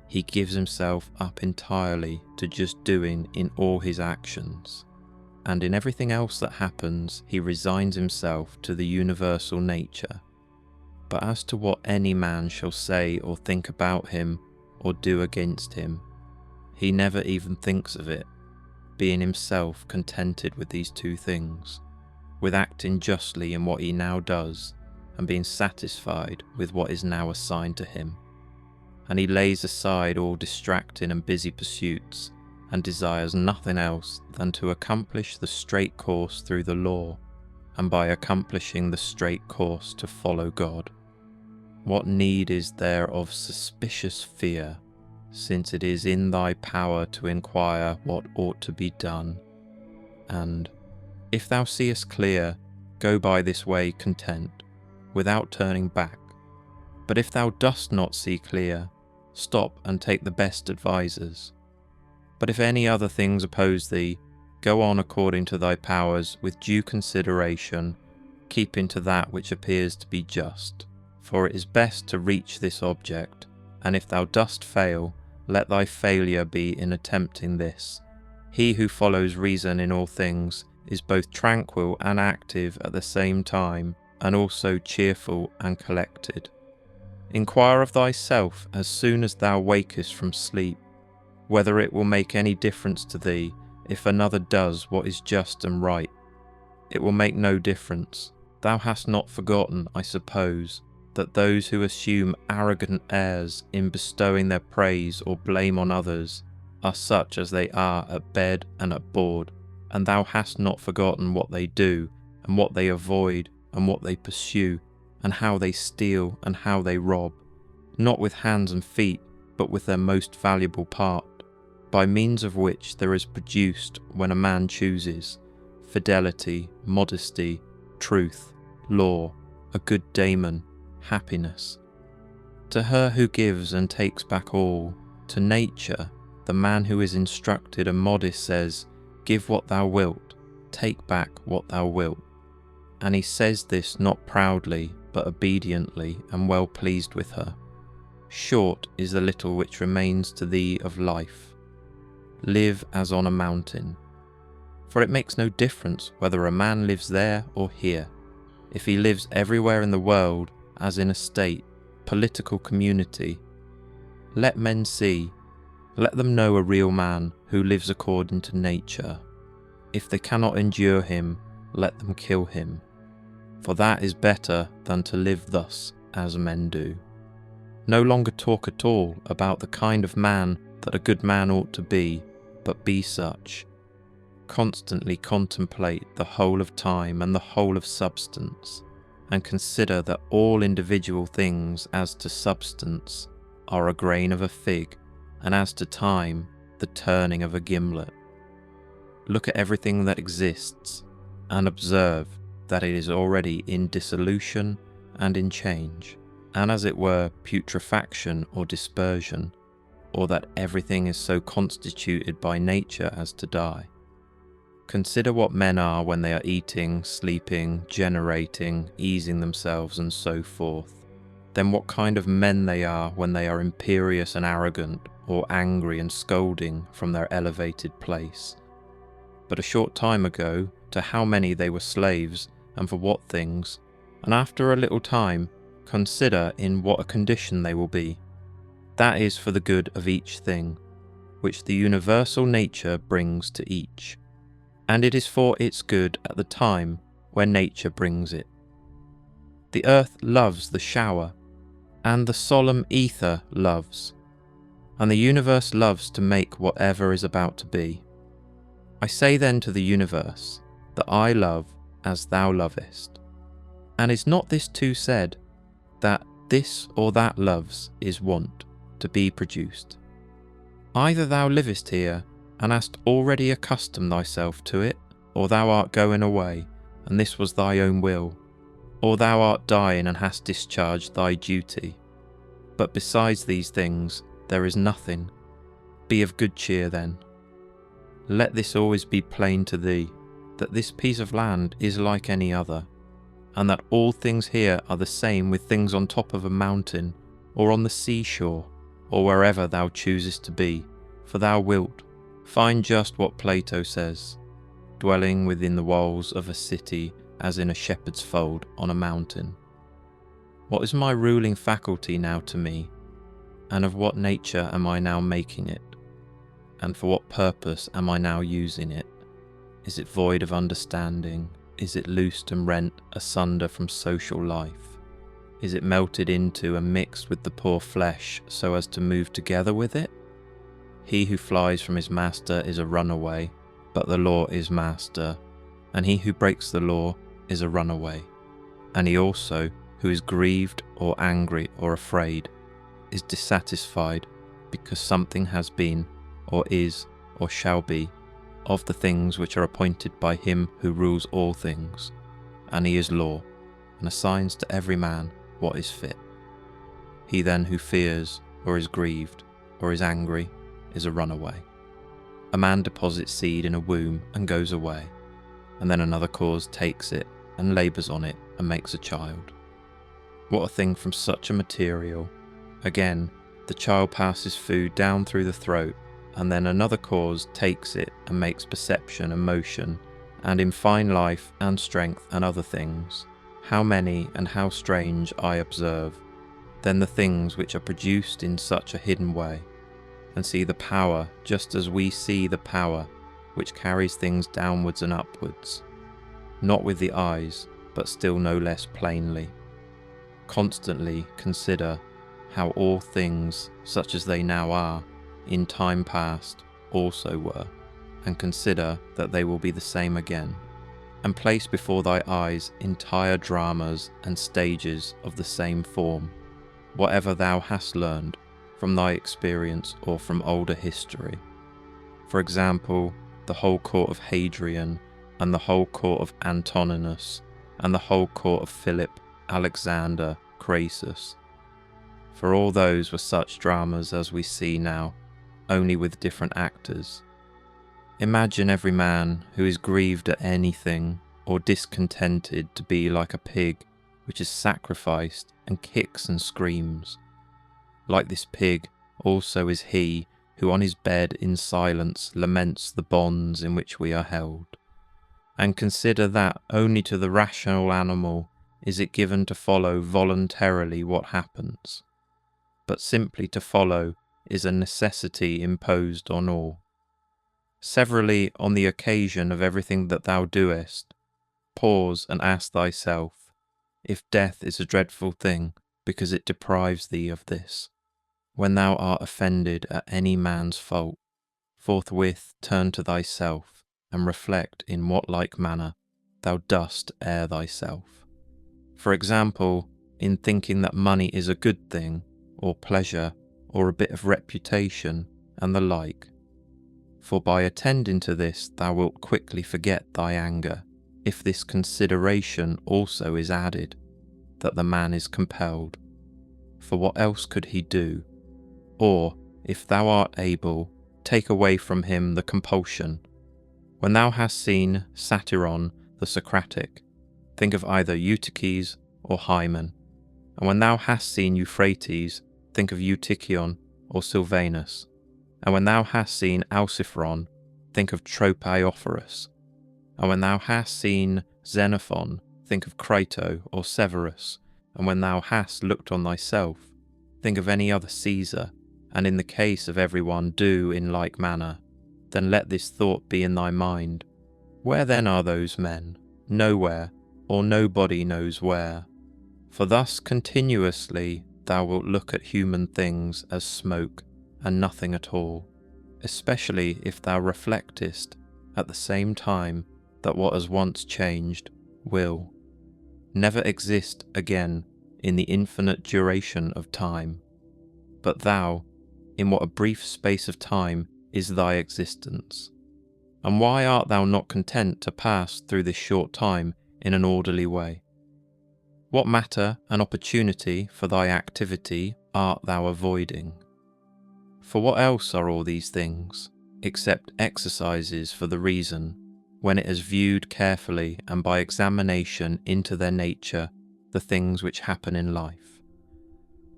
he gives himself up entirely to just doing in all his actions, and in everything else that happens he resigns himself to the universal nature. But as to what any man shall say or think about him, or do against him, he never even thinks of it, being himself contented with these two things, with acting justly in what he now does, and being satisfied with what is now assigned to him. And he lays aside all distracting and busy pursuits, and desires nothing else than to accomplish the straight course through the law, and by accomplishing the straight course to follow God. What need is there of suspicious fear, since it is in thy power to inquire what ought to be done? And, if thou seest clear, go by this way content, without turning back. But if thou dost not see clear, stop and take the best advisers. But if any other things oppose thee, go on according to thy powers with due consideration, keeping to that which appears to be just. For it is best to reach this object, and if thou dost fail, let thy failure be in attempting this. He who follows reason in all things is both tranquil and active at the same time, and also cheerful and collected. Inquire of thyself as soon as thou wakest from sleep, whether it will make any difference to thee if another does what is just and right. It will make no difference. Thou hast not forgotten, I suppose, that those who assume arrogant airs in bestowing their praise or blame on others are such as they are at bed and at board, and thou hast not forgotten what they do, and what they avoid, and what they pursue, and how they steal and how they rob, not with hands and feet, but with their most valuable part, by means of which there is produced, when a man chooses, fidelity, modesty, truth, law, a good daemon, happiness. To her who gives and takes back all, to nature, the man who is instructed and modest says, give what thou wilt, take back what thou wilt. And he says this not proudly, but obediently and well pleased with her. Short is the little which remains to thee of life. Live as on a mountain. For it makes no difference whether a man lives there or here. If he lives everywhere in the world, as in a state, political community, let men see, let them know a real man who lives according to nature. If they cannot endure him, let them kill him. For that is better than to live thus as men do. No longer talk at all about the kind of man that a good man ought to be, but be such. Constantly contemplate the whole of time and the whole of substance, and consider that all individual things as to substance are a grain of a fig, and as to time, the turning of a gimlet. Look at everything that exists, and observe that it is already in dissolution and in change, and as it were putrefaction or dispersion, or that everything is so constituted by nature as to die. Consider what men are when they are eating, sleeping, generating, easing themselves, and so forth. Then what kind of men they are when they are imperious and arrogant, or angry and scolding from their elevated place. But a short time ago, to how many they were slaves, and for what things, and after a little time, consider in what a condition they will be. That is for the good of each thing, which the universal nature brings to each. And it is for its good at the time when nature brings it. The earth loves the shower, and the solemn ether loves, and the universe loves to make whatever is about to be. I say then to the universe, that I love as thou lovest. And is not this too said, that this or that loves is wont to be produced? Either thou livest here, and hast already accustomed thyself to it, or thou art going away, and this was thy own will, or thou art dying and hast discharged thy duty. But besides these things there is nothing. Be of good cheer then. Let this always be plain to thee, that this piece of land is like any other, and that all things here are the same with things on top of a mountain, or on the seashore, or wherever thou choosest to be, for thou wilt find just what Plato says, dwelling within the walls of a city as in a shepherd's fold on a mountain. What is my ruling faculty now to me, and of what nature am I now making it, and for what purpose am I now using it? Is it void of understanding? Is it loosed and rent asunder from social life? Is it melted into and mixed with the poor flesh so as to move together with it? He who flies from his master is a runaway, but the law is master, and he who breaks the law is a runaway. And he also, who is grieved or angry or afraid, is dissatisfied because something has been, or is, or shall be, of the things which are appointed by him who rules all things, and he is law, and assigns to every man what is fit. He then who fears, or is grieved, or is angry, is a runaway. A man deposits seed in a womb and goes away, and then another cause takes it and labours on it and makes a child. What a thing from such a material. Again, the child passes food down through the throat, and then another cause takes it and makes perception and motion, and in fine life and strength and other things, how many and how strange I observe, then the things which are produced in such a hidden way, and see the power just as we see the power which carries things downwards and upwards, not with the eyes, but still no less plainly. Constantly consider how all things, such as they now are, in time past also were, and consider that they will be the same again, and place before thy eyes entire dramas and stages of the same form, whatever thou hast learned from thy experience or from older history. For example, the whole court of Hadrian, and the whole court of Antoninus, and the whole court of Philip, Alexander, Crassus. For all those were such dramas as we see now, only with different actors. Imagine every man who is grieved at anything, or discontented to be like a pig which is sacrificed and kicks and screams. Like this pig also is he who on his bed in silence laments the bonds in which we are held. And consider that only to the rational animal is it given to follow voluntarily what happens, but simply to follow is a necessity imposed on all. Severally on the occasion of everything that thou doest, pause and ask thyself, if death is a dreadful thing because it deprives thee of this. When thou art offended at any man's fault, forthwith turn to thyself and reflect in what like manner thou dost err thyself. For example, in thinking that money is a good thing, or pleasure, or a bit of reputation, and the like. For by attending to this thou wilt quickly forget thy anger, if this consideration also is added, that the man is compelled. For what else could he do? Or, if thou art able, take away from him the compulsion. When thou hast seen Satyron the Socratic, think of either Eutyches or Hymen, and when thou hast seen Euphrates, think of Eutychion or Sylvanus, and when thou hast seen Alciphron, think of Tropaiophoros, and when thou hast seen Xenophon, think of Crito or Severus, and when thou hast looked on thyself, think of any other Caesar, and in the case of every one do in like manner. Then let this thought be in thy mind. Where then are those men? Nowhere, or nobody knows where. For thus continuously thou wilt look at human things as smoke, and nothing at all, especially if thou reflectest at the same time that what has once changed will never exist again in the infinite duration of time. But thou, in what a brief space of time is thy existence. And why art thou not content to pass through this short time in an orderly way? What matter and opportunity for thy activity art thou avoiding? For what else are all these things, except exercises for the reason, when it has viewed carefully and by examination into their nature the things which happen in life?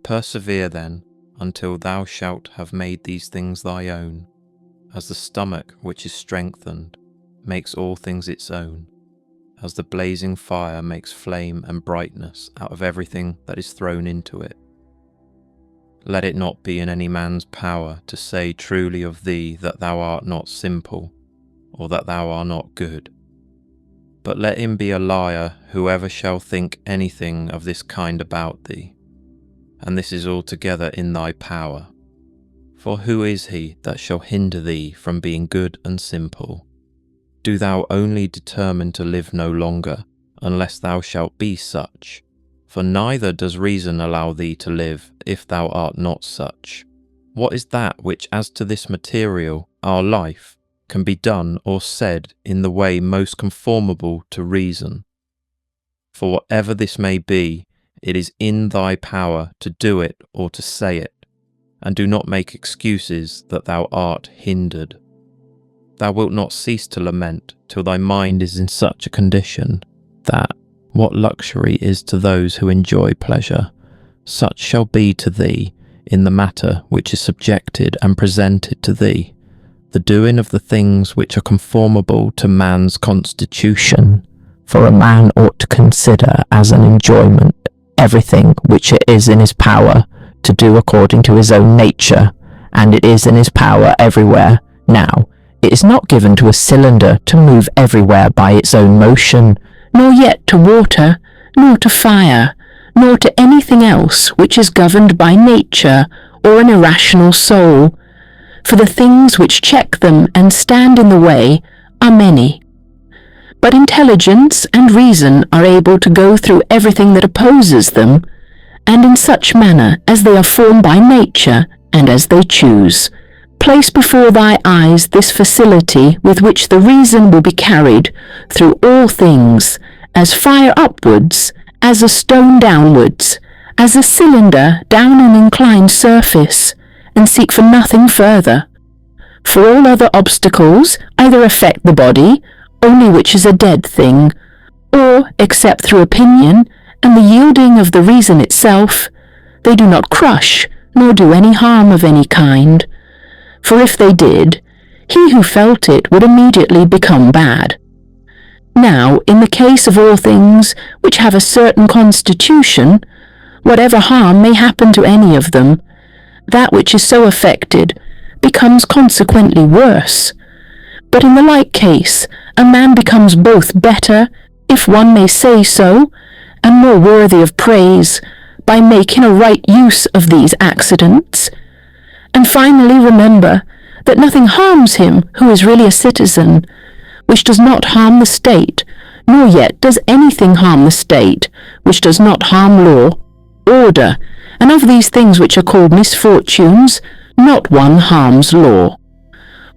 Persevere then until thou shalt have made these things thy own, as the stomach which is strengthened makes all things its own, as the blazing fire makes flame and brightness out of everything that is thrown into it. Let it not be in any man's power to say truly of thee that thou art not simple, or that thou art not good. But let him be a liar whoever shall think anything of this kind about thee, and this is altogether in thy power. For who is he that shall hinder thee from being good and simple? Do thou only determine to live no longer, unless thou shalt be such, for neither does reason allow thee to live if thou art not such. What is that which, as to this material, our life, can be done or said in the way most conformable to reason? For whatever this may be, it is in thy power to do it or to say it, and do not make excuses that thou art hindered. Thou wilt not cease to lament till thy mind is in such a condition that, What luxury is to those who enjoy pleasure, such shall be to thee in the matter which is subjected and presented to thee, the doing of the things which are conformable to man's constitution. For a man ought to consider as an enjoyment everything which it is in his power to do according to his own nature, and it is in his power everywhere. Now, it is not given to a cylinder to move everywhere by its own motion, nor yet to water, nor to fire, nor to anything else which is governed by nature or an irrational soul, for the things which check them and stand in the way are many. But intelligence and reason are able to go through everything that opposes them, and in such manner as they are formed by nature and as they choose. Place before thy eyes this facility with which the reason will be carried through all things, as fire upwards, as a stone downwards, as a cylinder down an inclined surface, and seek for nothing further. For all other obstacles either affect the body, only which is a dead thing, or, except through opinion and the yielding of the reason itself, they do not crush nor do any harm of any kind. For if they did, he who felt it would immediately become bad. Now, in the case of all things which have a certain constitution, whatever harm may happen to any of them, that which is so affected becomes consequently worse. But in the like case, a man becomes both better, if one may say so, and more worthy of praise, by making a right use of these accidents. And finally remember that nothing harms him who is really a citizen, which does not harm the state, nor yet does anything harm the state, which does not harm law, order, and of these things which are called misfortunes, not one harms law.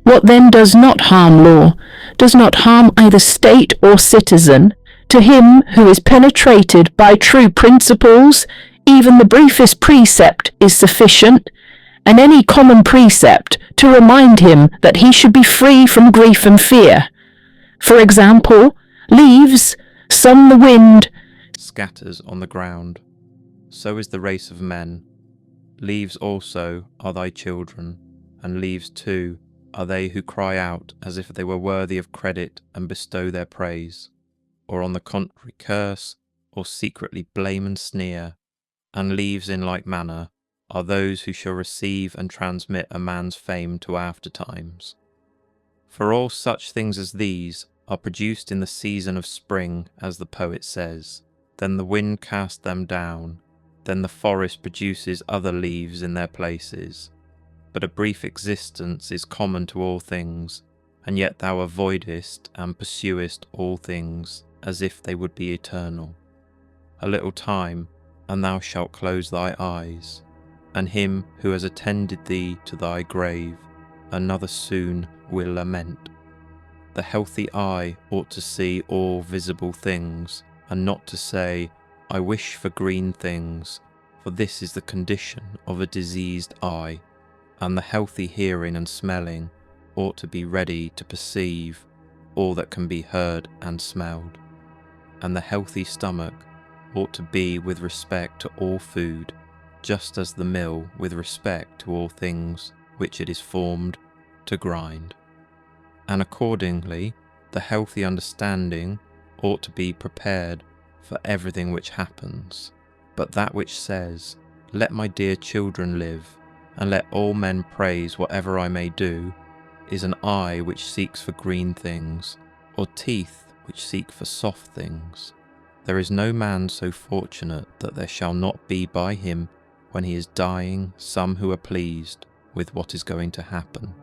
What then does not harm law, does not harm either state or citizen. To him who is penetrated by true principles, even the briefest precept is sufficient, and any common precept to remind him that he should be free from grief and fear. For example, leaves, some the wind, scatters on the ground. So is the race of men. Leaves also are thy children, and leaves too are they who cry out as if they were worthy of credit and bestow their praise, or on the contrary curse, or secretly blame and sneer. And leaves in like manner are those who shall receive and transmit a man's fame to aftertimes. For all such things as these are produced in the season of spring, as the poet says. Then the wind cast them down, then the forest produces other leaves in their places. But a brief existence is common to all things, and yet thou avoidest and pursuest all things, as if they would be eternal. A little time, and thou shalt close thy eyes, and him who has attended thee to thy grave, another soon will lament. The healthy eye ought to see all visible things, and not to say, I wish for green things, for this is the condition of a diseased eye. And the healthy hearing and smelling ought to be ready to perceive all that can be heard and smelled. And the healthy stomach ought to be with respect to all food, just as the mill with respect to all things which it is formed to grind. And accordingly, the healthy understanding ought to be prepared for everything which happens. But that which says, let my dear children live, and let all men praise whatever I may do, is an eye which seeks for green things, or teeth which seek for soft things. There is no man so fortunate that there shall not be by him, when he is dying, some who are pleased with what is going to happen.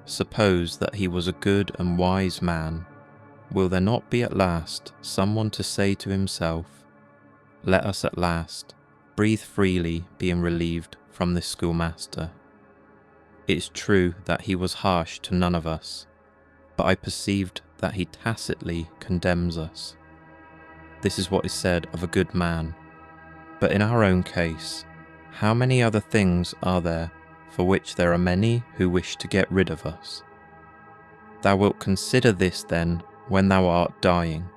Suppose that he was a good and wise man, will there not be at last someone to say to himself, let us at last breathe freely, being relieved from this schoolmaster. It is true that he was harsh to none of us, but I perceived that he tacitly condemns us. This is what is said of a good man. But in our own case, how many other things are there for which there are many who wish to get rid of us? Thou wilt consider this then when thou art dying.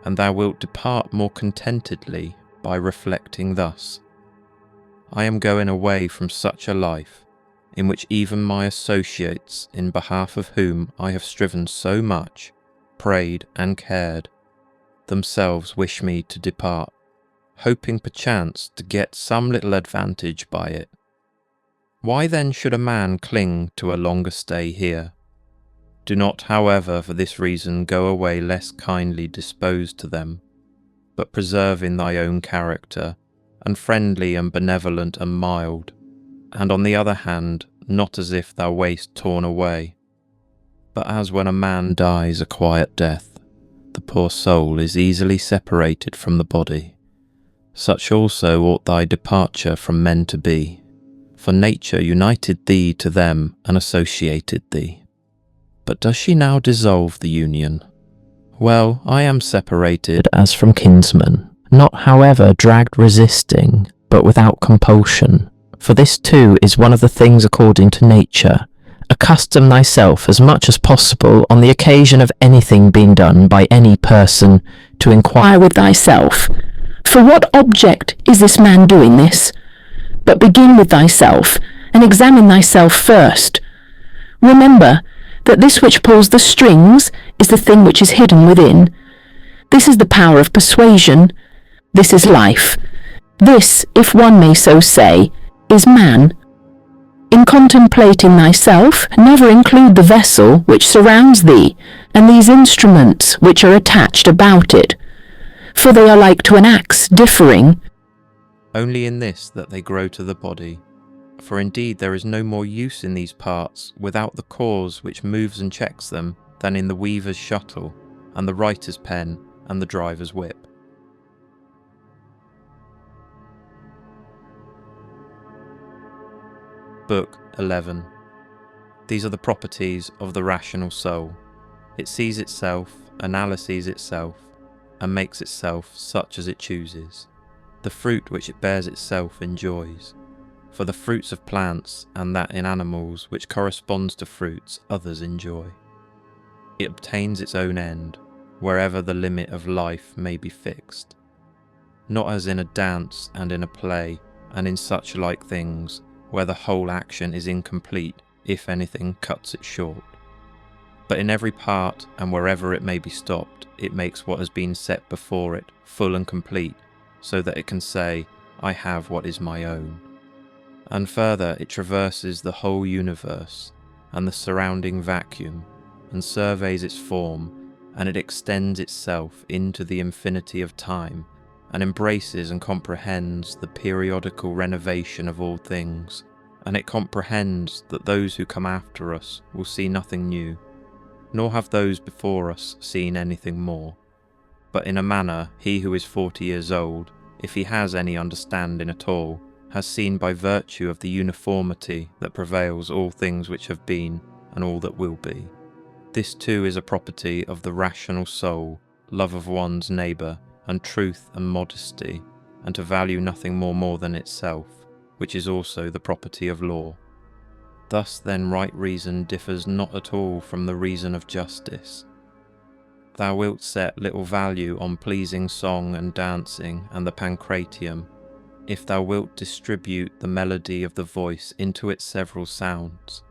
and thou wilt depart more contentedly by reflecting thus: I am going away from such a life, in which even my associates, in behalf of whom I have striven so much, prayed and cared, themselves wish me to depart, hoping perchance to get some little advantage by it. Why then should a man cling to a longer stay here? Do not, however, for this reason go away less kindly disposed to them, but preserve in thy own character, and friendly and benevolent and mild, and on the other hand, not as if thou wast torn away, but as when a man dies a quiet death, the poor soul is easily separated from the body. Such also ought thy departure from men to be, for nature united thee to them and associated thee. But does she now dissolve the union? Well, I am separated as from kinsmen, not however dragged resisting, but without compulsion. For this too is one of the things according to nature. Accustom thyself as much as possible on the occasion of anything being done by any person to inquire with thyself, for what object is this man doing this? But begin with thyself, and examine thyself first. Remember that this which pulls the strings is the thing which is hidden within. This is the power of persuasion. This is life. This, if one may so say, is man. In contemplating thyself, never include the vessel which surrounds thee, and these instruments which are attached about it, for they are like to an axe, differing only in this that they grow to the body. For indeed there is no more use in these parts without the cause which moves and checks them than in the weaver's shuttle, and the writer's pen, and the driver's whip. Book 11. These are the properties of the rational soul. It sees itself, analyses itself, and makes itself such as it chooses. The fruit which it bears itself enjoys. For the fruits of plants, and that in animals which corresponds to fruits others enjoy. It obtains its own end, wherever the limit of life may be fixed. Not as in a dance and in a play, and in such like things, where the whole action is incomplete if anything cuts it short. But in every part, and wherever it may be stopped, it makes what has been set before it full and complete, so that it can say, I have what is my own. And further, it traverses the whole universe, and the surrounding vacuum, and surveys its form, and it extends itself into the infinity of time, and embraces and comprehends the periodical renovation of all things, and it comprehends that those who come after us will see nothing new, nor have those before us seen anything more. But in a manner he who is 40 years old, if he has any understanding at all, has seen by virtue of the uniformity that prevails all things which have been and all that will be. This too is a property of the rational soul, love of one's neighbour, and truth and modesty, and to value nothing more than itself, which is also the property of law. Thus then right reason differs not at all from the reason of justice. Thou wilt set little value on pleasing song and dancing and the pancratium, if thou wilt distribute the melody of the voice into its several sounds,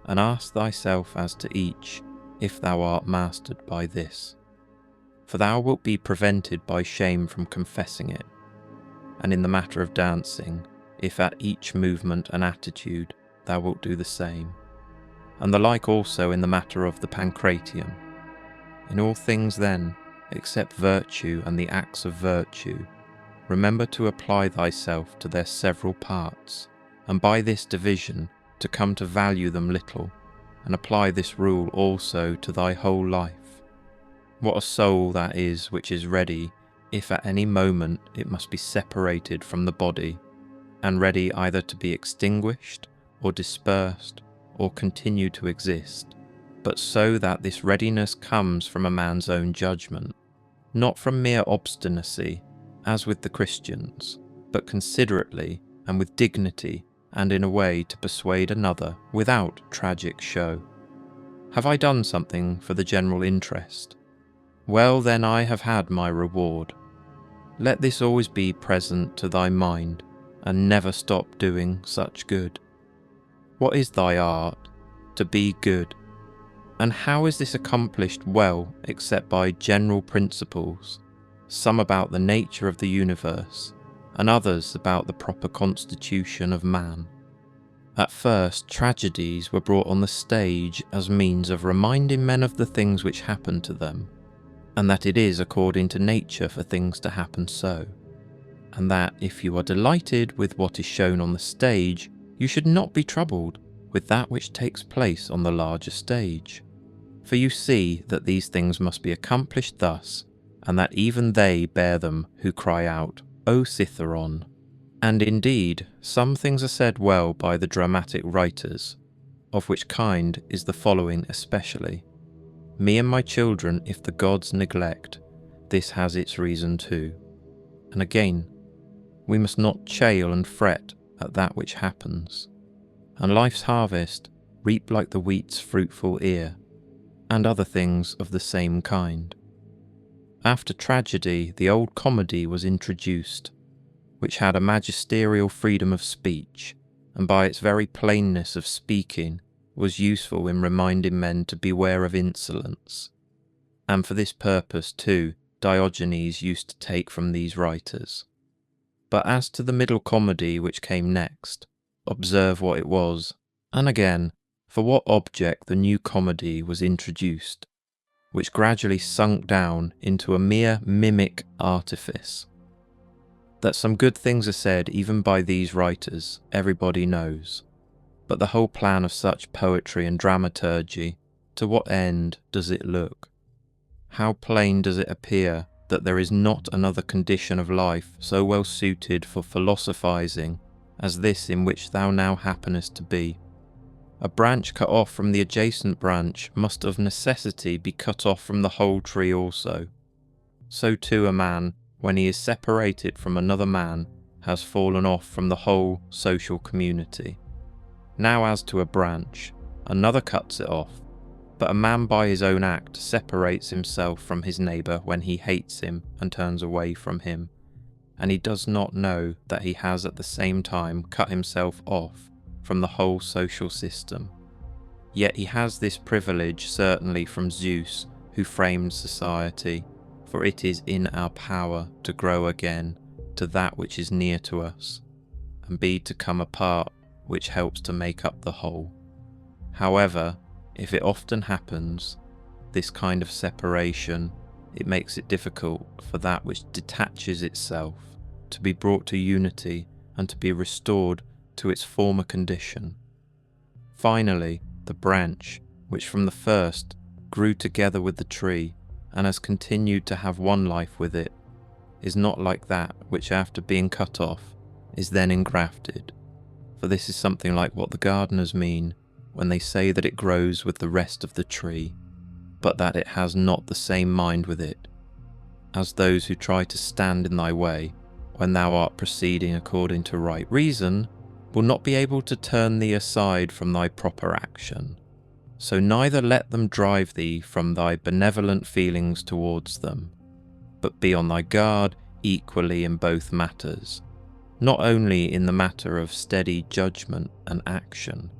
and ask thyself as to each, if thou art mastered by this. For thou wilt be prevented by shame from confessing it, and in the matter of dancing, if at each movement and attitude thou wilt do the same, and the like also in the matter of the pancratium. In all things then, except virtue and the acts of virtue, remember to apply thyself to their several parts, and by this division to come to value them little, and apply this rule also to thy whole life. What a soul that is which is ready, if at any moment it must be separated from the body, and ready either to be extinguished, or dispersed, or continue to exist, but so that this readiness comes from a man's own judgment, not from mere obstinacy, as with the Christians, but considerately and with dignity, and in a way to persuade another without tragic show. Have I done something for the general interest? Well then, I have had my reward. Let this always be present to thy mind, and never stop doing such good. What is thy art? To be good. And how is this accomplished well except by general principles, some about the nature of the universe, and others about the proper constitution of man? At first, tragedies were brought on the stage as means of reminding men of the things which happen to them, and that it is according to nature for things to happen so, and that if you are delighted with what is shown on the stage, you should not be troubled with that which takes place on the larger stage. For you see that these things must be accomplished thus, and that even they bear them who cry out, O Citharon. And indeed, some things are said well by the dramatic writers, of which kind is the following especially. Me and my children, if the gods neglect, this has its reason too. And again, we must not chail and fret at that which happens. And life's harvest, reap like the wheat's fruitful ear, and other things of the same kind. After tragedy, the old comedy was introduced, which had a magisterial freedom of speech, and by its very plainness of speaking was useful in reminding men to beware of insolence. And for this purpose, too, Diogenes used to take from these writers. But as to the middle comedy which came next, observe what it was, and again, for what object the new comedy was introduced, which gradually sunk down into a mere mimic artifice. That some good things are said even by these writers, everybody knows. But the whole plan of such poetry and dramaturgy, to what end does it look? How plain does it appear that there is not another condition of life so well suited for philosophizing as this in which thou now happenest to be. A branch cut off from the adjacent branch must of necessity be cut off from the whole tree also. So too a man, when he is separated from another man, has fallen off from the whole social community. Now as to a branch, another cuts it off, but a man by his own act separates himself from his neighbour when he hates him and turns away from him, and he does not know that he has at the same time cut himself off from the whole social system. Yet he has this privilege certainly from Zeus, who framed society, for it is in our power to grow again to that which is near to us, and be to come apart which helps to make up the whole. However, if it often happens, this kind of separation, it makes it difficult for that which detaches itself to be brought to unity and to be restored to its former condition. Finally, the branch, which from the first grew together with the tree and has continued to have one life with it, is not like that which after being cut off is then engrafted, for this is something like what the gardeners mean when they say that it grows with the rest of the tree, but that it has not the same mind with it, as those who try to stand in thy way when thou art proceeding according to right reason will not be able to turn thee aside from thy proper action. So neither let them drive thee from thy benevolent feelings towards them, but be on thy guard equally in both matters, not only in the matter of steady judgment and action,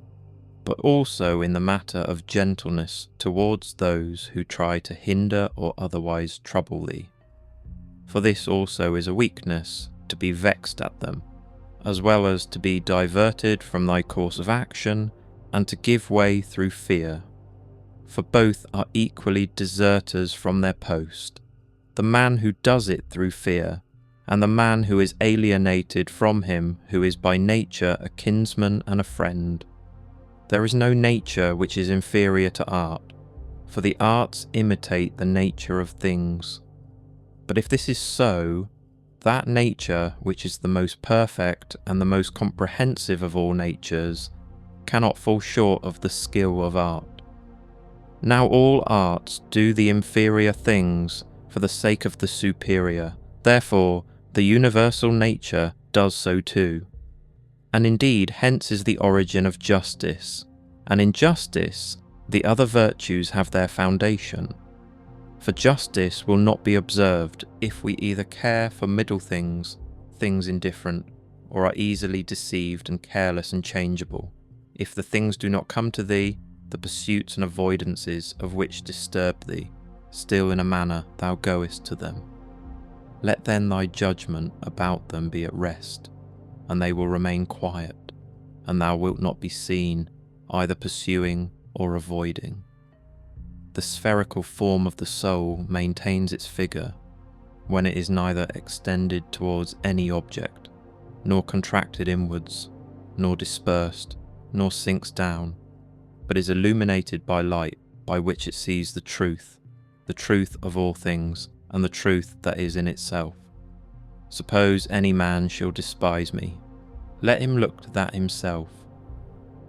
but also in the matter of gentleness towards those who try to hinder or otherwise trouble thee. For this also is a weakness, to be vexed at them, as well as to be diverted from thy course of action, and to give way through fear. For both are equally deserters from their post, the man who does it through fear, and the man who is alienated from him who is by nature a kinsman and a friend. There is no nature which is inferior to art, for the arts imitate the nature of things. But if this is so, that nature which is the most perfect and the most comprehensive of all natures cannot fall short of the skill of art. Now all arts do the inferior things for the sake of the superior, therefore the universal nature does so too. And indeed hence is the origin of justice, and in justice the other virtues have their foundation. For justice will not be observed if we either care for middle things, things indifferent, or are easily deceived and careless and changeable, if the things do not come to thee, the pursuits and avoidances of which disturb thee, still in a manner thou goest to them. Let then thy judgment about them be at rest, and they will remain quiet, and thou wilt not be seen either pursuing or avoiding. The spherical form of the soul maintains its figure when it is neither extended towards any object, nor contracted inwards, nor dispersed, nor sinks down, but is illuminated by light by which it sees the truth of all things, and the truth that is in itself. Suppose any man shall despise me, let him look to that himself.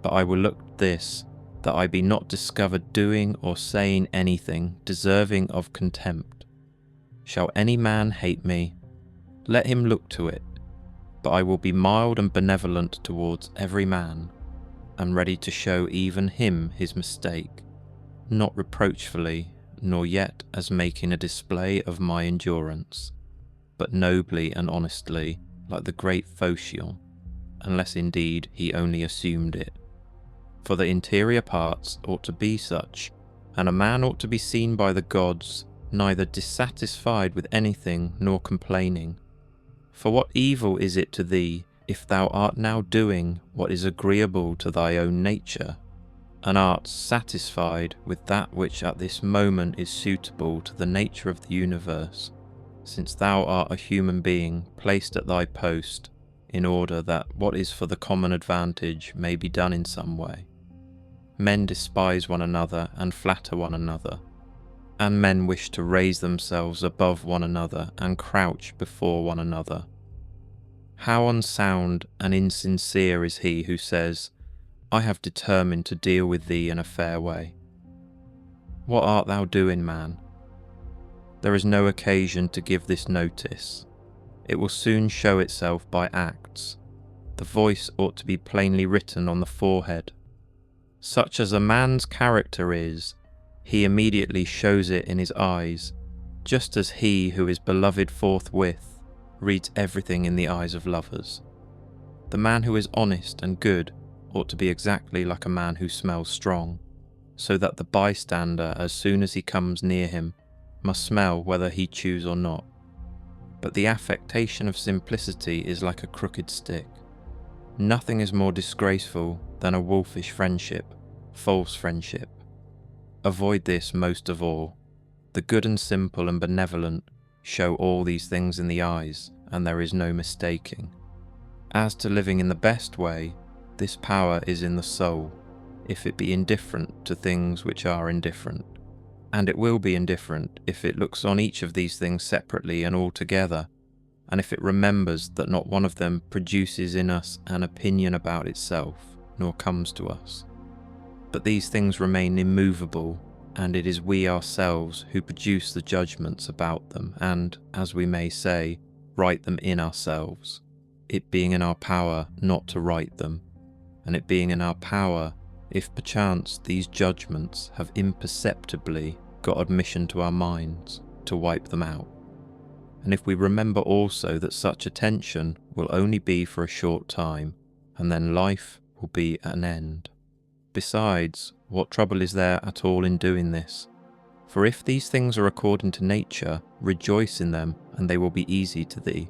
But I will look to this, that I be not discovered doing or saying anything deserving of contempt. Shall any man hate me, let him look to it, but I will be mild and benevolent towards every man, and ready to show even him his mistake, not reproachfully, nor yet as making a display of my endurance, but nobly and honestly, like the great Phocion, unless indeed he only assumed it. For the interior parts ought to be such, and a man ought to be seen by the gods, neither dissatisfied with anything nor complaining. For what evil is it to thee if thou art now doing what is agreeable to thy own nature, and art satisfied with that which at this moment is suitable to the nature of the universe, since thou art a human being placed at thy post, in order that what is for the common advantage may be done in some way. Men despise one another and flatter one another, and men wish to raise themselves above one another and crouch before one another. How unsound and insincere is he who says, I have determined to deal with thee in a fair way. What art thou doing, man? There is no occasion to give this notice. It will soon show itself by acts. The voice ought to be plainly written on the forehead. Such as a man's character is, he immediately shows it in his eyes, just as he who is beloved forthwith reads everything in the eyes of lovers. The man who is honest and good ought to be exactly like a man who smells strong, so that the bystander, as soon as he comes near him, must smell whether he choose or not. But the affectation of simplicity is like a crooked stick. Nothing is more disgraceful than a wolfish friendship, false friendship. Avoid this most of all. The good and simple and benevolent show all these things in the eyes, and there is no mistaking. As to living in the best way, this power is in the soul, if it be indifferent to things which are indifferent. And it will be indifferent if it looks on each of these things separately and all together, and if it remembers that not one of them produces in us an opinion about itself, nor comes to us. But these things remain immovable, and it is we ourselves who produce the judgments about them, and, as we may say, write them in ourselves, it being in our power not to write them, and it being in our power, if perchance these judgments have imperceptibly got admission to our minds, to wipe them out. And if we remember also that such attention will only be for a short time, and then life will be at an end. Besides, what trouble is there at all in doing this? For if these things are according to nature, rejoice in them, and they will be easy to thee.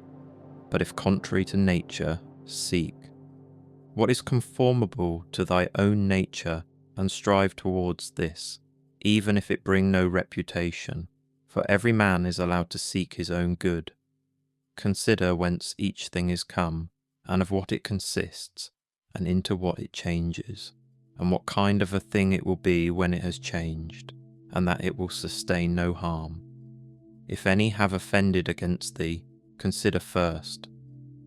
But if contrary to nature, seek what is conformable to thy own nature, and strive towards this, even if it bring no reputation, for every man is allowed to seek his own good. Consider whence each thing is come, and of what it consists, and into what it changes, and what kind of a thing it will be when it has changed, and that it will sustain no harm. If any have offended against thee, consider first,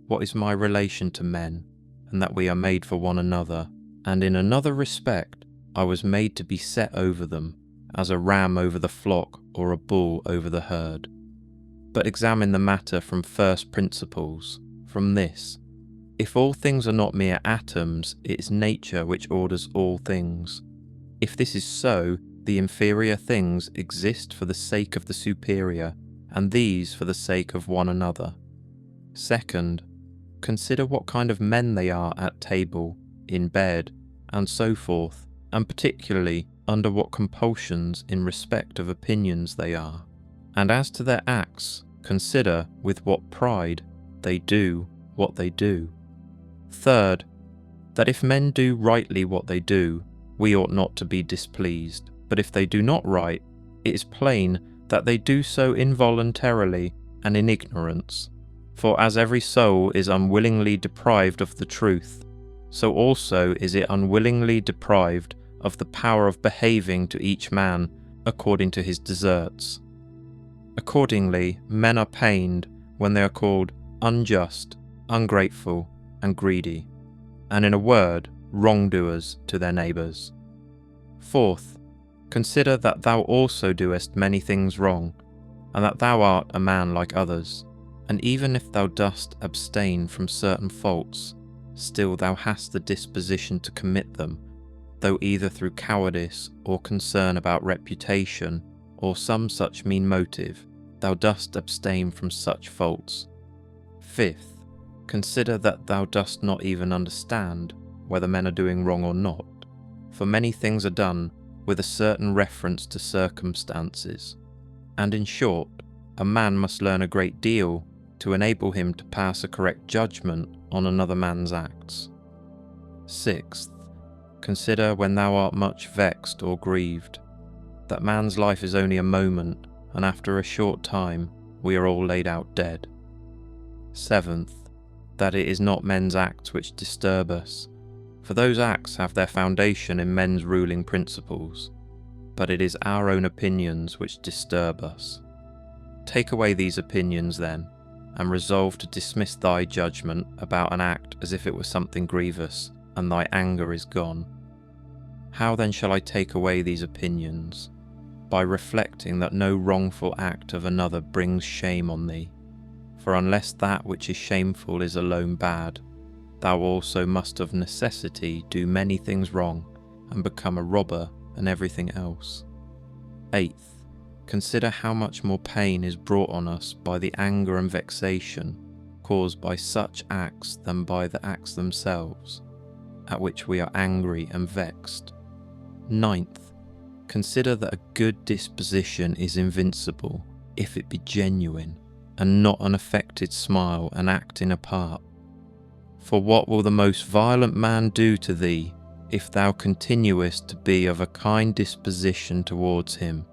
what is my relation to men, and that we are made for one another, and in another respect I was made to be set over them, as a ram over the flock or a bull over the herd. But examine the matter from first principles, from this: if all things are not mere atoms, it is nature which orders all things. If this is so, the inferior things exist for the sake of the superior, and these for the sake of one another. Second, consider what kind of men they are at table, in bed, and so forth, and particularly under what compulsions in respect of opinions they are. And as to their acts, consider with what pride they do what they do. Third, that if men do rightly what they do, we ought not to be displeased, but if they do not right, it is plain that they do so involuntarily and in ignorance. For as every soul is unwillingly deprived of the truth, so also is it unwillingly deprived of the power of behaving to each man according to his deserts. Accordingly, men are pained when they are called unjust, ungrateful, and greedy, and in a word, wrongdoers to their neighbours. Fourth, consider that thou also doest many things wrong, and that thou art a man like others, and even if thou dost abstain from certain faults, still thou hast the disposition to commit them, though either through cowardice or concern about reputation, or some such mean motive, thou dost abstain from such faults. Fifth, consider that thou dost not even understand whether men are doing wrong or not, for many things are done with a certain reference to circumstances, and in short, a man must learn a great deal to enable him to pass a correct judgment on another man's acts. Sixth, consider when thou art much vexed or grieved, that man's life is only a moment, and after a short time we are all laid out dead. Seventh, that it is not men's acts which disturb us, for those acts have their foundation in men's ruling principles, but it is our own opinions which disturb us. Take away these opinions then, and resolve to dismiss thy judgment about an act as if it were something grievous, and thy anger is gone. How then shall I take away these opinions? By reflecting that no wrongful act of another brings shame on thee. For unless that which is shameful is alone bad, thou also must of necessity do many things wrong, and become a robber and everything else. Eighth, consider how much more pain is brought on us by the anger and vexation caused by such acts than by the acts themselves, at which we are angry and vexed. Ninth, consider that a good disposition is invincible, if it be genuine, and not an affected smile and acting a part. For what will the most violent man do to thee, if thou continuest to be of a kind disposition towards him,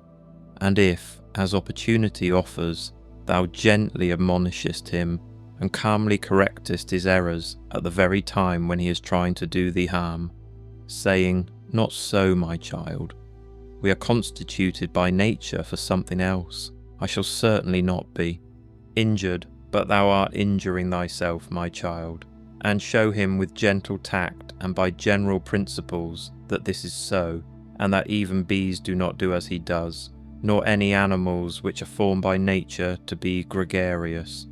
and if, as opportunity offers, thou gently admonishest him, and calmly correctest his errors at the very time when he is trying to do thee harm, saying, "Not so, my child. We are constituted by nature for something else. I shall certainly not be injured, but thou art injuring thyself, my child," and show him with gentle tact and by general principles that this is so, and that even bees do not do as he does, nor any animals which are formed by nature to be gregarious.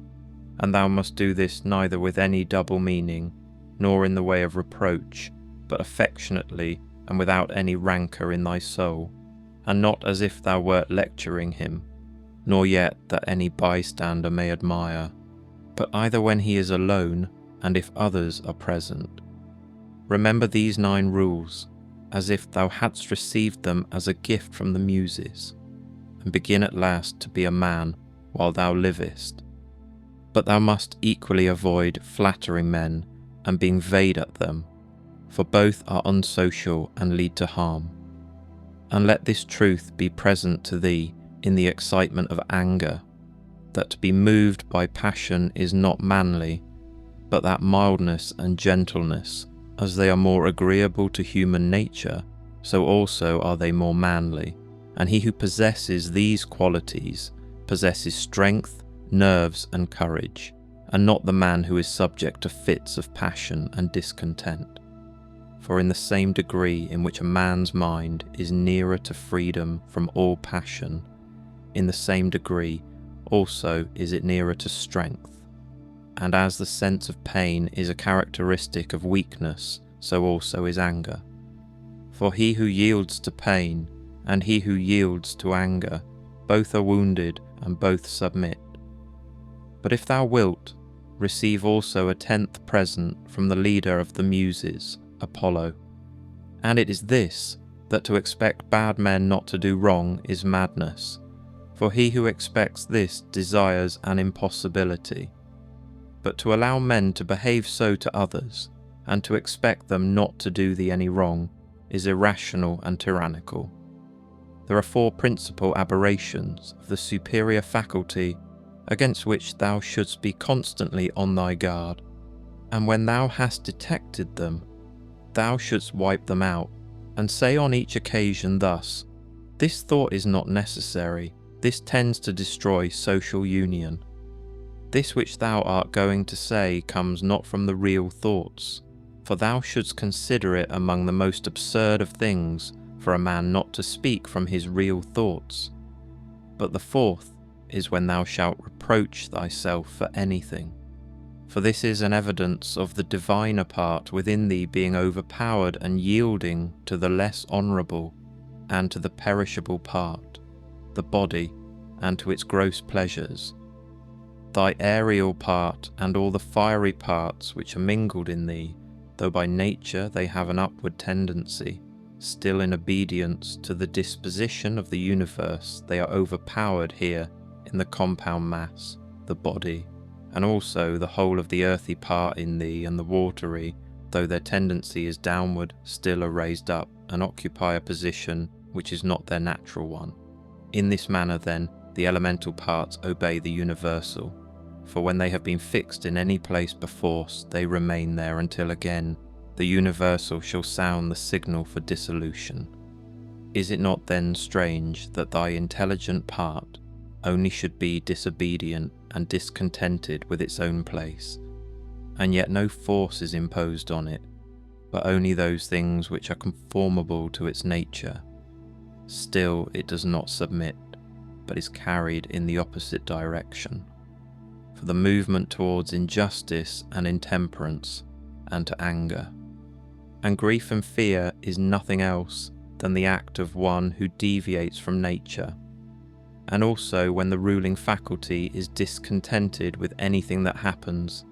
And thou must do this neither with any double meaning, nor in the way of reproach, but affectionately and without any rancour in thy soul, and not as if thou wert lecturing him, nor yet that any bystander may admire, but either when he is alone and if others are present. Remember these 9 rules, as if thou hadst received them as a gift from the Muses, and begin at last to be a man while thou livest. But thou must equally avoid flattering men and being vain at them, for both are unsocial and lead to harm. And let this truth be present to thee in the excitement of anger, that to be moved by passion is not manly, but that mildness and gentleness, as they are more agreeable to human nature, so also are they more manly, and he who possesses these qualities possesses strength, nerves and courage, and not the man who is subject to fits of passion and discontent. For in the same degree in which a man's mind is nearer to freedom from all passion, in the same degree also is it nearer to strength. And as the sense of pain is a characteristic of weakness, so also is anger. For he who yields to pain and he who yields to anger, both are wounded and both submit. But if thou wilt, receive also a 10th present from the leader of the Muses, Apollo. And it is this, that to expect bad men not to do wrong is madness, for he who expects this desires an impossibility. But to allow men to behave so to others, and to expect them not to do thee any wrong, is irrational and tyrannical. There are 4 principal aberrations of the superior faculty against which thou shouldst be constantly on thy guard, and when thou hast detected them, thou shouldst wipe them out, and say on each occasion thus, this thought is not necessary, this tends to destroy social union. This which thou art going to say comes not from the real thoughts, for thou shouldst consider it among the most absurd of things for a man not to speak from his real thoughts. But the 4th is when thou shalt reproach thyself for anything. For this is an evidence of the diviner part within thee being overpowered and yielding to the less honourable and to the perishable part, the body, and to its gross pleasures. Thy aerial part and all the fiery parts which are mingled in thee, though by nature they have an upward tendency, still in obedience to the disposition of the universe they are overpowered here in the compound mass, the body, and also the whole of the earthy part in thee and the watery, though their tendency is downward, still are raised up and occupy a position which is not their natural one. In this manner then the elemental parts obey the universal, for when they have been fixed in any place perforce they remain there until again the universal shall sound the signal for dissolution. Is it not then strange that thy intelligent part only should be disobedient and discontented with its own place, and yet no force is imposed on it, but only those things which are conformable to its nature? Still it does not submit, but is carried in the opposite direction. For the movement towards injustice and intemperance, and to anger. And grief and fear is nothing else than the act of one who deviates from nature. And also when the ruling faculty is discontented with anything that happens,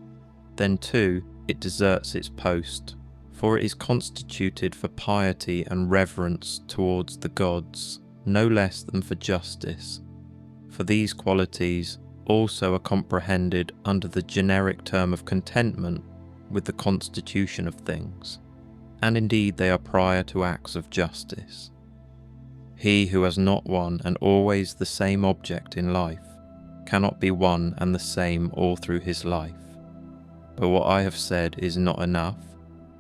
then too it deserts its post, for it is constituted for piety and reverence towards the gods, no less than for justice. For these qualities also are comprehended under the generic term of contentment with the constitution of things, and indeed they are prior to acts of justice. He who has not one and always the same object in life cannot be one and the same all through his life. But what I have said is not enough,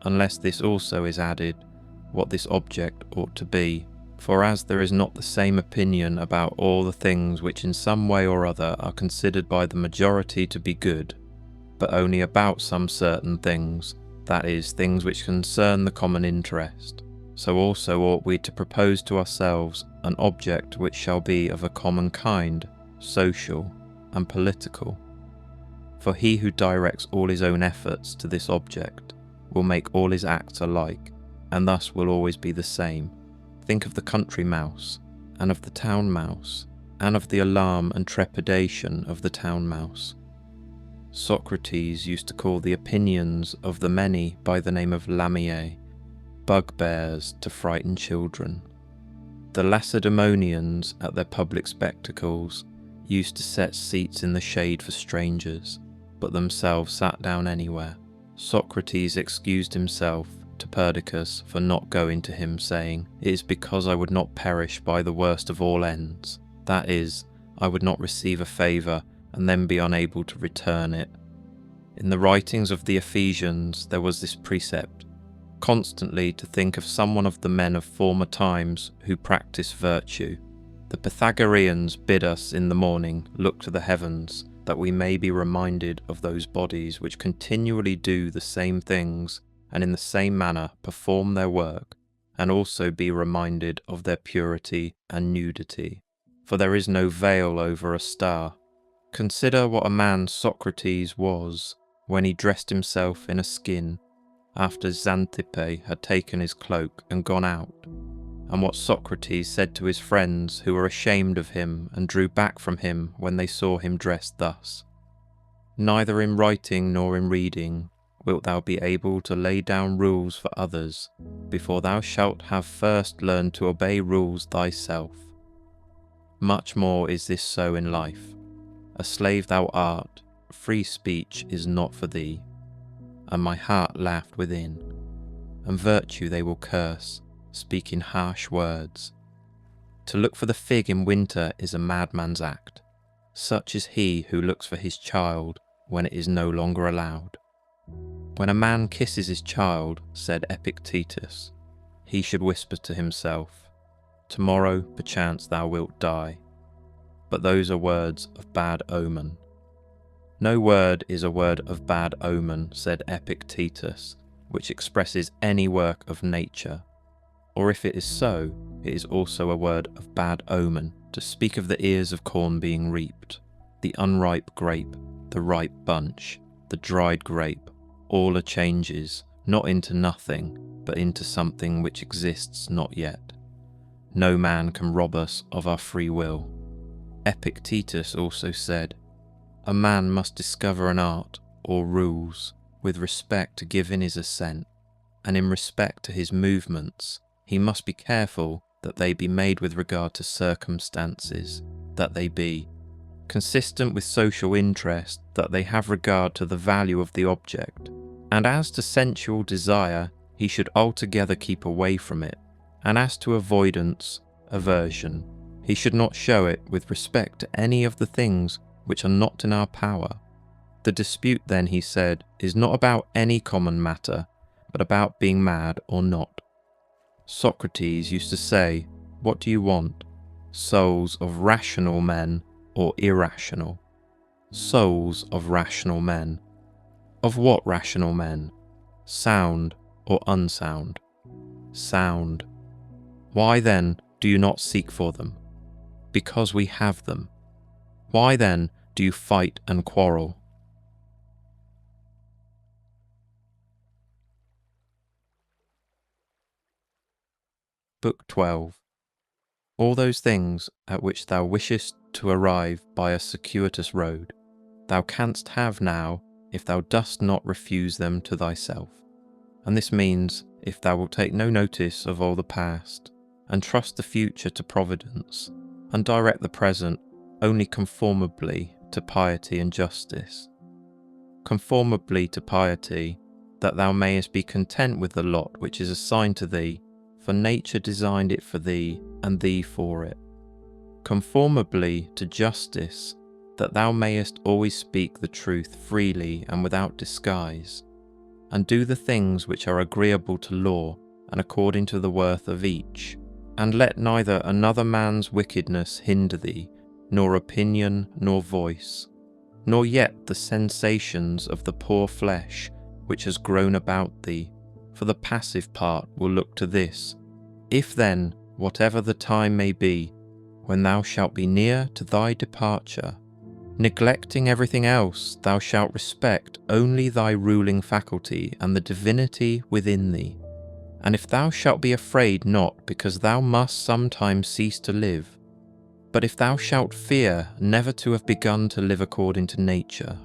unless this also is added, what this object ought to be. For as there is not the same opinion about all the things which in some way or other are considered by the majority to be good, but only about some certain things, that is, things which concern the common interest, so also ought we to propose to ourselves an object which shall be of a common kind, social and political. For he who directs all his own efforts to this object will make all his acts alike, and thus will always be the same. Think of the country mouse, and of the town mouse, and of the alarm and trepidation of the town mouse. Socrates used to call the opinions of the many by the name of lamiae, bugbears to frighten children. The Lacedaemonians at their public spectacles used to set seats in the shade for strangers, but themselves sat down anywhere. Socrates excused himself to Perdiccas for not going to him, saying, "It is because I would not perish by the worst of all ends, that is, I would not receive a favour and then be unable to return it." In the writings of the Ephesians there was this precept, constantly to think of someone of the men of former times who practice virtue. The Pythagoreans bid us in the morning look to the heavens, that we may be reminded of those bodies which continually do the same things and in the same manner perform their work, and also be reminded of their purity and nudity. For there is no veil over a star. Consider what a man Socrates was when he dressed himself in a skin, after Xanthippe had taken his cloak and gone out, and what Socrates said to his friends who were ashamed of him and drew back from him when they saw him dressed thus. Neither in writing nor in reading wilt thou be able to lay down rules for others, before thou shalt have first learned to obey rules thyself. Much more is this so in life. A slave thou art, free speech is not for thee. And my heart laughed within, and virtue they will curse, speaking harsh words. To look for the fig in winter is a madman's act. Such is he who looks for his child when it is no longer allowed. When a man kisses his child, said Epictetus, he should whisper to himself, tomorrow perchance thou wilt die. But those are words of bad omen. No word is a word of bad omen, said Epictetus, which expresses any work of nature. Or if it is so, it is also a word of bad omen, to speak of the ears of corn being reaped, the unripe grape, the ripe bunch, the dried grape, all are changes, not into nothing, but into something which exists not yet. No man can rob us of our free will. Epictetus also said, a man must discover an art, or rules, with respect to giving his assent, and in respect to his movements, he must be careful that they be made with regard to circumstances, that they be consistent with social interest, that they have regard to the value of the object, and as to sensual desire, he should altogether keep away from it, and as to avoidance, aversion, he should not show it with respect to any of the things which are not in our power. The dispute then, he said, is not about any common matter, but about being mad or not. Socrates used to say, what do you want? Souls of rational men or irrational? Souls of rational men. Of what rational men? Sound or unsound? Sound. Why then do you not seek for them? Because we have them. Why then do you fight and quarrel? Book 12. All those things at which thou wishest to arrive by a circuitous road, thou canst have now if thou dost not refuse them to thyself. And this means if thou wilt take no notice of all the past, and trust the future to providence, and direct the present only conformably to piety and justice. Conformably to piety, that thou mayest be content with the lot which is assigned to thee, for nature designed it for thee, and thee for it. Conformably to justice, that thou mayest always speak the truth freely and without disguise, and do the things which are agreeable to law and according to the worth of each, and let neither another man's wickedness hinder thee, nor opinion, nor voice, nor yet the sensations of the poor flesh which has grown about thee, for the passive part will look to this. If then, whatever the time may be, when thou shalt be near to thy departure, neglecting everything else, thou shalt respect only thy ruling faculty and the divinity within thee. And if thou shalt be afraid not because thou must sometime cease to live, but if thou shalt fear never to have begun to live according to nature,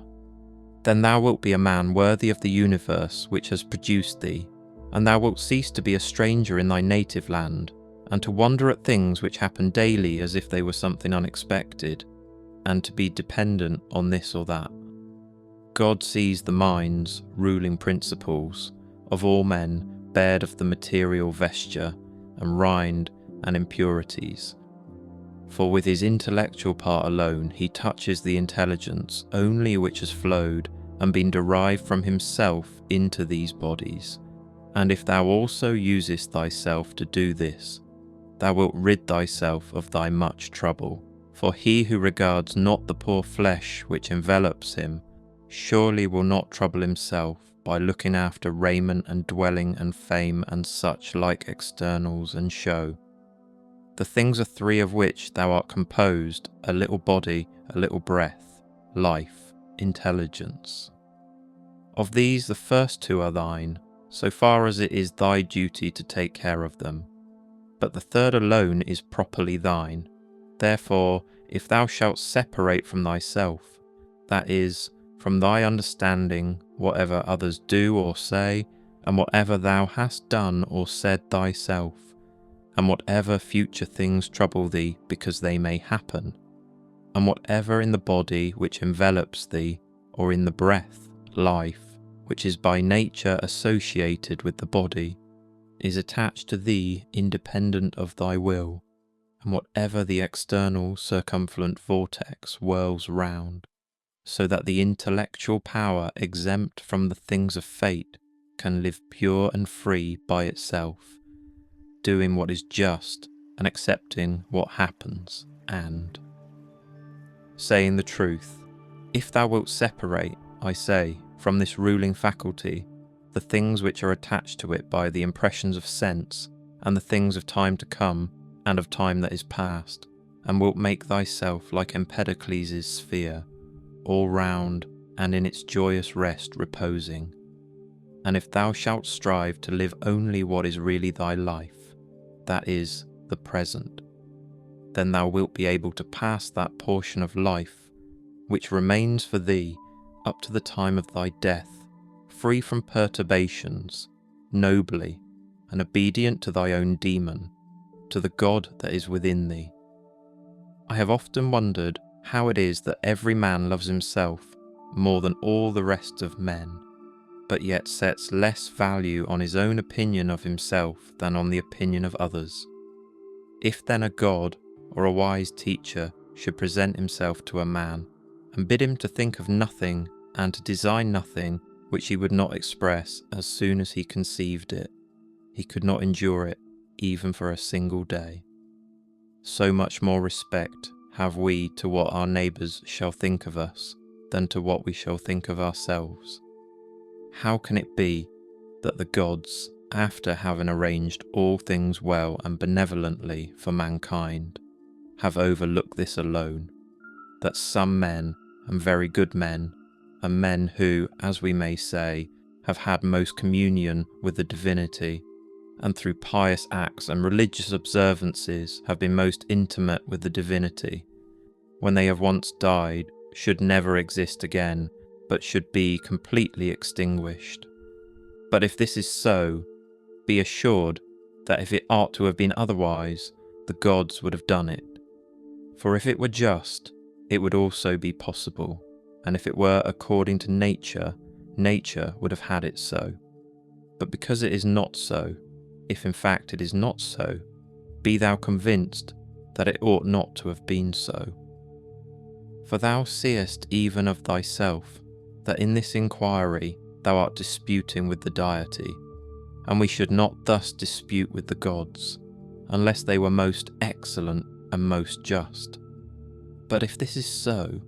then thou wilt be a man worthy of the universe which has produced thee, and thou wilt cease to be a stranger in thy native land, and to wonder at things which happen daily as if they were something unexpected, and to be dependent on this or that. God sees the minds, ruling principles, of all men bared of the material vesture, and rind and impurities. For with his intellectual part alone he touches the intelligence only which has flowed and been derived from himself into these bodies. And if thou also usest thyself to do this, thou wilt rid thyself of thy much trouble. For he who regards not the poor flesh which envelops him, surely will not trouble himself by looking after raiment and dwelling and fame and such like externals and show. The things are three of which thou art composed, a little body, a little breath, life, intelligence. Of these the first two are thine, so far as it is thy duty to take care of them. but the third alone is properly thine. Therefore, if thou shalt separate from thyself, that is, from thy understanding, whatever others do or say, and whatever thou hast done or said thyself, and whatever future things trouble thee because they may happen, and whatever in the body which envelops thee, or in the breath, life, which is by nature associated with the body, is attached to thee independent of thy will, and whatever the external circumfluent vortex whirls round, so that the intellectual power exempt from the things of fate can live pure and free by itself, doing what is just and accepting what happens, and saying the truth. If thou wilt separate, I say, from this ruling faculty, the things which are attached to it by the impressions of sense, and the things of time to come, and of time that is past, and wilt make thyself like Empedocles' sphere, all round and in its joyous rest reposing. And if thou shalt strive to live only what is really thy life, that is, the present, then thou wilt be able to pass that portion of life which remains for thee up to the time of thy death, free from perturbations, nobly, and obedient to thy own demon, to the God that is within thee. I have often wondered how it is that every man loves himself more than all the rest of men, but yet sets less value on his own opinion of himself than on the opinion of others. If then a God or a wise teacher should present himself to a man, and bid him to think of nothing and to design nothing which he would not express as soon as he conceived it, he could not endure it even for a single day. So much more respect have we to what our neighbours shall think of us than to what we shall think of ourselves. How can it be that the gods, after having arranged all things well and benevolently for mankind, have overlooked this alone, that some men, and very good men, and men who, as we may say, have had most communion with the divinity, and through pious acts and religious observances have been most intimate with the divinity, when they have once died, should never exist again, but should be completely extinguished. But if this is so, be assured that if it ought to have been otherwise, the gods would have done it. For if it were just, it would also be possible, and if it were according to nature, nature would have had it so. But because it is not so, if in fact it is not so, be thou convinced that it ought not to have been so. For thou seest even of thyself that in this inquiry thou art disputing with the deity, and we should not thus dispute with the gods, unless they were most excellent and most just. But if this is so,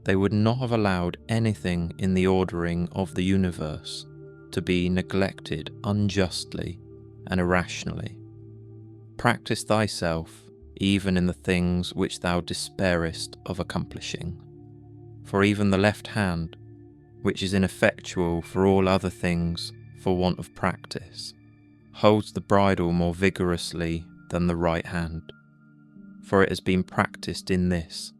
they would not have allowed anything in the ordering of the universe to be neglected unjustly and irrationally. Practice thyself even in the things which thou despairest of accomplishing. For even the left hand, which is ineffectual for all other things for want of practice, holds the bridle more vigorously than the right hand, for it has been practised in this.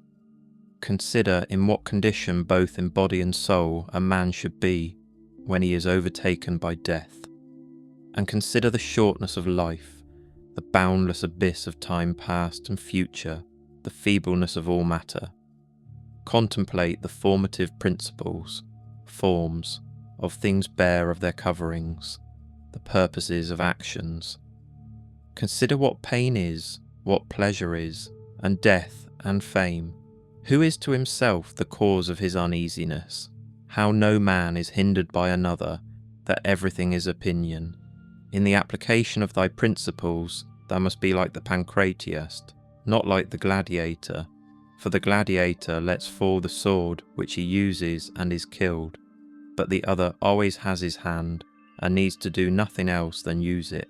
Consider in what condition both in body and soul a man should be when he is overtaken by death, and consider the shortness of life, the boundless abyss of time past and future, the feebleness of all matter. Contemplate the formative principles, forms, of things bare of their coverings, the purposes of actions. Consider what pain is, what pleasure is, and death and fame. Who is to himself the cause of his uneasiness? How no man is hindered by another, that everything is opinion. In the application of thy principles, thou must be like the pancratiast, not like the gladiator, for the gladiator lets fall the sword which he uses and is killed, but the other always has his hand and needs to do nothing else than use it.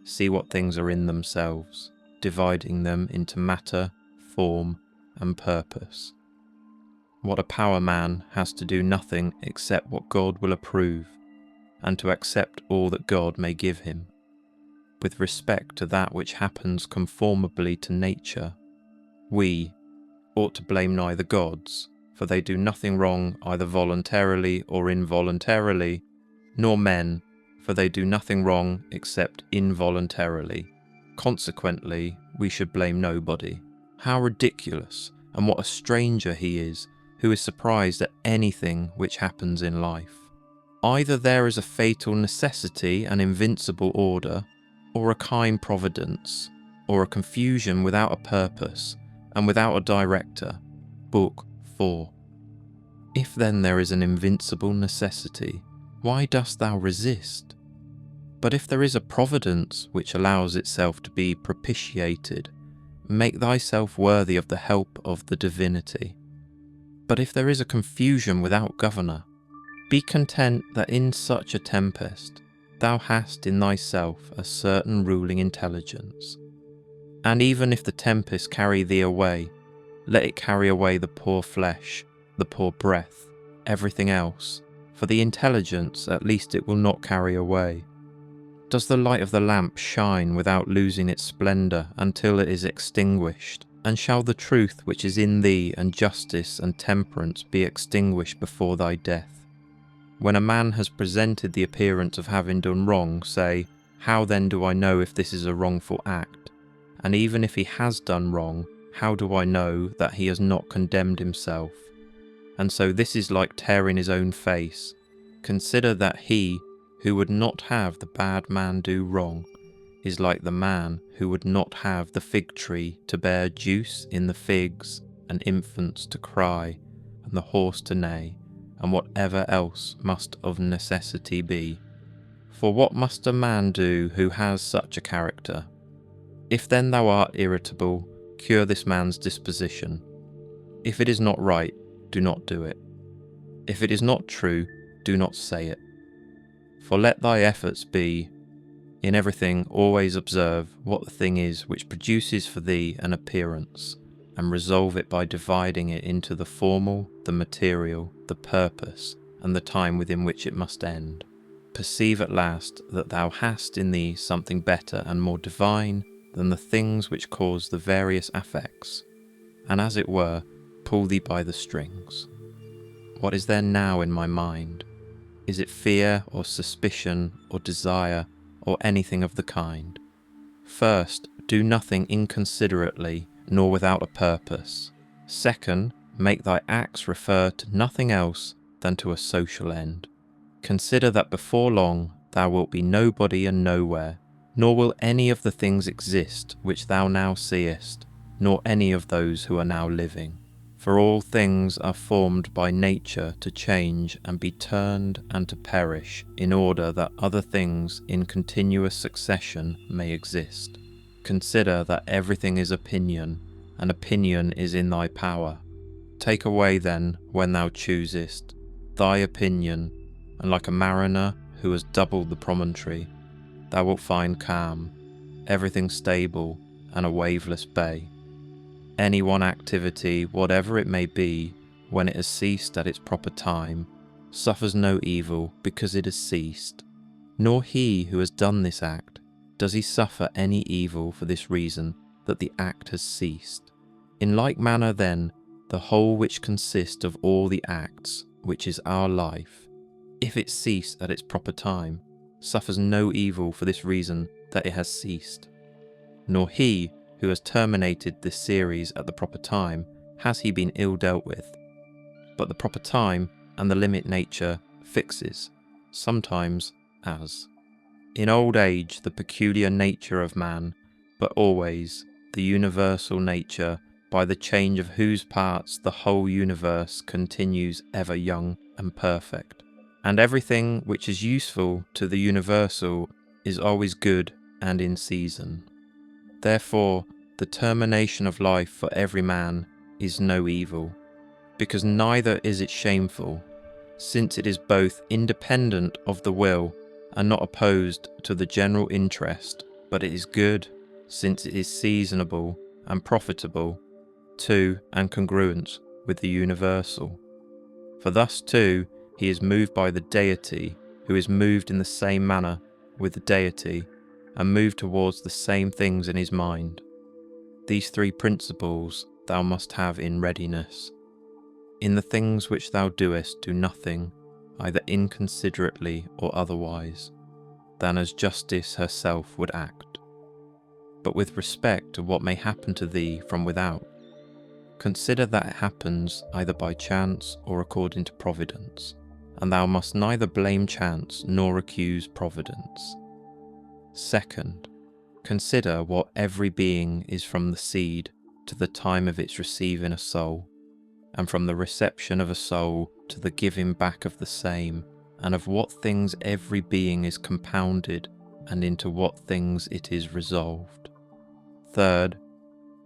See what things are in themselves, dividing them into matter, form, and purpose. What a power man has to do nothing except what God will approve, and to accept all that God may give him. with respect to that which happens conformably to nature, we ought to blame neither gods, for they do nothing wrong either voluntarily or involuntarily, nor men, for they do nothing wrong except involuntarily. Consequently, we should blame nobody. How ridiculous, and what a stranger he is, who is surprised at anything which happens in life. Either there is a fatal necessity and invincible order, or a kind providence, or a confusion without a purpose, and without a director. Book 4. If then there is an invincible necessity, why dost thou resist? But if there is a providence which allows itself to be propitiated, make thyself worthy of the help of the divinity. But if there is a confusion without governor, be content that in such a tempest thou hast in thyself a certain ruling intelligence. And even if the tempest carry thee away, let it carry away the poor flesh, the poor breath, everything else, for the intelligence at least it will not carry away. Does the light of the lamp shine without losing its splendour until it is extinguished? And shall the truth which is in thee and justice and temperance be extinguished before thy death? When a man has presented the appearance of having done wrong, say, how then do I know if this is a wrongful act? And even if he has done wrong, how do I know that he has not condemned himself? And so this is like tearing his own face. Consider that he who would not have the bad man do wrong is like the man who would not have the fig tree to bear juice in the figs, and infants to cry, and the horse to neigh, and whatever else must of necessity be. For what must a man do who has such a character? If then thou art irritable, cure this man's disposition. If it is not right, do not do it. If it is not true, do not say it. For let thy efforts be, in everything always observe what the thing is which produces for thee an appearance, and resolve it by dividing it into the formal, the material, the purpose, and the time within which it must end. Perceive at last that thou hast in thee something better and more divine than the things which cause the various affects, and as it were, pull thee by the strings. What is there now in my mind? Is it fear or suspicion or desire or anything of the kind? First, do nothing inconsiderately nor without a purpose. Second, make thy acts refer to nothing else than to a social end. Consider that before long thou wilt be nobody and nowhere, nor will any of the things exist which thou now seest, nor any of those who are now living. For all things are formed by nature to change and be turned and to perish, in order that other things in continuous succession may exist. Consider that everything is opinion, and opinion is in thy power. Take away then, when thou choosest, thy opinion, and like a mariner who has doubled the promontory, thou wilt find calm, everything stable, and a waveless bay. Any one activity, whatever it may be, when it has ceased at its proper time, suffers no evil because it has ceased. Nor he who has done this act does he suffer any evil for this reason, that the act has ceased. In like manner then, the whole which consists of all the acts, which is our life, if it cease at its proper time, suffers no evil for this reason, that it has ceased. Nor he who has terminated this series at the proper time has he been ill dealt with. But the proper time and the limit nature fixes, sometimes as. In old age the peculiar nature of man, but always the universal nature, by the change of whose parts the whole universe continues ever young and perfect. And everything which is useful to the universal is always good and in season. Therefore, the termination of life for every man is no evil, because neither is it shameful, since it is both independent of the will and not opposed to the general interest, but it is good, since it is seasonable and profitable to and congruent with the universal. For thus too he is moved by the deity, who is moved in the same manner with the deity, and move towards the same things in his mind. These three principles thou must have in readiness. In the things which thou doest, do nothing, either inconsiderately or otherwise, than as justice herself would act. But with respect to what may happen to thee from without, consider that it happens either by chance or according to providence, and thou must neither blame chance nor accuse providence. Second, consider what every being is from the seed to the time of its receiving a soul, and from the reception of a soul to the giving back of the same, and of what things every being is compounded, and into what things it is resolved. Third,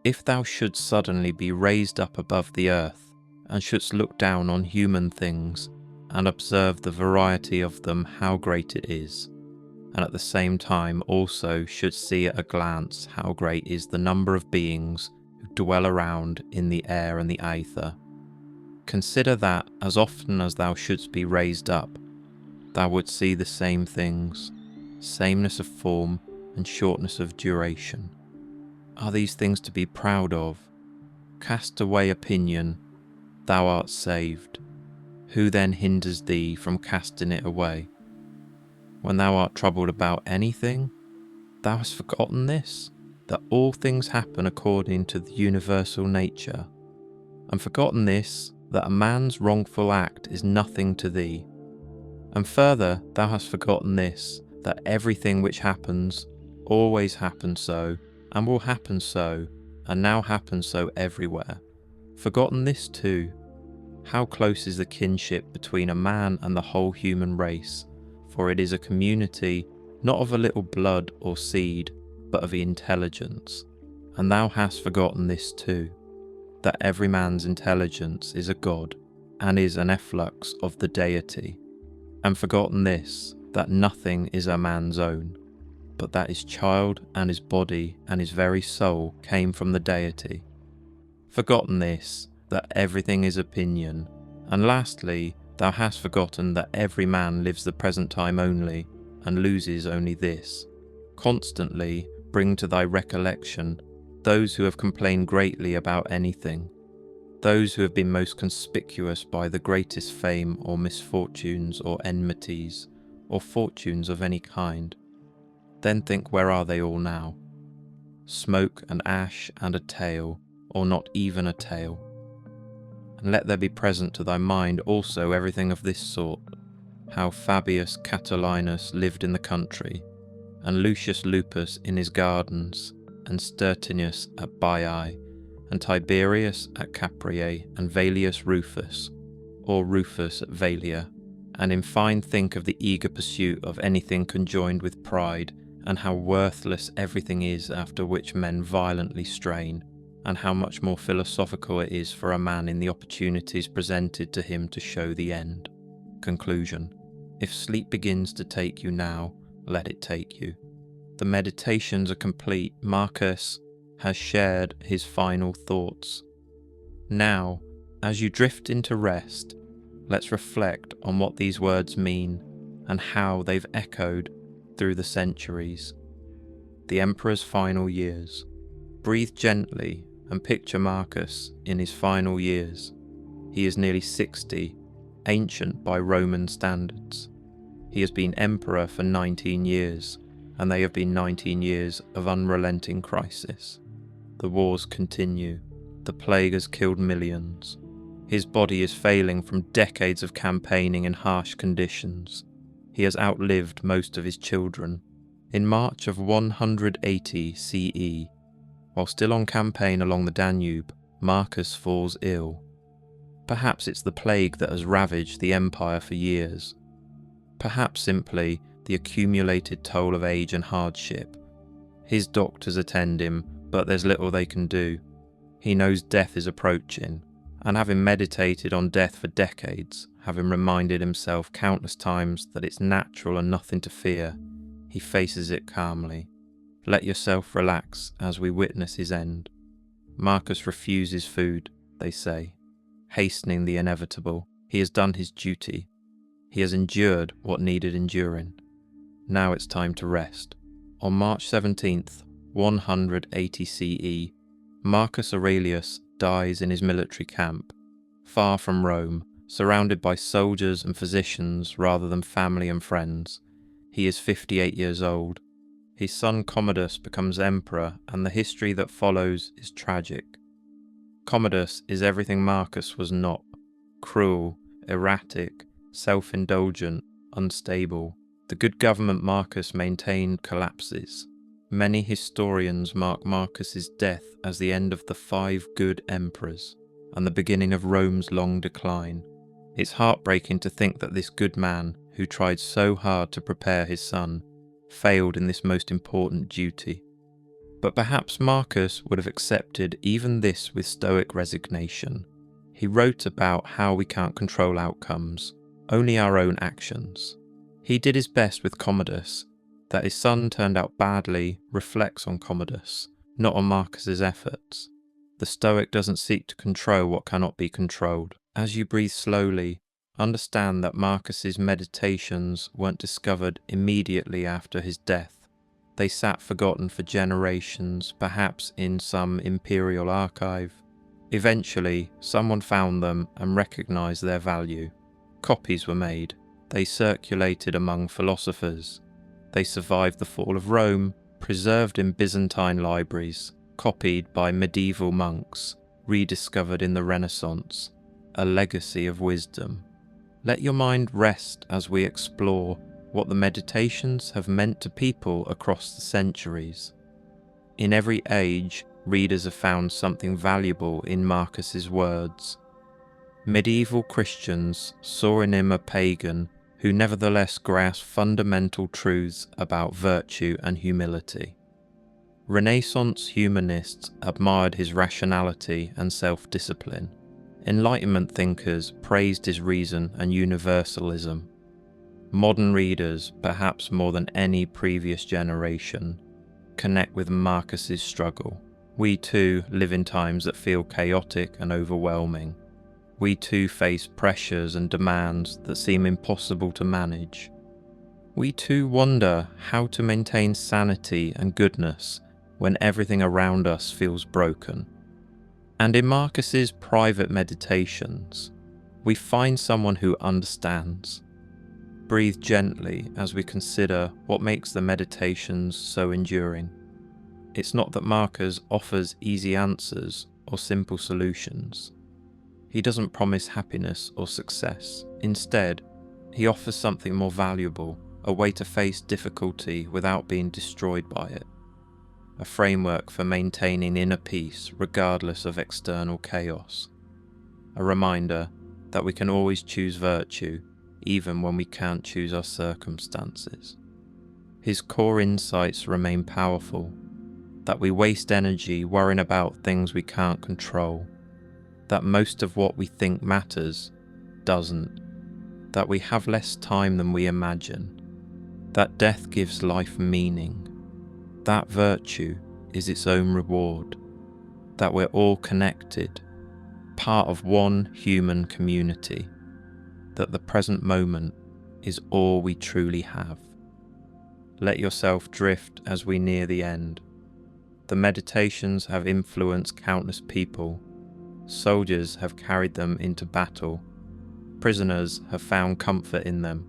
if thou shouldst suddenly be raised up above the earth, and shouldst look down on human things, and observe the variety of them how great it is, and at the same time also shouldst see at a glance how great is the number of beings who dwell around in the air and the aether, consider that as often as thou shouldst be raised up, thou wouldst see the same things, sameness of form and shortness of duration. Are these things to be proud of? Cast away opinion, thou art saved. Who then hinders thee from casting it away? When thou art troubled about anything, thou hast forgotten this, that all things happen according to the universal nature, and forgotten this, that a man's wrongful act is nothing to thee. And further, thou hast forgotten this, that everything which happens always happens so, and will happen so, and now happens so everywhere. Forgotten this too, how close is the kinship between a man and the whole human race, for it is a community not of a little blood or seed, but of intelligence. And thou hast forgotten this too, that every man's intelligence is a god, and is an efflux of the deity, and forgotten this, that nothing is a man's own, but that his child and his body and his very soul came from the deity. Forgotten this, that everything is opinion, and lastly, thou hast forgotten that every man lives the present time only, and loses only this. Constantly bring to thy recollection those who have complained greatly about anything, those who have been most conspicuous by the greatest fame or misfortunes or enmities, or fortunes of any kind. Then think, where are they all now? Smoke and ash and a tale, or not even a tale. And let there be present to thy mind also everything of this sort, how Fabius Catilinus lived in the country, and Lucius Lupus in his gardens, and Stertinius at Baiae, and Tiberius at Capreae, and Valius Rufus, or Rufus at Valia, and in fine think of the eager pursuit of anything conjoined with pride, and how worthless everything is after which men violently strain, and how much more philosophical it is for a man in the opportunities presented to him to show the end. Conclusion. If sleep begins to take you now, let it take you. The meditations are complete. Marcus has shared his final thoughts. Now, as you drift into rest, let's reflect on what these words mean and how they've echoed through the centuries. The Emperor's final years. Breathe gently and picture Marcus in his final years. He is nearly 60, ancient by Roman standards. He has been emperor for 19 years, and they have been 19 years of unrelenting crisis. The wars continue. The plague has killed millions. His body is failing from decades of campaigning in harsh conditions. He has outlived most of his children. In March of 180 CE, while still on campaign along the Danube, Marcus falls ill. Perhaps it's the plague that has ravaged the empire for years. Perhaps simply the accumulated toll of age and hardship. His doctors attend him, but there's little they can do. He knows death is approaching, and having meditated on death for decades, having reminded himself countless times that it's natural and nothing to fear, he faces it calmly. Let yourself relax as we witness his end. Marcus refuses food, they say, hastening the inevitable. He has done his duty. He has endured what needed enduring. Now it's time to rest. On March 17th, 180 CE, Marcus Aurelius dies in his military camp, far from Rome, surrounded by soldiers and physicians rather than family and friends. He is 58 years old. His son Commodus becomes emperor, and the history that follows is tragic. Commodus is everything Marcus was not: cruel, erratic, self-indulgent, unstable. The good government Marcus maintained collapses. Many historians mark Marcus's death as the end of the 5 good emperors and the beginning of Rome's long decline. It's heartbreaking to think that this good man, who tried so hard to prepare his son, failed in this most important duty. But perhaps Marcus would have accepted even this with stoic resignation. He wrote about how we can't control outcomes, only our own actions. He did his best with Commodus. That his son turned out badly reflects on Commodus, not on Marcus's efforts. The Stoic doesn't seek to control what cannot be controlled. As you breathe slowly, understand that Marcus's meditations weren't discovered immediately after his death. They sat forgotten for generations, perhaps in some imperial archive. Eventually, someone found them and recognized their value. Copies were made. They circulated among philosophers. They survived the fall of Rome, preserved in Byzantine libraries, copied by medieval monks, rediscovered in the Renaissance, a legacy of wisdom. Let your mind rest as we explore what the Meditations have meant to people across the centuries. In every age, readers have found something valuable in Marcus's words. Medieval Christians saw in him a pagan who nevertheless grasped fundamental truths about virtue and humility. Renaissance humanists admired his rationality and self-discipline. Enlightenment thinkers praised his reason and universalism. Modern readers, perhaps more than any previous generation, connect with Marcus's struggle. We too live in times that feel chaotic and overwhelming. We too face pressures and demands that seem impossible to manage. We too wonder how to maintain sanity and goodness when everything around us feels broken. And in Marcus's private meditations, we find someone who understands. Breathe gently as we consider what makes the meditations so enduring. It's not that Marcus offers easy answers or simple solutions. He doesn't promise happiness or success. Instead, he offers something more valuable, a way to face difficulty without being destroyed by it. A framework for maintaining inner peace regardless of external chaos. A reminder that we can always choose virtue, even when we can't choose our circumstances. His core insights remain powerful, that we waste energy worrying about things we can't control, that most of what we think matters doesn't, that we have less time than we imagine, that death gives life meaning, that virtue is its own reward, that we're all connected, part of one human community, that the present moment is all we truly have. Let yourself drift as we near the end. The Meditations have influenced countless people. Soldiers have carried them into battle. Prisoners have found comfort in them.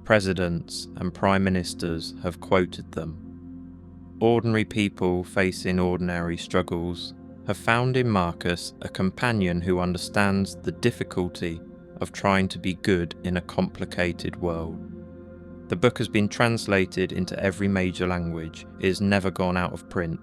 Presidents and prime ministers have quoted them. Ordinary people facing ordinary struggles have found in Marcus a companion who understands the difficulty of trying to be good in a complicated world. The book has been translated into every major language. It has never gone out of print.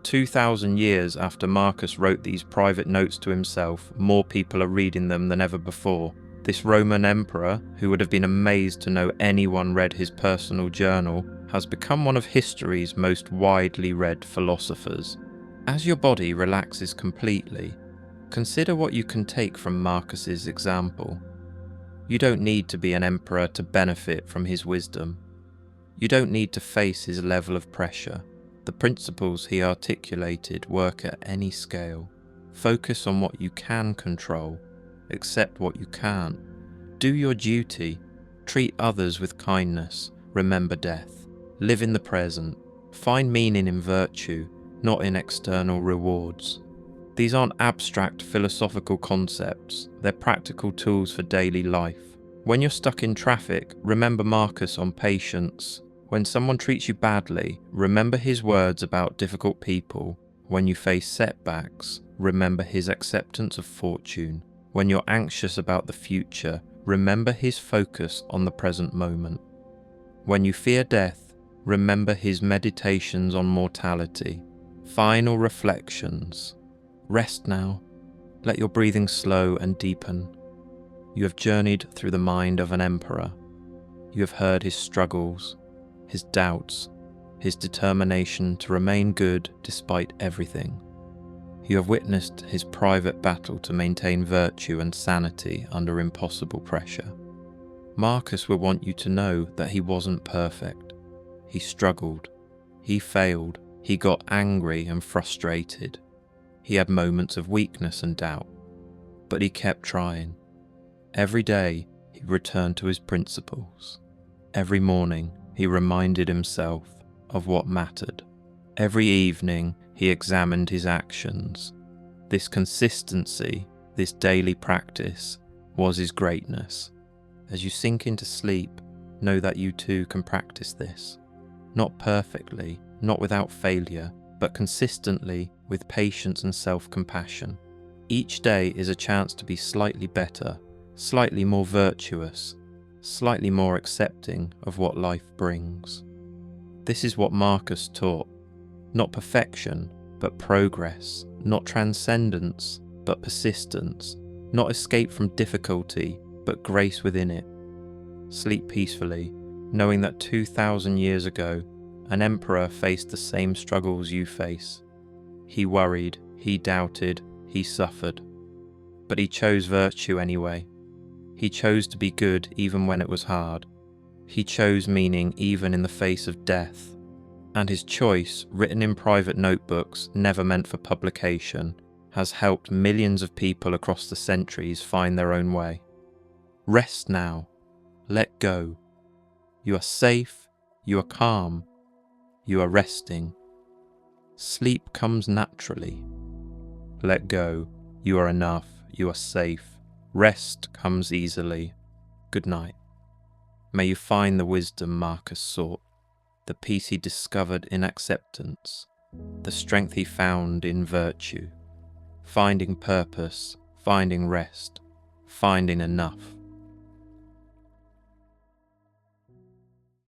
2,000 years after Marcus wrote these private notes to himself, more people are reading them than ever before. This Roman emperor, who would have been amazed to know anyone read his personal journal, has become one of history's most widely read philosophers. As your body relaxes completely, consider what you can take from Marcus's example. You don't need to be an emperor to benefit from his wisdom. You don't need to face his level of pressure. The principles he articulated work at any scale. Focus on what you can control. Accept what you can't. Do your duty. Treat others with kindness. Remember death. Live in the present. Find meaning in virtue, not in external rewards. These aren't abstract philosophical concepts, they're practical tools for daily life. When you're stuck in traffic, remember Marcus on patience. When someone treats you badly, remember his words about difficult people. When you face setbacks, remember his acceptance of fortune. When you're anxious about the future, remember his focus on the present moment. When you fear death, remember his meditations on mortality. Final reflections. Rest now. Let your breathing slow and deepen. You have journeyed through the mind of an emperor. You have heard his struggles, his doubts, his determination to remain good despite everything. You have witnessed his private battle to maintain virtue and sanity under impossible pressure. Marcus will want you to know that he wasn't perfect. He struggled. He failed. He got angry and frustrated. He had moments of weakness and doubt. But he kept trying. Every day, he returned to his principles. Every morning, he reminded himself of what mattered. Every evening, he examined his actions. This consistency, this daily practice, was his greatness. As you sink into sleep, know that you too can practice this. Not perfectly, not without failure, but consistently with patience and self-compassion. Each day is a chance to be slightly better, slightly more virtuous, slightly more accepting of what life brings. This is what Marcus taught. Not perfection, but progress. Not transcendence, but persistence. Not escape from difficulty, but grace within it. Sleep peacefully, knowing that 2,000 years ago, an emperor faced the same struggles you face. He worried, he doubted, he suffered. But he chose virtue anyway. He chose to be good even when it was hard. He chose meaning even in the face of death. And his choice, written in private notebooks never meant for publication, has helped millions of people across the centuries find their own way. Rest now. Let go. You are safe. You are calm. You are resting. Sleep comes naturally. Let go. You are enough. You are safe. Rest comes easily. Good night. May you find the wisdom Marcus sought, the peace he discovered in acceptance, the strength he found in virtue, finding purpose, finding rest, finding enough.